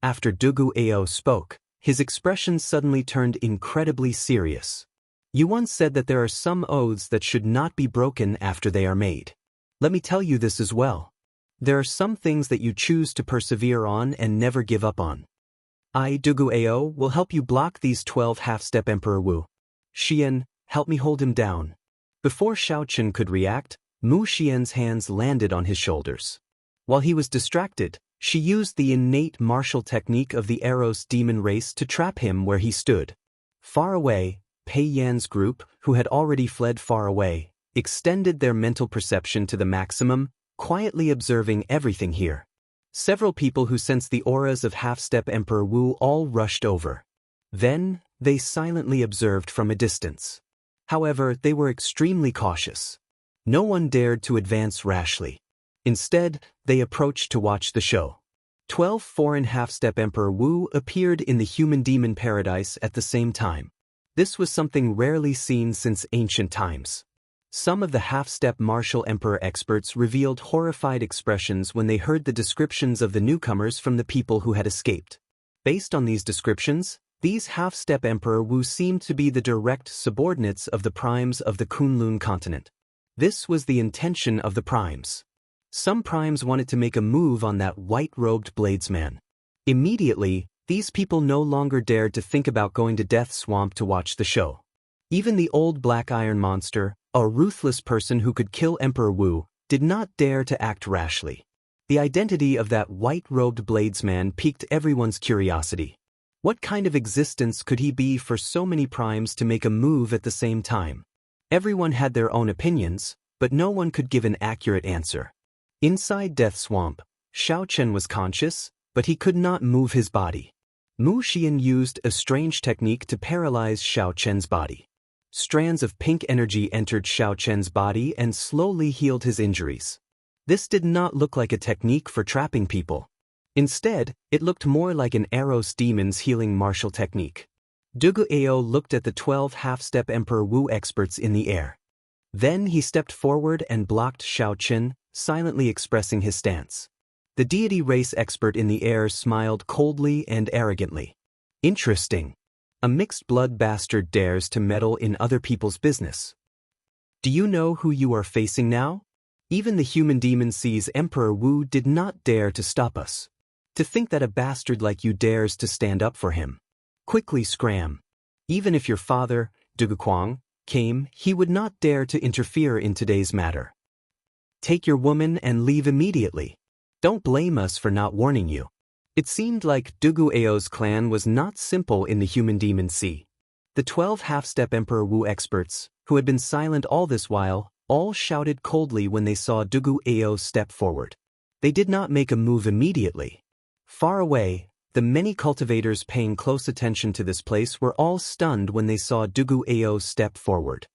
After Dugu Ao spoke, his expression suddenly turned incredibly serious. "You once said that there are some oaths that should not be broken after they are made. Let me tell you this as well. There are some things that you choose to persevere on and never give up on. I, Dugu Ao, will help you block these 12 half-step Emperor Wu. Xian, help me hold him down." Before Xiaochen could react, Mu Xian's hands landed on his shoulders. While he was distracted, she used the innate martial technique of the Eros demon race to trap him where he stood. Far away, Pei Yan's group, who had already fled far away, extended their mental perception to the maximum, quietly observing everything here. Several people who sensed the auras of half-step Emperor Wu all rushed over. Then, they silently observed from a distance. However, they were extremely cautious. No one dared to advance rashly. Instead, they approached to watch the show. 12 foreign half-step Emperor Wu appeared in the human-demon paradise at the same time. This was something rarely seen since ancient times. Some of the half-step martial emperor experts revealed horrified expressions when they heard the descriptions of the newcomers from the people who had escaped. Based on these descriptions, these half-step Emperor Wu seemed to be the direct subordinates of the primes of the Kunlun continent. This was the intention of the primes. Some primes wanted to make a move on that white-robed bladesman. Immediately, these people no longer dared to think about going to Death Swamp to watch the show. Even the old black iron monster, a ruthless person who could kill Emperor Wu, did not dare to act rashly. The identity of that white-robed bladesman piqued everyone's curiosity. What kind of existence could he be for so many primes to make a move at the same time? Everyone had their own opinions, but no one could give an accurate answer. Inside Death Swamp, Xiao Chen was conscious, but he could not move his body. Mu Xian used a strange technique to paralyze Xiao Chen's body. Strands of pink energy entered Xiao Chen's body and slowly healed his injuries. This did not look like a technique for trapping people. Instead, it looked more like an Eros demon's healing martial technique. Dugu Ao looked at the 12 half-step Emperor Wu experts in the air. Then he stepped forward and blocked Xiao Chen, silently expressing his stance. The deity race expert in the air smiled coldly and arrogantly. Interesting. A mixed-blood bastard dares to meddle in other people's business. Do you know who you are facing now? Even the human demon sees Emperor Wu did not dare to stop us. To think that a bastard like you dares to stand up for him. Quickly scram. Even if your father, Dugu Kuang, came, he would not dare to interfere in today's matter. Take your woman and leave immediately. Don't blame us for not warning you. It seemed like Dugu Ao's clan was not simple in the human demon sea. The 12 half-step Emperor Wu experts, who had been silent all this while, all shouted coldly when they saw Dugu Ao step forward. They did not make a move immediately. Far away, the many cultivators paying close attention to this place were all stunned when they saw Dugu Ao step forward.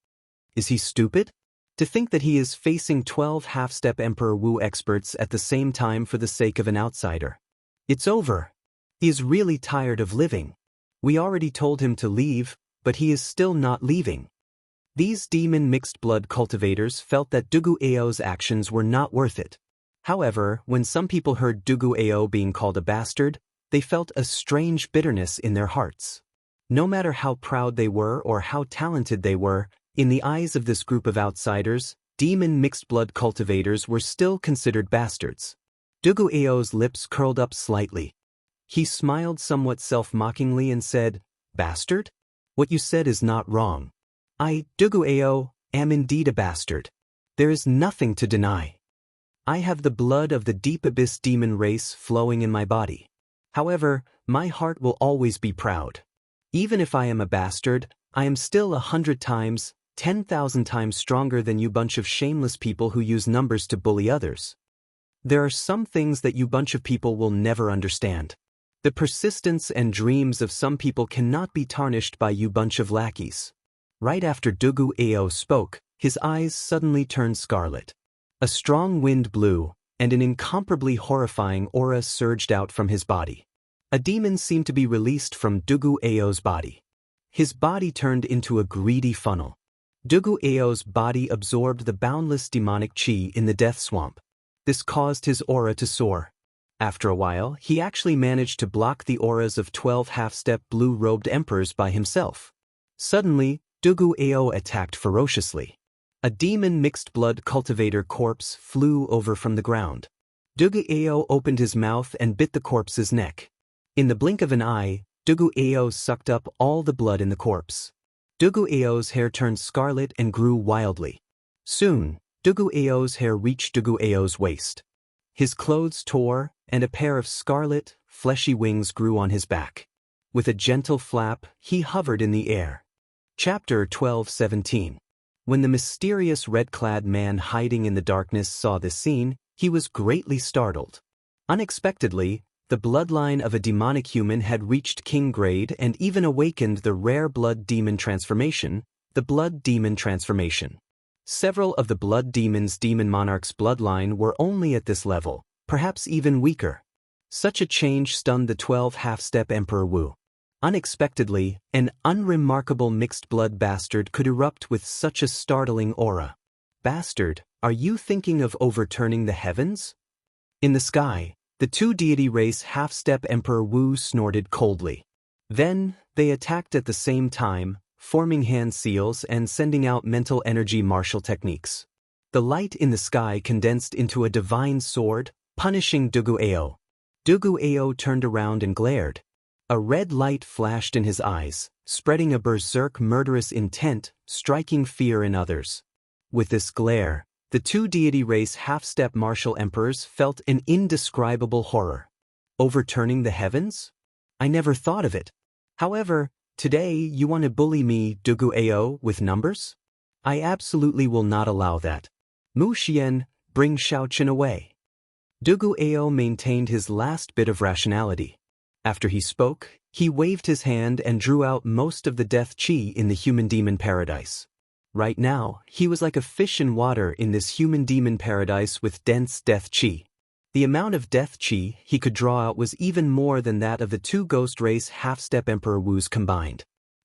Is he stupid? To think that he is facing 12 half-step Emperor Wu experts at the same time for the sake of an outsider. It's over. He is really tired of living. We already told him to leave, but he is still not leaving. These demon mixed-blood cultivators felt that Dugu Ao's actions were not worth it. However, when some people heard Dugu Ao being called a bastard, they felt a strange bitterness in their hearts. No matter how proud they were or how talented they were, in the eyes of this group of outsiders, demon mixed-blood cultivators were still considered bastards. Dugu Ao's lips curled up slightly. He smiled somewhat self-mockingly and said, "Bastard? What you said is not wrong. I, Dugu Ao, am indeed a bastard. There is nothing to deny. I have the blood of the deep abyss demon race flowing in my body. However, my heart will always be proud. Even if I am a bastard, I am still 100 times, 10,000 times stronger than you bunch of shameless people who use numbers to bully others. There are some things that you bunch of people will never understand. The persistence and dreams of some people cannot be tarnished by you bunch of lackeys." Right after Dugu Ao spoke, his eyes suddenly turned scarlet. A strong wind blew, and an incomparably horrifying aura surged out from his body. A demon seemed to be released from Dugu Ao's body. His body turned into a greedy funnel. Dugu Ao's body absorbed the boundless demonic chi in the death swamp. This caused his aura to soar. After a while, he actually managed to block the auras of 12 half-step blue-robed emperors by himself. Suddenly, Dugu Ao attacked ferociously. A demon mixed-blood cultivator corpse flew over from the ground. Dugu Ao opened his mouth and bit the corpse's neck. In the blink of an eye, Dugu Ao sucked up all the blood in the corpse. Dugu Ao's hair turned scarlet and grew wildly. Soon, Dugu Ao's hair reached Dugu Ao's waist. His clothes tore, and a pair of scarlet, fleshy wings grew on his back. With a gentle flap, he hovered in the air. Chapter 12:17. When the mysterious red-clad man hiding in the darkness saw this scene, he was greatly startled. Unexpectedly, the bloodline of a demonic human had reached king grade and even awakened the rare blood demon transformation, the blood demon transformation. Several of the blood demon's demon monarch's bloodline were only at this level, perhaps even weaker. Such a change stunned the 12 half-step Emperor Wu. Unexpectedly, an unremarkable mixed-blood bastard could erupt with such a startling aura. Bastard, are you thinking of overturning the heavens? In the sky, the two deity race half-step Emperor Wu snorted coldly. Then, they attacked at the same time, forming hand seals and sending out mental energy martial techniques. The light in the sky condensed into a divine sword, punishing Duguao. Duguao turned around and glared. A red light flashed in his eyes, spreading a berserk murderous intent, striking fear in others. With this glare, the two deity race half-step martial emperors felt an indescribable horror. Overturning the heavens? I never thought of it. However, today you want to bully me, Duguao, with numbers? I absolutely will not allow that. Mu Xian, bring Xiaoqin away. Duguao maintained his last bit of rationality. After he spoke, he waved his hand and drew out most of the death qi in the human-demon paradise. Right now, he was like a fish in water in this human-demon paradise with dense death qi. The amount of death qi he could draw out was even more than that of the two ghost race half-step Emperor Wus combined.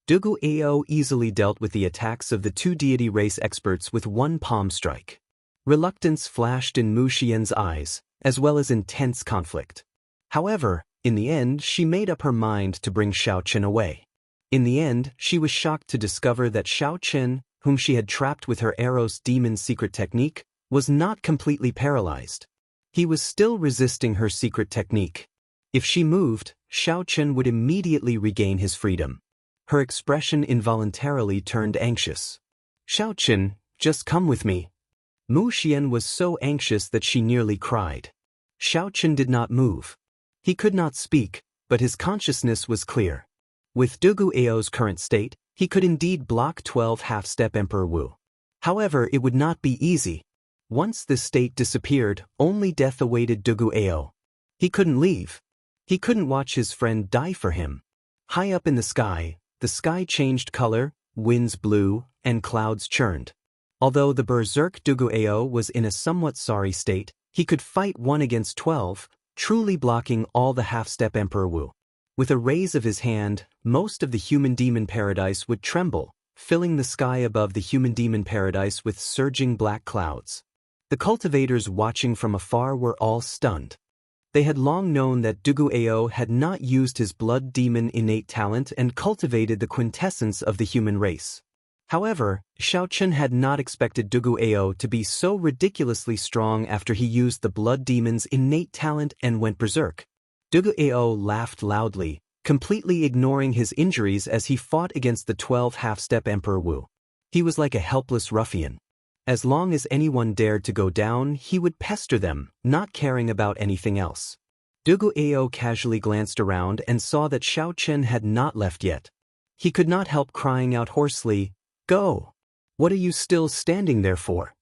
Duguao easily dealt with the attacks of the two deity race experts with one palm strike. Reluctance flashed in Mu Xian's eyes, as well as intense conflict. However, in the end she made up her mind to bring Xiaoqin away. In the end, she was shocked to discover that Xiaoqin, whom she had trapped with her Eros demon secret technique, was not completely paralyzed. He was still resisting her secret technique. If she moved, Xiaoqin would immediately regain his freedom. Her expression involuntarily turned anxious. Xiaoqin, just come with me. Mu Xian was so anxious that she nearly cried. Xiaoqin did not move. He could not speak, but his consciousness was clear. With Duguao's current state, he could indeed block 12 half-step Emperor Wu. However, it would not be easy. Once this state disappeared, only death awaited Duguao. He couldn't leave. He couldn't watch his friend die for him. High up in the sky changed color, winds blew, and clouds churned. Although the berserk Duguao was in a somewhat sorry state, he could fight 1 against 12, truly blocking all the half-step Emperor Wu. With a raise of his hand, most of the human-demon paradise would tremble, filling the sky above the human-demon paradise with surging black clouds. The cultivators watching from afar were all stunned. They had long known that Duguao had not used his blood demon innate talent and cultivated the quintessence of the human race. However, Xiaoqin had not expected Duguao to be so ridiculously strong after he used the blood demon's innate talent and went berserk. Duguao laughed loudly, completely ignoring his injuries as he fought against the 12 half-step Emperor Wu. He was like a helpless ruffian. As long as anyone dared to go down, he would pester them, not caring about anything else. Duguao casually glanced around and saw that Xiaoqin had not left yet. He could not help crying out hoarsely, "Go! What are you still standing there for?"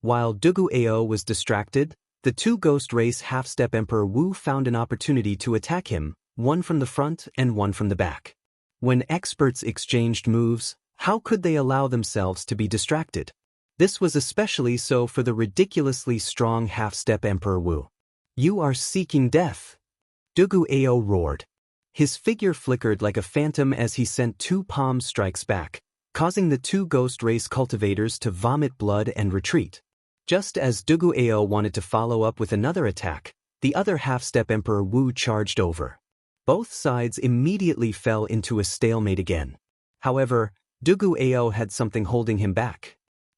While Duguao was distracted, the two ghost race half-step Emperor Wu found an opportunity to attack him, one from the front and one from the back. When experts exchanged moves, how could they allow themselves to be distracted? This was especially so for the ridiculously strong half-step Emperor Wu. "You are seeking death!" Duguao roared. His figure flickered like a phantom as he sent 2 palm strikes back, causing the two ghost race cultivators to vomit blood and retreat. Just as Duguao wanted to follow up with another attack, the other half-step Emperor Wu charged over. Both sides immediately fell into a stalemate again. However, Duguao had something holding him back.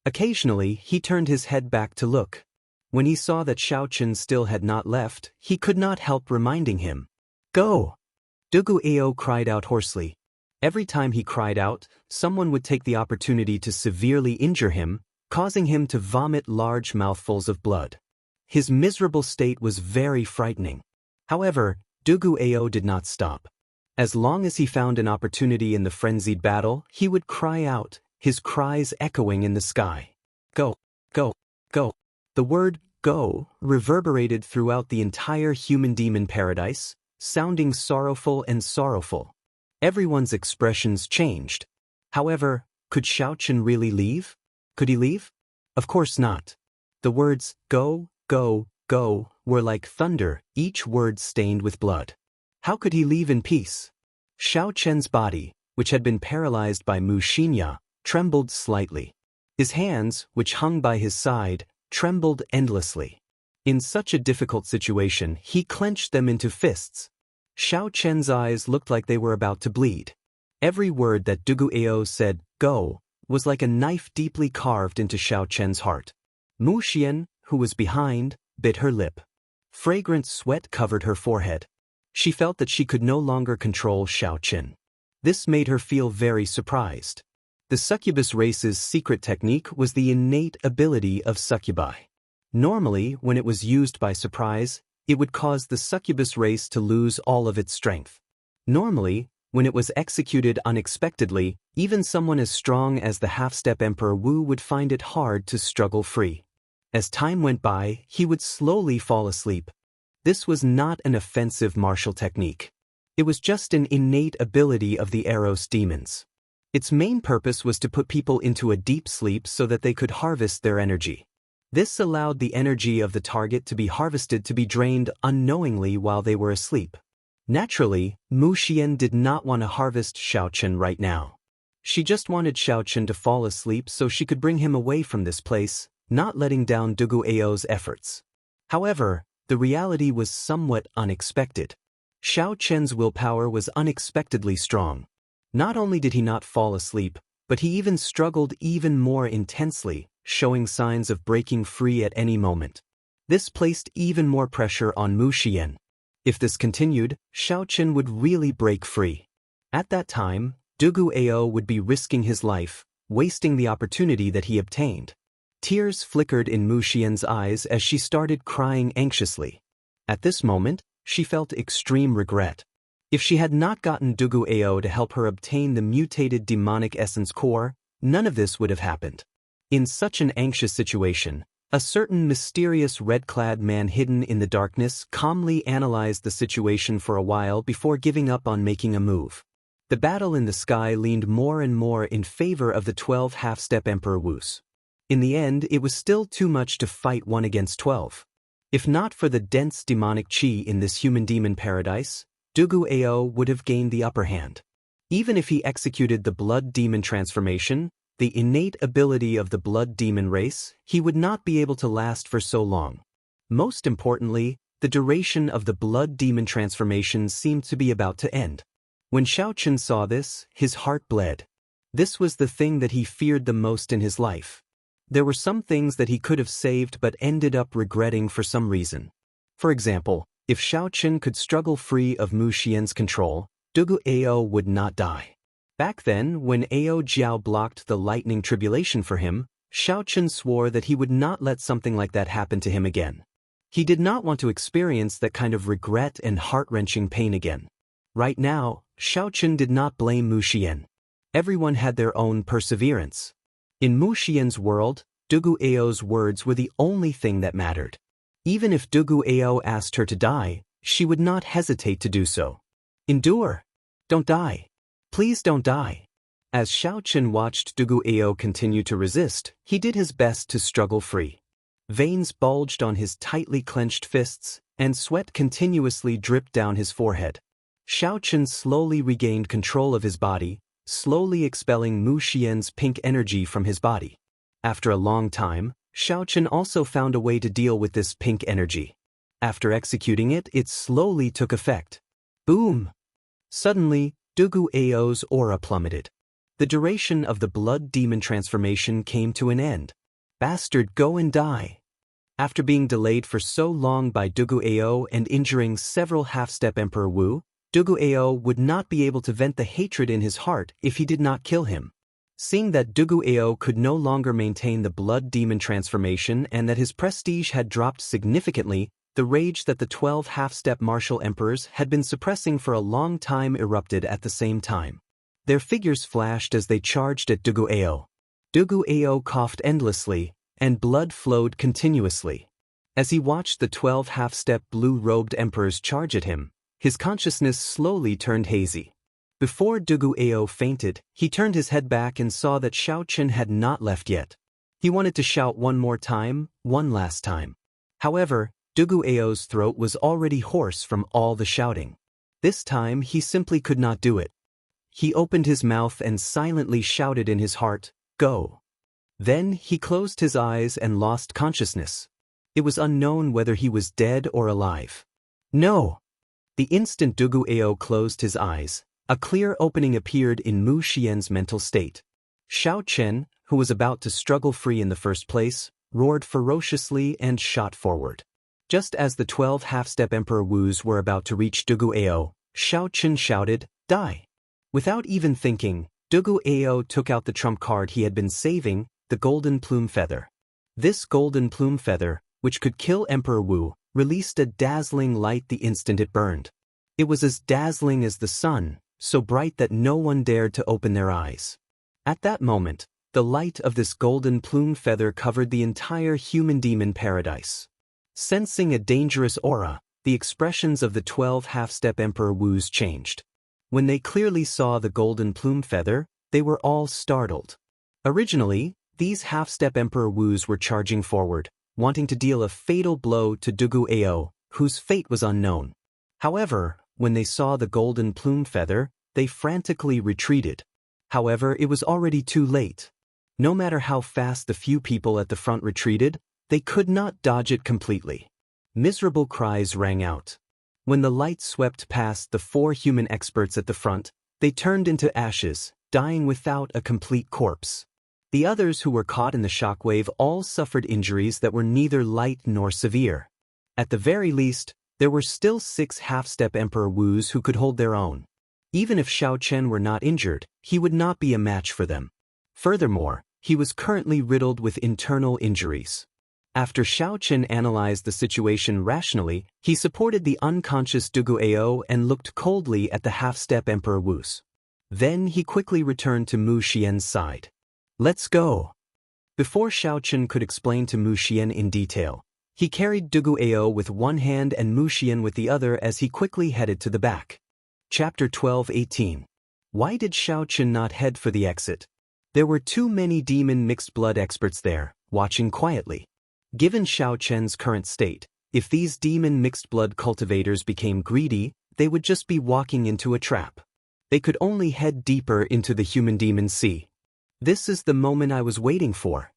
Occasionally, he turned his head back to look. When he saw that Xiaoqin still had not left, he could not help reminding him. "Go!" Duguao cried out hoarsely. Every time he cried out, someone would take the opportunity to severely injure him, causing him to vomit large mouthfuls of blood. His miserable state was very frightening. However, Duguao did not stop. As long as he found an opportunity in the frenzied battle, he would cry out, his cries echoing in the sky. "Go! Go! Go!" The word "go" reverberated throughout the entire human-demon paradise, sounding sorrowful and sorrowful. Everyone's expressions changed. However, could Xiaoqin really leave? Could he leave? Of course not. The words "go, go, go" were like thunder, each word stained with blood. How could he leave in peace? Xiaoqin's body, which had been paralyzed by Mu Xinya, trembled slightly. His hands, which hung by his side, trembled endlessly. In such a difficult situation, he clenched them into fists. Xiaoqin's eyes looked like they were about to bleed. Every word that Duguao said, "go," was like a knife deeply carved into Xiaoqin's heart. Mu Xian, who was behind, bit her lip. Fragrant sweat covered her forehead. She felt that she could no longer control Xiao Qin. This made her feel very surprised. The succubus race's secret technique was the innate ability of succubi. Normally, when it was used by surprise, it would cause the succubus race to lose all of its strength. Normally, when it was executed unexpectedly, even someone as strong as the half-step Emperor Wu would find it hard to struggle free. As time went by, he would slowly fall asleep. This was not an offensive martial technique. It was just an innate ability of the Eros demons. Its main purpose was to put people into a deep sleep so that they could harvest their energy. This allowed the energy of the target to be harvested to be drained unknowingly while they were asleep. Naturally, Mu Xian did not want to harvest Xiao Qin right now. She just wanted Xiao Qin to fall asleep so she could bring him away from this place, not letting down Dugu Ao's efforts. However, the reality was somewhat unexpected. Xiao Qin's willpower was unexpectedly strong. Not only did he not fall asleep, but he even struggled even more intensely, showing signs of breaking free at any moment. This placed even more pressure on Mu Xian. If this continued, Xiao Qin would really break free. At that time, Dugu Ao would be risking his life, wasting the opportunity that he obtained. Tears flickered in Mu Xian's eyes as she started crying anxiously. At this moment, she felt extreme regret. If she had not gotten Dugu Ao to help her obtain the mutated demonic essence core, none of this would have happened. In such an anxious situation, a certain mysterious red-clad man hidden in the darkness calmly analyzed the situation for a while before giving up on making a move. The battle in the sky leaned more and more in favor of the 12 half-step Emperor Wus. In the end, it was still too much to fight 1 against 12. If not for the dense demonic qi in this human-demon paradise, Dugu Ao would have gained the upper hand. Even if he executed the blood demon transformation, the innate ability of the blood demon race, he would not be able to last for so long. Most importantly, the duration of the blood demon transformation seemed to be about to end. When Xiao Qin saw this, his heart bled. This was the thing that he feared the most in his life. There were some things that he could have saved but ended up regretting for some reason. For example, if Xiao Qin could struggle free of Mu Xian's control, Dugu Ao would not die. Back then, when Ao Jiao blocked the lightning tribulation for him, Xiao Qin swore that he would not let something like that happen to him again. He did not want to experience that kind of regret and heart-wrenching pain again. Right now, Xiao Qin did not blame Mu Xian. Everyone had their own perseverance. In Mu Xian's world, Dugu Ao's words were the only thing that mattered. Even if Dugu Ao asked her to die, she would not hesitate to do so. Endure. Don't die. Please don't die. As Xiao Qin watched Dugu Ao continue to resist, he did his best to struggle free. Veins bulged on his tightly clenched fists, and sweat continuously dripped down his forehead. Xiao Qin slowly regained control of his body, slowly expelling Mu Xian's pink energy from his body. After a long time, Xiao Qin also found a way to deal with this pink energy. After executing it, it slowly took effect. Boom! Suddenly, Dugu Ao's aura plummeted. The duration of the blood demon transformation came to an end. Bastard, go and die. After being delayed for so long by Dugu Ao and injuring several half-step Emperor Wu, Dugu Ao would not be able to vent the hatred in his heart if he did not kill him. Seeing that Dugu Ao could no longer maintain the blood demon transformation and that his prestige had dropped significantly, the rage that the 12 half-step martial emperors had been suppressing for a long time erupted at the same time. Their figures flashed as they charged at Dugu Ao. Dugu Ao coughed endlessly, and blood flowed continuously. As he watched the 12 half-step blue-robed emperors charge at him, his consciousness slowly turned hazy. Before Dugu Ao fainted, he turned his head back and saw that Xiao Qin had not left yet. He wanted to shout one more time, one last time. However, Dugu Ao's throat was already hoarse from all the shouting. This time he simply could not do it. He opened his mouth and silently shouted in his heart, "Go." Then he closed his eyes and lost consciousness. It was unknown whether he was dead or alive. No! The instant Dugu Ao closed his eyes, a clear opening appeared in Mu Xian's mental state. Xiao Qin, who was about to struggle free in the first place, roared ferociously and shot forward. Just as the 12 half-step Emperor Wus were about to reach Dugu Ao, Xiao Chen shouted, "Die!" Without even thinking, Dugu Ao took out the trump card he had been saving, the golden plume feather. This golden plume feather, which could kill Emperor Wu, released a dazzling light the instant it burned. It was as dazzling as the sun, so bright that no one dared to open their eyes. At that moment, the light of this golden plume feather covered the entire human-demon paradise. Sensing a dangerous aura, the expressions of the 12 half-step Emperor Wus changed. When they clearly saw the golden plume feather, they were all startled. Originally, these half-step Emperor Wus were charging forward, wanting to deal a fatal blow to Dugu Ao, whose fate was unknown. However, when they saw the golden plume feather, they frantically retreated. However, it was already too late. No matter how fast the few people at the front retreated, they could not dodge it completely. Miserable cries rang out. When the light swept past the 4 human experts at the front, they turned into ashes, dying without a complete corpse. The others who were caught in the shockwave all suffered injuries that were neither light nor severe. At the very least, there were still 6 half-step Emperor Wus who could hold their own. Even if Xiao Chen were not injured, he would not be a match for them. Furthermore, he was currently riddled with internal injuries. After Xiao Chen analyzed the situation rationally, he supported the unconscious Dugu Ao and looked coldly at the half-step Emperor Wus. Then he quickly returned to Mu Xian's side. "Let's go." Before Xiao Chen could explain to Mu Xian in detail, he carried Dugu Ao with one hand and Mu Xian with the other as he quickly headed to the back. Chapter 12:18. Why did Xiao Chen not head for the exit? There were too many demon mixed blood experts there, watching quietly. Given Xiao Chen's current state, if these demon mixed blood cultivators became greedy, they would just be walking into a trap. They could only head deeper into the human-demon sea. This is the moment I was waiting for.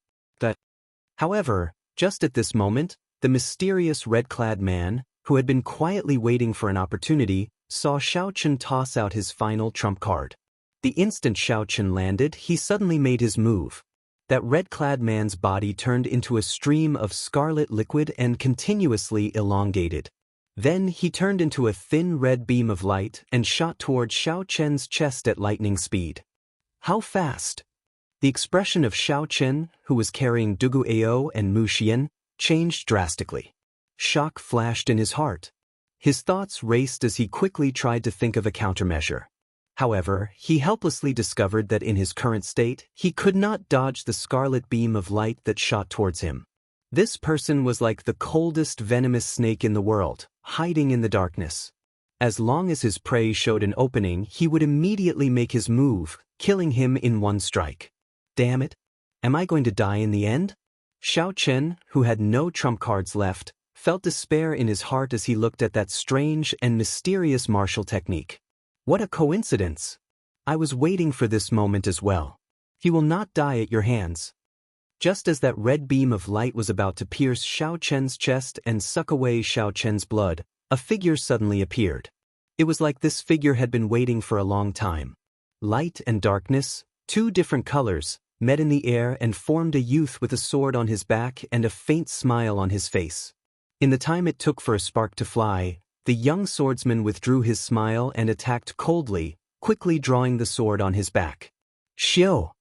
However, just at this moment, the mysterious red-clad man, who had been quietly waiting for an opportunity, saw Xiao Chen toss out his final trump card. The instant Xiao Chen landed, he suddenly made his move. That red-clad man's body turned into a stream of scarlet liquid and continuously elongated. Then he turned into a thin red beam of light and shot toward Xiao Chen's chest at lightning speed. How fast? The expression of Xiao Chen, who was carrying Dugu Ao and Mu Xian, changed drastically. Shock flashed in his heart. His thoughts raced as he quickly tried to think of a countermeasure. However, he helplessly discovered that in his current state, he could not dodge the scarlet beam of light that shot towards him. This person was like the coldest venomous snake in the world, hiding in the darkness. As long as his prey showed an opening, he would immediately make his move, killing him in one strike. Damn it! Am I going to die in the end? Xiao Chen, who had no trump cards left, felt despair in his heart as he looked at that strange and mysterious martial technique. What a coincidence! I was waiting for this moment as well. He will not die at your hands. Just as that red beam of light was about to pierce Xiao Chen's chest and suck away Xiao Chen's blood, a figure suddenly appeared. It was like this figure had been waiting for a long time. Light and darkness, 2 different colors, met in the air and formed a youth with a sword on his back and a faint smile on his face. In the time it took for a spark to fly, the young swordsman withdrew his smile and attacked coldly, quickly drawing the sword on his back. Xiao!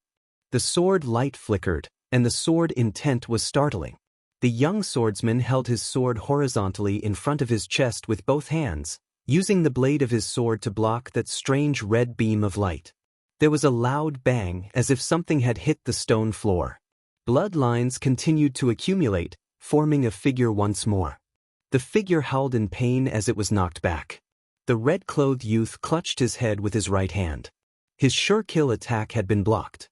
The sword light flickered, and the sword intent was startling. The young swordsman held his sword horizontally in front of his chest with both hands, using the blade of his sword to block that strange red beam of light. There was a loud bang as if something had hit the stone floor. Blood lines continued to accumulate, forming a figure once more. The figure howled in pain as it was knocked back. The red-clothed youth clutched his head with his right hand. His sure-kill attack had been blocked.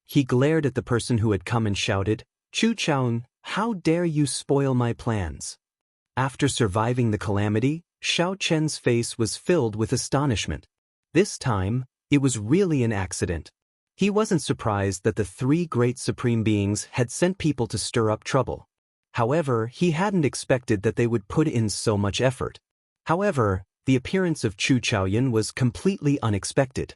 He glared at the person who had come and shouted, "Chu Chaoan, how dare you spoil my plans?" After surviving the calamity, Xiao Chen's face was filled with astonishment. This time, it was really an accident. He wasn't surprised that the 3 great supreme beings had sent people to stir up trouble. However, he hadn't expected that they would put in so much effort. However, the appearance of Chu Chaoyan was completely unexpected.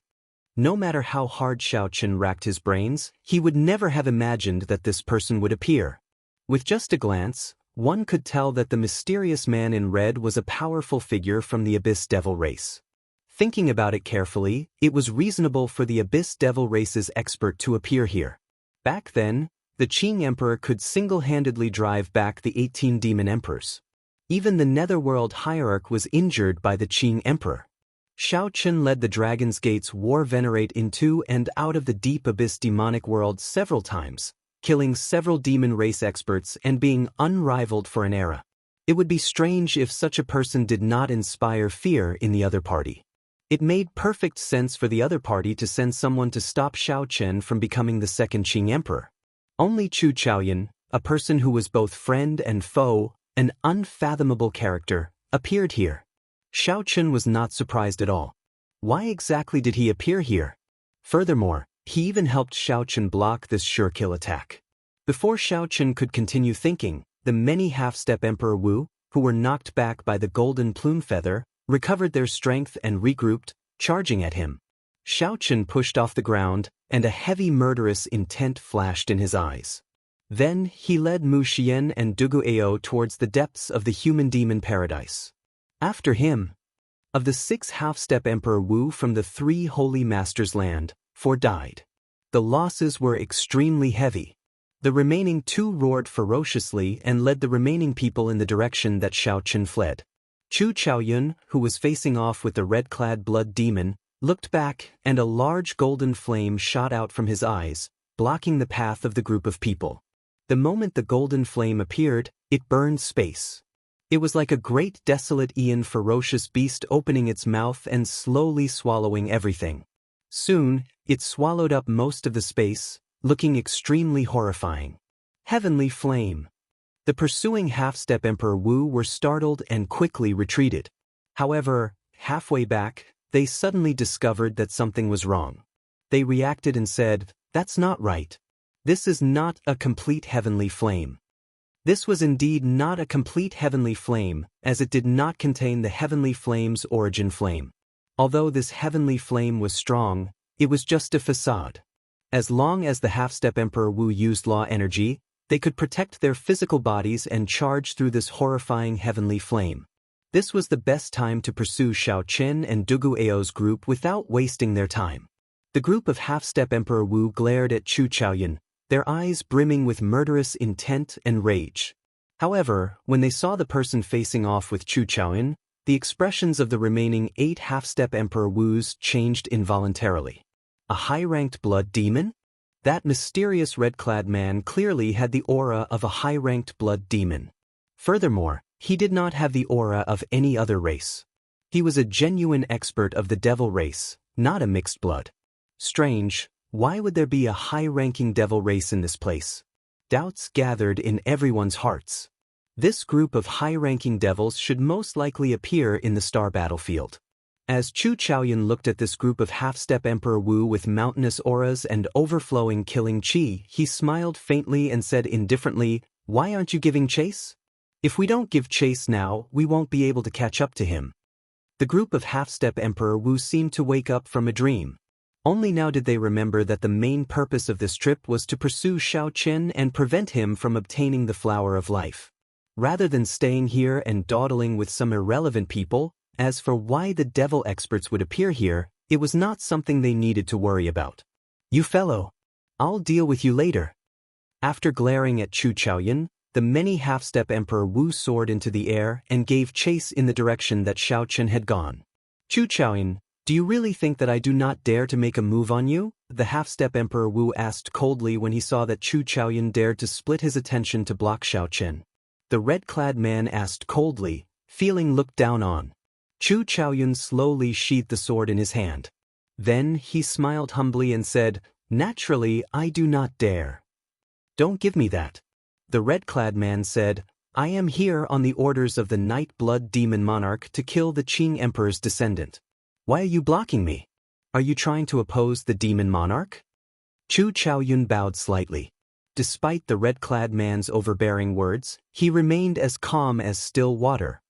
No matter how hard Xiao Chen racked his brains, he would never have imagined that this person would appear. With just a glance, one could tell that the mysterious man in red was a powerful figure from the Abyss Devil race. Thinking about it carefully, it was reasonable for the Abyss Devil race's expert to appear here. Back then, the Qing Emperor could single-handedly drive back the 18 demon emperors. Even the Netherworld hierarch was injured by the Qing Emperor. Shao Chen led the Dragon's Gate's war venerate into and out of the deep abyss demonic world several times, killing several demon race experts and being unrivaled for an era. It would be strange if such a person did not inspire fear in the other party. It made perfect sense for the other party to send someone to stop Shao Chen from becoming the second Qing Emperor. Only Chu Chaoyan, a person who was both friend and foe, an unfathomable character, appeared here. Shao Chen was not surprised at all. Why exactly did he appear here? Furthermore, he even helped Shao Chen block this sure-kill attack. Before Shao Chen could continue thinking, the many half-step Emperor Wu, who were knocked back by the golden plume feather, recovered their strength and regrouped, charging at him. Shao Chen pushed off the ground, and a heavy murderous intent flashed in his eyes. Then he led Mu Xian and Dugu Ao towards the depths of the human-demon paradise. After him, of the 6 half-step Emperor Wu from the 3 Holy Masters' land, 4 died. The losses were extremely heavy. The remaining 2 roared ferociously and led the remaining people in the direction that Shao Chen fled. Chu Chaoyun, who was facing off with the red-clad blood demon, looked back and a large golden flame shot out from his eyes, blocking the path of the group of people. The moment the golden flame appeared, it burned space. It was like a great desolate ferocious beast opening its mouth and slowly swallowing everything. Soon, it swallowed up most of the space, looking extremely horrifying. Heavenly flame. The pursuing half-step Emperor Wu were startled and quickly retreated. However, halfway back, they suddenly discovered that something was wrong. They reacted and said, "That's not right. This is not a complete heavenly flame." This was indeed not a complete heavenly flame, as it did not contain the heavenly flame's origin flame. Although this heavenly flame was strong, it was just a facade. As long as the half-step Emperor Wu used law energy, they could protect their physical bodies and charge through this horrifying heavenly flame. This was the best time to pursue Shao Chen and Dugu Ao's group without wasting their time. The group of half-step Emperor Wu glared at Chu Chaoyan, their eyes brimming with murderous intent and rage. However, when they saw the person facing off with Chu Chaoyan, the expressions of the remaining 8 half-step Emperor Wus changed involuntarily. A high-ranked blood demon? That mysterious red-clad man clearly had the aura of a high-ranked blood demon. Furthermore, he did not have the aura of any other race. He was a genuine expert of the devil race, not a mixed blood. Strange, why would there be a high-ranking devil race in this place? Doubts gathered in everyone's hearts. This group of high-ranking devils should most likely appear in the star battlefield. As Chu Chaoyan looked at this group of half-step Emperor Wu with mountainous auras and overflowing killing chi, he smiled faintly and said indifferently, "Why aren't you giving chase? If we don't give chase now, we won't be able to catch up to him." The group of half-step Emperor Wu seemed to wake up from a dream. Only now did they remember that the main purpose of this trip was to pursue Shao Chen and prevent him from obtaining the Flower of Life. Rather than staying here and dawdling with some irrelevant people, as for why the devil experts would appear here, it was not something they needed to worry about. "You fellow, I'll deal with you later." After glaring at Chu Chaoyan, the many half-step Emperor Wu soared into the air and gave chase in the direction that Shao Chen had gone. "Chu Chaoyan, do you really think that I do not dare to make a move on you?" the half-step Emperor Wu asked coldly when he saw that Chu Chaoyan dared to split his attention to block Shao Chen. The red-clad man asked coldly, feeling looked down on. Chu Chaoyan slowly sheathed the sword in his hand. Then he smiled humbly and said, "Naturally, I do not dare." "Don't give me that." The red-clad man said, "I am here on the orders of the Night Blood Demon Monarch to kill the Qing Emperor's descendant. Why are you blocking me? Are you trying to oppose the Demon Monarch?" Chu Chaoyan bowed slightly. Despite the red-clad man's overbearing words, he remained as calm as still water.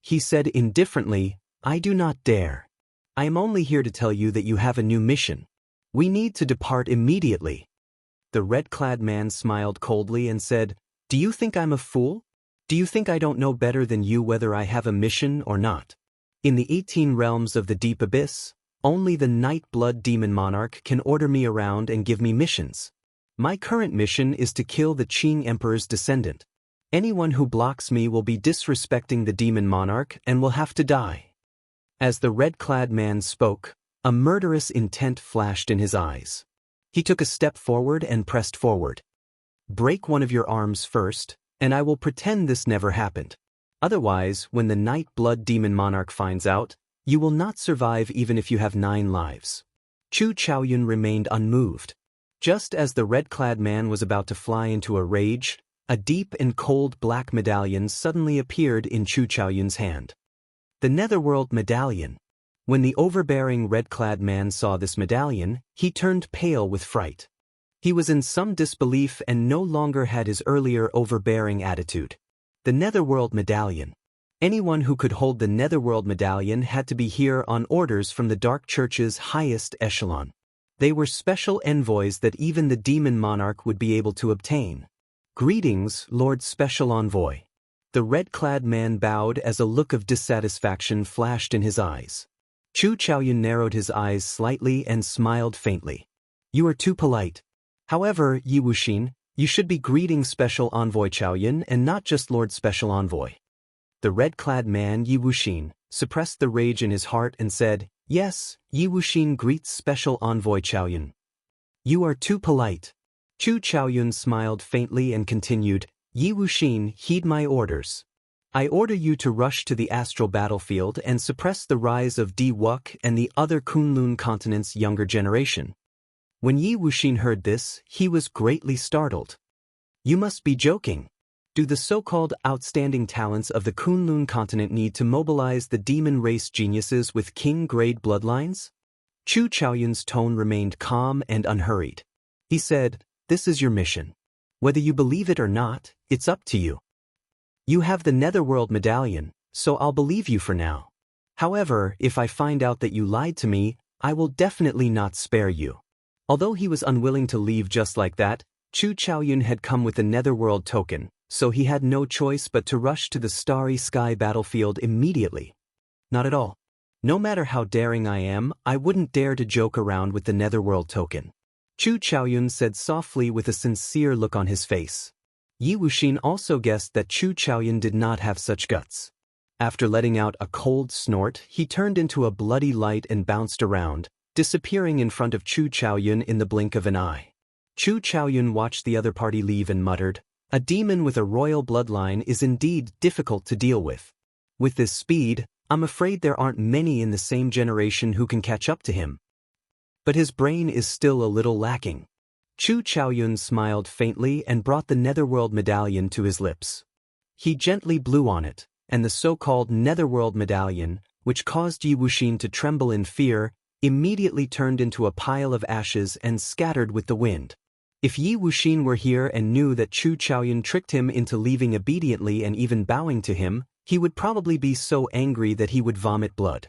He said indifferently, "I do not dare. I am only here to tell you that you have a new mission. We need to depart immediately." The red-clad man smiled coldly and said, Do you think I'm a fool? Do you think I don't know better than you whether I have a mission or not? In the 18 realms of the deep abyss, only the Night Blood Demon Monarch can order me around and give me missions. My current mission is to kill the Qing Emperor's descendant. Anyone who blocks me will be disrespecting the Demon Monarch and will have to die. As the red-clad man spoke, a murderous intent flashed in his eyes. He took a step forward and pressed forward. Break one of your arms first, and I will pretend this never happened. Otherwise, when the Night Blood Demon Monarch finds out, you will not survive even if you have 9 lives. Chu Chaoyun remained unmoved. Just as the red-clad man was about to fly into a rage, a deep and cold black medallion suddenly appeared in Chu Chaoyun's hand. The Netherworld Medallion. When the overbearing red-clad man saw this medallion, he turned pale with fright. He was in some disbelief and no longer had his earlier overbearing attitude. The Netherworld Medallion. Anyone who could hold the Netherworld Medallion had to be here on orders from the Dark Church's highest echelon. They were special envoys that even the Demon Monarch would be able to obtain. Greetings, Lord Special Envoy. The red-clad man bowed as a look of dissatisfaction flashed in his eyes. Chu Chaoyun narrowed his eyes slightly and smiled faintly. You are too polite. However, Yi Wuxin, you should be greeting Special Envoy Chaoyun and not just Lord Special Envoy. The red-clad man Yi Wuxin suppressed the rage in his heart and said, Yes, Yi Wuxin greets Special Envoy Chaoyun. You are too polite. Chu Chaoyun smiled faintly and continued, Yi Wuxin, heed my orders. I order you to rush to the astral battlefield and suppress the rise of Di Wuk and the other Kunlun continent's younger generation. When Yi Wuxin heard this, he was greatly startled. You must be joking. Do the so-called outstanding talents of the Kunlun continent need to mobilize the demon race geniuses with king-grade bloodlines? Chu Chaoyun's tone remained calm and unhurried. He said, This is your mission. Whether you believe it or not, it's up to you. You have the Netherworld Medallion, so I'll believe you for now. However, if I find out that you lied to me, I will definitely not spare you. Although he was unwilling to leave just like that, Chu Chaoyun had come with the Netherworld token, so he had no choice but to rush to the starry sky battlefield immediately. Not at all. No matter how daring I am, I wouldn't dare to joke around with the Netherworld token. Chu Chaoyun said softly with a sincere look on his face. Yi Wuxin also guessed that Chu Chaoyun did not have such guts. After letting out a cold snort, he turned into a bloody light and bounced around, disappearing in front of Chu Chaoyun in the blink of an eye. Chu Chaoyun watched the other party leave and muttered, A demon with a royal bloodline is indeed difficult to deal with. With this speed, I'm afraid there aren't many in the same generation who can catch up to him. But his brain is still a little lacking. Chu Chaoyun smiled faintly and brought the Netherworld Medallion to his lips. He gently blew on it, and the so-called Netherworld Medallion, which caused Yi Wuxin to tremble in fear, immediately turned into a pile of ashes and scattered with the wind. If Yi Wuxin were here and knew that Chu Chaoyun tricked him into leaving obediently and even bowing to him, he would probably be so angry that he would vomit blood.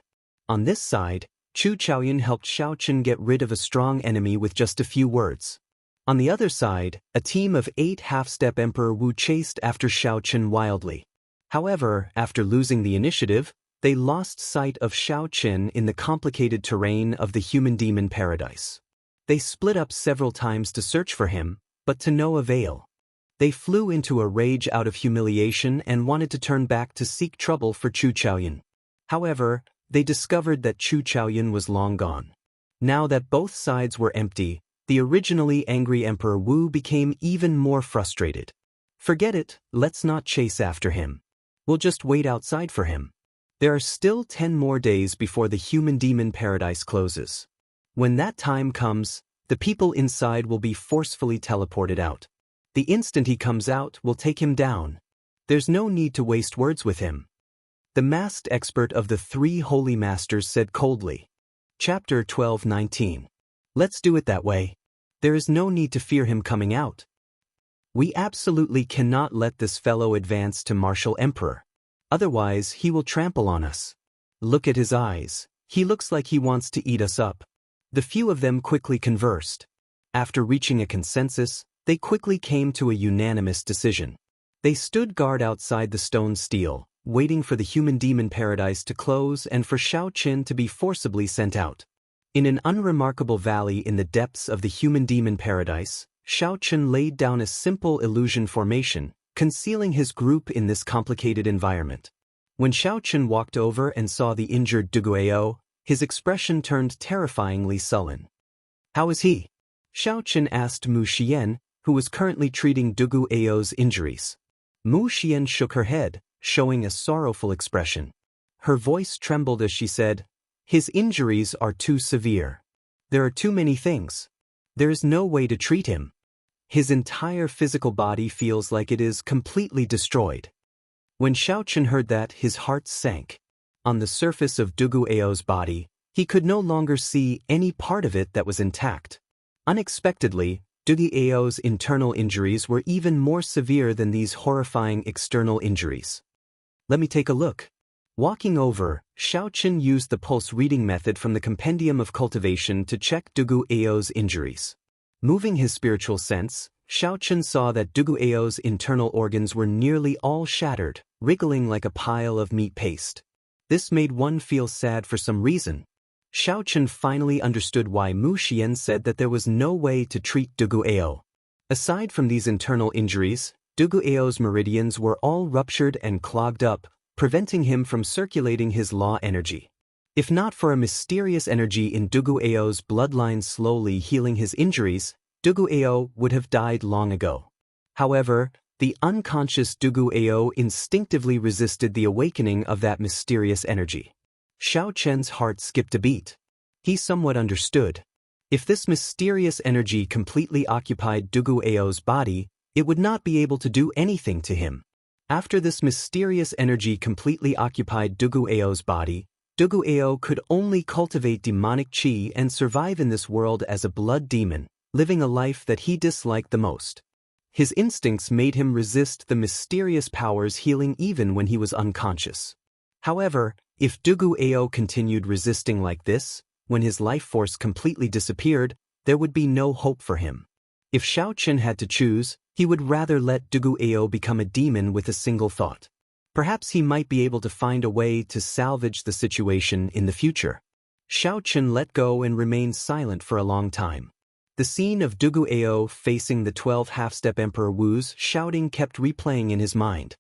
On this side, Chu Chaoyun helped Xiao Chen get rid of a strong enemy with just a few words. On the other side, a team of 8 half-step Emperor Wu chased after Xiao Chen wildly. However, after losing the initiative, they lost sight of Xiao Chen in the complicated terrain of the human-demon paradise. They split up several times to search for him, but to no avail. They flew into a rage out of humiliation and wanted to turn back to seek trouble for Chu Chaoyun. However, they discovered that Chu Chaoyun was long gone. Now that both sides were empty, the originally angry Emperor Wu became even more frustrated. Forget it, let's not chase after him. We'll just wait outside for him. There are still 10 more days before the human-demon paradise closes. When that time comes, the people inside will be forcefully teleported out. The instant he comes out, we'll take him down. There's no need to waste words with him. The masked expert of the 3 holy masters said coldly. Chapter 12:19. Let's do it that way. There is no need to fear him coming out. We absolutely cannot let this fellow advance to Martial Emperor. Otherwise, he will trample on us. Look at his eyes. He looks like he wants to eat us up. The few of them quickly conversed. After reaching a consensus, they quickly came to a unanimous decision. They stood guard outside the stone stele, waiting for the human-demon paradise to close and for Xiao Qin to be forcibly sent out. In an unremarkable valley in the depths of the human-demon paradise, Xiao Qin laid down a simple illusion formation, concealing his group in this complicated environment. When Xiao Qin walked over and saw the injured Duguayou, his expression turned terrifyingly sullen. "How is he?" Xiao Qin asked Mu Xian, who was currently treating Duguayou's injuries. Mu Xian shook her head, showing a sorrowful expression. Her voice trembled as she said, "His injuries are too severe. There are too many things. There is no way to treat him. His entire physical body feels like it is completely destroyed." When Xiao Qin heard that, his heart sank. On the surface of Duguayou's body, he could no longer see any part of it that was intact. Unexpectedly, Duguayou's internal injuries were even more severe than these horrifying external injuries. "Let me take a look." Walking over, Xiao Qin used the pulse reading method from the Compendium of Cultivation to check Duguayou's injuries. Moving his spiritual sense, Xiao Qin saw that Duguayou's internal organs were nearly all shattered, wriggling like a pile of meat paste. This made one feel sad for some reason. Xiao Qin finally understood why Mu Xian said that there was no way to treat Duguayou. Aside from these internal injuries, Duguayou's meridians were all ruptured and clogged up, preventing him from circulating his law energy. If not for a mysterious energy in Duguayou's bloodline slowly healing his injuries, Duguayou would have died long ago. However, the unconscious Duguayou instinctively resisted the awakening of that mysterious energy. Xiao Qin's heart skipped a beat. He somewhat understood. If this mysterious energy completely occupied Duguayou's body, it would not be able to do anything to him. After this mysterious energy completely occupied Duguayou's body, Duguayou could only cultivate demonic qi and survive in this world as a blood demon, living a life that he disliked the most. His instincts made him resist the mysterious powers healing even when he was unconscious. However, if Duguayou continued resisting like this, when his life force completely disappeared, there would be no hope for him. If Xiao Qin had to choose, he would rather let Duguayou become a demon with a single thought. Perhaps he might be able to find a way to salvage the situation in the future. Xiao Qin let go and remained silent for a long time. The scene of Duguayou facing the 12 half-step Emperor Wu's shouting kept replaying in his mind.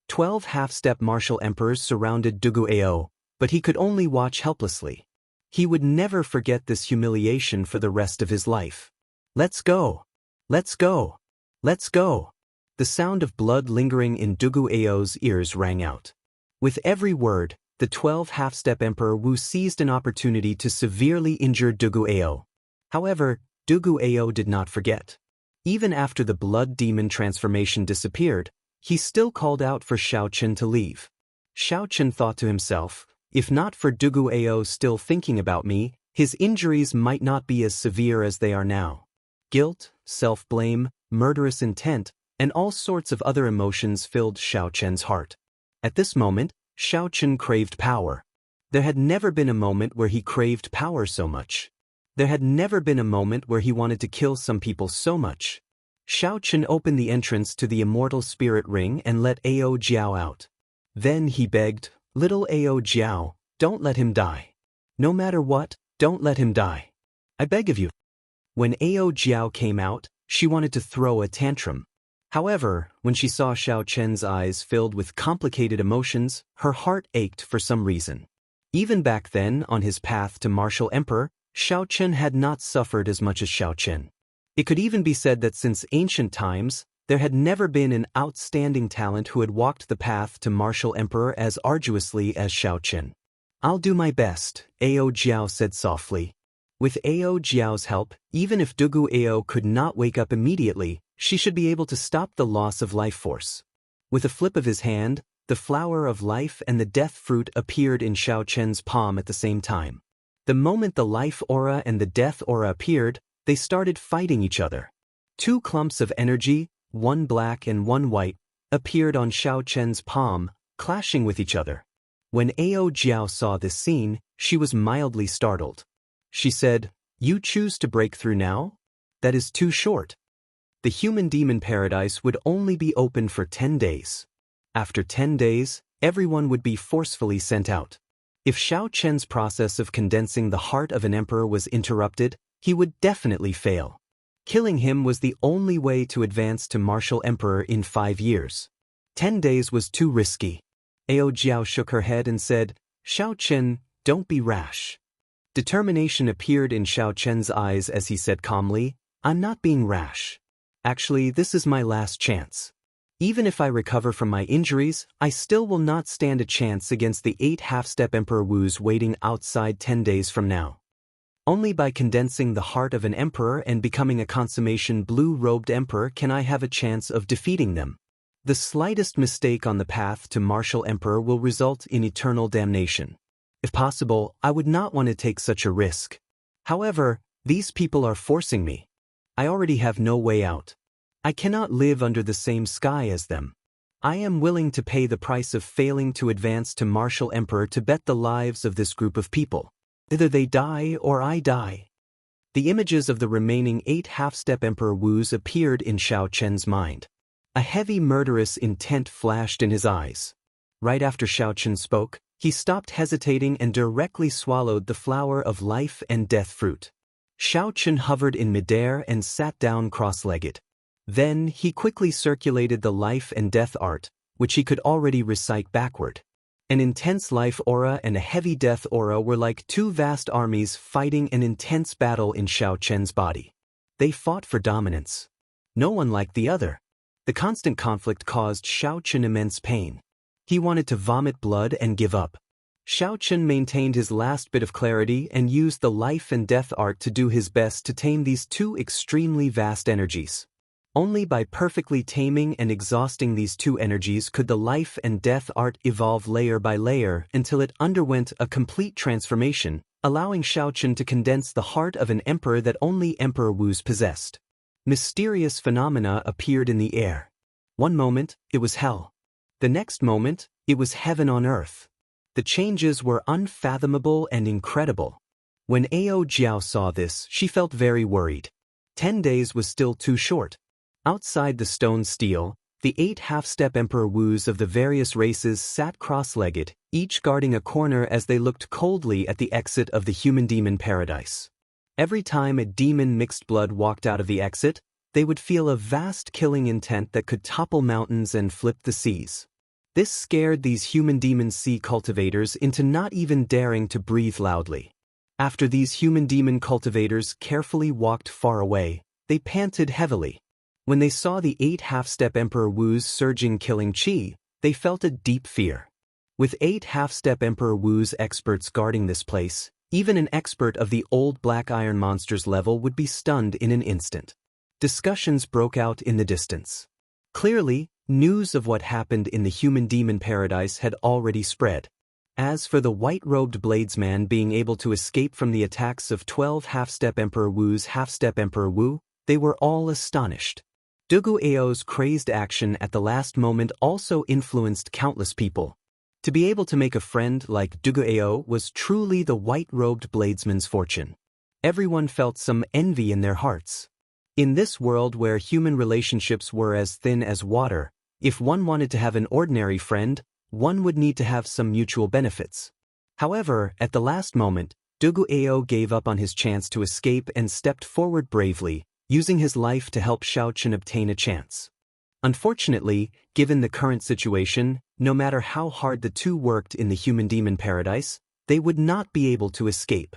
12 half-step martial emperors surrounded Duguayou, but he could only watch helplessly. He would never forget this humiliation for the rest of his life. "Let's go! Let's go! Let's go!" The sound of blood lingering in Duguayou's ears rang out. With every word, the 12 half-step Emperor Wu seized an opportunity to severely injure Duguayou. However, Duguayou did not forget. Even after the blood demon transformation disappeared, he still called out for Xiao Qin to leave. Xiao Qin thought to himself, if not for Duguayou still thinking about me, his injuries might not be as severe as they are now. Guilt, self-blame, murderous intent, and all sorts of other emotions filled Xiao Qin's heart. At this moment, Xiao Qin craved power. There had never been a moment where he craved power so much. There had never been a moment where he wanted to kill some people so much. Xiao Qin opened the entrance to the Immortal Spirit Ring and let Ao Jiao out. Then he begged, "Little Ao Jiao, don't let him die. No matter what, don't let him die. I beg of you." When Ao Jiao came out, she wanted to throw a tantrum. However, when she saw Xiao Qin's eyes filled with complicated emotions, her heart ached for some reason. Even back then, on his path to martial emperor, Xiao Qin had not suffered as much as Xiao Qin. It could even be said that since ancient times, there had never been an outstanding talent who had walked the path to martial emperor as arduously as Xiao Qin. "I'll do my best," Ao Jiao said softly. With Ao Jiao's help, even if Duguayou could not wake up immediately, she should be able to stop the loss of life force. With a flip of his hand, the flower of life and the death fruit appeared in Xiao Qin's palm at the same time. The moment the life aura and the death aura appeared, they started fighting each other. Two clumps of energy, one black and one white, appeared on Xiao Qin's palm, clashing with each other. When Ao Jiao saw this scene, she was mildly startled. She said, "You choose to break through now? That is too short." The human-demon paradise would only be open for 10 days. After 10 days, everyone would be forcefully sent out. If Xiao Chen's process of condensing the heart of an emperor was interrupted, he would definitely fail. Killing him was the only way to advance to martial emperor in 5 years. 10 days was too risky. Ao Jiao shook her head and said, "Xiao Chen, don't be rash." Determination appeared in Xiao Chen's eyes as he said calmly, "I'm not being rash. Actually, this is my last chance. Even if I recover from my injuries, I still will not stand a chance against the 8 half-step Emperor Wus waiting outside 10 days from now. Only by condensing the heart of an emperor and becoming a consummation blue-robed emperor can I have a chance of defeating them. The slightest mistake on the path to martial emperor will result in eternal damnation. If possible, I would not want to take such a risk. However, these people are forcing me. I already have no way out. I cannot live under the same sky as them. I am willing to pay the price of failing to advance to martial emperor to bet the lives of this group of people. Either they die or I die." The images of the remaining 8 half-step Emperor Wus appeared in Xiao Chen's mind. A heavy murderous intent flashed in his eyes. Right after Xiao Chen spoke, he stopped hesitating and directly swallowed the flower of life and death fruit. Xiao Chen hovered in midair and sat down cross-legged. Then he quickly circulated the life and death art, which he could already recite backward. An intense life aura and a heavy death aura were like 2 vast armies fighting an intense battle in Xiao Chen's body. They fought for dominance. No one liked the other. The constant conflict caused Xiao Chen immense pain. He wanted to vomit blood and give up. Xiao Chen maintained his last bit of clarity and used the life and death art to do his best to tame these 2 extremely vast energies. Only by perfectly taming and exhausting these 2 energies could the life and death art evolve layer by layer until it underwent a complete transformation, allowing Xiao Chen to condense the heart of an emperor that only Emperor Wus possessed. Mysterious phenomena appeared in the air. One moment, it was hell. The next moment, it was heaven on earth. The changes were unfathomable and incredible. When Ao Jiao saw this, she felt very worried. 10 days was still too short. Outside the stone stele, the 8 half-step Emperor Wus of the various races sat cross-legged, each guarding a corner as they looked coldly at the exit of the human-demon paradise. Every time a demon mixed blood walked out of the exit, they would feel a vast killing intent that could topple mountains and flip the seas. This scared these human-demon sea cultivators into not even daring to breathe loudly. After these human-demon cultivators carefully walked far away, they panted heavily. When they saw the 8 half-step Emperor Wus surging killing chi, they felt a deep fear. With 8 half-step Emperor Wus experts guarding this place, even an expert of the old black iron monsters level would be stunned in an instant. Discussions broke out in the distance. Clearly, news of what happened in the human-demon paradise had already spread. As for the white-robed bladesman being able to escape from the attacks of 12 half-step Emperor Wus half-step Emperor Wu, they were all astonished. Dugu Ao's crazed action at the last moment also influenced countless people. To be able to make a friend like Dugu Ao was truly the white-robed bladesman's fortune. Everyone felt some envy in their hearts. In this world where human relationships were as thin as water, if one wanted to have an ordinary friend, one would need to have some mutual benefits. However, at the last moment, Dugu Ao gave up on his chance to escape and stepped forward bravely, using his life to help Xiao Chen obtain a chance. Unfortunately, given the current situation, no matter how hard the 2 worked in the human-demon paradise, they would not be able to escape.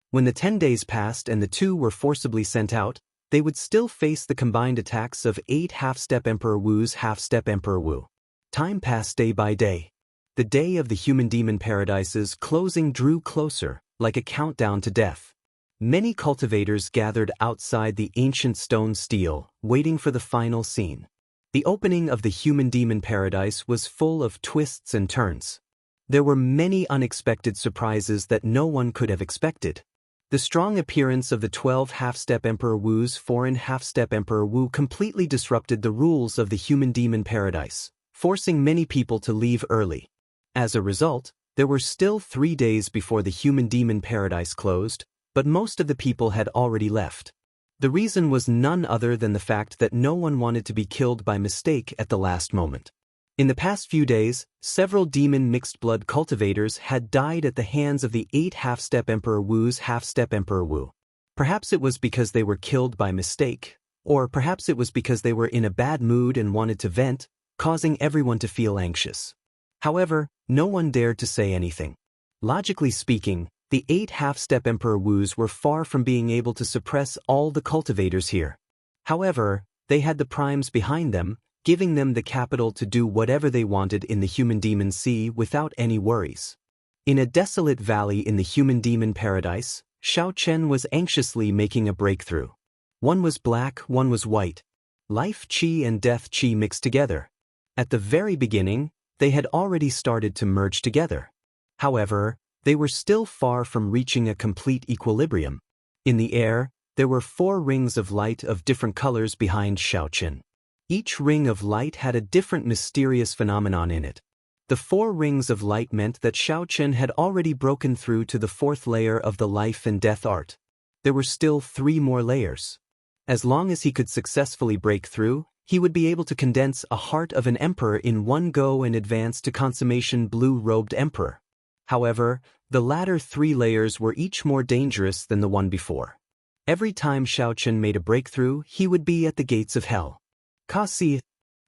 When the 10 days passed and the 2 were forcibly sent out, they would still face the combined attacks of 8 half-step Emperor Wus half-step Emperor Wu. Time passed day by day. The day of the human-demon paradise's closing drew closer, like a countdown to death. Many cultivators gathered outside the ancient stone stele, waiting for the final scene. The opening of the human-demon paradise was full of twists and turns. There were many unexpected surprises that no one could have expected. The strong appearance of the 12 half-step Emperor Wu's foreign half-step Emperor Wu completely disrupted the rules of the human-demon paradise, forcing many people to leave early. As a result, there were still 3 days before the human-demon paradise closed, but most of the people had already left. The reason was none other than the fact that no one wanted to be killed by mistake at the last moment. In the past few days, several demon mixed-blood cultivators had died at the hands of the 8 half-step Emperor Wu's half-step Emperor Wu. Perhaps it was because they were killed by mistake, or perhaps it was because they were in a bad mood and wanted to vent, causing everyone to feel anxious. However, no one dared to say anything. Logically speaking, the 8 half-step Emperor Wus were far from being able to suppress all the cultivators here. However, they had the primes behind them, giving them the capital to do whatever they wanted in the human-demon sea without any worries. In a desolate valley in the human-demon paradise, Xiao Chen was anxiously making a breakthrough. One was black, one was white. Life chi and death chi mixed together. At the very beginning, they had already started to merge together. However, they were still far from reaching a complete equilibrium. In the air, there were 4 rings of light of different colors behind Xiao Chen. Each ring of light had a different mysterious phenomenon in it. The 4 rings of light meant that Xiao Chen had already broken through to the 4th layer of the life and death art. There were still 3 more layers. As long as he could successfully break through, he would be able to condense a heart of an emperor in one go and advance to consummation blue-robed emperor. However, the latter 3 layers were each more dangerous than the one before. Every time Xiao Chen made a breakthrough, he would be at the gates of hell. Kasi.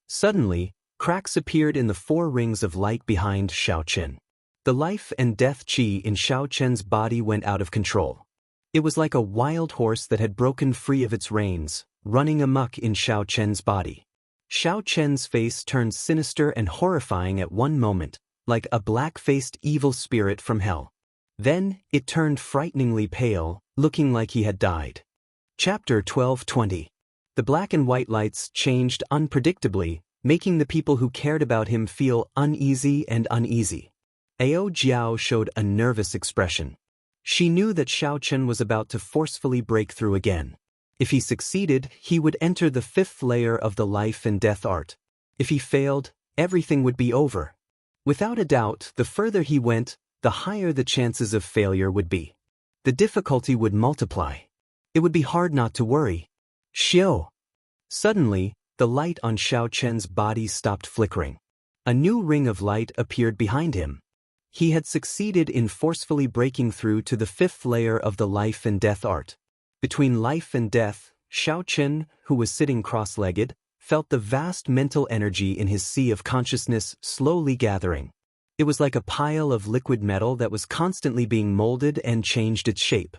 Suddenly, cracks appeared in the 4 rings of light behind Xiao Chen. The life and death chi in Xiao Chen's body went out of control. It was like a wild horse that had broken free of its reins, running amok in Xiao Chen's body. Xiao Chen's face turned sinister and horrifying at one moment, like a black-faced evil spirit from hell. Then, it turned frighteningly pale, looking like he had died. Chapter 12:20. The black and white lights changed unpredictably, making the people who cared about him feel uneasy and uneasy. Ao Jiao showed a nervous expression. She knew that Xiao Chen was about to forcefully break through again. If he succeeded, he would enter the 5th layer of the life and death art. If he failed, everything would be over. Without a doubt, the further he went, the higher the chances of failure would be. The difficulty would multiply. It would be hard not to worry. Xiao. Suddenly, the light on Xiao Chen's body stopped flickering. A new ring of light appeared behind him. He had succeeded in forcefully breaking through to the 5th layer of the life and death art. Between life and death, Xiao Chen, who was sitting cross-legged, felt the vast mental energy in his sea of consciousness slowly gathering. It was like a pile of liquid metal that was constantly being molded and changed its shape.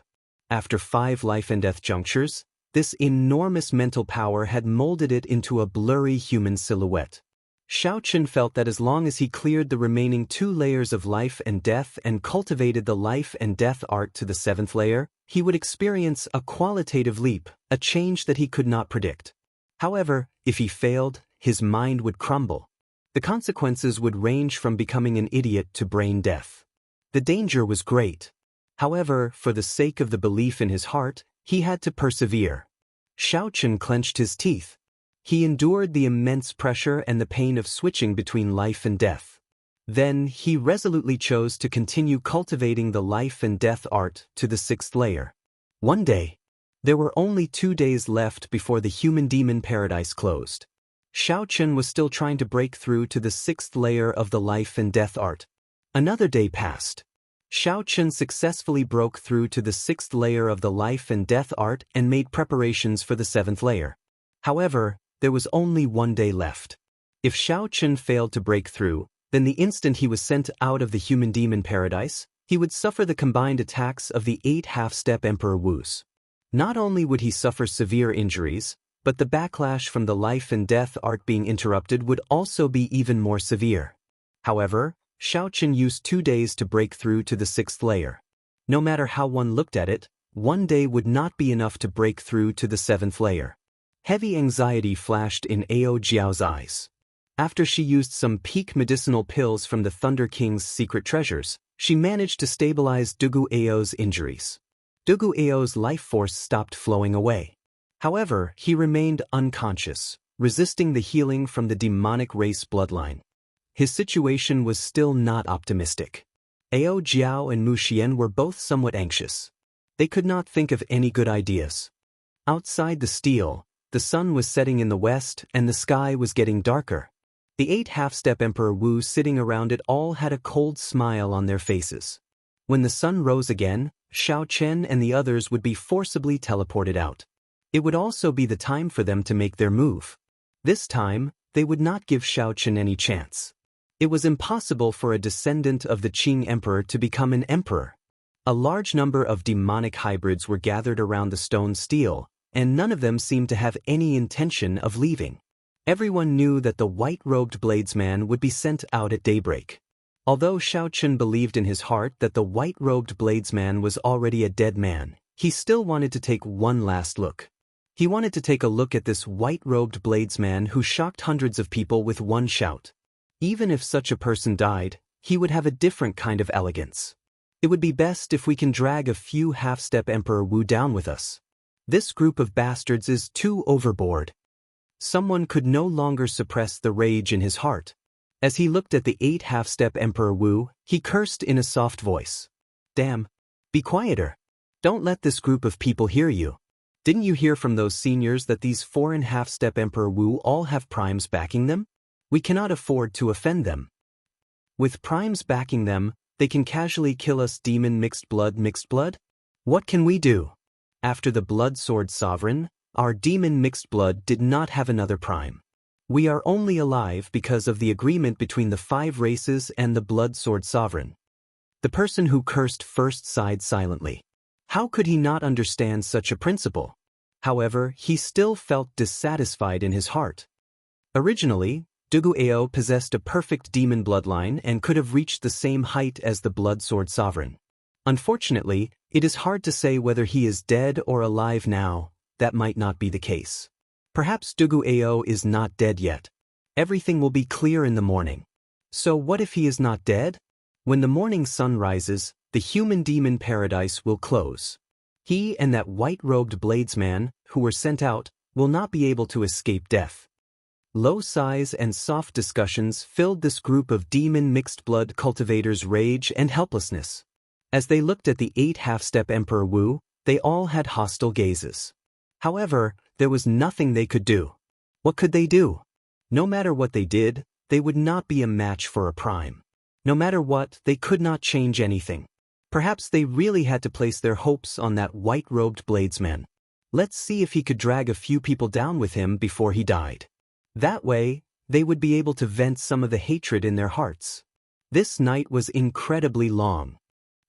After 5 life and death junctures, this enormous mental power had molded it into a blurry human silhouette. Xiao Chen felt that as long as he cleared the remaining 2 layers of life and death and cultivated the life and death art to the 7th layer, he would experience a qualitative leap, a change that he could not predict. However, if he failed, his mind would crumble. The consequences would range from becoming an idiot to brain death. The danger was great. However, for the sake of the belief in his heart, he had to persevere. Xiao Chen clenched his teeth. He endured the immense pressure and the pain of switching between life and death. Then, he resolutely chose to continue cultivating the life and death art to the 6th layer. One day, there were only 2 days left before the human-demon paradise closed. Xiao Chen was still trying to break through to the 6th layer of the life and death art. Another day passed. Xiao Chen successfully broke through to the 6th layer of the life and death art and made preparations for the 7th layer. However, there was only 1 day left. If Xiao Chen failed to break through, then the instant he was sent out of the human-demon paradise, he would suffer the combined attacks of the 8 half-step Emperor Wus. Not only would he suffer severe injuries, but the backlash from the life and death art being interrupted would also be even more severe. However, Xiao Chen used 2 days to break through to the 6th layer. No matter how one looked at it, 1 day would not be enough to break through to the 7th layer. Heavy anxiety flashed in Ao Jiao's eyes. After she used some peak medicinal pills from the Thunder King's secret treasures, she managed to stabilize Dugu Ao's injuries. Dugu Ao's life force stopped flowing away. However, he remained unconscious, resisting the healing from the demonic race bloodline. His situation was still not optimistic. Ao Jiao and Mu Xian were both somewhat anxious. They could not think of any good ideas. Outside the stele, the sun was setting in the west and the sky was getting darker. The 8 half-step Emperor Wu sitting around it all had a cold smile on their faces. When the sun rose again, Xiao Chen and the others would be forcibly teleported out. It would also be the time for them to make their move. This time, they would not give Xiao Chen any chance. It was impossible for a descendant of the Qing emperor to become an emperor. A large number of demonic hybrids were gathered around the stone stele, and none of them seemed to have any intention of leaving. Everyone knew that the white-robed bladesman would be sent out at daybreak. Although Xiao Chen believed in his heart that the white-robed bladesman was already a dead man, he still wanted to take one last look. He wanted to take a look at this white-robed bladesman who shocked hundreds of people with one shout. Even if such a person died, he would have a different kind of elegance. It would be best if we can drag a few half-step Emperor Wu down with us. This group of bastards is too overboard. Someone could no longer suppress the rage in his heart. As he looked at the 8 half-step Emperor Wu, he cursed in a soft voice. Damn. Be quieter. Don't let this group of people hear you. Didn't you hear from those seniors that these foreign half-step Emperor Wu all have primes backing them? We cannot afford to offend them. With primes backing them, they can casually kill us demon mixed blood. What can we do? After the Blood Sword Sovereign, our demon mixed blood did not have another prime. We are only alive because of the agreement between the 5 races and the Blood Sword Sovereign. The person who cursed first sighed silently. How could he not understand such a principle? However, he still felt dissatisfied in his heart. Originally, Dugu Ao possessed a perfect demon bloodline and could have reached the same height as the Blood Sword Sovereign. Unfortunately, it is hard to say whether he is dead or alive now. That might not be the case. Perhaps Dugu Ao is not dead yet. Everything will be clear in the morning. So what if he is not dead? When the morning sun rises, the human-demon paradise will close. He and that white-robed bladesman, who were sent out, will not be able to escape death. Low sighs and soft discussions filled this group of demon mixed-blood cultivators' rage and helplessness. As they looked at the 8 half-step Emperor Wu, they all had hostile gazes. However, there was nothing they could do. What could they do? No matter what they did, they would not be a match for a prime. No matter what, they could not change anything. Perhaps they really had to place their hopes on that white-robed bladesman. Let's see if he could drag a few people down with him before he died. That way, they would be able to vent some of the hatred in their hearts. This night was incredibly long.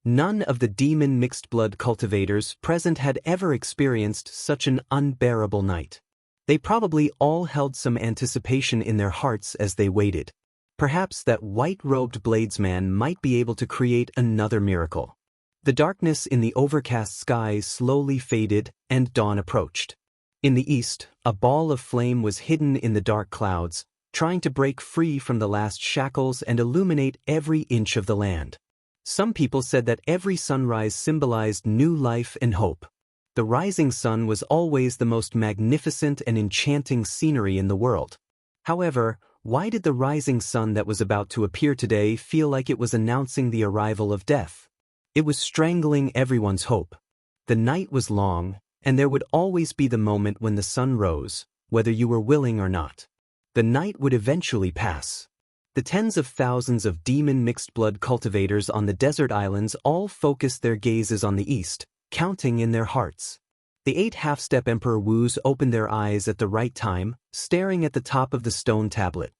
None of the demon mixed-blood cultivators present had ever experienced such an unbearable night. They probably all held some anticipation in their hearts as they waited. Perhaps that white-robed bladesman might be able to create another miracle. The darkness in the overcast skies slowly faded and dawn approached. In the east, a ball of flame was hidden in the dark clouds, trying to break free from the last shackles and illuminate every inch of the land. Some people said that every sunrise symbolized new life and hope. The rising sun was always the most magnificent and enchanting scenery in the world. However, why did the rising sun that was about to appear today feel like it was announcing the arrival of death? It was strangling everyone's hope. The night was long, and there would always be the moment when the sun rose, whether you were willing or not. The night would eventually pass. The tens of thousands of demon mixed-blood cultivators on the desert islands all focused their gazes on the east, counting in their hearts. The 8 half-step Emperor Wus opened their eyes at the right time, staring at the top of the stone tablet.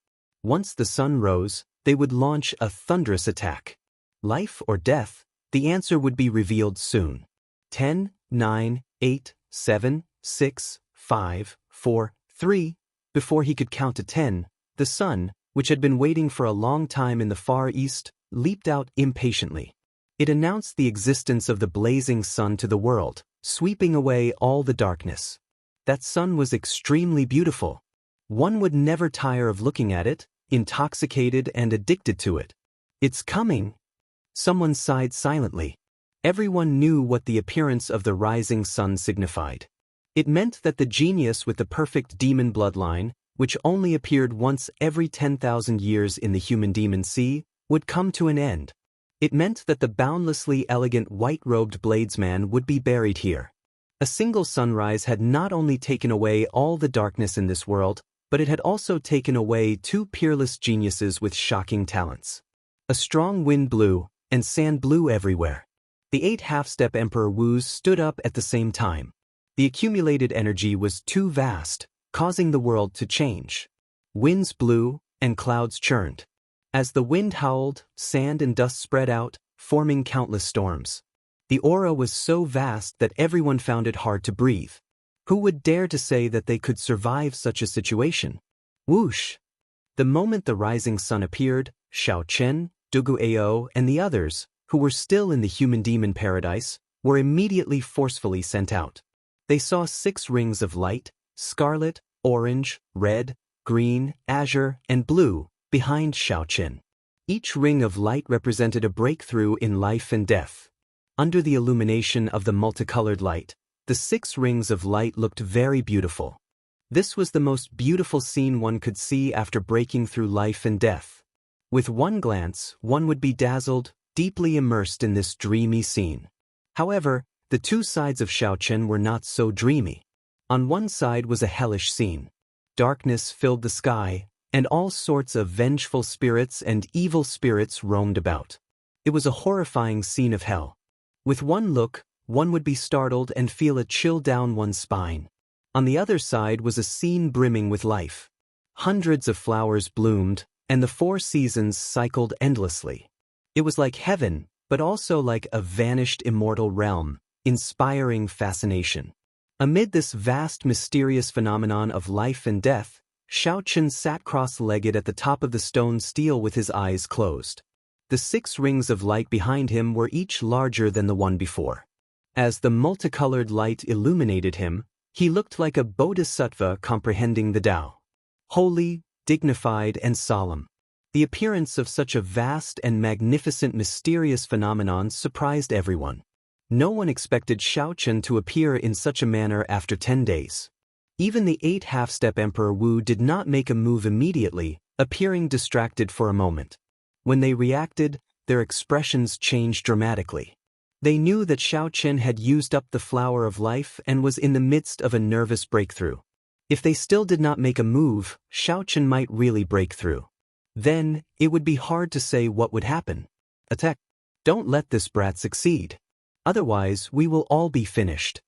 Once the sun rose, they would launch a thunderous attack. Life or death, the answer would be revealed soon. 10, 9, 8, 7, 6, 5, 4, 3. Before he could count to 10, the sun, which had been waiting for a long time in the far east, leaped out impatiently. It announced the existence of the blazing sun to the world, sweeping away all the darkness. That sun was extremely beautiful. One would never tire of looking at it, intoxicated and addicted to it. It's coming. Someone sighed silently. Everyone knew what the appearance of the rising sun signified. It meant that the genius with the perfect demon bloodline, which only appeared once every 10,000 years in the human-demon sea, would come to an end. It meant that the boundlessly elegant white-robed bladesman would be buried here. A single sunrise had not only taken away all the darkness in this world, but it had also taken away two peerless geniuses with shocking talents. A strong wind blew, and sand blew everywhere. The 8 half-step Emperor Wus stood up at the same time. The accumulated energy was too vast, causing the world to change. Winds blew, and clouds churned. As the wind howled, sand and dust spread out, forming countless storms. The aura was so vast that everyone found it hard to breathe. Who would dare to say that they could survive such a situation? Whoosh! The moment the rising sun appeared, Xiao Chen, Dugu Ao, and the others, who were still in the human-demon paradise, were immediately forcefully sent out. They saw 6 rings of light, scarlet, orange, red, green, azure, and blue, behind Xiao Chen. Each ring of light represented a breakthrough in life and death. Under the illumination of the multicolored light, the 6 rings of light looked very beautiful. This was the most beautiful scene one could see after breaking through life and death. With one glance, one would be dazzled, deeply immersed in this dreamy scene. However, the 2 sides of Xiao Chen were not so dreamy. On one side was a hellish scene. Darkness filled the sky, and all sorts of vengeful spirits and evil spirits roamed about. It was a horrifying scene of hell. With one look, one would be startled and feel a chill down one's spine. On the other side was a scene brimming with life. Hundreds of flowers bloomed, and the 4 seasons cycled endlessly. It was like heaven, but also like a vanished immortal realm, inspiring fascination. Amid this vast mysterious phenomenon of life and death, Xiao Chen sat cross-legged at the top of the stone stele with his eyes closed. The 6 rings of light behind him were each larger than the one before. As the multicolored light illuminated him, he looked like a bodhisattva comprehending the Tao. Holy, dignified, and solemn. The appearance of such a vast and magnificent mysterious phenomenon surprised everyone. No one expected Xiao Chen to appear in such a manner after 10 days. Even the 8 half-step Emperor Wu did not make a move immediately, appearing distracted for a moment. When they reacted, their expressions changed dramatically. They knew that Xiao Chen had used up the flower of life and was in the midst of a nervous breakthrough. If they still did not make a move, Xiao Chen might really break through. Then, it would be hard to say what would happen. Attack! Don't let this brat succeed. Otherwise, we will all be finished.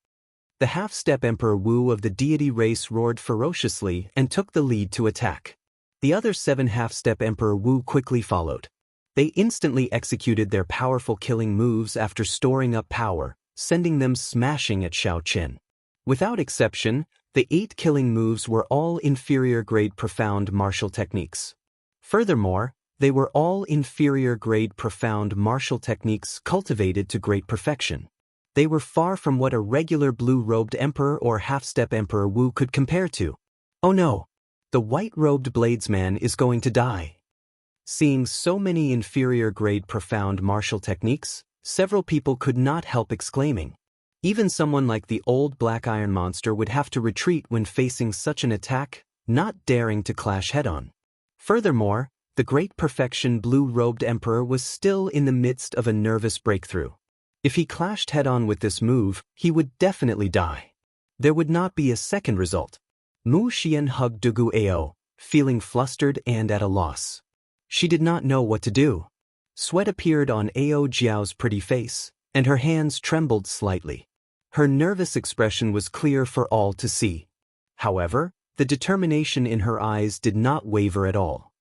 The half-step Emperor Wu of the deity race roared ferociously and took the lead to attack. The other 7 half-step Emperor Wu quickly followed. They instantly executed their powerful killing moves after storing up power, sending them smashing at Xiao Chen. Without exception, the 8 killing moves were all inferior-grade profound martial techniques. Furthermore, they were all inferior-grade profound martial techniques cultivated to great perfection. They were far from what a regular blue-robed emperor or half-step Emperor Wu could compare to. Oh no! The white-robed bladesman is going to die. Seeing so many inferior-grade profound martial techniques, several people could not help exclaiming. Even someone like the old black iron monster would have to retreat when facing such an attack, not daring to clash head-on. Furthermore, the great perfection blue-robed emperor was still in the midst of a nervous breakthrough. If he clashed head-on with this move, he would definitely die. There would not be a second result. Mu Xian hugged Dugu Ao, feeling flustered and at a loss. She did not know what to do. Sweat appeared on Ao Jiao's pretty face, and her hands trembled slightly. Her nervous expression was clear for all to see. However, the determination in her eyes did not waver at all.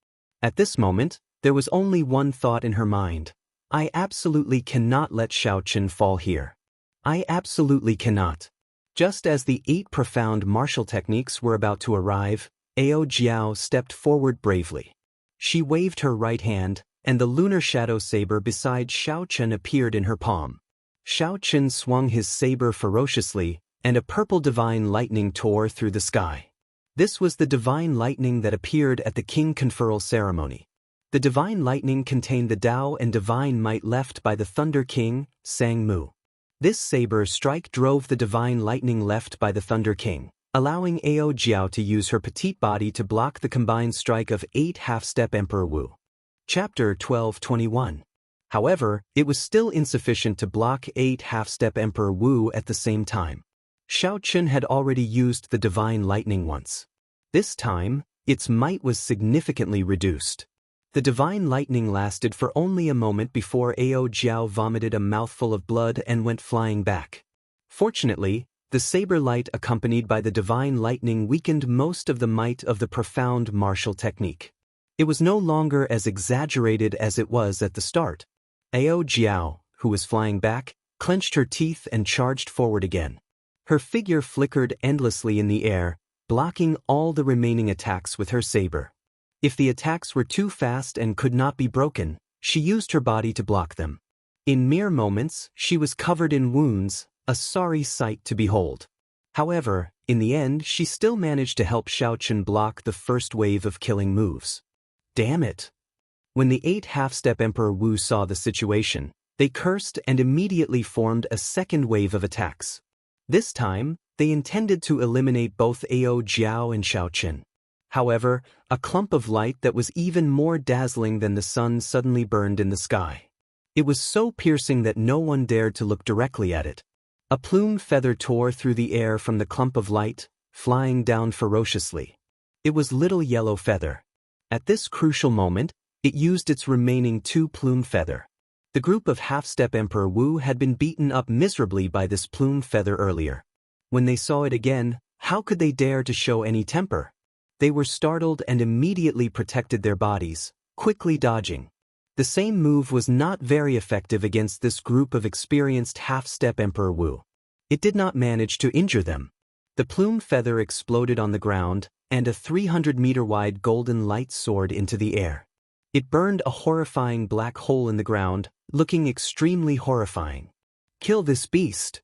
At this moment, there was only one thought in her mind. I absolutely cannot let Xiao Chen fall here. I absolutely cannot. Just as the 8 profound martial techniques were about to arrive, Ao Jiao stepped forward bravely. She waved her right hand, and the lunar shadow saber beside Xiao Chen appeared in her palm. Xiao Chen swung his saber ferociously, and a purple divine lightning tore through the sky. This was the divine lightning that appeared at the king conferral ceremony. The divine lightning contained the Tao and divine might left by the Thunder King, Sang Mu. This saber strike drove the divine lightning left by the Thunder King, allowing Ao Jiao to use her petite body to block the combined strike of 8 half-step Emperor Wu. Chapter 1221. However, it was still insufficient to block 8 half-step Emperor Wu at the same time. Xiao Chen had already used the divine lightning once. This time, its might was significantly reduced. The divine lightning lasted for only a moment before Ao Jiao vomited a mouthful of blood and went flying back. Fortunately, the saber light accompanied by the divine lightning weakened most of the might of the profound martial technique. It was no longer as exaggerated as it was at the start. Ao Jiao, who was flying back, clenched her teeth and charged forward again. Her figure flickered endlessly in the air, blocking all the remaining attacks with her saber. If the attacks were too fast and could not be broken, she used her body to block them. In mere moments, she was covered in wounds, a sorry sight to behold. However, in the end she still managed to help Xiao Chen block the first wave of killing moves. Damn it! When the 8 half-step Emperor Wu saw the situation, they cursed and immediately formed a second wave of attacks. This time, they intended to eliminate both Ao Jiao and Xiao Chen. However, a clump of light that was even more dazzling than the sun suddenly burned in the sky. It was so piercing that no one dared to look directly at it. A plumed feather tore through the air from the clump of light, flying down ferociously. It was Little Yellow Feather. At this crucial moment, it used its remaining 2 plumed feather. The group of half-step Emperor Wu had been beaten up miserably by this plumed feather earlier. When they saw it again, how could they dare to show any temper? They were startled and immediately protected their bodies, quickly dodging. The same move was not very effective against this group of experienced half-step Emperor Wu. It did not manage to injure them. The plumed feather exploded on the ground, and a 300-meter-wide golden light soared into the air. It burned a horrifying black hole in the ground, looking extremely horrifying. Kill this beast!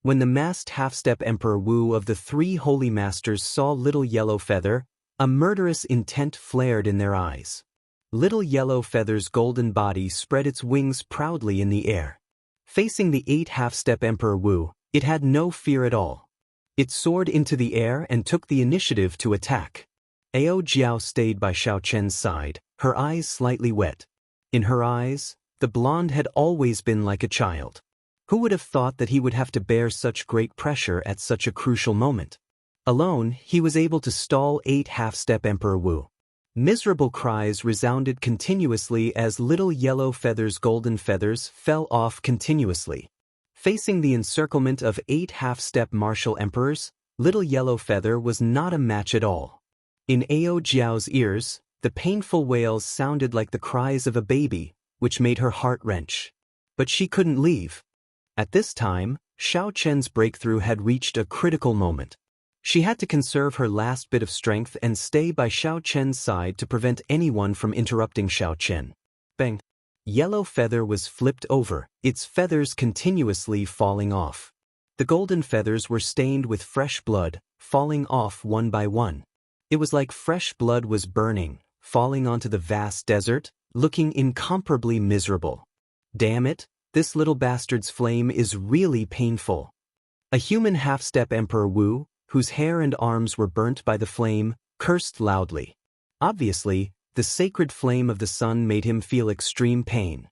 When the masked half-step Emperor Wu of the 3 holy masters saw Little Yellow Feather, a murderous intent flared in their eyes. Little Yellow Feather's golden body spread its wings proudly in the air. Facing the 8 half-step Emperor Wu, it had no fear at all. It soared into the air and took the initiative to attack. Ao Jiao stayed by Xiao Chen's side, her eyes slightly wet. In her eyes, the blonde had always been like a child. Who would have thought that he would have to bear such great pressure at such a crucial moment? Alone, he was able to stall 8 half-step Emperor Wu. Miserable cries resounded continuously as Little Yellow Feather's golden feathers fell off continuously. Facing the encirclement of 8 half-step martial emperors, Little Yellow Feather was not a match at all. In Ao Jiao's ears, the painful wails sounded like the cries of a baby, which made her heart wrench. But she couldn't leave. At this time, Xiao Chen's breakthrough had reached a critical moment. She had to conserve her last bit of strength and stay by Xiao Chen's side to prevent anyone from interrupting Xiao Chen. Bang! Yellow Feather was flipped over, its feathers continuously falling off. The golden feathers were stained with fresh blood, falling off one by one. It was like fresh blood was burning, falling onto the vast desert, looking incomparably miserable. Damn it, this little bastard's flame is really painful. A human half-step Emperor Wu, whose hair and arms were burnt by the flame, cursed loudly. Obviously, the sacred flame of the sun made him feel extreme pain.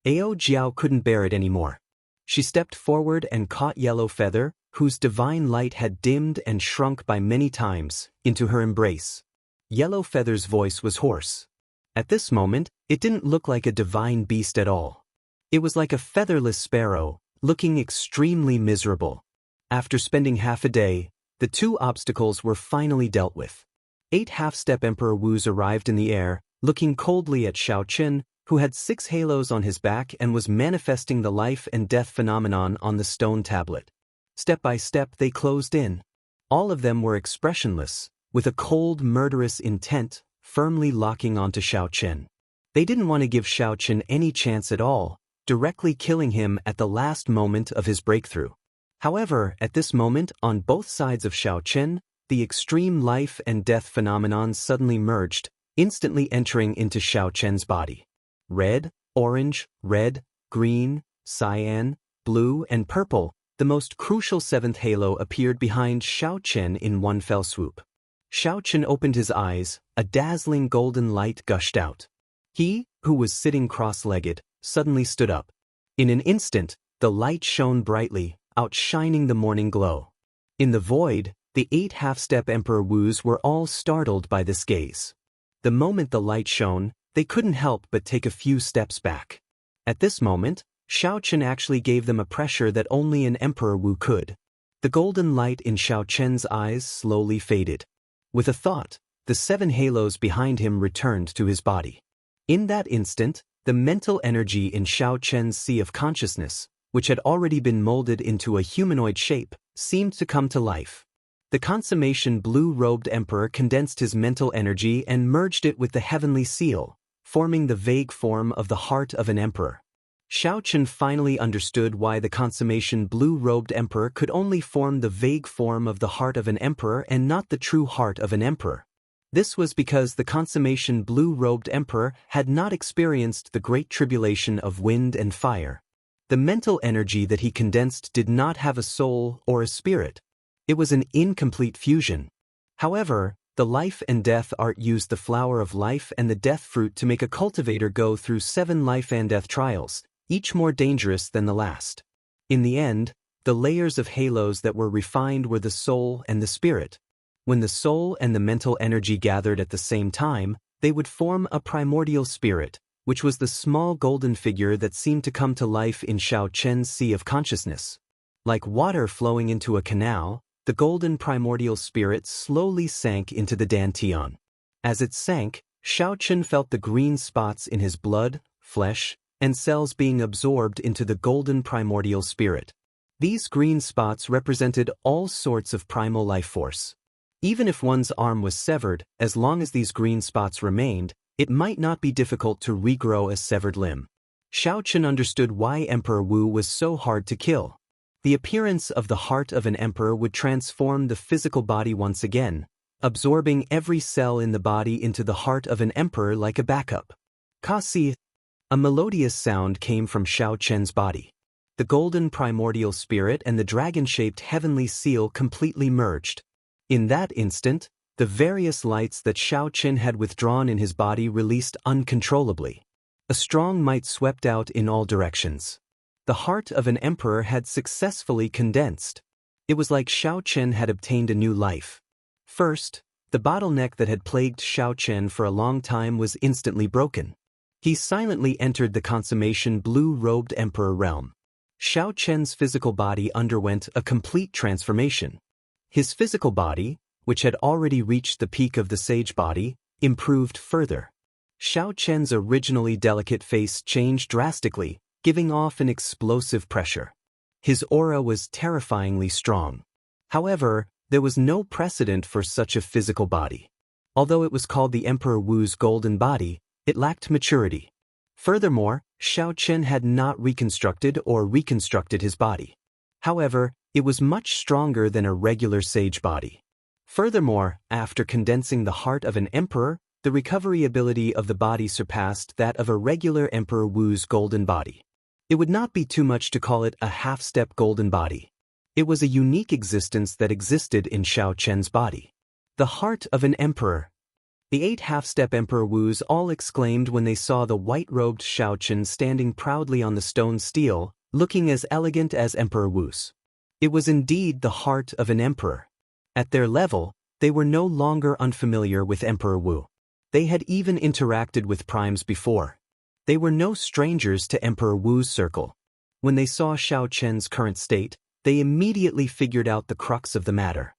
Ao Jiao couldn't bear it anymore. She stepped forward and caught Yellow Feather, whose divine light had dimmed and shrunk by many times, into her embrace. Yellow Feather's voice was hoarse. At this moment, it didn't look like a divine beast at all. It was like a featherless sparrow, looking extremely miserable. After spending half a day, the 2 obstacles were finally dealt with. 8 half-step Emperor Wus arrived in the air, looking coldly at Xiao Chen, who had 6 halos on his back and was manifesting the life and death phenomenon on the stone tablet. Step by step they closed in. All of them were expressionless, with a cold, murderous intent, firmly locking onto Xiao Chen. They didn't want to give Xiao Chen any chance at all, directly killing him at the last moment of his breakthrough. However, at this moment, on both sides of Xiao Chen, the extreme life and death phenomenon suddenly merged, instantly entering into Xiao Chen's body. Red, orange, red, green, cyan, blue, and purple, the most crucial 7th halo appeared behind Xiao Chen in one fell swoop. Xiao Chen opened his eyes, a dazzling golden light gushed out. He, who was sitting cross-legged, suddenly stood up. In an instant, the light shone brightly, outshining the morning glow. In the void, the 8 half-step Emperor Wus were all startled by this gaze. The moment the light shone, they couldn't help but take a few steps back. At this moment, Xiaochen actually gave them a pressure that only an Emperor Wu could. The golden light in Xiaochen's eyes slowly faded. With a thought, the 7 halos behind him returned to his body. In that instant, the mental energy in Xiaochen's sea of consciousness, which had already been molded into a humanoid shape, seemed to come to life. The consummation blue-robed emperor condensed his mental energy and merged it with the heavenly seal, forming the vague form of the heart of an emperor. Xiaochen finally understood why the consummation blue-robed emperor could only form the vague form of the heart of an emperor and not the true heart of an emperor. This was because the consummation blue-robed emperor had not experienced the great tribulation of wind and fire. The mental energy that he condensed did not have a soul or a spirit. It was an incomplete fusion. However, the life and death art used the flower of life and the death fruit to make a cultivator go through 7 life and death trials, each more dangerous than the last. In the end, the layers of halos that were refined were the soul and the spirit. When the soul and the mental energy gathered at the same time, they would form a primordial spirit, which was the small golden figure that seemed to come to life in Xiaochen's sea of consciousness. Like water flowing into a canal, the golden primordial spirit slowly sank into the dantian. As it sank, Xiaochen felt the green spots in his blood, flesh, and cells being absorbed into the golden primordial spirit. These green spots represented all sorts of primal life force. Even if one's arm was severed, as long as these green spots remained, it might not be difficult to regrow a severed limb. Xiaochen understood why Emperor Wu was so hard to kill. The appearance of the heart of an emperor would transform the physical body once again, absorbing every cell in the body into the heart of an emperor like a backup. Kasi. A melodious sound came from Xiaochen's body. The golden primordial spirit and the dragon-shaped heavenly seal completely merged. In that instant, the various lights that Xiaochen had withdrawn in his body released uncontrollably. A strong might swept out in all directions. The heart of an emperor had successfully condensed. It was like Xiaochen had obtained a new life. First, the bottleneck that had plagued Xiaochen for a long time was instantly broken. He silently entered the consummation blue-robed emperor realm. Xiaochen's physical body underwent a complete transformation. His physical body, which had already reached the peak of the sage body, improved further. Xiaochen's originally delicate face changed drastically, giving off an explosive pressure. His aura was terrifyingly strong. However, there was no precedent for such a physical body. Although it was called the Emperor Wu's golden body, it lacked maturity. Furthermore, Xiaochen had not reconstructed his body. However, it was much stronger than a regular sage body. Furthermore, after condensing the heart of an emperor, the recovery ability of the body surpassed that of a regular Emperor Wu's golden body. It would not be too much to call it a half-step golden body. It was a unique existence that existed in Xiaochen's body. The heart of an emperor. The 8 half-step Emperor Wus all exclaimed when they saw the white-robed Xiaochen standing proudly on the stone stele, looking as elegant as Emperor Wus. It was indeed the heart of an emperor. At their level, they were no longer unfamiliar with Emperor Wu. They had even interacted with primes before. They were no strangers to Emperor Wu's circle. When they saw Xiaochen's current state, they immediately figured out the crux of the matter.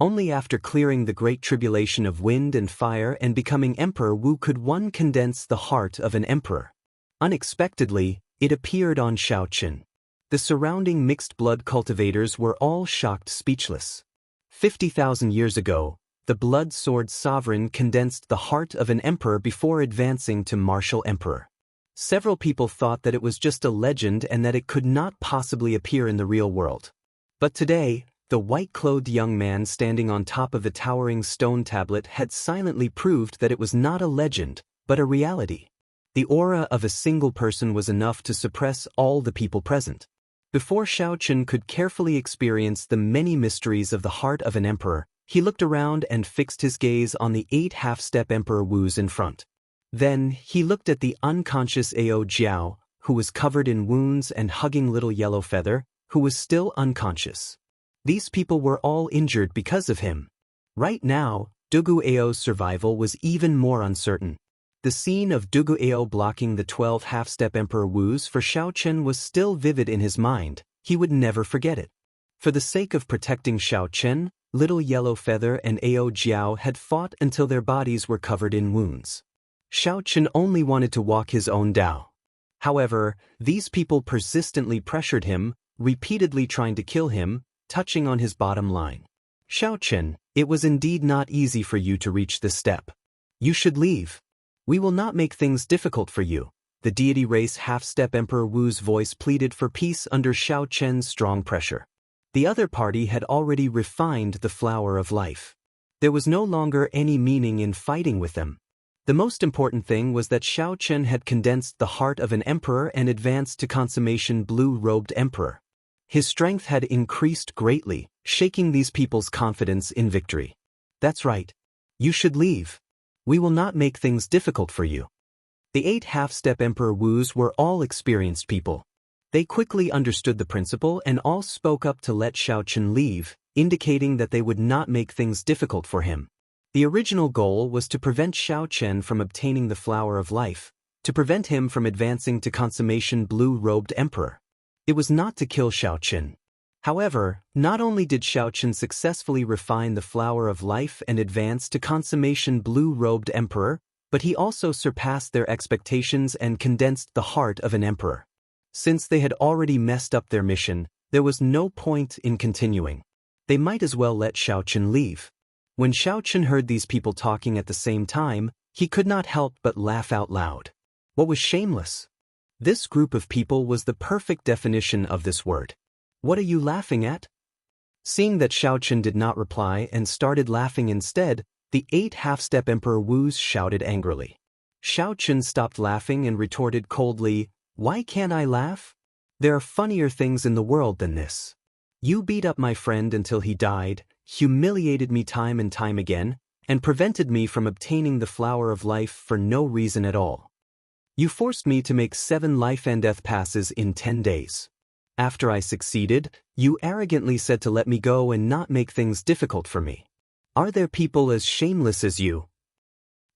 Only after clearing the great tribulation of wind and fire and becoming Emperor Wu could one condense the heart of an emperor. Unexpectedly, it appeared on Xiaochen. The surrounding mixed-blood cultivators were all shocked speechless. 50,000 years ago, the blood sword sovereign condensed the heart of an emperor before advancing to martial emperor. Several people thought that it was just a legend and that it could not possibly appear in the real world. But today, the white-clothed young man standing on top of the towering stone tablet had silently proved that it was not a legend, but a reality. The aura of a single person was enough to suppress all the people present. Before Xiaochen could carefully experience the many mysteries of the heart of an emperor, he looked around and fixed his gaze on the 8 half-step Emperor Wus in front. Then, he looked at the unconscious Ao Jiao, who was covered in wounds, and hugging little Yellow Feather, who was still unconscious. These people were all injured because of him. Right now, Dugu Ao's survival was even more uncertain. The scene of Dugu Ao blocking the 12 half-step Emperor Wu's for Xiao Chen was still vivid in his mind. He would never forget it. For the sake of protecting Xiao Chen, Little Yellow Feather and Ao Jiao had fought until their bodies were covered in wounds. Xiao Chen only wanted to walk his own Dao. However, these people persistently pressured him, repeatedly trying to kill him, touching on his bottom line. Xiao Chen, it was indeed not easy for you to reach this step. You should leave. We will not make things difficult for you. The deity race half-step Emperor Wu's voice pleaded for peace under Xiao Chen's strong pressure. The other party had already refined the flower of life. There was no longer any meaning in fighting with them. The most important thing was that Xiao Chen had condensed the heart of an emperor and advanced to consummation blue-robed emperor. His strength had increased greatly, shaking these people's confidence in victory. That's right. You should leave. We will not make things difficult for you. The 8 half-step Emperor Wus were all experienced people. They quickly understood the principle and all spoke up to let Xiao Chen leave, indicating that they would not make things difficult for him. The original goal was to prevent Xiao Chen from obtaining the flower of life, to prevent him from advancing to consummation blue-robed emperor. It was not to kill Xiao Chen. However, not only did Xiao Chen successfully refine the flower of life and advance to consummation blue-robed emperor, but he also surpassed their expectations and condensed the heart of an emperor. Since they had already messed up their mission, there was no point in continuing. They might as well let Xiao Chen leave. When Xiao Chen heard these people talking at the same time, he could not help but laugh out loud. What was shameless? This group of people was the perfect definition of this word. What are you laughing at? Seeing that Xiao Chen did not reply and started laughing instead, the 8 half-step Emperor Wus shouted angrily. Xiao Chen stopped laughing and retorted coldly, "Why can't I laugh? There are funnier things in the world than this. You beat up my friend until he died, humiliated me time and time again, and prevented me from obtaining the flower of life for no reason at all. You forced me to make 7 life and death passes in 10 days. After I succeeded, you arrogantly said to let me go and not make things difficult for me. Are there people as shameless as you?"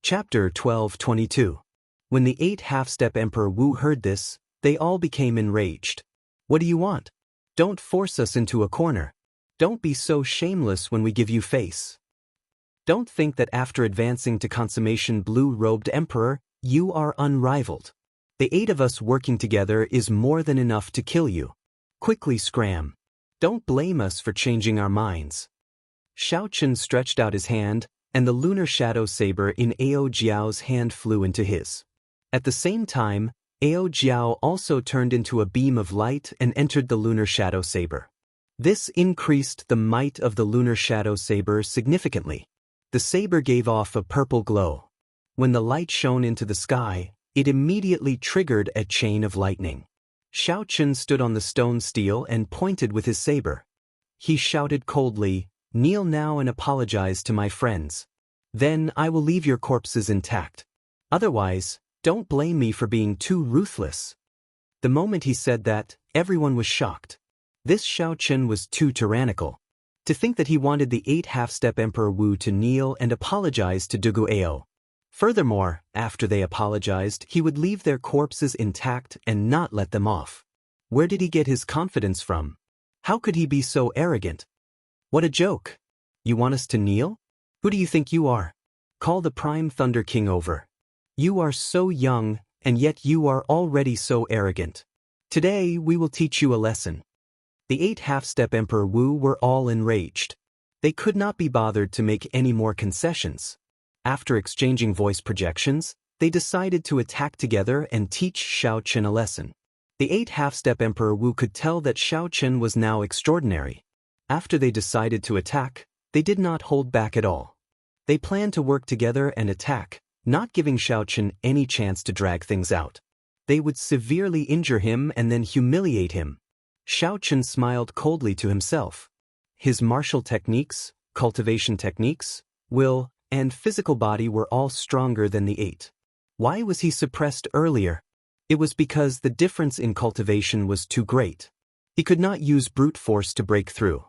Chapter 12:22. When the 8 half-step Emperor Wu heard this, they all became enraged. What do you want? Don't force us into a corner. Don't be so shameless when we give you face. Don't think that after advancing to consummation blue-robed emperor, you are unrivaled. The 8 of us working together is more than enough to kill you. Quickly scram. Don't blame us for changing our minds. Xiao Chen stretched out his hand, and the lunar shadow saber in Ao Jiao's hand flew into his. At the same time, Ao Jiao also turned into a beam of light and entered the lunar shadow saber. This increased the might of the lunar shadow saber significantly. The saber gave off a purple glow. When the light shone into the sky, it immediately triggered a chain of lightning. Xiao Chen stood on the stone steel and pointed with his saber. He shouted coldly, "Kneel now and apologize to my friends. Then I will leave your corpses intact. Otherwise, don't blame me for being too ruthless." The moment he said that, everyone was shocked. This Xiao Chen was too tyrannical. To think that he wanted the 8 half-step Emperor Wu to kneel and apologize to Dugu Ao. Furthermore, after they apologized, he would leave their corpses intact and not let them off. Where did he get his confidence from? How could he be so arrogant? What a joke! You want us to kneel? Who do you think you are? Call the Prime Thunder King over. You are so young, and yet you are already so arrogant. Today we will teach you a lesson. The 8 half-step Emperor Wu were all enraged. They could not be bothered to make any more concessions. After exchanging voice projections, they decided to attack together and teach Xiao Chen a lesson. The 8 half-step Emperor Wu could tell that Xiao Chen was now extraordinary. After they decided to attack, they did not hold back at all. They planned to work together and attack, not giving Xiao Chen any chance to drag things out. They would severely injure him and then humiliate him. Xiao Chen smiled coldly to himself. His martial techniques, cultivation techniques, will, and physical body were all stronger than the 8. Why was he suppressed earlier? It was because the difference in cultivation was too great. He could not use brute force to break through.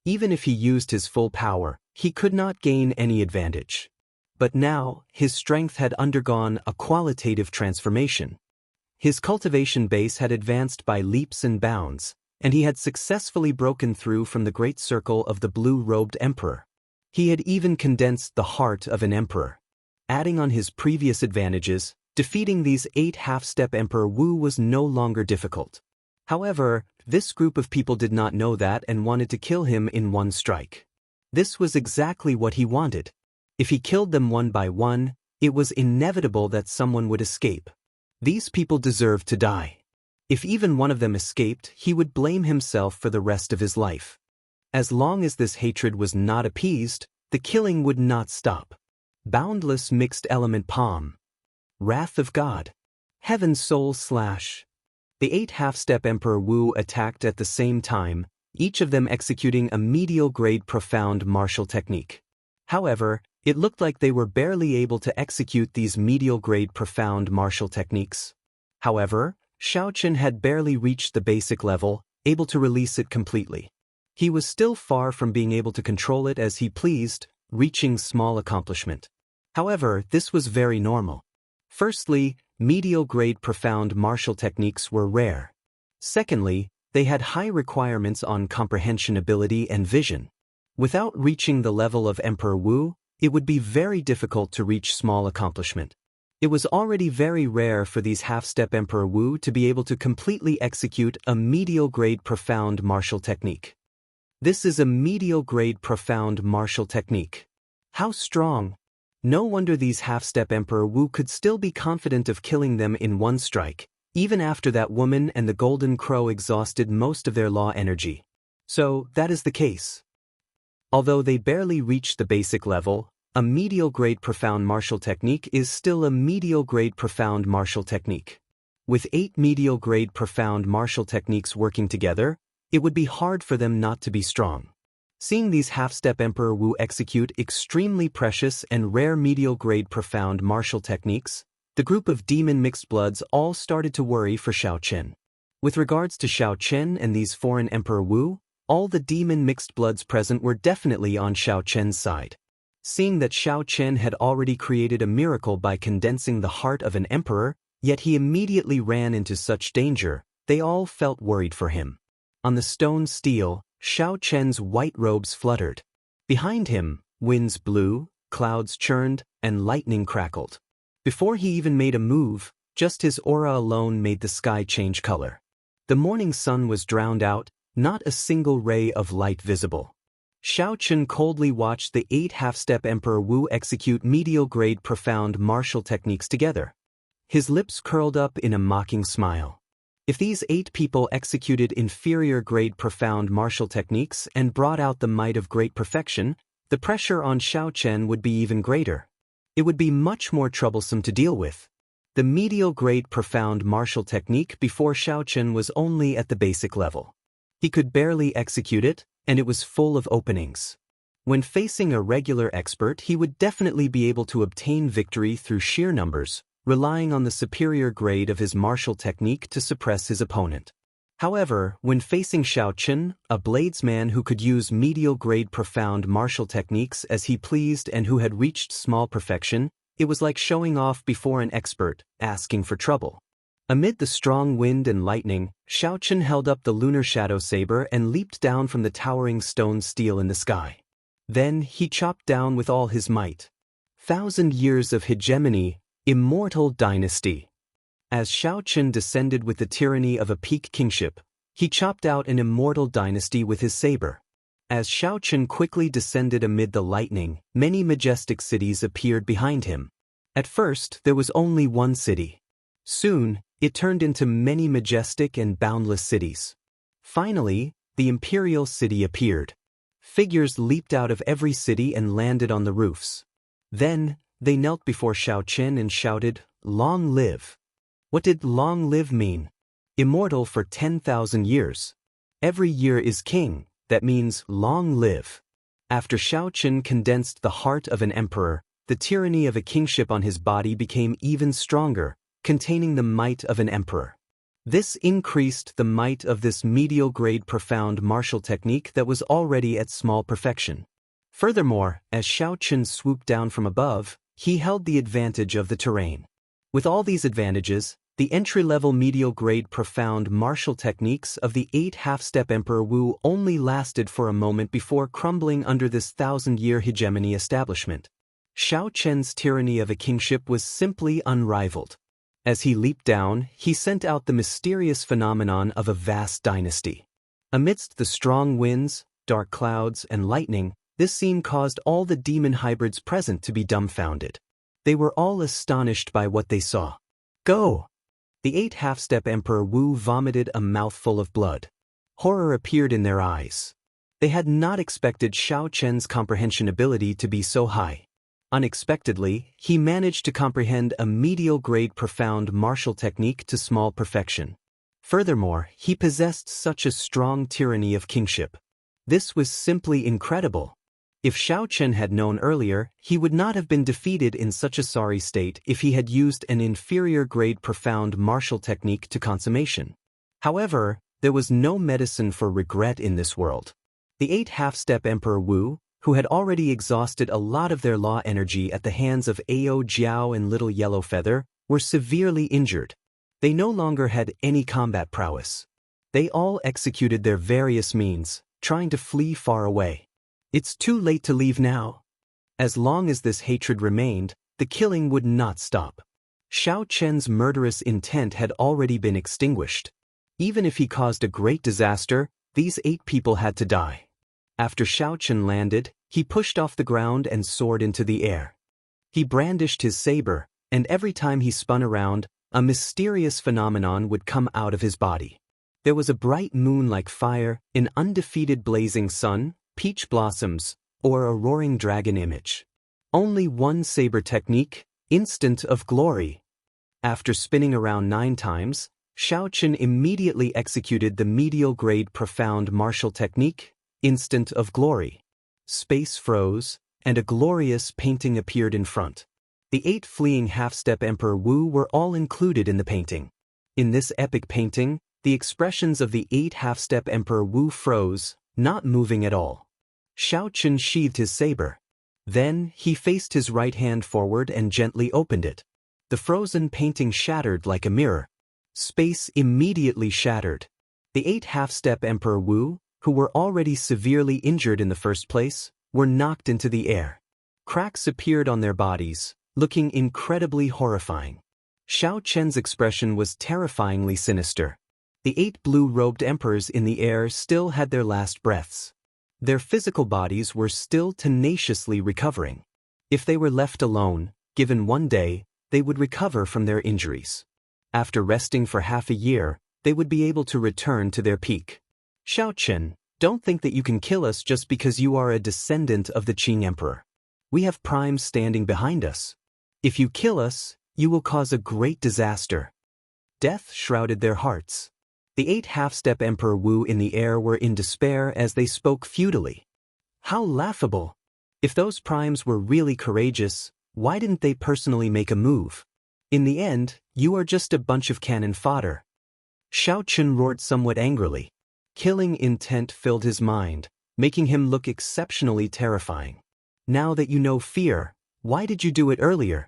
Even if he used his full power, he could not gain any advantage. But now, his strength had undergone a qualitative transformation. His cultivation base had advanced by leaps and bounds, and he had successfully broken through from the great circle of the blue-robed emperor. He had even condensed the heart of an emperor. Adding on his previous advantages, defeating these 8 half-step Emperor Wu was no longer difficult. However, this group of people did not know that and wanted to kill him in one strike. This was exactly what he wanted. If he killed them one by one, it was inevitable that someone would escape. These people deserved to die. If even one of them escaped, he would blame himself for the rest of his life. As long as this hatred was not appeased, the killing would not stop. Boundless mixed element palm. Wrath of God. Heaven's soul slash. The 8 half-step Emperor Wu attacked at the same time, each of them executing a medial-grade profound martial technique. However, it looked like they were barely able to execute these medial-grade profound martial techniques. However, Xiaochen had barely reached the basic level, able to release it completely. He was still far from being able to control it as he pleased, reaching small accomplishment. However, this was very normal. Firstly, medial-grade profound martial techniques were rare. Secondly, they had high requirements on comprehension ability and vision. Without reaching the level of Emperor Wu, it would be very difficult to reach small accomplishment. It was already very rare for these half-step Emperor Wu to be able to completely execute a medial-grade profound martial technique. This is a medial-grade profound martial technique. How strong! No wonder these half-step Emperor Wu could still be confident of killing them in one strike, even after that woman and the Golden Crow exhausted most of their law energy. So, that is the case. Although they barely reached the basic level, a medial-grade profound martial technique is still a medial-grade profound martial technique. With 8 medial-grade profound martial techniques working together, it would be hard for them not to be strong. Seeing these half-step Emperor Wu execute extremely precious and rare medial-grade profound martial techniques, the group of demon mixed bloods all started to worry for Xiaochen. With regards to Xiaochen and these foreign Emperor Wu, all the demon mixed bloods present were definitely on Xiaochen's side. Seeing that Xiaochen had already created a miracle by condensing the heart of an emperor, yet he immediately ran into such danger, they all felt worried for him. On the stone steel, Xiaochen's white robes fluttered. Behind him, winds blew, clouds churned, and lightning crackled. Before he even made a move, just his aura alone made the sky change color. The morning sun was drowned out, not a single ray of light visible. Xiaochen coldly watched the 8 half-step Emperor Wu execute medial-grade profound martial techniques together. His lips curled up in a mocking smile. If these 8 people executed inferior-grade profound martial techniques and brought out the might of great perfection, the pressure on Xiaochen would be even greater. It would be much more troublesome to deal with. The medial-grade profound martial technique before Xiaochen was only at the basic level. He could barely execute it, and it was full of openings. When facing a regular expert, he would definitely be able to obtain victory through sheer numbers, relying on the superior grade of his martial technique to suppress his opponent. However, when facing Xiaochen, a bladesman who could use medial-grade profound martial techniques as he pleased and who had reached small perfection, it was like showing off before an expert, asking for trouble. Amid the strong wind and lightning, Xiaochen held up the lunar shadow saber and leaped down from the towering stone steel in the sky. Then he chopped down with all his might. 1,000 years of hegemony, Immortal dynasty. As Xiaochen descended with the tyranny of a peak kingship, he chopped out an immortal dynasty with his saber. As Xiaochen quickly descended amid the lightning, many majestic cities appeared behind him. At first, there was only one city. Soon, it turned into many majestic and boundless cities. Finally, the imperial city appeared. Figures leaped out of every city and landed on the roofs. Then, they knelt before Xiaochen and shouted, "Long live!" What did long live mean? Immortal for 10,000 years. Every year is king, that means long live. After Xiaochen condensed the heart of an emperor, the tyranny of a kingship on his body became even stronger, containing the might of an emperor. This increased the might of this medial-grade profound martial technique that was already at small perfection. Furthermore, as Xiao Chen swooped down from above, he held the advantage of the terrain. With all these advantages, the entry-level medial-grade profound martial techniques of the 8 half-step Emperor Wu only lasted for a moment before crumbling under this 1,000-year hegemony establishment. Xiao Chen's tyranny of a kingship was simply unrivaled. As he leaped down, he sent out the mysterious phenomenon of a vast dynasty. Amidst the strong winds, dark clouds, and lightning, this scene caused all the demon hybrids present to be dumbfounded. They were all astonished by what they saw. Go! The 8 half-step Emperor Wu vomited a mouthful of blood. Horror appeared in their eyes. They had not expected Xiao Chen's comprehension ability to be so high. Unexpectedly, he managed to comprehend a medial-grade profound martial technique to small perfection. Furthermore, he possessed such a strong tyranny of kingship. This was simply incredible. If Xiao Chen had known earlier, he would not have been defeated in such a sorry state if he had used an inferior-grade profound martial technique to consummation. However, there was no medicine for regret in this world. The 8 half-step Emperor Wu, who had already exhausted a lot of their law energy at the hands of Ao Jiao and Little Yellow Feather, were severely injured. They no longer had any combat prowess. They all executed their various means, trying to flee far away. It's too late to leave now. As long as this hatred remained, the killing would not stop. Xiao Chen's murderous intent had already been extinguished. Even if he caused a great disaster, these 8 people had to die. After Xiao Chen landed, he pushed off the ground and soared into the air. He brandished his saber, and every time he spun around, a mysterious phenomenon would come out of his body. There was a bright moon like fire, an undefeated blazing sun, peach blossoms, or a roaring dragon image. Only one saber technique, Instant of Glory. After spinning around 9 times, Xiao Chen immediately executed the medial-grade profound martial technique, Instant of Glory. Space froze, and a glorious painting appeared in front. The 8 fleeing half-step Emperor Wu were all included in the painting. In this epic painting, the expressions of the 8 half-step Emperor Wu froze, not moving at all. Xiao Chen sheathed his saber. Then, he faced his right hand forward and gently opened it. The frozen painting shattered like a mirror. Space immediately shattered. The 8 half-step Emperor Wu, who were already severely injured in the first place, were knocked into the air. Cracks appeared on their bodies, looking incredibly horrifying. Xiao Chen's expression was terrifyingly sinister. The 8 blue-robed emperors in the air still had their last breaths. Their physical bodies were still tenaciously recovering. If they were left alone, given one day, they would recover from their injuries. After resting for half a year, they would be able to return to their peak. Xiao Chen, don't think that you can kill us just because you are a descendant of the Qing Emperor. We have primes standing behind us. If you kill us, you will cause a great disaster. Death shrouded their hearts. The 8 half-step Emperor Wu in the air were in despair as they spoke futilely. How laughable! If those primes were really courageous, why didn't they personally make a move? In the end, you are just a bunch of cannon fodder. Xiao Chen roared somewhat angrily. Killing intent filled his mind, making him look exceptionally terrifying. Now that you know fear, why did you do it earlier?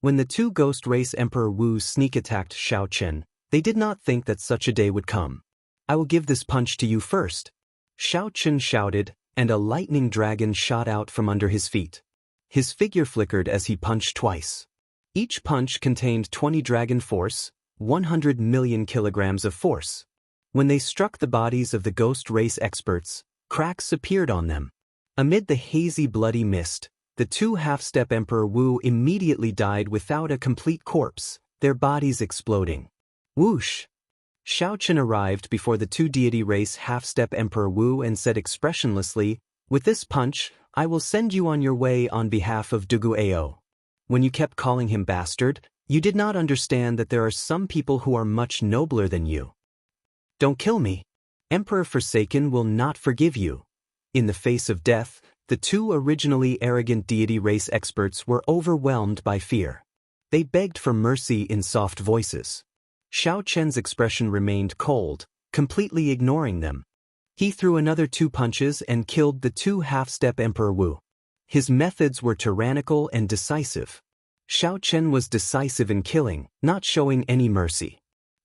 When the 2 Ghost Race Emperor Wu sneak-attacked Xiao Chen, they did not think that such a day would come. I will give this punch to you first. Xiao Chen shouted, and a lightning dragon shot out from under his feet. His figure flickered as he punched twice. Each punch contained 20 dragon force, 100 million kilograms of force. When they struck the bodies of the Ghost Race experts, cracks appeared on them. Amid the hazy bloody mist, the 2 half-step Emperor Wu immediately died without a complete corpse, their bodies exploding. Whoosh! Xiao Chen arrived before the 2 deity race half-step Emperor Wu and said expressionlessly, "With this punch, I will send you on your way on behalf of Dugu Ao." When you kept calling him bastard, you did not understand that there are some people who are much nobler than you. Don't kill me. Emperor Forsaken will not forgive you. In the face of death, the 2 originally arrogant deity race experts were overwhelmed by fear. They begged for mercy in soft voices. Xiao Chen's expression remained cold, completely ignoring them. He threw another 2 punches and killed the 2 half-step Emperor Wu. His methods were tyrannical and decisive. Xiao Chen was decisive in killing, not showing any mercy.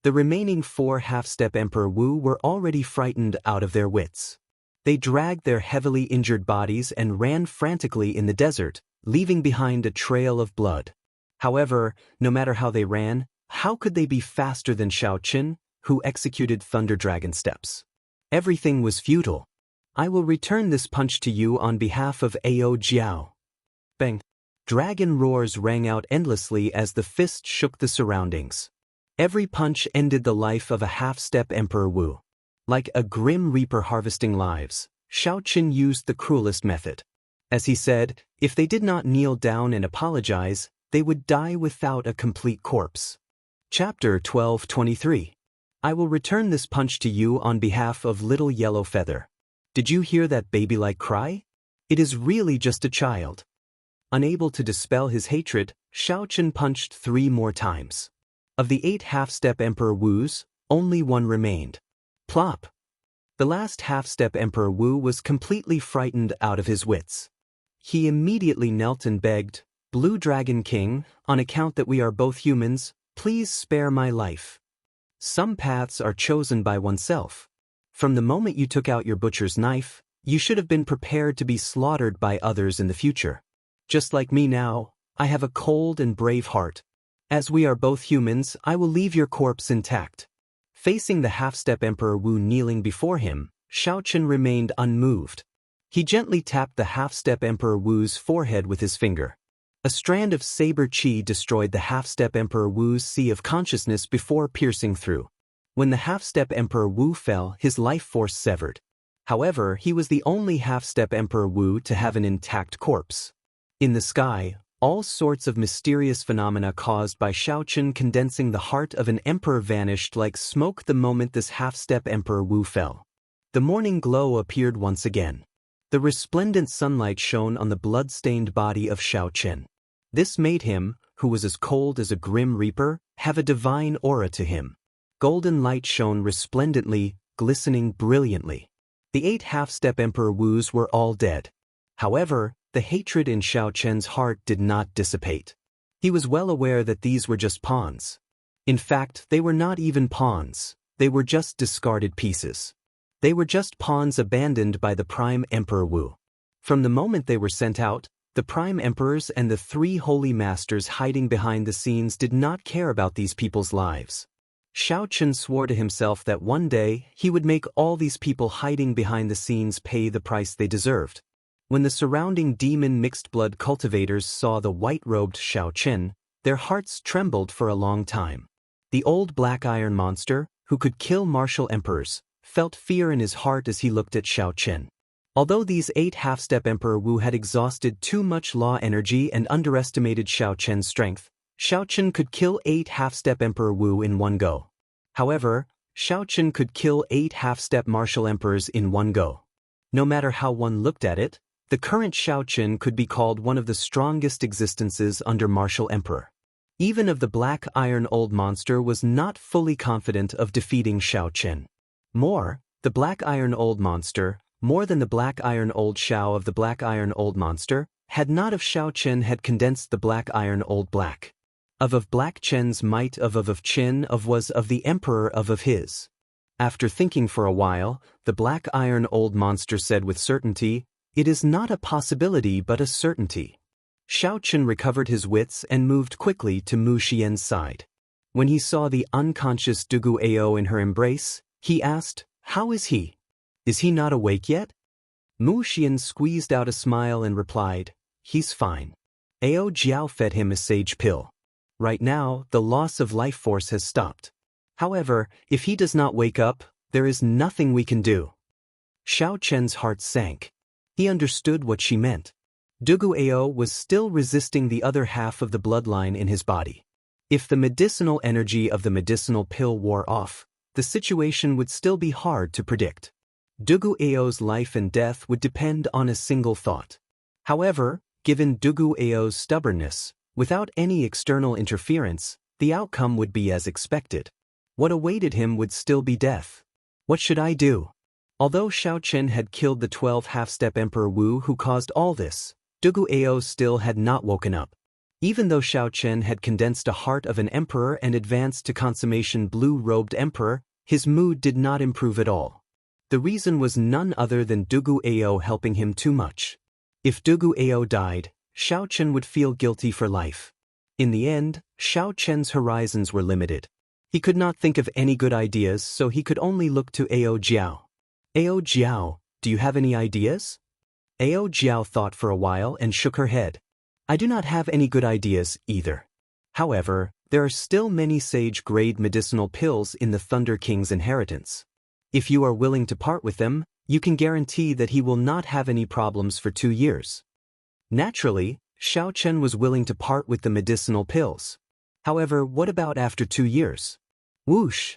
The remaining 4 half-step Emperor Wu were already frightened out of their wits. They dragged their heavily injured bodies and ran frantically in the desert, leaving behind a trail of blood. However, no matter how they ran, how could they be faster than Xiao Chen, who executed Thunder Dragon steps? Everything was futile. I will return this punch to you on behalf of Ao Jiao. Bang! Dragon roars rang out endlessly as the fist shook the surroundings. Every punch ended the life of a half-step Emperor Wu. Like a grim reaper harvesting lives, Xiao Chen used the cruelest method. As he said, if they did not kneel down and apologize, they would die without a complete corpse. Chapter 12:23. I will return this punch to you on behalf of Little Yellow Feather. Did you hear that baby-like cry? It is really just a child. Unable to dispel his hatred, Xiao Chen punched 3 more times. Of the 8 half-step Emperor Wus, only 1 remained. Plop! The last half-step Emperor Wu was completely frightened out of his wits. He immediately knelt and begged, Blue Dragon King, on account that we are both humans, please spare my life. Some paths are chosen by oneself. From the moment you took out your butcher's knife, you should have been prepared to be slaughtered by others in the future. Just like me now, I have a cold and brave heart. As we are both humans, I will leave your corpse intact. Facing the half-step Emperor Wu kneeling before him, Xiao Chen remained unmoved. He gently tapped the half-step Emperor Wu's forehead with his finger. A strand of saber chi destroyed the half-step Emperor Wu's sea of consciousness before piercing through. When the half-step Emperor Wu fell, his life force severed. However, he was the only half-step Emperor Wu to have an intact corpse. In the sky, all sorts of mysterious phenomena caused by Xiao Chen condensing the heart of an emperor vanished like smoke the moment this half-step Emperor Wu fell. The morning glow appeared once again. The resplendent sunlight shone on the blood-stained body of Xiao Chen. This made him, who was as cold as a grim reaper, have a divine aura to him. Golden light shone resplendently, glistening brilliantly. The 8 half-step Emperor Wus were all dead. However, the hatred in Xiao Chen's heart did not dissipate. He was well aware that these were just pawns. In fact, they were not even pawns, they were just discarded pieces. They were just pawns abandoned by the Prime Emperor Wu. From the moment they were sent out, the Prime Emperors and the 3 Holy Masters hiding behind the scenes did not care about these people's lives. Xiao Chen swore to himself that one day he would make all these people hiding behind the scenes pay the price they deserved. When the surrounding demon mixed-blood cultivators saw the white-robed Xiao Chen, their hearts trembled for a long time. The old black iron monster, who could kill martial emperors, felt fear in his heart as he looked at Xiao Chen. Although these 8 half-step Emperor Wu had exhausted too much law energy and underestimated Xiao Chen's strength, Xiao Chen could kill 8 half-step Emperor Wu in one go. However, Xiao Chen could kill 8 half-step martial emperors in one go. No matter how one looked at it, the current Xiao Chen could be called one of the strongest existences under martial emperor. Even of the black iron old monster was not fully confident of defeating Xiao Chen. The black iron old monster, more than the black iron old Xiao of the black iron old monster, had not of Xiao Chen had condensed the black iron old black. Of black Chen's might of Chen was of the emperor of his. After thinking for a while, the black iron old monster said with certainty, "It is not a possibility but a certainty." Xiao Chen recovered his wits and moved quickly to Mu Xian's side. When he saw the unconscious Dugu Ao in her embrace, he asked, "How is he? Is he not awake yet?" Mu Xian squeezed out a smile and replied, "He's fine. Ao Jiao fed him a sage pill. Right now, the loss of life force has stopped. However, if he does not wake up, there is nothing we can do." Xiao Chen's heart sank. He understood what she meant. Dugu Ao was still resisting the other half of the bloodline in his body. If the medicinal energy of the medicinal pill wore off, the situation would still be hard to predict. Dugu Ao's life and death would depend on a single thought. However, given Dugu Ao's stubbornness, without any external interference, the outcome would be as expected. What awaited him would still be death. What should I do? Although Xiao Chen had killed the 12 half-step Emperor Wu who caused all this, Dugu Ao still had not woken up. Even though Xiao Chen had condensed a heart of an emperor and advanced to consummation blue-robed emperor, his mood did not improve at all. The reason was none other than Dugu Ao helping him too much. If Dugu Ao died, Xiao Chen would feel guilty for life. In the end, Xiao Chen's horizons were limited. He could not think of any good ideas, so he could only look to Ao Jiao. Ao Jiao, do you have any ideas? Ao Jiao thought for a while and shook her head. I do not have any good ideas either. However, there are still many sage-grade medicinal pills in the Thunder King's inheritance. If you are willing to part with them, you can guarantee that he will not have any problems for 2 years. Naturally, Xiao Chen was willing to part with the medicinal pills. However, what about after 2 years? Whoosh!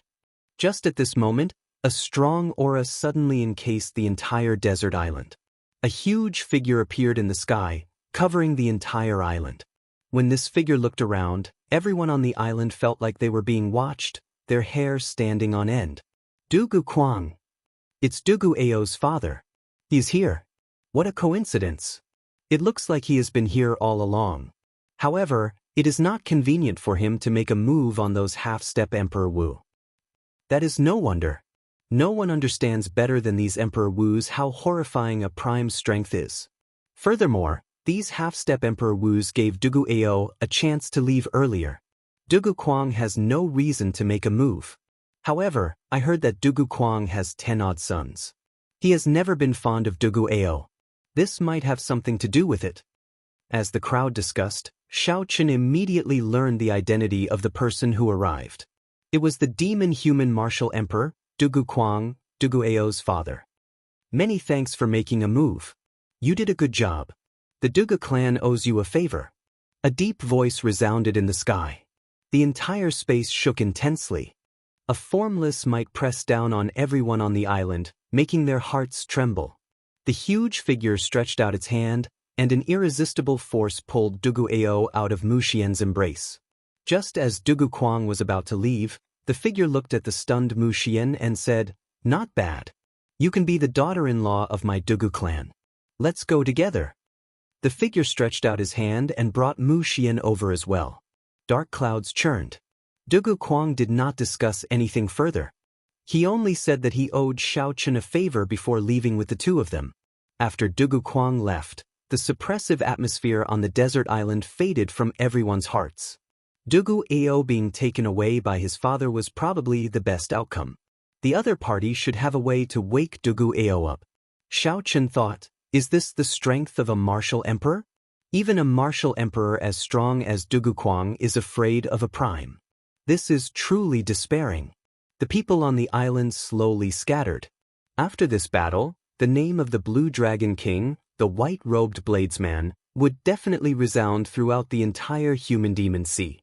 Just at this moment, a strong aura suddenly encased the entire desert island. A huge figure appeared in the sky, covering the entire island. When this figure looked around, everyone on the island felt like they were being watched, their hair standing on end. Dugu Kuang. It's Dugu Ao's father. He's here. What a coincidence. It looks like he has been here all along. However, it is not convenient for him to make a move on those half-step Emperor Wu. That is no wonder. No one understands better than these Emperor Wus how horrifying a prime strength is. Furthermore, these half-step Emperor Wus gave Dugu Ao a chance to leave earlier. Dugu Kuang has no reason to make a move. However, I heard that Dugu Kuang has 10 odd sons. He has never been fond of Dugu Ao. This might have something to do with it. As the crowd discussed, Xiao Chen immediately learned the identity of the person who arrived. It was the demon-human martial emperor, Dugu Kuang, Dugu Ao's father. Many thanks for making a move. You did a good job. The Dugu clan owes you a favor. A deep voice resounded in the sky. The entire space shook intensely. A formless might pressed down on everyone on the island, making their hearts tremble. The huge figure stretched out its hand, and an irresistible force pulled Dugu Ao out of Mu Xian's embrace. Just as Dugu Kuang was about to leave, the figure looked at the stunned Mu Xian and said, "Not bad. You can be the daughter-in-law of my Dugu clan. Let's go together." The figure stretched out his hand and brought Mu Xian over as well. Dark clouds churned. Dugu Kuang did not discuss anything further. He only said that he owed Xiao Chen a favor before leaving with the two of them. After Dugu Kuang left, the suppressive atmosphere on the desert island faded from everyone's hearts. Dugu Ao being taken away by his father was probably the best outcome. The other party should have a way to wake Dugu Ao up. Xiao Chen thought, is this the strength of a martial emperor? Even a martial emperor as strong as Dugu Kuang is afraid of a prime. This is truly despairing. The people on the island slowly scattered. After this battle, the name of the Blue Dragon King, the white-robed bladesman, would definitely resound throughout the entire human-demon sea.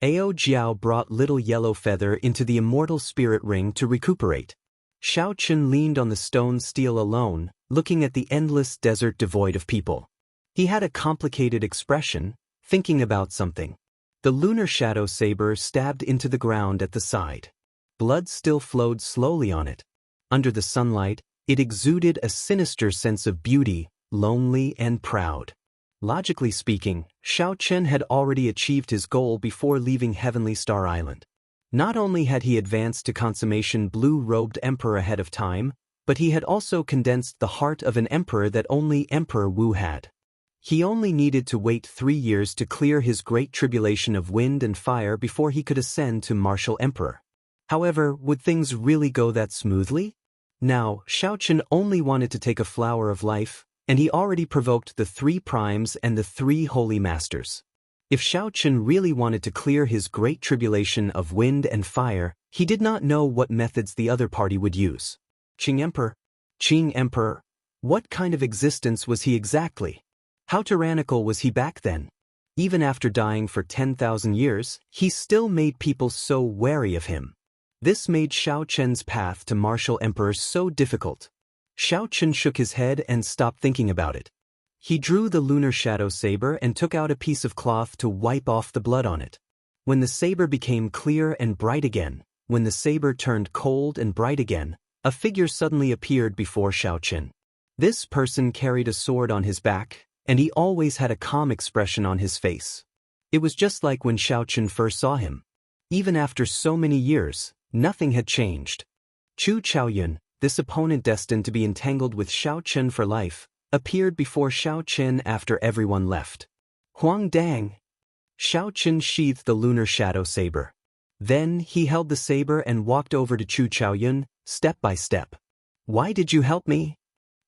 Ao Jiao brought little yellow feather into the immortal spirit ring to recuperate. Xiao Chen leaned on the stone steel alone, looking at the endless desert devoid of people. He had a complicated expression, thinking about something. The lunar shadow saber stabbed into the ground at the side. Blood still flowed slowly on it. Under the sunlight, it exuded a sinister sense of beauty, lonely and proud. Logically speaking, Xiao Chen had already achieved his goal before leaving Heavenly Star Island. Not only had he advanced to consummation blue-robed emperor ahead of time, but he had also condensed the heart of an emperor that only Emperor Wu had. He only needed to wait 3 years to clear his great tribulation of wind and fire before he could ascend to martial emperor. However, would things really go that smoothly? Now, Xiao Chen only wanted to take a flower of life, and he already provoked the 3 primes and the 3 holy masters. If Xiao Chen really wanted to clear his great tribulation of wind and fire, he did not know what methods the other party would use. Qing Emperor? What kind of existence was he exactly? How tyrannical was he back then? Even after dying for 10,000 years, he still made people so wary of him. This made Xiao Chen's path to martial emperor so difficult. Xiao Chen shook his head and stopped thinking about it. He drew the lunar shadow saber and took out a piece of cloth to wipe off the blood on it. When the saber became clear and bright again, when the saber turned cold and bright again, a figure suddenly appeared before Xiaochen. This person carried a sword on his back, and he always had a calm expression on his face. It was just like when Xiaochen first saw him. Even after so many years, nothing had changed. Chu Chaoyun, this opponent destined to be entangled with Xiaochen for life, appeared before Xiaochen after everyone left. Huang Dang! Xiaochen sheathed the lunar shadow saber. Then he held the saber and walked over to Chu Chaoyun, step by step. Why did you help me?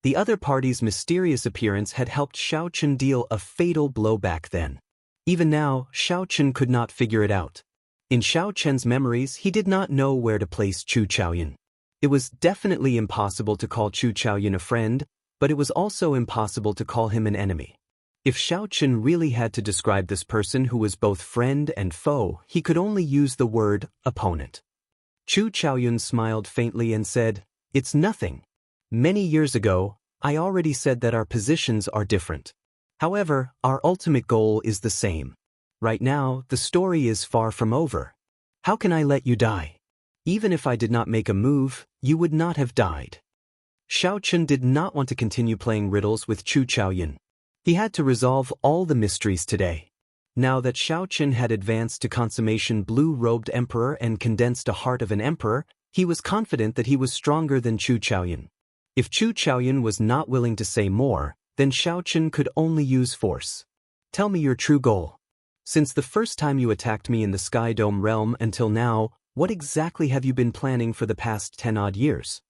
The other party's mysterious appearance had helped Xiaochen deal a fatal blow back then. Even now, Xiaochen could not figure it out. In Xiaochen's memories, he did not know where to place Chu Chaoyun. It was definitely impossible to call Chu Chaoyun a friend, but it was also impossible to call him an enemy. If Xiaochen really had to describe this person who was both friend and foe, he could only use the word opponent. Chu Chaoyun smiled faintly and said, "It's nothing. Many years ago, I already said that our positions are different. However, our ultimate goal is the same. Right now, the story is far from over. How can I let you die? Even if I did not make a move, you would not have died." Xiaochen did not want to continue playing riddles with Chu Chaoyun. He had to resolve all the mysteries today. Now that Xiaochen had advanced to consummation blue-robed emperor and condensed a heart of an emperor, he was confident that he was stronger than Chu Chaoyun. If Chu Chaoyun was not willing to say more, then Xiaochen could only use force. "Tell me your true goal. Since the first time you attacked me in the Sky Dome realm until now, what exactly have you been planning for the past 10-odd years?"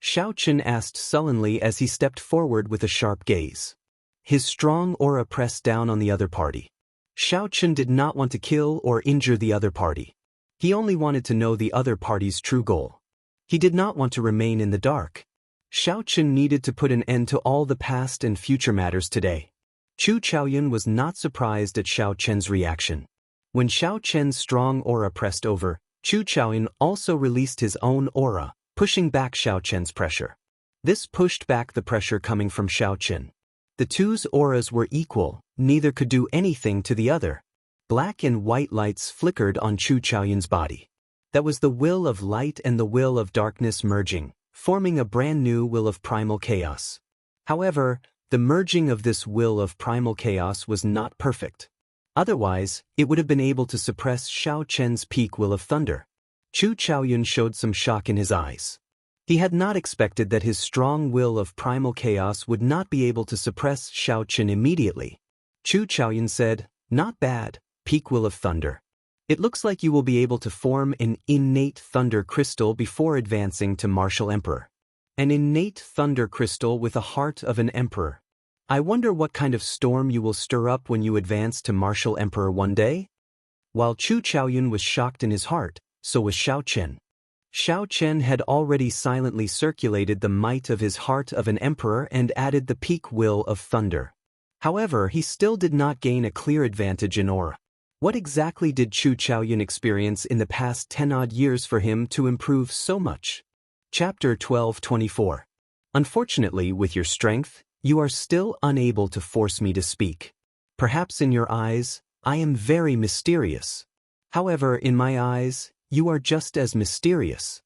Xiaochen asked sullenly as he stepped forward with a sharp gaze. His strong aura pressed down on the other party. Xiaochen did not want to kill or injure the other party. He only wanted to know the other party's true goal. He did not want to remain in the dark. Xiaochen needed to put an end to all the past and future matters today. Chu Chaoyun was not surprised at Xiaochen's reaction. When Xiaochen's strong aura pressed over, Chu Chaoyun also released his own aura, pushing back Xiaochen's pressure. This pushed back the pressure coming from Xiaochen. The two's auras were equal, neither could do anything to the other. Black and white lights flickered on Chu Chaoyun's body. That was the will of light and the will of darkness merging, forming a brand new will of primal chaos. However, the merging of this will of primal chaos was not perfect. Otherwise, it would have been able to suppress Xiaochen's peak will of thunder. Chu Chaoyun showed some shock in his eyes. He had not expected that his strong will of primal chaos would not be able to suppress Xiaochen immediately. Chu Chaoyun said, "Not bad, peak will of thunder. It looks like you will be able to form an innate thunder crystal before advancing to martial emperor. An innate thunder crystal with a heart of an emperor. I wonder what kind of storm you will stir up when you advance to martial emperor one day?" While Chu Chaoyun was shocked in his heart, so was Xiaochen. Xiaochen had already silently circulated the might of his heart of an emperor and added the peak will of thunder. However, he still did not gain a clear advantage in aura. What exactly did Chu Chaoyun experience in the past 10-odd years for him to improve so much? Chapter 12:24. Unfortunately, with your strength, you are still unable to force me to speak. Perhaps in your eyes, I am very mysterious. However, in my eyes, you are just as mysterious.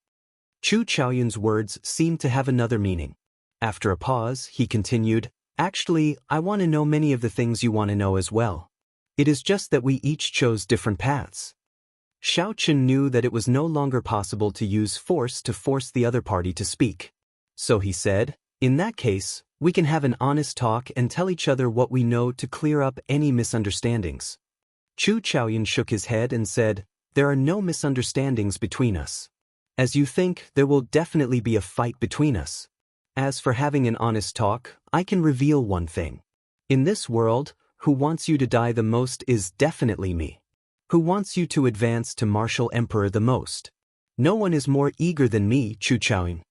Chu Chaoyun's words seemed to have another meaning. After a pause, he continued, "Actually, I want to know many of the things you want to know as well. It is just that we each chose different paths." Xiaochen knew that it was no longer possible to use force to force the other party to speak. So he said, "In that case, we can have an honest talk and tell each other what we know to clear up any misunderstandings." Chu Chaoyun shook his head and said, "There are no misunderstandings between us. As you think, there will definitely be a fight between us. As for having an honest talk, I can reveal one thing. In this world, who wants you to die the most is definitely me. Who wants you to advance to martial emperor the most? No one is more eager than me, Chu Chaoyun."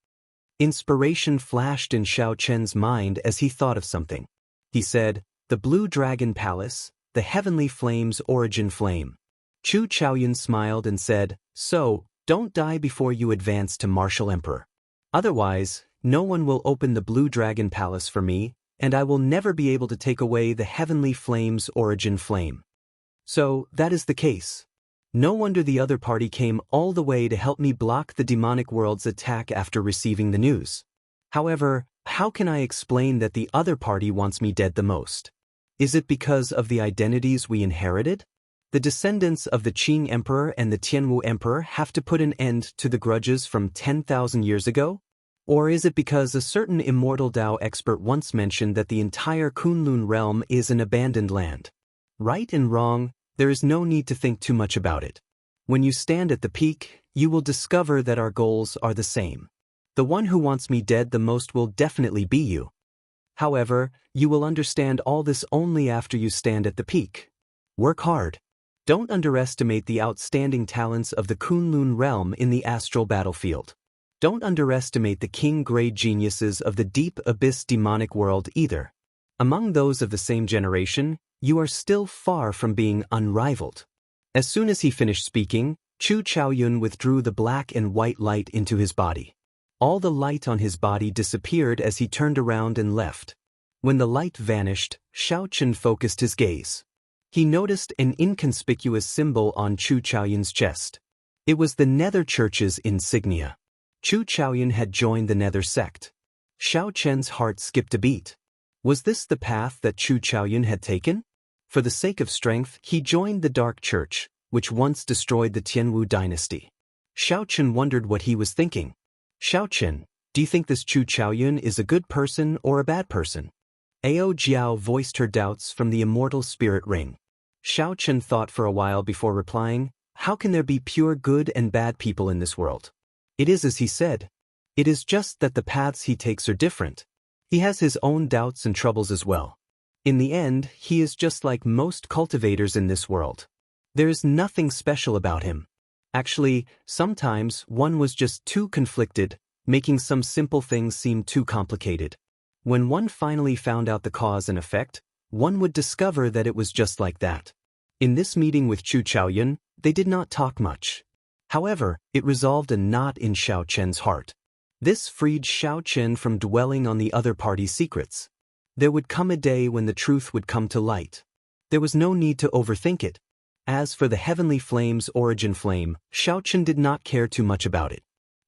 Inspiration flashed in Xiaochen's mind as he thought of something. He said, "The Blue Dragon Palace, the Heavenly Flame's origin flame." Chu Chaoyun smiled and said, "So, don't die before you advance to martial emperor. Otherwise, no one will open the Blue Dragon Palace for me, and I will never be able to take away the Heavenly Flame's origin flame. So, that is the case. No wonder the other party came all the way to help me block the demonic world's attack after receiving the news. However, how can I explain that the other party wants me dead the most? Is it because of the identities we inherited? The descendants of the Qing Emperor and the Tianwu Emperor have to put an end to the grudges from 10,000 years ago? Or is it because a certain Immortal Dao expert once mentioned that the entire Kunlun realm is an abandoned land? Right and wrong, there is no need to think too much about it. When you stand at the peak, you will discover that our goals are the same. The one who wants me dead the most will definitely be you. However, you will understand all this only after you stand at the peak. Work hard. Don't underestimate the outstanding talents of the Kunlun realm in the astral battlefield. Don't underestimate the king-grade geniuses of the deep abyss demonic world either. Among those of the same generation, you are still far from being unrivaled. As soon as he finished speaking, Chu Chaoyun withdrew the black and white light into his body. All the light on his body disappeared as he turned around and left. When the light vanished, Xiao Chen focused his gaze. He noticed an inconspicuous symbol on Chu Chaoyun's chest. It was the Nether Church's insignia. Chu Chaoyun had joined the Nether sect. Xiao Chen's heart skipped a beat. Was this the path that Chu Chaoyun had taken? For the sake of strength, he joined the Dark Church, which once destroyed the Tianwu dynasty. Xiao Chen wondered what he was thinking. Xiao Chen, do you think this Chu Chaoyun is a good person or a bad person? Ao Jiao voiced her doubts from the immortal spirit ring. Xiao Chen thought for a while before replying, how can there be pure good and bad people in this world? It is as he said. It is just that the paths he takes are different. He has his own doubts and troubles as well. In the end, he is just like most cultivators in this world. There is nothing special about him. Actually, sometimes one was just too conflicted, making some simple things seem too complicated. When one finally found out the cause and effect, one would discover that it was just like that. In this meeting with Chu Chaoyun, they did not talk much. However, it resolved a knot in Xiao Chen's heart. This freed Xiao Chen from dwelling on the other party's secrets. There would come a day when the truth would come to light. There was no need to overthink it. As for the heavenly flame's origin flame, Xiao Chen did not care too much about it.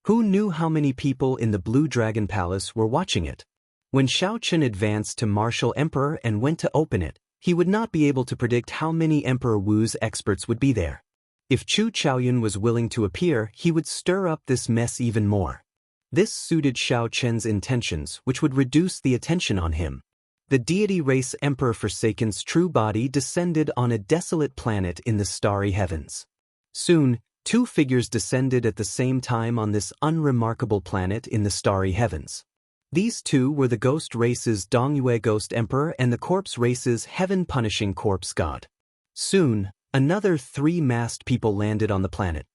Who knew how many people in the Blue Dragon Palace were watching it? When Xiao Chen advanced to Martial Emperor and went to open it, he would not be able to predict how many Emperor Wu's experts would be there. If Chu Chaoyun was willing to appear, he would stir up this mess even more. This suited Xiao Chen's intentions, which would reduce the attention on him. The deity race Emperor Forsaken's true body descended on a desolate planet in the starry heavens. Soon, two figures descended at the same time on this unremarkable planet in the starry heavens. These two were the ghost race's Dongyue Ghost Emperor and the corpse race's heaven-punishing corpse god. Soon, another three masked people landed on the planet.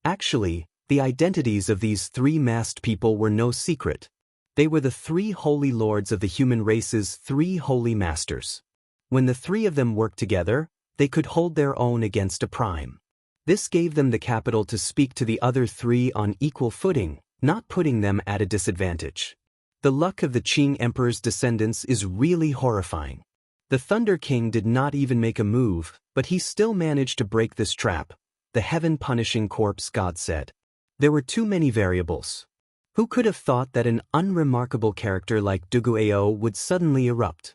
Actually, the identities of these three masked people were no secret. They were the three holy lords of the human race's three holy masters. When the three of them worked together, they could hold their own against a prime. This gave them the capital to speak to the other three on equal footing, not putting them at a disadvantage. The luck of the Qing Emperor's descendants is really horrifying. The Thunder King did not even make a move, but he still managed to break this trap, the heaven-punishing corpse god said. There were too many variables. Who could have thought that an unremarkable character like Duguao would suddenly erupt?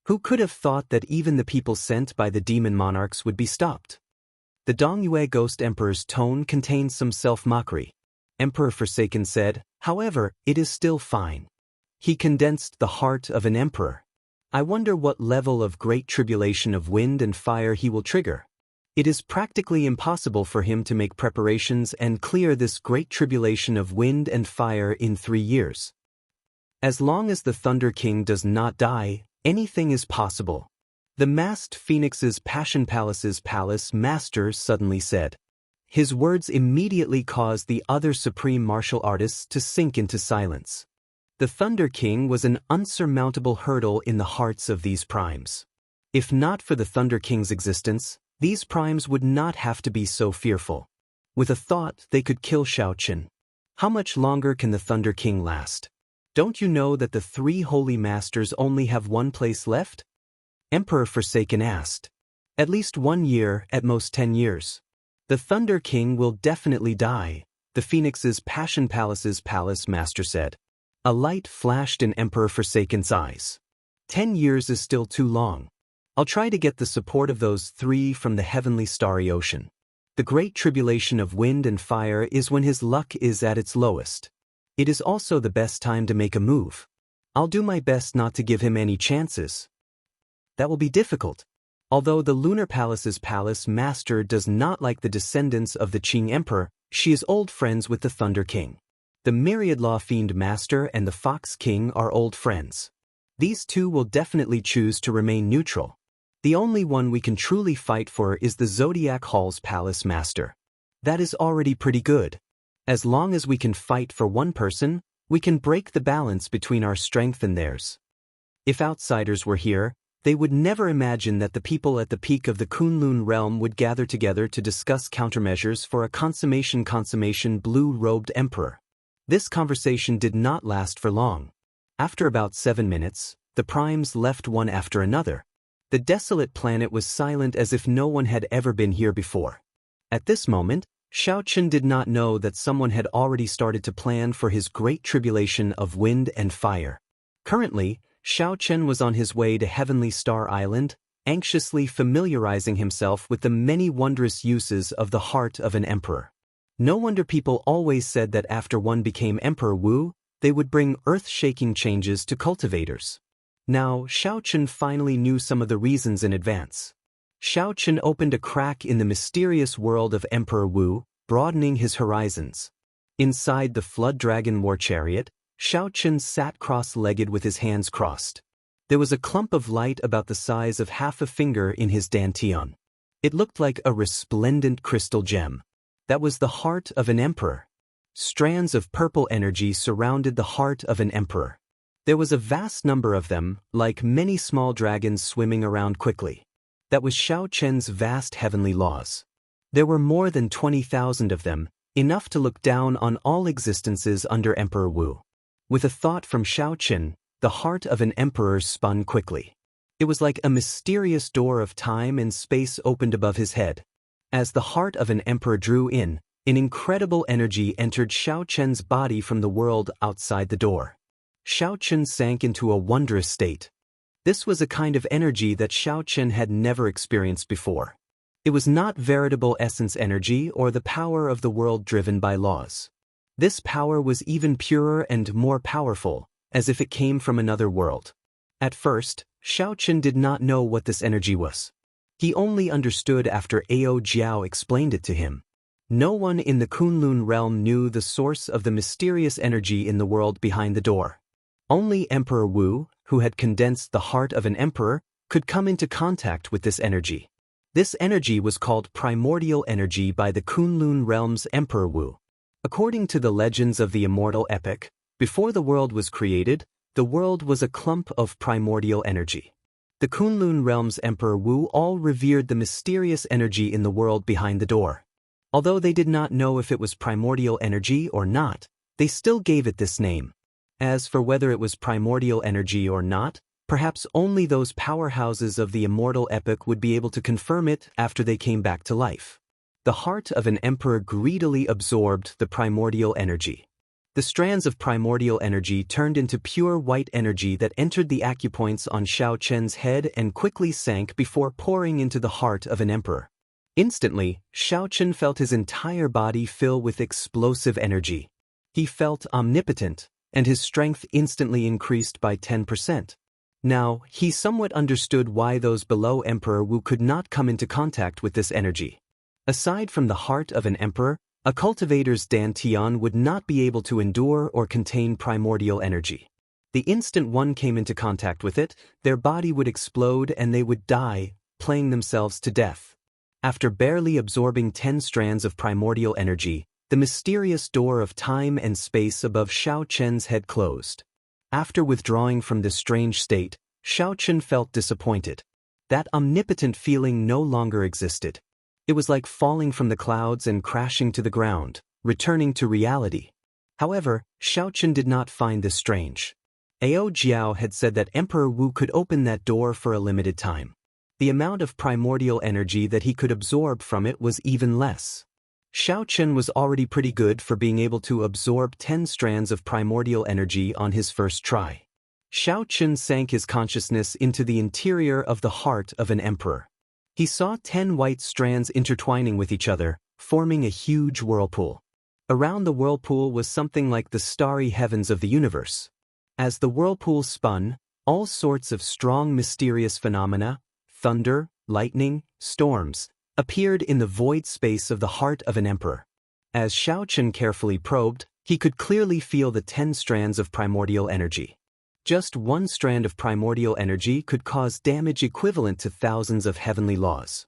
Who could have thought that even the people sent by the demon monarchs would be stopped? The Dongyue Ghost Emperor's tone contained some self-mockery. Emperor Forsaken said, however, it is still fine. He condensed the heart of an emperor. I wonder what level of great tribulation of wind and fire he will trigger. It is practically impossible for him to make preparations and clear this great tribulation of wind and fire in 3 years. As long as the Thunder King does not die, anything is possible. The masked Phoenix's Passion Palace's palace master suddenly said. His words immediately caused the other supreme martial artists to sink into silence. The Thunder King was an unsurmountable hurdle in the hearts of these primes. If not for the Thunder King's existence, these primes would not have to be so fearful. With a thought, they could kill Xiao Chen. How much longer can the Thunder King last? Don't you know that the three holy masters only have one place left? Emperor Forsaken asked. At least 1 year, at most 10 years. The Thunder King will definitely die, the Phoenix's Passion Palace's palace master said. A light flashed in Emperor Forsaken's eyes. 10 years is still too long. I'll try to get the support of those 3 from the heavenly starry ocean. The great tribulation of wind and fire is when his luck is at its lowest. It is also the best time to make a move. I'll do my best not to give him any chances. That will be difficult. Although the Lunar Palace's palace master does not like the descendants of the Qing Emperor, she is old friends with the Thunder King. The Myriad Law Fiend Master and the Fox King are old friends. These 2 will definitely choose to remain neutral. The only one we can truly fight for is the Zodiac Hall's palace master. That is already pretty good. As long as we can fight for one person, we can break the balance between our strength and theirs. If outsiders were here, they would never imagine that the people at the peak of the Kunlun realm would gather together to discuss countermeasures for a consummation blue-robed emperor. This conversation did not last for long. After about 7 minutes, the primes left one after another. The desolate planet was silent as if no one had ever been here before. At this moment, Xiao Chen did not know that someone had already started to plan for his great tribulation of wind and fire. Currently, Xiao Chen was on his way to Heavenly Star Island, anxiously familiarizing himself with the many wondrous uses of the heart of an emperor. No wonder people always said that after one became Emperor Wu, they would bring earth-shaking changes to cultivators. Now, Xiao Chen finally knew some of the reasons in advance. Xiao Chen opened a crack in the mysterious world of Emperor Wu, broadening his horizons. Inside the Flood Dragon War Chariot, Xiao Chen sat cross-legged with his hands crossed. There was a clump of light about the size of half a finger in his dantian. It looked like a resplendent crystal gem. That was the heart of an emperor. Strands of purple energy surrounded the heart of an emperor. There was a vast number of them, like many small dragons swimming around quickly. That was Xiao Chen's vast heavenly laws. There were more than 20,000 of them, enough to look down on all existences under Emperor Wu. With a thought from Xiao Chen, the heart of an emperor spun quickly. It was like a mysterious door of time and space opened above his head. As the heart of an emperor drew in, an incredible energy entered Xiao Chen's body from the world outside the door. Xiao Chen sank into a wondrous state. This was a kind of energy that Xiao Chen had never experienced before. It was not veritable essence energy or the power of the world driven by laws. This power was even purer and more powerful, as if it came from another world. At first, Xiao Chen did not know what this energy was. He only understood after Ao Jiao explained it to him. No one in the Kunlun realm knew the source of the mysterious energy in the world behind the door. Only Emperor Wu, who had condensed the heart of an emperor, could come into contact with this energy. This energy was called primordial energy by the Kunlun realm's Emperor Wu. According to the legends of the Immortal epic, before the world was created, the world was a clump of primordial energy. The Kunlun realm's Emperor Wu all revered the mysterious energy in the world behind the door. Although they did not know if it was primordial energy or not, they still gave it this name. As for whether it was primordial energy or not, perhaps only those powerhouses of the Immortal epic would be able to confirm it after they came back to life. The heart of an emperor greedily absorbed the primordial energy. The strands of primordial energy turned into pure white energy that entered the acupoints on Xiao Chen's head and quickly sank before pouring into the heart of an emperor. Instantly, Xiao Chen felt his entire body fill with explosive energy. He felt omnipotent, and his strength instantly increased by 10%. Now, he somewhat understood why those below Emperor Wu could not come into contact with this energy. Aside from the heart of an emperor, a cultivator's dantian would not be able to endure or contain primordial energy. The instant one came into contact with it, their body would explode and they would die, playing themselves to death. After barely absorbing 10 strands of primordial energy, the mysterious door of time and space above Xiao Chen's head closed. After withdrawing from this strange state, Xiao Chen felt disappointed. That omnipotent feeling no longer existed. It was like falling from the clouds and crashing to the ground, returning to reality. However, Xiao Chen did not find this strange. Ao Jiao had said that Emperor Wu could open that door for a limited time. The amount of primordial energy that he could absorb from it was even less. Xiao Chen was already pretty good for being able to absorb 10 strands of primordial energy on his first try. Xiao Chen sank his consciousness into the interior of the heart of an emperor. He saw 10 white strands intertwining with each other, forming a huge whirlpool. Around the whirlpool was something like the starry heavens of the universe. As the whirlpool spun, all sorts of strong mysterious phenomena, thunder, lightning, storms, appeared in the void space of the heart of an emperor. As Xiao Chen carefully probed, he could clearly feel the 10 strands of primordial energy. Just one strand of primordial energy could cause damage equivalent to thousands of heavenly laws.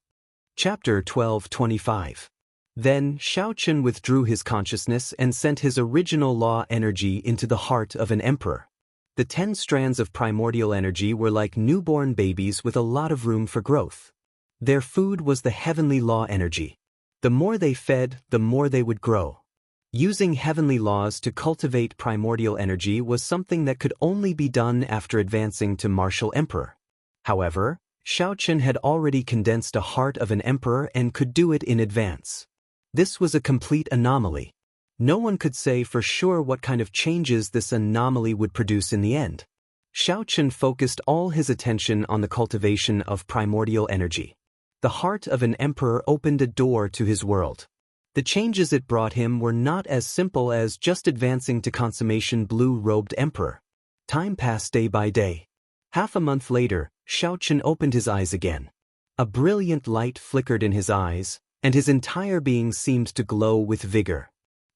Chapter 1225. Then Xiao Chen withdrew his consciousness and sent his original law energy into the heart of an emperor. The 10 strands of primordial energy were like newborn babies with a lot of room for growth. Their food was the heavenly law energy. The more they fed, the more they would grow. Using heavenly laws to cultivate primordial energy was something that could only be done after advancing to martial emperor. However, Xiao Chen had already condensed a heart of an emperor and could do it in advance. This was a complete anomaly. No one could say for sure what kind of changes this anomaly would produce in the end. Xiao Chen focused all his attention on the cultivation of primordial energy. The heart of an emperor opened a door to his world. The changes it brought him were not as simple as just advancing to consummation blue-robed emperor. Time passed day by day. Half a month later, Xiao Chen opened his eyes again. A brilliant light flickered in his eyes, and his entire being seemed to glow with vigor.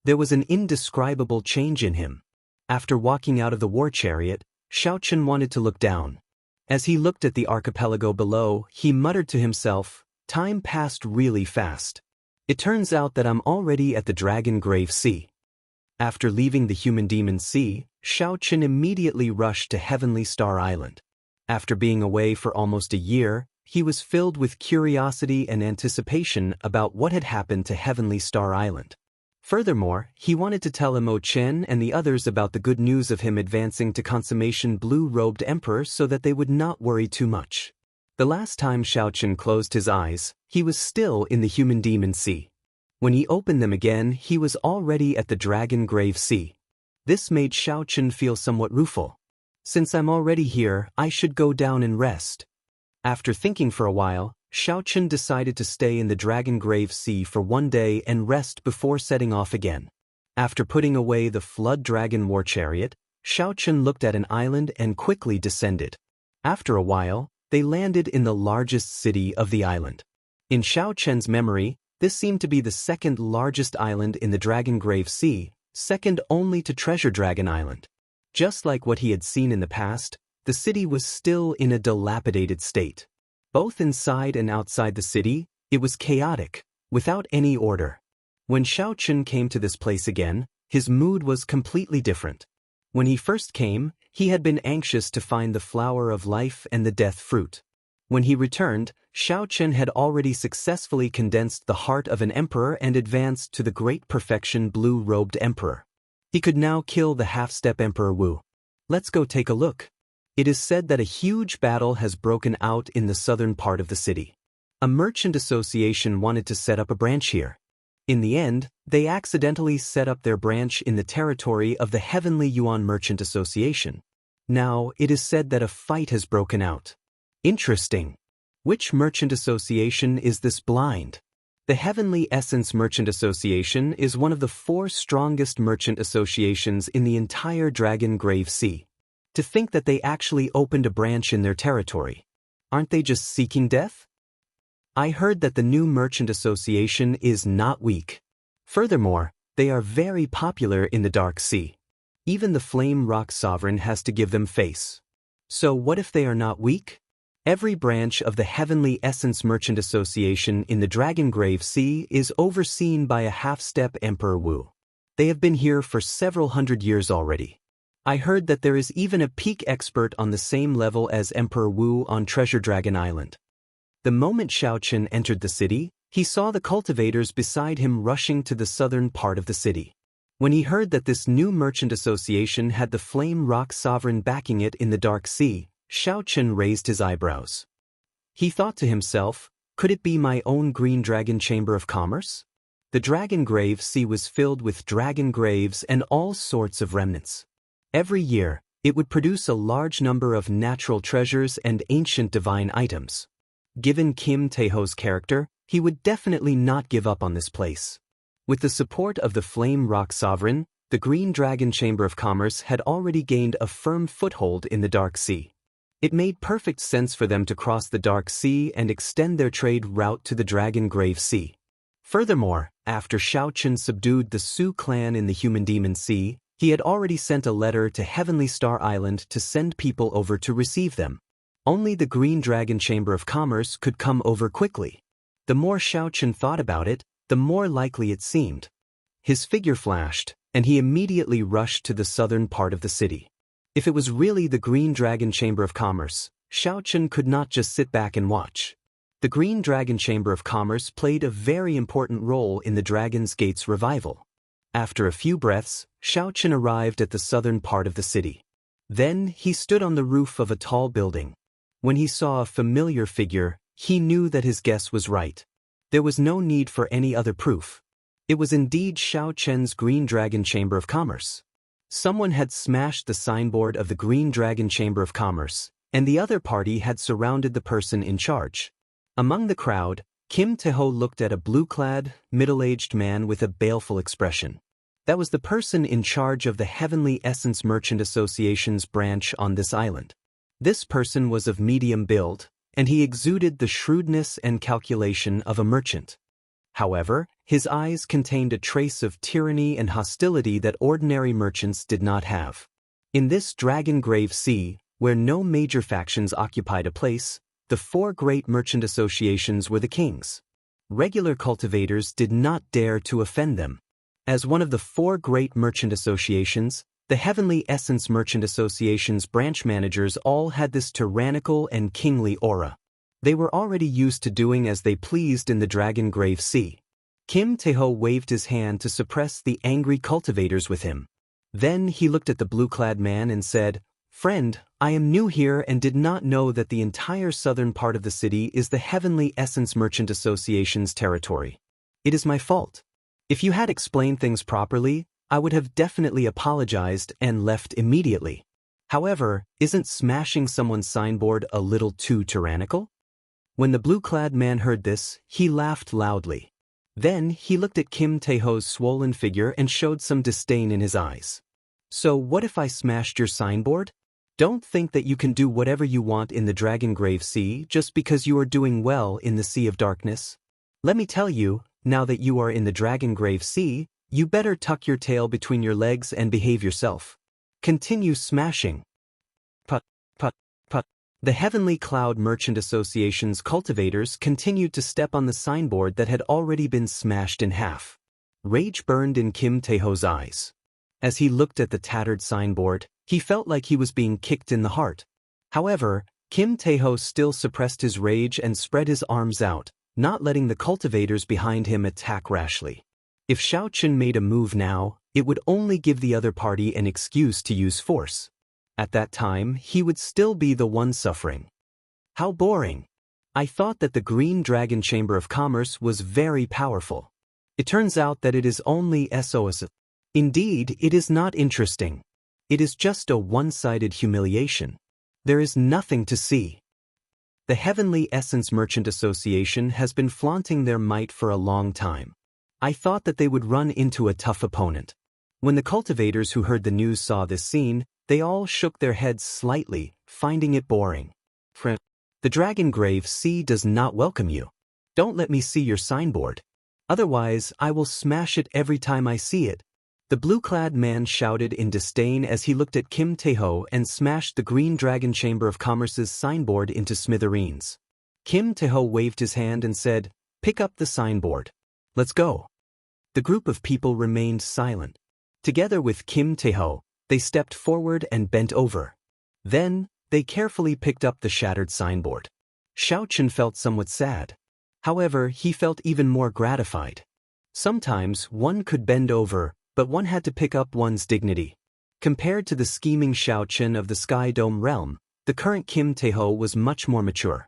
There was an indescribable change in him. After walking out of the war chariot, Xiao Chen wanted to look down. As he looked at the archipelago below, he muttered to himself, "Time passed really fast. It turns out that I'm already at the Dragon Grave Sea." After leaving the Human Demon Sea, Xiao Chen immediately rushed to Heavenly Star Island. After being away for almost a year, he was filled with curiosity and anticipation about what had happened to Heavenly Star Island. Furthermore, he wanted to tell Mo Chen and the others about the good news of him advancing to consummation blue-robed emperor so that they would not worry too much. The last time Xiao Chen closed his eyes, he was still in the Human Demon Sea. When he opened them again, he was already at the Dragon Grave Sea. This made Xiao Chen feel somewhat rueful. Since I'm already here, I should go down and rest. After thinking for a while, Xiao Chen decided to stay in the Dragon Grave Sea for one day and rest before setting off again. After putting away the Flood Dragon War Chariot, Xiao Chen looked at an island and quickly descended. After a while, they landed in the largest city of the island. In Xiao Chen's memory, this seemed to be the second largest island in the Dragon Grave Sea, second only to Treasure Dragon Island. Just like what he had seen in the past, the city was still in a dilapidated state. Both inside and outside the city, it was chaotic, without any order. When Xiao Chen came to this place again, his mood was completely different. When he first came, he had been anxious to find the flower of life and the death fruit. When he returned, Xiao Chen had already successfully condensed the heart of an emperor and advanced to the great perfection blue-robed emperor. He could now kill the half-step Emperor Wu. Let's go take a look. It is said that a huge battle has broken out in the southern part of the city. A merchant association wanted to set up a branch here. In the end, they accidentally set up their branch in the territory of the Heavenly Yuan Merchant Association. Now, it is said that a fight has broken out. Interesting. Which merchant association is this blind? The Heavenly Essence Merchant Association is one of the 4 strongest merchant associations in the entire Dragon Grave Sea. To think that they actually opened a branch in their territory. Aren't they just seeking death? I heard that the new merchant association is not weak. Furthermore, they are very popular in the Dark Sea. Even the Flame Rock Sovereign has to give them face. So what if they are not weak? Every branch of the Heavenly Essence Merchant Association in the Dragon Grave Sea is overseen by a half-step Emperor Wu. They have been here for several hundred years already. I heard that there is even a peak expert on the same level as Emperor Wu on Treasure Dragon Island. The moment Xiao Chen entered the city, he saw the cultivators beside him rushing to the southern part of the city. When he heard that this new merchant association had the Flame Rock Sovereign backing it in the Dark Sea, Xiao Chen raised his eyebrows. He thought to himself, could it be my own green dragon chamber of commerce? The dragon grave sea was filled with dragon graves and all sorts of remnants. Every year, it would produce a large number of natural treasures and ancient divine items. Given Kim Taeho's character, he would definitely not give up on this place. With the support of the Flame Rock Sovereign, the Green Dragon Chamber of Commerce had already gained a firm foothold in the Dark Sea. It made perfect sense for them to cross the Dark Sea and extend their trade route to the Dragon Grave Sea. Furthermore, after Shao Chen subdued the Su clan in the Human Demon Sea, he had already sent a letter to Heavenly Star Island to send people over to receive them. Only the Green Dragon Chamber of Commerce could come over quickly. The more Shao Chen thought about it, the more likely it seemed. His figure flashed, and he immediately rushed to the southern part of the city. If it was really the Green Dragon Chamber of Commerce, Shao Chen could not just sit back and watch. The Green Dragon Chamber of Commerce played a very important role in the Dragon's Gate's revival. After a few breaths, Shao Chen arrived at the southern part of the city. Then he stood on the roof of a tall building. When he saw a familiar figure, he knew that his guess was right. There was no need for any other proof. It was indeed Shao Chen's Green Dragon Chamber of Commerce. Someone had smashed the signboard of the Green Dragon Chamber of Commerce, and the other party had surrounded the person in charge. Among the crowd, Kim Taeho looked at a blue-clad, middle-aged man with a baleful expression. That was the person in charge of the Heavenly Essence Merchant Association's branch on this island. This person was of medium build, and he exuded the shrewdness and calculation of a merchant. However, his eyes contained a trace of tyranny and hostility that ordinary merchants did not have. In this Dragon Grave Sea, where no major factions occupied a place, the four great merchant associations were the kings. Regular cultivators did not dare to offend them. As one of the four great merchant associations, the Heavenly Essence Merchant Association's branch managers all had this tyrannical and kingly aura. They were already used to doing as they pleased in the Dragon Grave Sea. Kim Taeho waved his hand to suppress the angry cultivators with him. Then he looked at the blue-clad man and said, "Friend, I am new here and did not know that the entire southern part of the city is the Heavenly Essence Merchant Association's territory. It is my fault. If you had explained things properly, I would have definitely apologized and left immediately. However, isn't smashing someone's signboard a little too tyrannical?" When the blue-clad man heard this, he laughed loudly. Then he looked at Kim Taeho's swollen figure and showed some disdain in his eyes. "So what if I smashed your signboard? Don't think that you can do whatever you want in the Dragon Grave Sea just because you are doing well in the Sea of Darkness. Let me tell you, now that you are in the Dragon Grave Sea, you better tuck your tail between your legs and behave yourself. Continue smashing." Put, put, put. The Heavenly Cloud Merchant Association's cultivators continued to step on the signboard that had already been smashed in half. Rage burned in Kim Taeho's eyes. As he looked at the tattered signboard, he felt like he was being kicked in the heart. However, Kim Taeho still suppressed his rage and spread his arms out, not letting the cultivators behind him attack rashly. If Shao Chen made a move now, it would only give the other party an excuse to use force. At that time, he would still be the one suffering. How boring. I thought that the Green Dragon Chamber of Commerce was very powerful. It turns out that it is only SOS. Indeed, it is not interesting. It is just a one-sided humiliation. There is nothing to see. The Heavenly Essence Merchant Association has been flaunting their might for a long time. I thought that they would run into a tough opponent. When the cultivators who heard the news saw this scene, they all shook their heads slightly, finding it boring. "The Dragon Grave Sea does not welcome you. Don't let me see your signboard. Otherwise, I will smash it every time I see it." The blue-clad man shouted in disdain as he looked at Kim Taeho and smashed the Green Dragon Chamber of Commerce's signboard into smithereens. Kim Taeho waved his hand and said, "Pick up the signboard. Let's go." The group of people remained silent. Together with Kim Taeho, they stepped forward and bent over. Then, they carefully picked up the shattered signboard. Shao Chen felt somewhat sad. However, he felt even more gratified. Sometimes one could bend over, but one had to pick up one's dignity. Compared to the scheming Shao Chen of the Sky Dome realm, the current Kim Taeho was much more mature.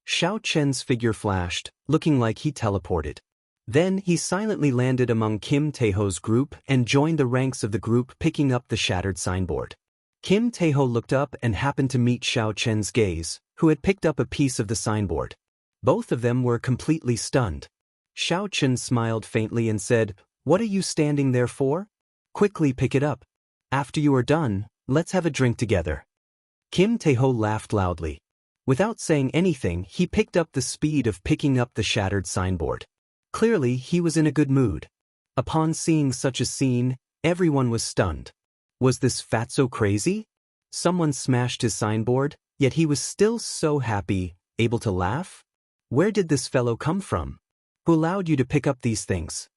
Xiao Chen's figure flashed, looking like he teleported. Then he silently landed among Kim Taeho's group and joined the ranks of the group picking up the shattered signboard. Kim Taeho looked up and happened to meet Xiao Chen's gaze, who had picked up a piece of the signboard. Both of them were completely stunned. Xiao Chen smiled faintly and said, "What are you standing there for? Quickly pick it up. After you are done, let's have a drink together." Kim Taeho laughed loudly. Without saying anything, he picked up the speed of picking up the shattered signboard. Clearly, he was in a good mood. Upon seeing such a scene, everyone was stunned. Was this fatso crazy? Someone smashed his signboard, yet he was still so happy, able to laugh? Where did this fellow come from? Who allowed you to pick up these things?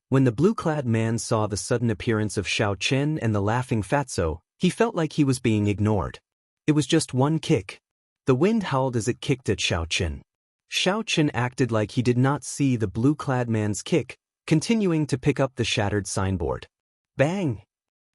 When the blue-clad man saw the sudden appearance of Xiao Chen and the laughing fatso, he felt like he was being ignored. It was just one kick. The wind howled as it kicked at Xiao Chen. Xiao Chen acted like he did not see the blue-clad man's kick, continuing to pick up the shattered signboard. Bang!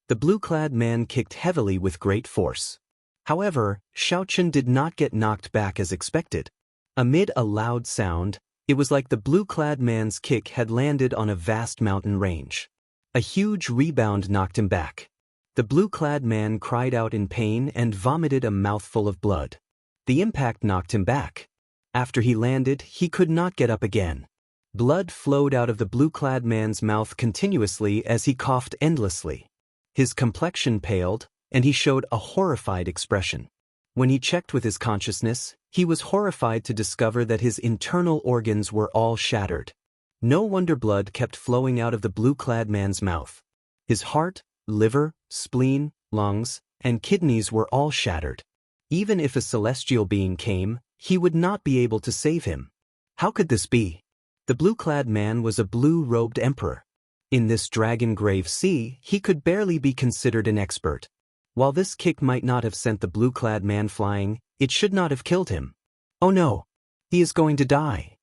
The blue-clad man kicked heavily with great force. However, Xiao Chen did not get knocked back as expected. Amid a loud sound, it was like the blue-clad man's kick had landed on a vast mountain range. A huge rebound knocked him back. The blue-clad man cried out in pain and vomited a mouthful of blood. The impact knocked him back. After he landed, he could not get up again. Blood flowed out of the blue-clad man's mouth continuously as he coughed endlessly. His complexion paled, and he showed a horrified expression. When he checked with his consciousness, he was horrified to discover that his internal organs were all shattered. No wonder blood kept flowing out of the blue-clad man's mouth. His heart, liver, spleen, lungs, and kidneys were all shattered. Even if a celestial being came, he would not be able to save him. How could this be? The blue-clad man was a blue-robed emperor. In this dragon-grave sea, he could barely be considered an expert. While this kick might not have sent the blue-clad man flying, it should not have killed him. Oh no! He is going to die.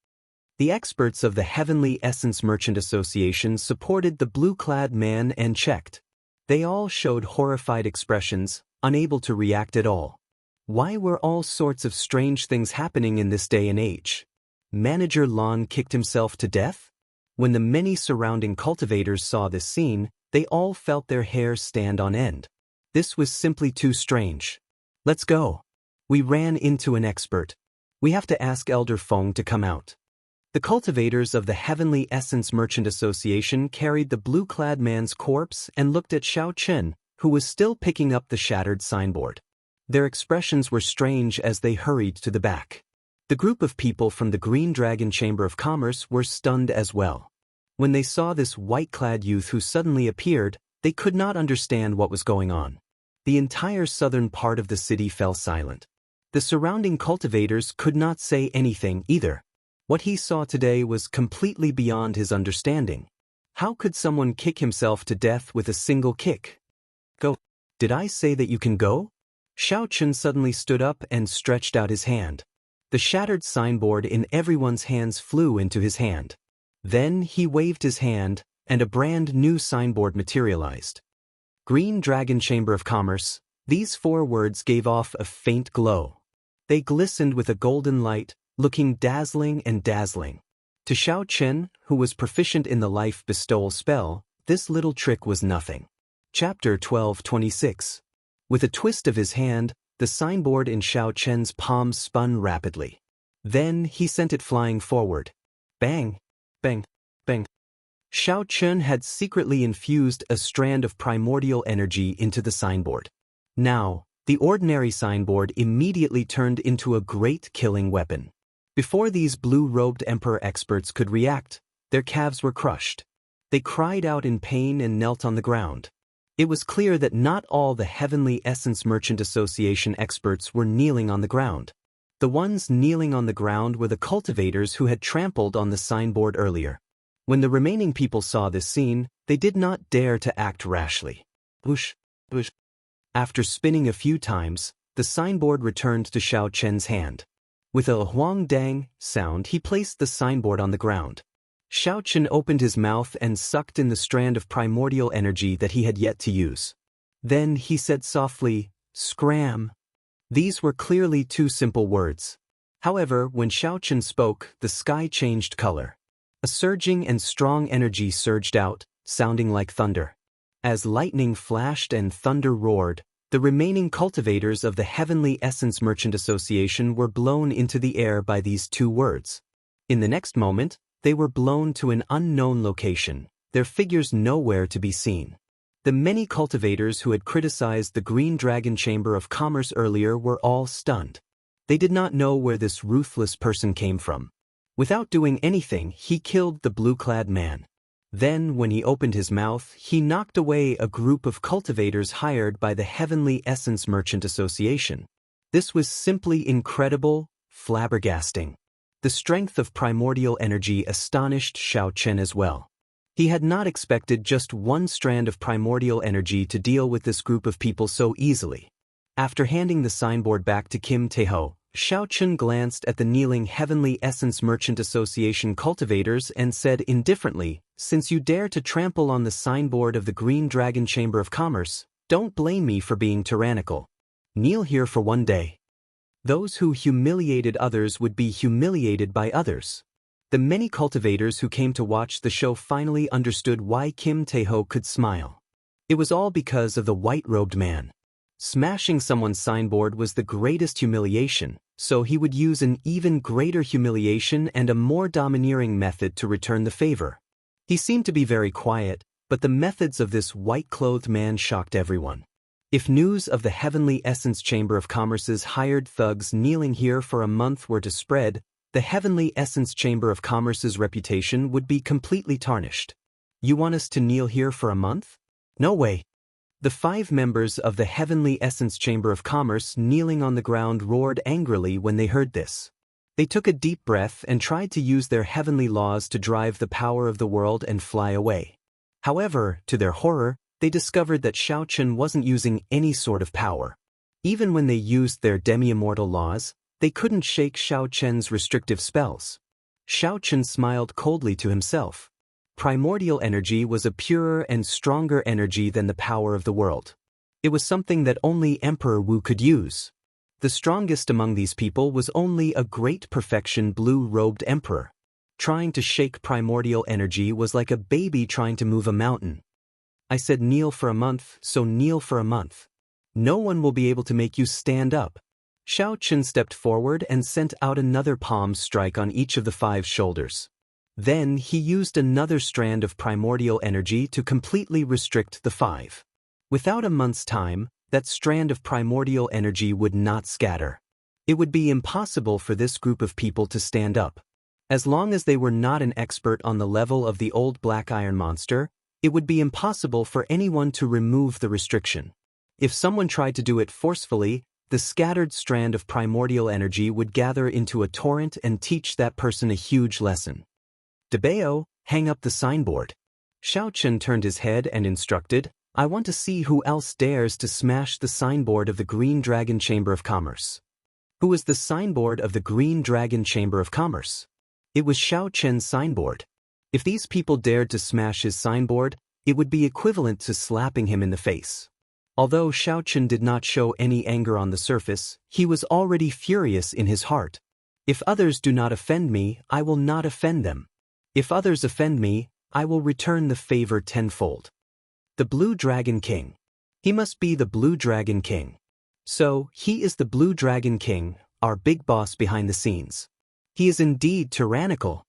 The experts of the Heavenly Essence Merchant Association supported the blue-clad man and checked. They all showed horrified expressions, unable to react at all. Why were all sorts of strange things happening in this day and age? Manager Lon kicked himself to death? When the many surrounding cultivators saw this scene, they all felt their hair stand on end. This was simply too strange. Let's go. We ran into an expert. We have to ask Elder Feng to come out. The cultivators of the Heavenly Essence Merchant Association carried the blue-clad man's corpse and looked at Xiao Chen, who was still picking up the shattered signboard. Their expressions were strange as they hurried to the back. The group of people from the Green Dragon Chamber of Commerce were stunned as well. When they saw this white-clad youth who suddenly appeared, they could not understand what was going on. The entire southern part of the city fell silent. The surrounding cultivators could not say anything either. What he saw today was completely beyond his understanding. How could someone kick himself to death with a single kick? Go. Did I say that you can go? Xiao Chen suddenly stood up and stretched out his hand. The shattered signboard in everyone's hands flew into his hand. Then he waved his hand, and a brand new signboard materialized. Green Dragon Chamber of Commerce. These 4 words gave off a faint glow. They glistened with a golden light, looking dazzling and dazzling. To Xiao Chen, who was proficient in the life bestowal spell, this little trick was nothing. Chapter 12:26. With a twist of his hand, the signboard in Xiao Chen's palm spun rapidly. Then he sent it flying forward. Bang! Bang! Bang! Xiao Chen had secretly infused a strand of primordial energy into the signboard. Now, the ordinary signboard immediately turned into a great killing weapon. Before these blue-robed emperor experts could react, their calves were crushed. They cried out in pain and knelt on the ground. It was clear that not all the Heavenly Essence Merchant Association experts were kneeling on the ground. The ones kneeling on the ground were the cultivators who had trampled on the signboard earlier. When the remaining people saw this scene, they did not dare to act rashly. Whoosh, whoosh. After spinning a few times, the signboard returned to Xiao Chen's hand. With a huang dang sound, he placed the signboard on the ground. Xiao Chen opened his mouth and sucked in the strand of primordial energy that he had yet to use. Then he said softly, "Scram." These were clearly 2 simple words. However, when Xiao Chen spoke, the sky changed color. A surging and strong energy surged out, sounding like thunder. As lightning flashed and thunder roared, the remaining cultivators of the Heavenly Essence Merchant Association were blown into the air by these two words. In the next moment, they were blown to an unknown location, their figures nowhere to be seen. The many cultivators who had criticized the Green Dragon Chamber of Commerce earlier were all stunned. They did not know where this ruthless person came from. Without doing anything, he killed the blue-clad man. Then, when he opened his mouth, he knocked away a group of cultivators hired by the Heavenly Essence Merchant Association. This was simply incredible, flabbergasting. The strength of primordial energy astonished Xiao Chen as well. He had not expected just one strand of primordial energy to deal with this group of people so easily. After handing the signboard back to Kim Taeho, Xiao Chen glanced at the kneeling Heavenly Essence Merchant Association cultivators and said indifferently, "Since you dare to trample on the signboard of the Green Dragon Chamber of Commerce, don't blame me for being tyrannical. Kneel here for one day." Those who humiliated others would be humiliated by others. The many cultivators who came to watch the show finally understood why Kim Taeho could smile. It was all because of the white-robed man. Smashing someone's signboard was the greatest humiliation, so he would use an even greater humiliation and a more domineering method to return the favor. He seemed to be very quiet, but the methods of this white-clothed man shocked everyone. If news of the Heavenly Essence Chamber of Commerce's hired thugs kneeling here for a month were to spread, the Heavenly Essence Chamber of Commerce's reputation would be completely tarnished. "You want us to kneel here for a month? No way." The 5 members of the Heavenly Essence Chamber of Commerce kneeling on the ground roared angrily when they heard this. They took a deep breath and tried to use their heavenly laws to drive the power of the world and fly away. However, to their horror, they discovered that Xiao Chen wasn't using any sort of power. Even when they used their demi-immortal laws, they couldn't shake Xiao Chen's restrictive spells. Xiao Chen smiled coldly to himself. Primordial energy was a purer and stronger energy than the power of the world. It was something that only Emperor Wu could use. The strongest among these people was only a great perfection blue-robed emperor. Trying to shake primordial energy was like a baby trying to move a mountain. "I said kneel for a month, so kneel for a month. No one will be able to make you stand up." Xiao Chen stepped forward and sent out another palm strike on each of the 5 shoulders. Then he used another strand of primordial energy to completely restrict the 5. Without a month's time, that strand of primordial energy would not scatter. It would be impossible for this group of people to stand up. As long as they were not an expert on the level of the old black iron monster, it would be impossible for anyone to remove the restriction. If someone tried to do it forcefully, the scattered strand of primordial energy would gather into a torrent and teach that person a huge lesson. "Debeo, hang up the signboard." Xiao Chen turned his head and instructed, "I want to see who else dares to smash the signboard of the Green Dragon Chamber of Commerce." Who was the signboard of the Green Dragon Chamber of Commerce? It was Xiao Chen's signboard. If these people dared to smash his signboard, it would be equivalent to slapping him in the face. Although Xiao Chen did not show any anger on the surface, he was already furious in his heart. "If others do not offend me, I will not offend them. If others offend me, I will return the favor tenfold." The Blue Dragon King. He must be the Blue Dragon King. So, he is the Blue Dragon King, our big boss behind the scenes. He is indeed tyrannical.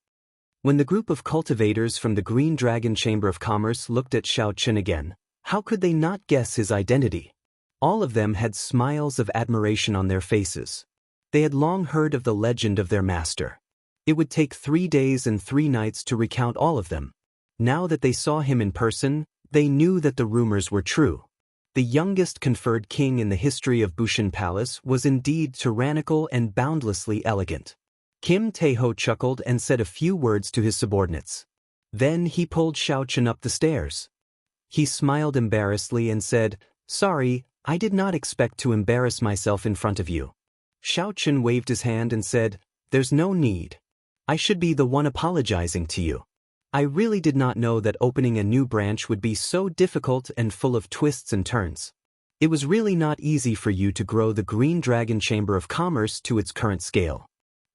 When the group of cultivators from the Green Dragon Chamber of Commerce looked at Xiao Chen again, how could they not guess his identity? All of them had smiles of admiration on their faces. They had long heard of the legend of their master. It would take 3 days and 3 nights to recount all of them. Now that they saw him in person, they knew that the rumors were true. The youngest conferred king in the history of Bushin Palace was indeed tyrannical and boundlessly elegant. Kim Taeho chuckled and said a few words to his subordinates. Then he pulled Xiao Chen up the stairs. He smiled embarrassedly and said, "Sorry, I did not expect to embarrass myself in front of you." Xiao Chen waved his hand and said, "There's no need. I should be the one apologizing to you. I really did not know that opening a new branch would be so difficult and full of twists and turns. It was really not easy for you to grow the Green Dragon Chamber of Commerce to its current scale.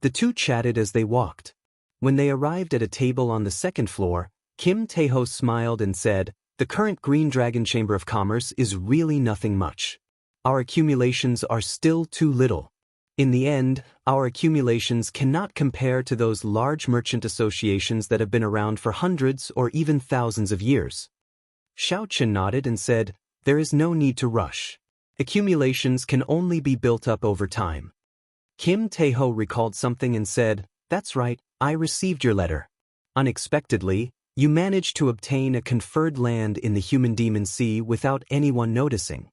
The two chatted as they walked. When they arrived at a table on the second floor, Kim Tae-ho smiled and said, "The current Green Dragon Chamber of Commerce is really nothing much. Our accumulations are still too little. In the end, our accumulations cannot compare to those large merchant associations that have been around for hundreds or even thousands of years." Xiaoqun nodded and said, "There is no need to rush. Accumulations can only be built up over time." Kim Tae-ho recalled something and said, "That's right, I received your letter. Unexpectedly, you managed to obtain a conferred land in the Human Demon Sea without anyone noticing.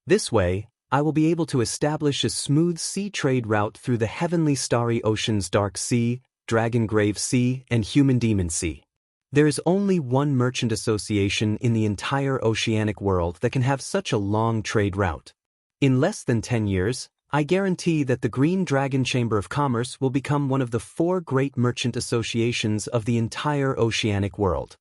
This way, I will be able to establish a smooth sea trade route through the heavenly starry oceans Dark Sea, Dragon Grave Sea, and Human Demon Sea. There is only one merchant association in the entire oceanic world that can have such a long trade route. In less than 10 years, I guarantee that the Green Dragon Chamber of Commerce will become one of the 4 great merchant associations of the entire oceanic world."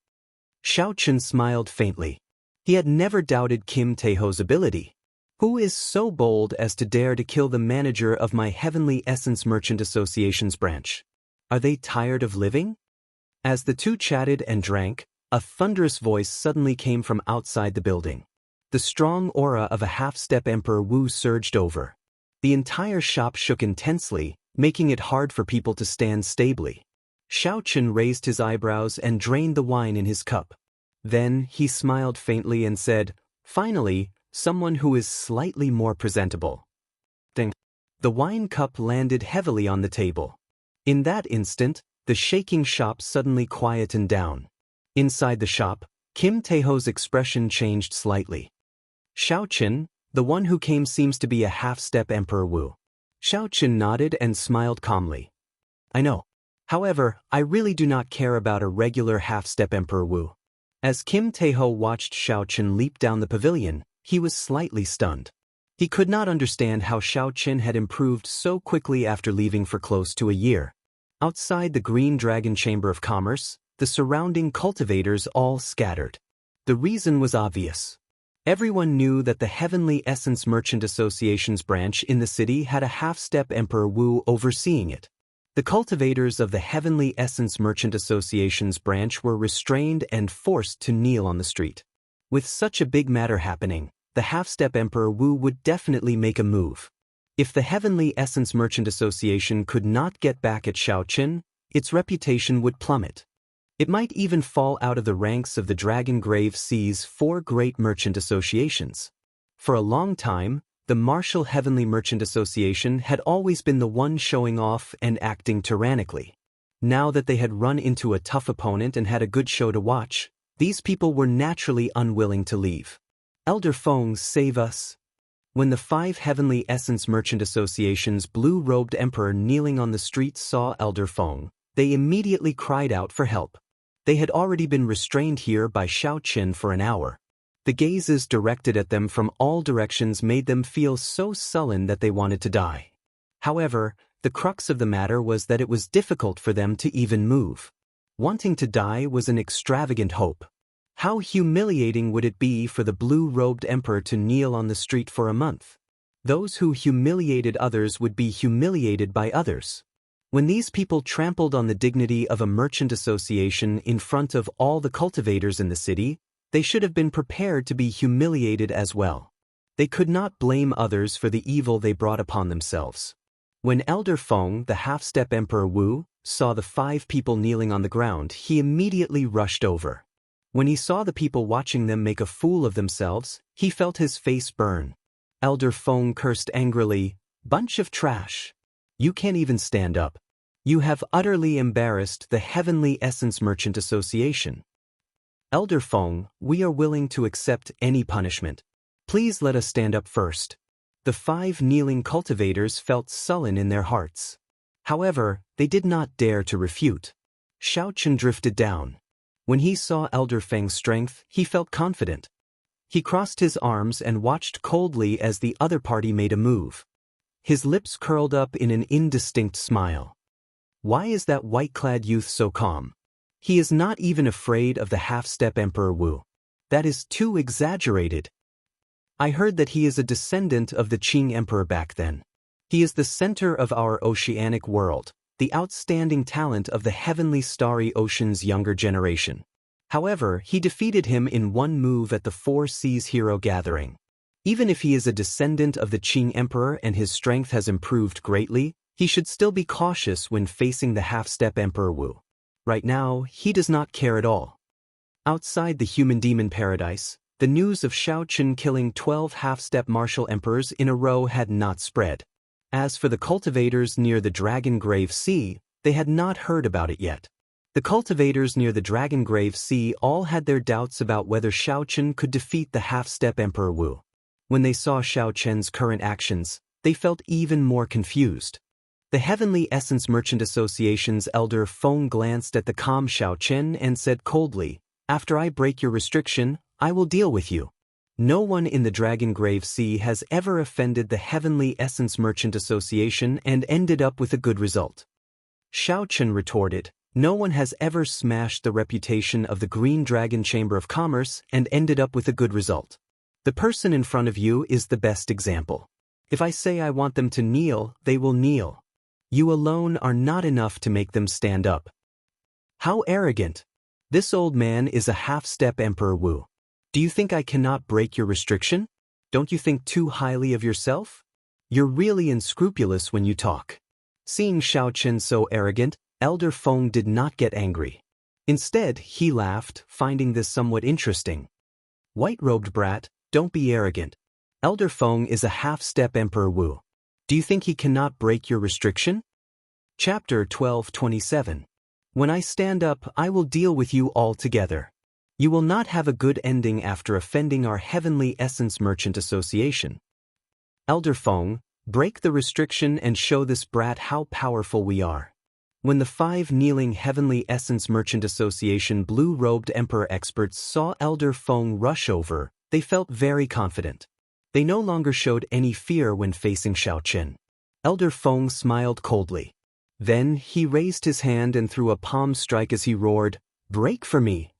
Xiaoqun smiled faintly. He had never doubted Kim Tae-ho's ability. Who is so bold as to dare to kill the manager of my Heavenly Essence Merchant Association's branch? Are they tired of living? As the two chatted and drank, a thunderous voice suddenly came from outside the building. The strong aura of a half-step Emperor Wu surged over. The entire shop shook intensely, making it hard for people to stand stably. Xiaoqun raised his eyebrows and drained the wine in his cup. Then he smiled faintly and said, "Finally, someone who is slightly more presentable." Ding. The wine cup landed heavily on the table. In that instant, the shaking shop suddenly quietened down. Inside the shop, Kim Tae-ho's expression changed slightly. "Xiaoqun, the one who came seems to be a half-step Emperor Wu." Xiaoqun nodded and smiled calmly. "I know. However, I really do not care about a regular half-step Emperor Wu." As Kim Tae-ho watched Xiaoqun leap down the pavilion, he was slightly stunned. He could not understand how Xiaoqun had improved so quickly after leaving for close to a year. Outside the Green Dragon Chamber of Commerce, the surrounding cultivators all scattered. The reason was obvious. Everyone knew that the Heavenly Essence Merchant Association's branch in the city had a half-step Emperor Wu overseeing it. The cultivators of the Heavenly Essence Merchant Association's branch were restrained and forced to kneel on the street. With such a big matter happening, the half-step Emperor Wu would definitely make a move. If the Heavenly Essence Merchant Association could not get back at Xiaoqun, its reputation would plummet. It might even fall out of the ranks of the Dragon Grave Sea's 4 great merchant associations. For a long time, the Martial Heavenly Merchant Association had always been the one showing off and acting tyrannically. Now that they had run into a tough opponent and had a good show to watch, these people were naturally unwilling to leave. "Elder Feng, save us." When the 5 Heavenly Essence Merchant Association's blue-robed emperor kneeling on the street saw Elder Feng, they immediately cried out for help. They had already been restrained here by Xiaoqun for an hour. The gazes directed at them from all directions made them feel so sullen that they wanted to die. However, the crux of the matter was that it was difficult for them to even move. Wanting to die was an extravagant hope. How humiliating would it be for the blue-robed emperor to kneel on the street for a month? Those who humiliated others would be humiliated by others. When these people trampled on the dignity of a merchant association in front of all the cultivators in the city, they should have been prepared to be humiliated as well. They could not blame others for the evil they brought upon themselves. When Elder Feng, the half-step Emperor Wu, saw the 5 people kneeling on the ground, he immediately rushed over. When he saw the people watching them make a fool of themselves, he felt his face burn. Elder Feng cursed angrily, "Bunch of trash. You can't even stand up. You have utterly embarrassed the Heavenly Essence Merchant Association. Elder Feng, we are willing to accept any punishment. Please let us stand up first." The 5 kneeling cultivators felt sullen in their hearts. However, they did not dare to refute. Xiaoqun drifted down. When he saw Elder Feng's strength, he felt confident. He crossed his arms and watched coldly as the other party made a move. His lips curled up in an indistinct smile. Why is that white-clad youth so calm? He is not even afraid of the half-step Emperor Wu. That is too exaggerated. I heard that he is a descendant of the Qing Emperor back then. He is the center of our oceanic world, the outstanding talent of the heavenly starry ocean's younger generation. However, he defeated him in one move at the Four Seas Hero Gathering. Even if he is a descendant of the Qing Emperor and his strength has improved greatly, he should still be cautious when facing the half-step Emperor Wu. Right now, he does not care at all. Outside the human-demon paradise, the news of Shaoqun killing 12 half-step martial emperors in a row had not spread. As for the cultivators near the Dragon Grave Sea, they had not heard about it yet. The cultivators near the Dragon Grave Sea all had their doubts about whether Shaoqun could defeat the half-step Emperor Wu. When they saw Shaoqun's current actions, they felt even more confused. The Heavenly Essence Merchant Association's elder Feng glanced at the calm Shaoqun and said coldly, "After I break your restriction, I will deal with you." No one in the Dragon Grave Sea has ever offended the Heavenly Essence Merchant Association and ended up with a good result. Shaoqun retorted, "No one has ever smashed the reputation of the Green Dragon Chamber of Commerce and ended up with a good result. The person in front of you is the best example. If I say I want them to kneel, they will kneel. You alone are not enough to make them stand up." How arrogant! This old man is a half-step Emperor Wu. Do you think I cannot break your restriction? Don't you think too highly of yourself? You're really unscrupulous when you talk. Seeing Shaoqun so arrogant, Elder Feng did not get angry. Instead, he laughed, finding this somewhat interesting. "White-robed brat, don't be arrogant. Elder Feng is a half-step Emperor Wu. Do you think he cannot break your restriction?" Chapter 12:27. When I stand up, I will deal with you all together. You will not have a good ending after offending our Heavenly Essence Merchant Association. Elder Feng, break the restriction and show this brat how powerful we are. When the 5 kneeling Heavenly Essence Merchant Association blue-robed Emperor experts saw Elder Feng rush over, they felt very confident. They no longer showed any fear when facing Shaoqun. Elder Feng smiled coldly. Then he raised his hand and threw a palm strike as he roared, "Break for me!"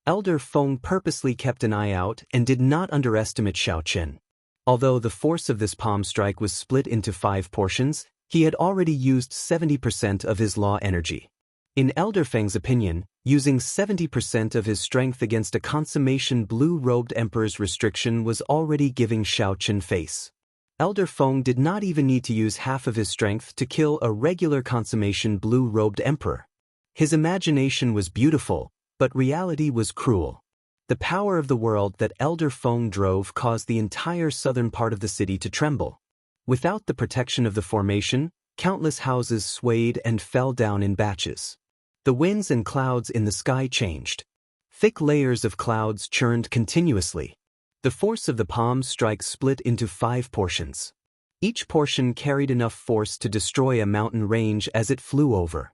Elder Feng purposely kept an eye out and did not underestimate Shaoqun. Although the force of this palm strike was split into 5 portions, he had already used 70% of his law energy. In Elder Feng's opinion, using 70% of his strength against a consummation blue-robed emperor's restriction was already giving Shaoqun face. Elder Feng did not even need to use half of his strength to kill a regular consummation blue-robed emperor. His imagination was beautiful, but reality was cruel. The power of the world that Elder Feng drove caused the entire southern part of the city to tremble. Without the protection of the formation, countless houses swayed and fell down in batches. The winds and clouds in the sky changed. Thick layers of clouds churned continuously. The force of the palm strike split into 5 portions. Each portion carried enough force to destroy a mountain range as it flew over.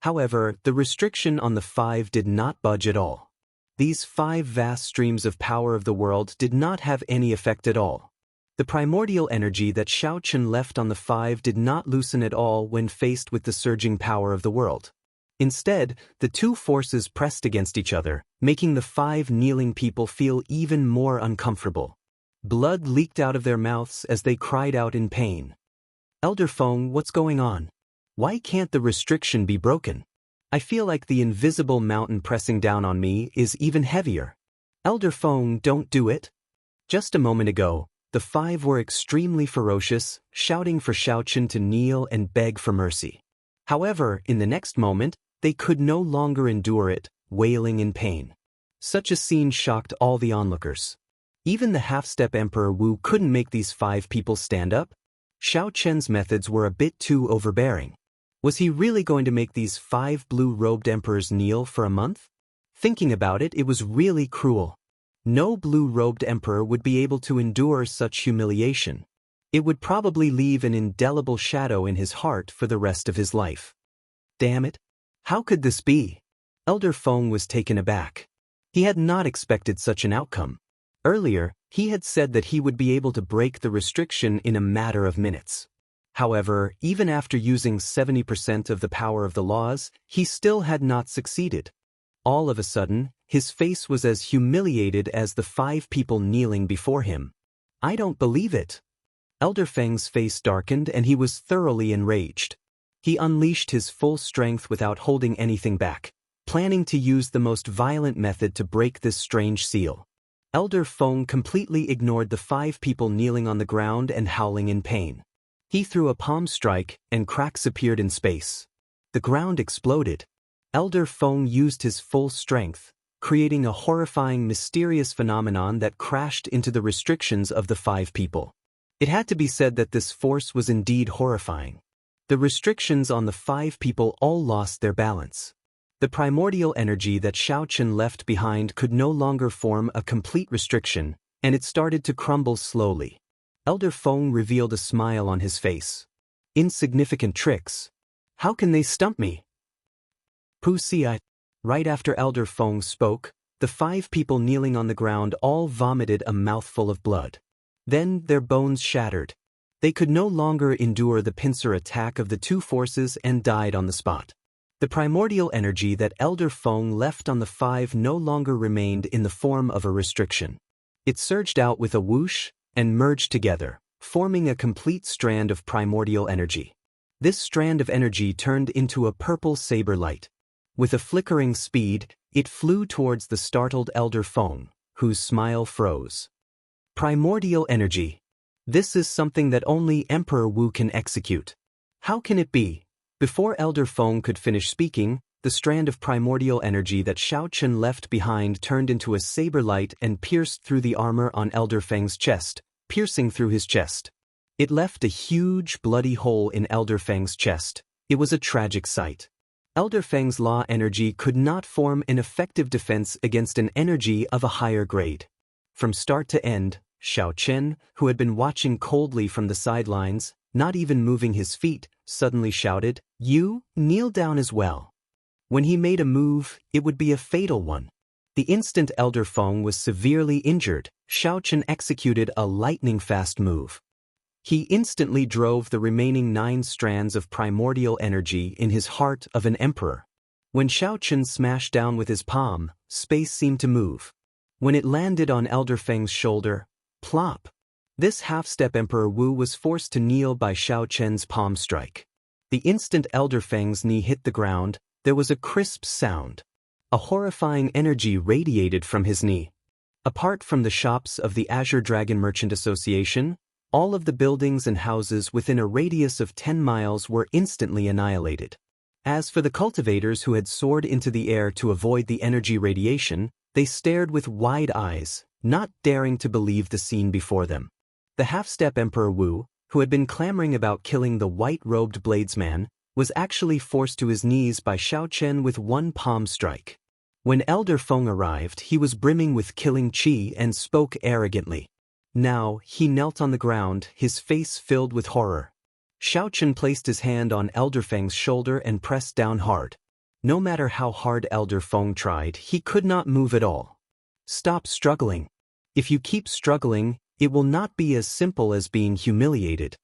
However, the restriction on the 5 did not budge at all. These 5 vast streams of power of the world did not have any effect at all. The primordial energy that Shaoqun left on the 5 did not loosen at all when faced with the surging power of the world. Instead, the 2 forces pressed against each other, making the 5 kneeling people feel even more uncomfortable. Blood leaked out of their mouths as they cried out in pain. "Elder Feng, what's going on? Why can't the restriction be broken? I feel like the invisible mountain pressing down on me is even heavier. Elder Feng, don't do it." Just a moment ago, the 5 were extremely ferocious, shouting for Shaoqun to kneel and beg for mercy. However, in the next moment, they could no longer endure it, wailing in pain. Such a scene shocked all the onlookers. Even the half-step Emperor Wu couldn't make these 5 people stand up. Shaoqun's methods were a bit too overbearing. Was he really going to make these 5 blue-robed emperors kneel for a month? Thinking about it, it was really cruel. No blue-robed emperor would be able to endure such humiliation. It would probably leave an indelible shadow in his heart for the rest of his life. Damn it! How could this be? Elder Feng was taken aback. He had not expected such an outcome. Earlier, he had said that he would be able to break the restriction in a matter of minutes. However, even after using 70% of the power of the laws, he still had not succeeded. All of a sudden, his face was as humiliated as the 5 people kneeling before him. "I don't believe it." Elder Feng's face darkened and he was thoroughly enraged. He unleashed his full strength without holding anything back, planning to use the most violent method to break this strange seal. Elder Feng completely ignored the 5 people kneeling on the ground and howling in pain. He threw a palm strike, and cracks appeared in space. The ground exploded. Elder Feng used his full strength, creating a horrifying, mysterious phenomenon that crashed into the restrictions of the 5 people. It had to be said that this force was indeed horrifying. The restrictions on the 5 people all lost their balance. The primordial energy that Xiaochen left behind could no longer form a complete restriction, and it started to crumble slowly. Elder Feng revealed a smile on his face. Insignificant tricks. How can they stump me? Wuxia. Right after Elder Feng spoke, the 5 people kneeling on the ground all vomited a mouthful of blood. Then their bones shattered. They could no longer endure the pincer attack of the 2 forces and died on the spot. The primordial energy that Elder Feng left on the 5 no longer remained in the form of a restriction. It surged out with a whoosh and merged together, forming a complete strand of primordial energy. This strand of energy turned into a purple saber light. With a flickering speed, it flew towards the startled Elder Feng, whose smile froze. Primordial energy. This is something that only Emperor Wu can execute. How can it be? Before Elder Feng could finish speaking, the strand of primordial energy that Xiaochen left behind turned into a saber light and pierced through the armor on Elder Feng's chest, piercing through his chest. It left a huge, bloody hole in Elder Feng's chest. It was a tragic sight. Elder Feng's law energy could not form an effective defense against an energy of a higher grade. From start to end, Xiaochen, who had been watching coldly from the sidelines, not even moving his feet, suddenly shouted, "You, kneel down as well." When he made a move, it would be a fatal one. The instant Elder Feng was severely injured, Xiaochen executed a lightning-fast move. He instantly drove the remaining 9 strands of primordial energy in his heart of an emperor. When Xiaochen smashed down with his palm, space seemed to move. When it landed on Elder Feng's shoulder, plop! This half-step Emperor Wu was forced to kneel by Xiaochen's palm strike. The instant Elder Feng's knee hit the ground, there was a crisp sound. A horrifying energy radiated from his knee. Apart from the shops of the Azure Dragon Merchant Association, all of the buildings and houses within a radius of 10 miles were instantly annihilated. As for the cultivators who had soared into the air to avoid the energy radiation, they stared with wide eyes, not daring to believe the scene before them. The half-step Emperor Wu, who had been clamoring about killing the white-robed bladesman, was actually forced to his knees by Xiaochen with one palm strike. When Elder Feng arrived, he was brimming with killing qi and spoke arrogantly. Now, he knelt on the ground, his face filled with horror. Xiaochen placed his hand on Elder Feng's shoulder and pressed down hard. No matter how hard Elder Feng tried, he could not move at all. Stop struggling. If you keep struggling, it will not be as simple as being humiliated.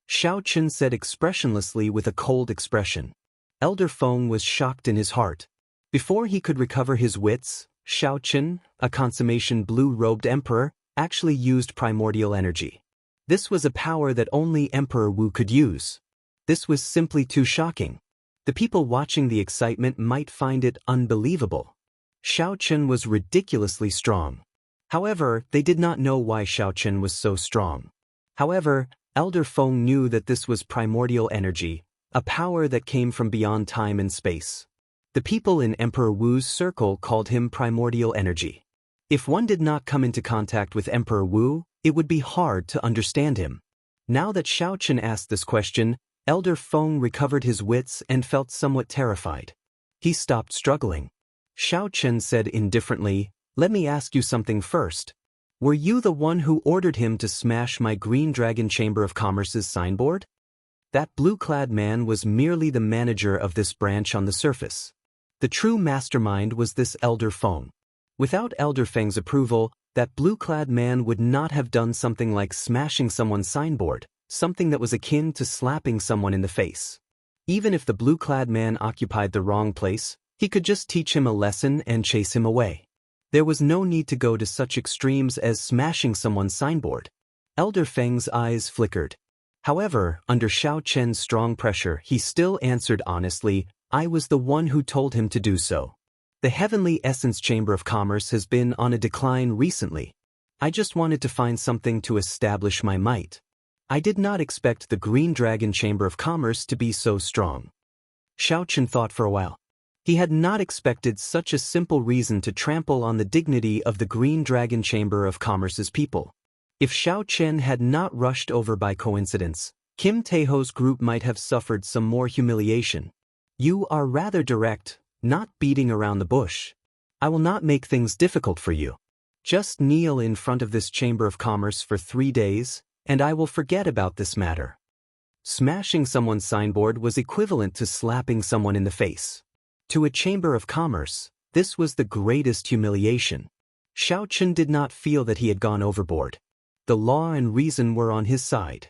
Xiaochen said expressionlessly with a cold expression. Elder Feng was shocked in his heart. Before he could recover his wits, Xiaochen, a consummation blue-robed emperor, actually used primordial energy. This was a power that only Emperor Wu could use. This was simply too shocking. The people watching the excitement might find it unbelievable. Xiaochen was ridiculously strong. However, they did not know why Xiaochen was so strong. However, Elder Feng knew that this was primordial energy, a power that came from beyond time and space. The people in Emperor Wu's circle called him primordial energy. If one did not come into contact with Emperor Wu, it would be hard to understand him. Now that Xiaochen asked this question, Elder Feng recovered his wits and felt somewhat terrified. He stopped struggling. Xiaochen said indifferently, "Let me ask you something first. Were you the one who ordered him to smash my Green Dragon Chamber of Commerce's signboard?" That blue-clad man was merely the manager of this branch on the surface. The true mastermind was this Elder Feng. Without Elder Feng's approval, that blue-clad man would not have done something like smashing someone's signboard, something that was akin to slapping someone in the face. Even if the blue-clad man occupied the wrong place, he could just teach him a lesson and chase him away. There was no need to go to such extremes as smashing someone's signboard. Elder Feng's eyes flickered. However, under Xiao Chen's strong pressure, he still answered honestly, I was the one who told him to do so. The Heavenly Essence Chamber of Commerce has been on a decline recently. I just wanted to find something to establish my might. I did not expect the Green Dragon Chamber of Commerce to be so strong. Xiao Chen thought for a while. He had not expected such a simple reason to trample on the dignity of the Green Dragon Chamber of Commerce's people. If Xiao Chen had not rushed over by coincidence, Kim Taeho's group might have suffered some more humiliation. You are rather direct, not beating around the bush. I will not make things difficult for you. Just kneel in front of this Chamber of Commerce for 3 days, and I will forget about this matter. Smashing someone's signboard was equivalent to slapping someone in the face. To a Chamber of Commerce, this was the greatest humiliation. Xiao Chen did not feel that he had gone overboard. The law and reason were on his side.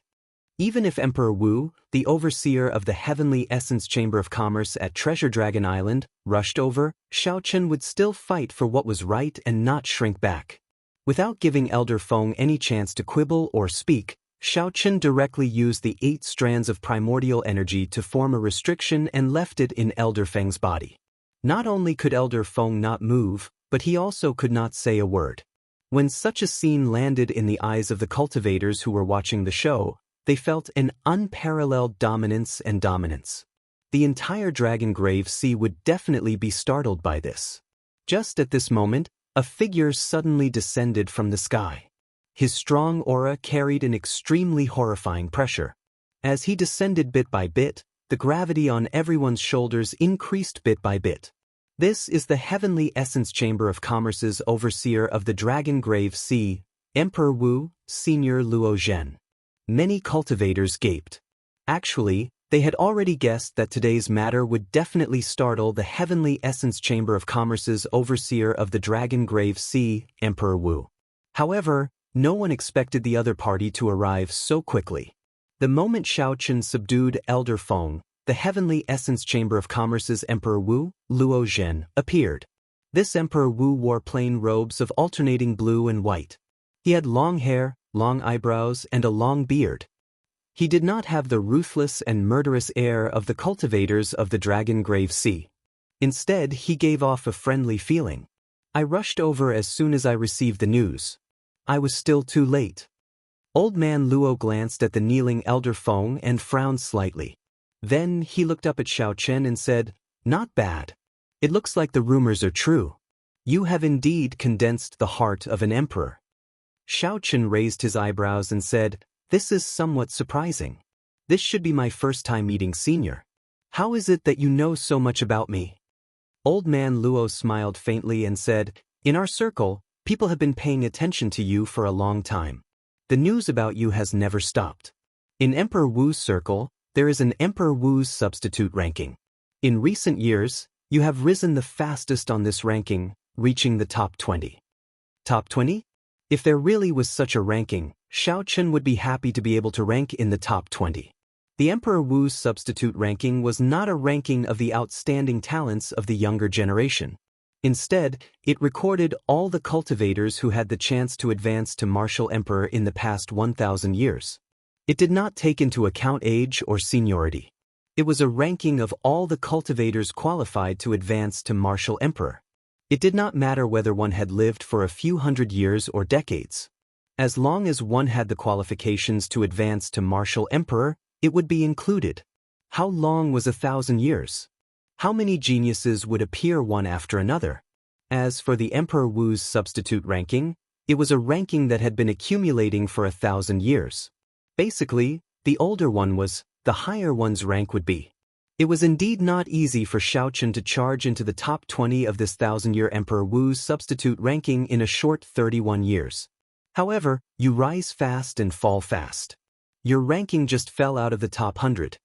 Even if Emperor Wu, the overseer of the Heavenly Essence Chamber of Commerce at Treasure Dragon Island, rushed over, Xiao Chen would still fight for what was right and not shrink back. Without giving Elder Feng any chance to quibble or speak, Xiao Chen directly used the 8 strands of primordial energy to form a restriction and left it in Elder Feng's body. Not only could Elder Feng not move, but he also could not say a word. When such a scene landed in the eyes of the cultivators who were watching the show, they felt an unparalleled dominance and dominance. The entire Dragon Grave Sea would definitely be startled by this. Just at this moment, a figure suddenly descended from the sky. His strong aura carried an extremely horrifying pressure. As he descended bit by bit, the gravity on everyone's shoulders increased bit by bit. This is the Heavenly Essence Chamber of Commerce's overseer of the Dragon Grave Sea, Emperor Wu, Senior Luo Zhen. Many cultivators gaped. Actually, they had already guessed that today's matter would definitely startle the Heavenly Essence Chamber of Commerce's overseer of the Dragon Grave Sea, Emperor Wu. However, no one expected the other party to arrive so quickly. The moment Xiao Chen subdued Elder Feng, the Heavenly Essence Chamber of Commerce's Emperor Wu, Luo Zhen, appeared. This Emperor Wu wore plain robes of alternating blue and white. He had long hair, long eyebrows, and a long beard. He did not have the ruthless and murderous air of the cultivators of the Dragon Grave Sea. Instead, he gave off a friendly feeling. I rushed over as soon as I received the news. I was still too late. Old man Luo glanced at the kneeling Elder Feng and frowned slightly. Then he looked up at Xiao Chen and said, Not bad. It looks like the rumors are true. You have indeed condensed the heart of an emperor. Xiao Chen raised his eyebrows and said, This is somewhat surprising. This should be my first time meeting Senior. How is it that you know so much about me? Old man Luo smiled faintly and said, In our circle, people have been paying attention to you for a long time. The news about you has never stopped. In Emperor Wu's circle, there is an Emperor Wu's substitute ranking. In recent years, you have risen the fastest on this ranking, reaching the top 20. Top 20? If there really was such a ranking, Xiao Chen would be happy to be able to rank in the top 20. The Emperor Wu's substitute ranking was not a ranking of the outstanding talents of the younger generation. Instead, it recorded all the cultivators who had the chance to advance to martial emperor in the past 1,000 years. It did not take into account age or seniority. It was a ranking of all the cultivators qualified to advance to martial emperor. It did not matter whether one had lived for a few hundred years or decades. As long as one had the qualifications to advance to martial emperor, it would be included. How long was 1,000 years? How many geniuses would appear one after another? As for the Emperor Wu's substitute ranking, it was a ranking that had been accumulating for 1,000 years. Basically, the older one was, the higher one's rank would be. It was indeed not easy for Xiao Chen to charge into the top 20 of this 1,000-year Emperor Wu's substitute ranking in a short 31 years. However, you rise fast and fall fast. Your ranking just fell out of the top 100.